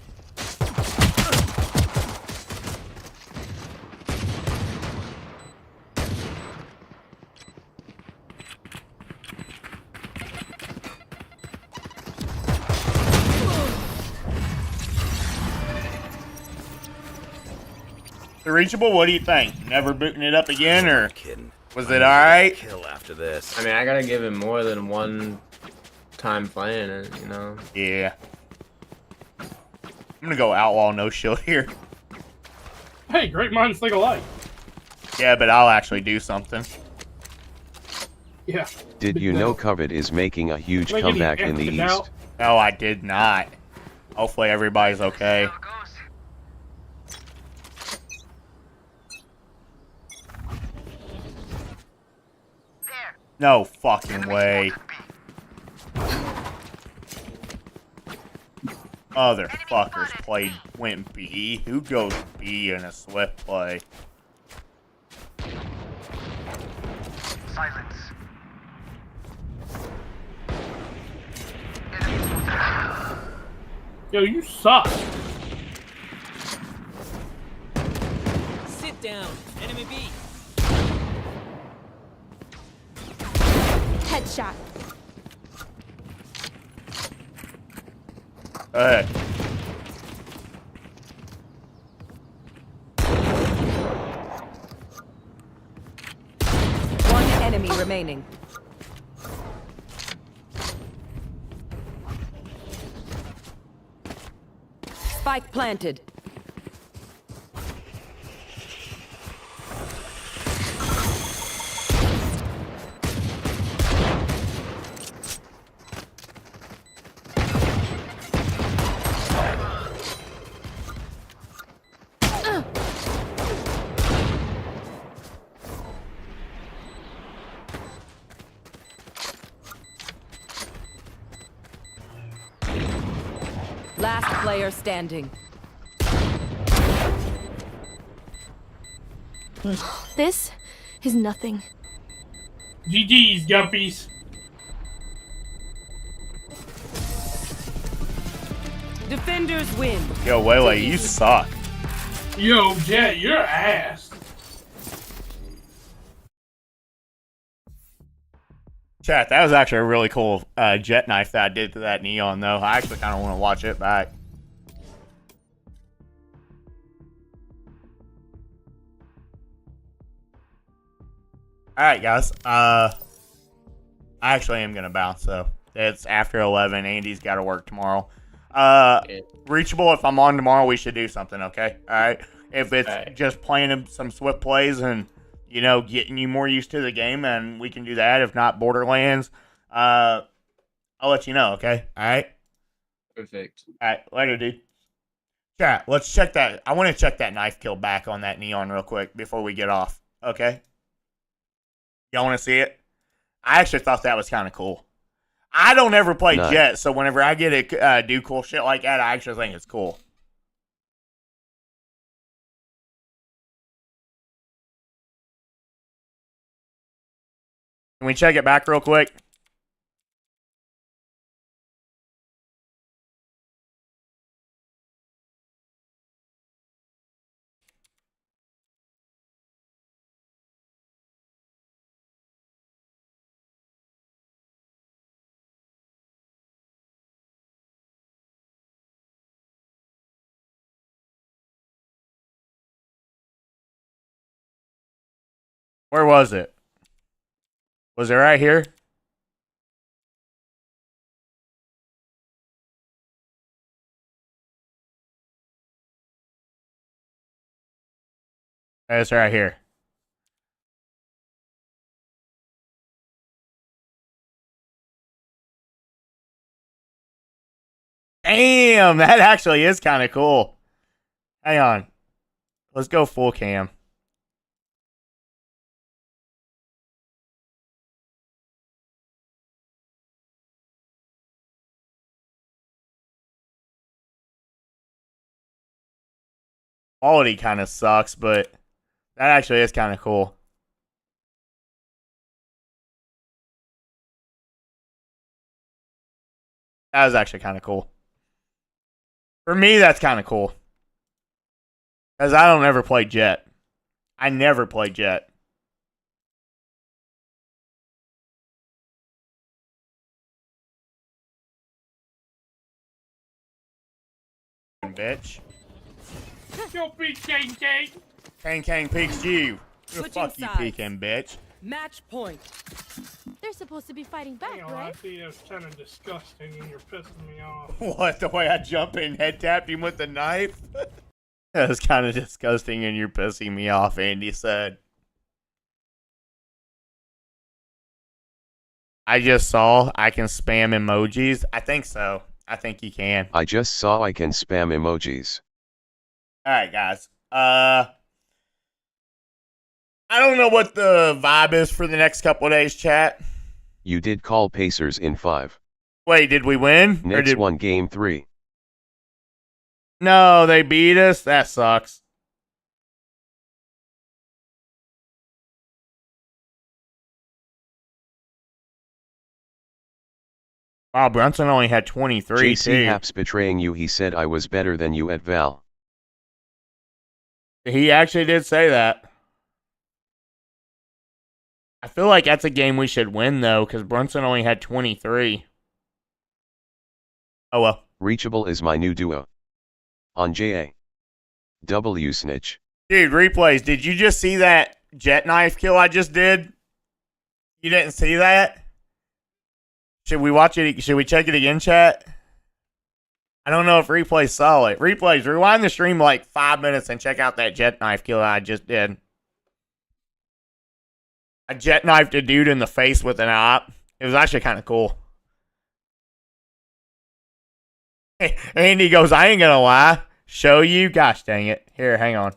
Reachable, what do you think? Never booting it up again, or was it alright? Kill after this. I mean, I gotta give him more than one time playing it, you know? Yeah. I'm gonna go outlaw no shield here. Hey, great minds think alike. Yeah, but I'll actually do something. Yeah. Did you know Covet is making a huge comeback in the East? No, I did not. Hopefully everybody's okay. No fucking way. Motherfuckers went B. Who goes B in a swift play? Silence. Yo, you suck. Sit down. Enemy B. Headshot. Hey. One enemy remaining. Spike planted. Last player standing. This is nothing. GG's, Guppies. Defenders win. Yo, Wele, you suck. Yo, Jet, you're ass. Chat, that was actually a really cool jet knife that I did to that Neon, though. I actually kind of want to watch it back. Alright, guys. I actually am going to bounce, though. It's after 11. Andy's got to work tomorrow. Reachable, if I'm on tomorrow, we should do something, okay? Alright? If it's just playing some swift plays and, you know, getting you more used to the game, and we can do that. If not, Borderlands, I'll let you know, okay? Alright? Perfect. Alright, later, dude. Chat, let's check that. I want to check that knife kill back on that Neon real quick before we get off, okay? Y'all want to see it? I actually thought that was kind of cool. I don't ever play Jet, so whenever I get to do cool shit like that, I actually think it's cool. Can we check it back real quick? Where was it? Was it right here? It's right here. Damn, that actually is kind of cool. Hang on. Let's go full cam. Quality kind of sucks, but that actually is kind of cool. That was actually kind of cool. For me, that's kind of cool. Because I don't ever play Jet. I never play Jet. Bitch. Yo, peek, Kang Kang. Kang Kang peeks you. Switching Fuck you, sides. peeking bitch. Match point. They're supposed to be fighting back, Hang on, right? I see that's kind of disgusting and you're pissing me off. What? The way I jumped in, head tapped him with the knife? That was kind of disgusting and you're pissing me off, Andy said. I just saw I can spam emojis. I think so. I think you can. I just saw I can spam emojis. Alright, guys. I don't know what the vibe is for the next couple of days, chat. You did call Pacers in 5. Wait, did we win? Knicks won game 3. No, they beat us. That sucks. Wow, Brunson only had 23, JC too. Haps betraying you. He said I was better than you at Val. He actually did say that. I feel like that's a game we should win, though, because Brunson only had 23. Oh, well. Reachable is my new duo. On JA. W snitch. Dude, replays. Did you just see that jet knife kill I just did? You didn't see that? Should we watch it? Should we check it again, chat? I don't know if replays saw it. Replays, rewind the stream like 5 minutes and check out that jet knife kill I just did. I jet knifed a dude in the face with an op. It was actually kind of cool. Andy goes, I ain't gonna lie. Show you? Gosh dang it. Here, hang on.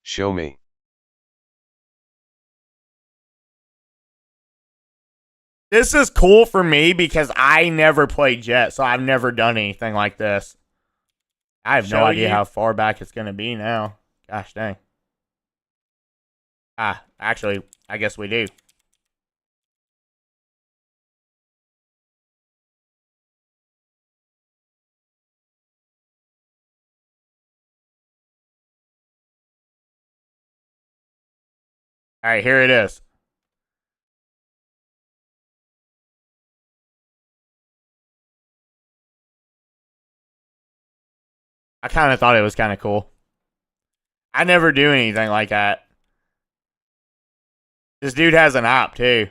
Show me. This is cool for me because I never played Jet, so I've never done anything like this. I have no idea how far back it's gonna be now. Gosh dang. Actually, I guess we do. Alright, here it is. I kind of thought it was kind of cool. I never do anything like that. This dude has an op, too.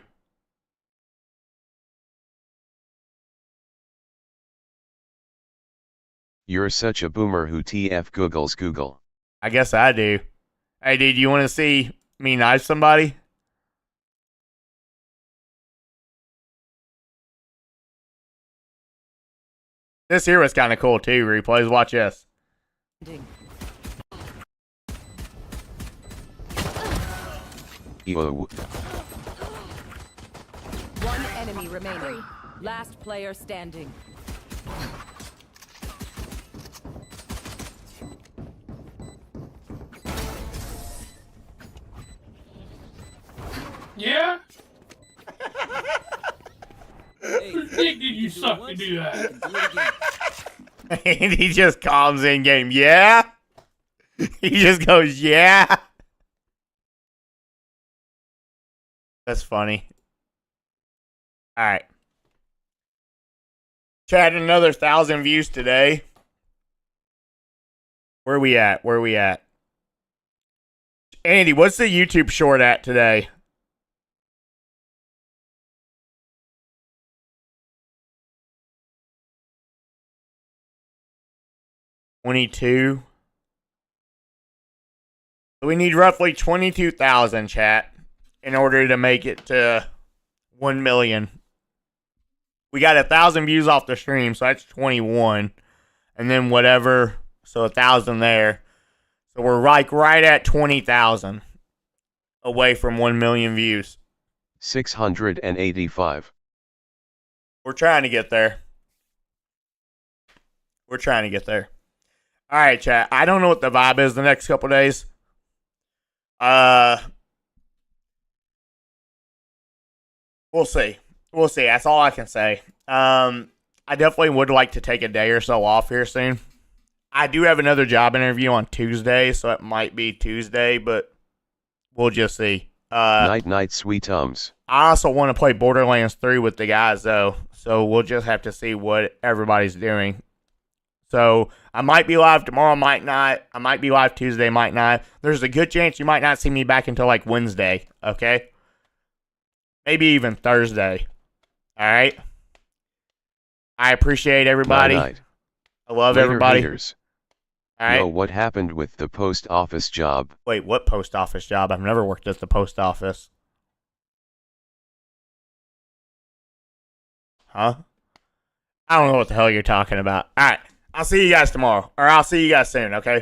You're such a boomer who TF Googles Google. I guess I do. Hey, dude, you want to see me knife somebody? This here was kind of cool, too, replays. Watch this. One enemy remaining. Last player standing. Yeah? Dick, did you suck to do that? And he just calms in game. Yeah? He just goes, yeah? That's funny. Alright. Chat, another 1,000 views today. Where we at? Where we at? Andy, what's the YouTube short at today? $22. So we need roughly 22,000, chat, in order to make it to 1 million. We got 1,000 views off the stream, so that's 21. And then whatever, so 1,000 there. So we're like right at 20,000 away from 1 million views. 685. We're trying to get there. We're trying to get there. All right, chat. I don't know what the vibe is the next couple days. We'll see. We'll see. That's all I can say. I definitely would like to take a day or so off here soon. I do have another job interview on Tuesday, so it might be Tuesday, but we'll just see. Night, sweet ums. I also want to play Borderlands 3 with the guys, though, so we'll just have to see what everybody's doing. So I might be live tomorrow, might not. I might be live Tuesday, might not. There's a good chance you might not see me back until like Wednesday, okay? Maybe even Thursday. All right? I appreciate everybody. Night. I love Later, everybody. Haters. All right. Yo, what happened with the post office job? Wait, what post office job? I've never worked at the post office. Huh? I don't know what the hell you're talking about. All right. I'll see you guys tomorrow. Or I'll see you guys soon, okay?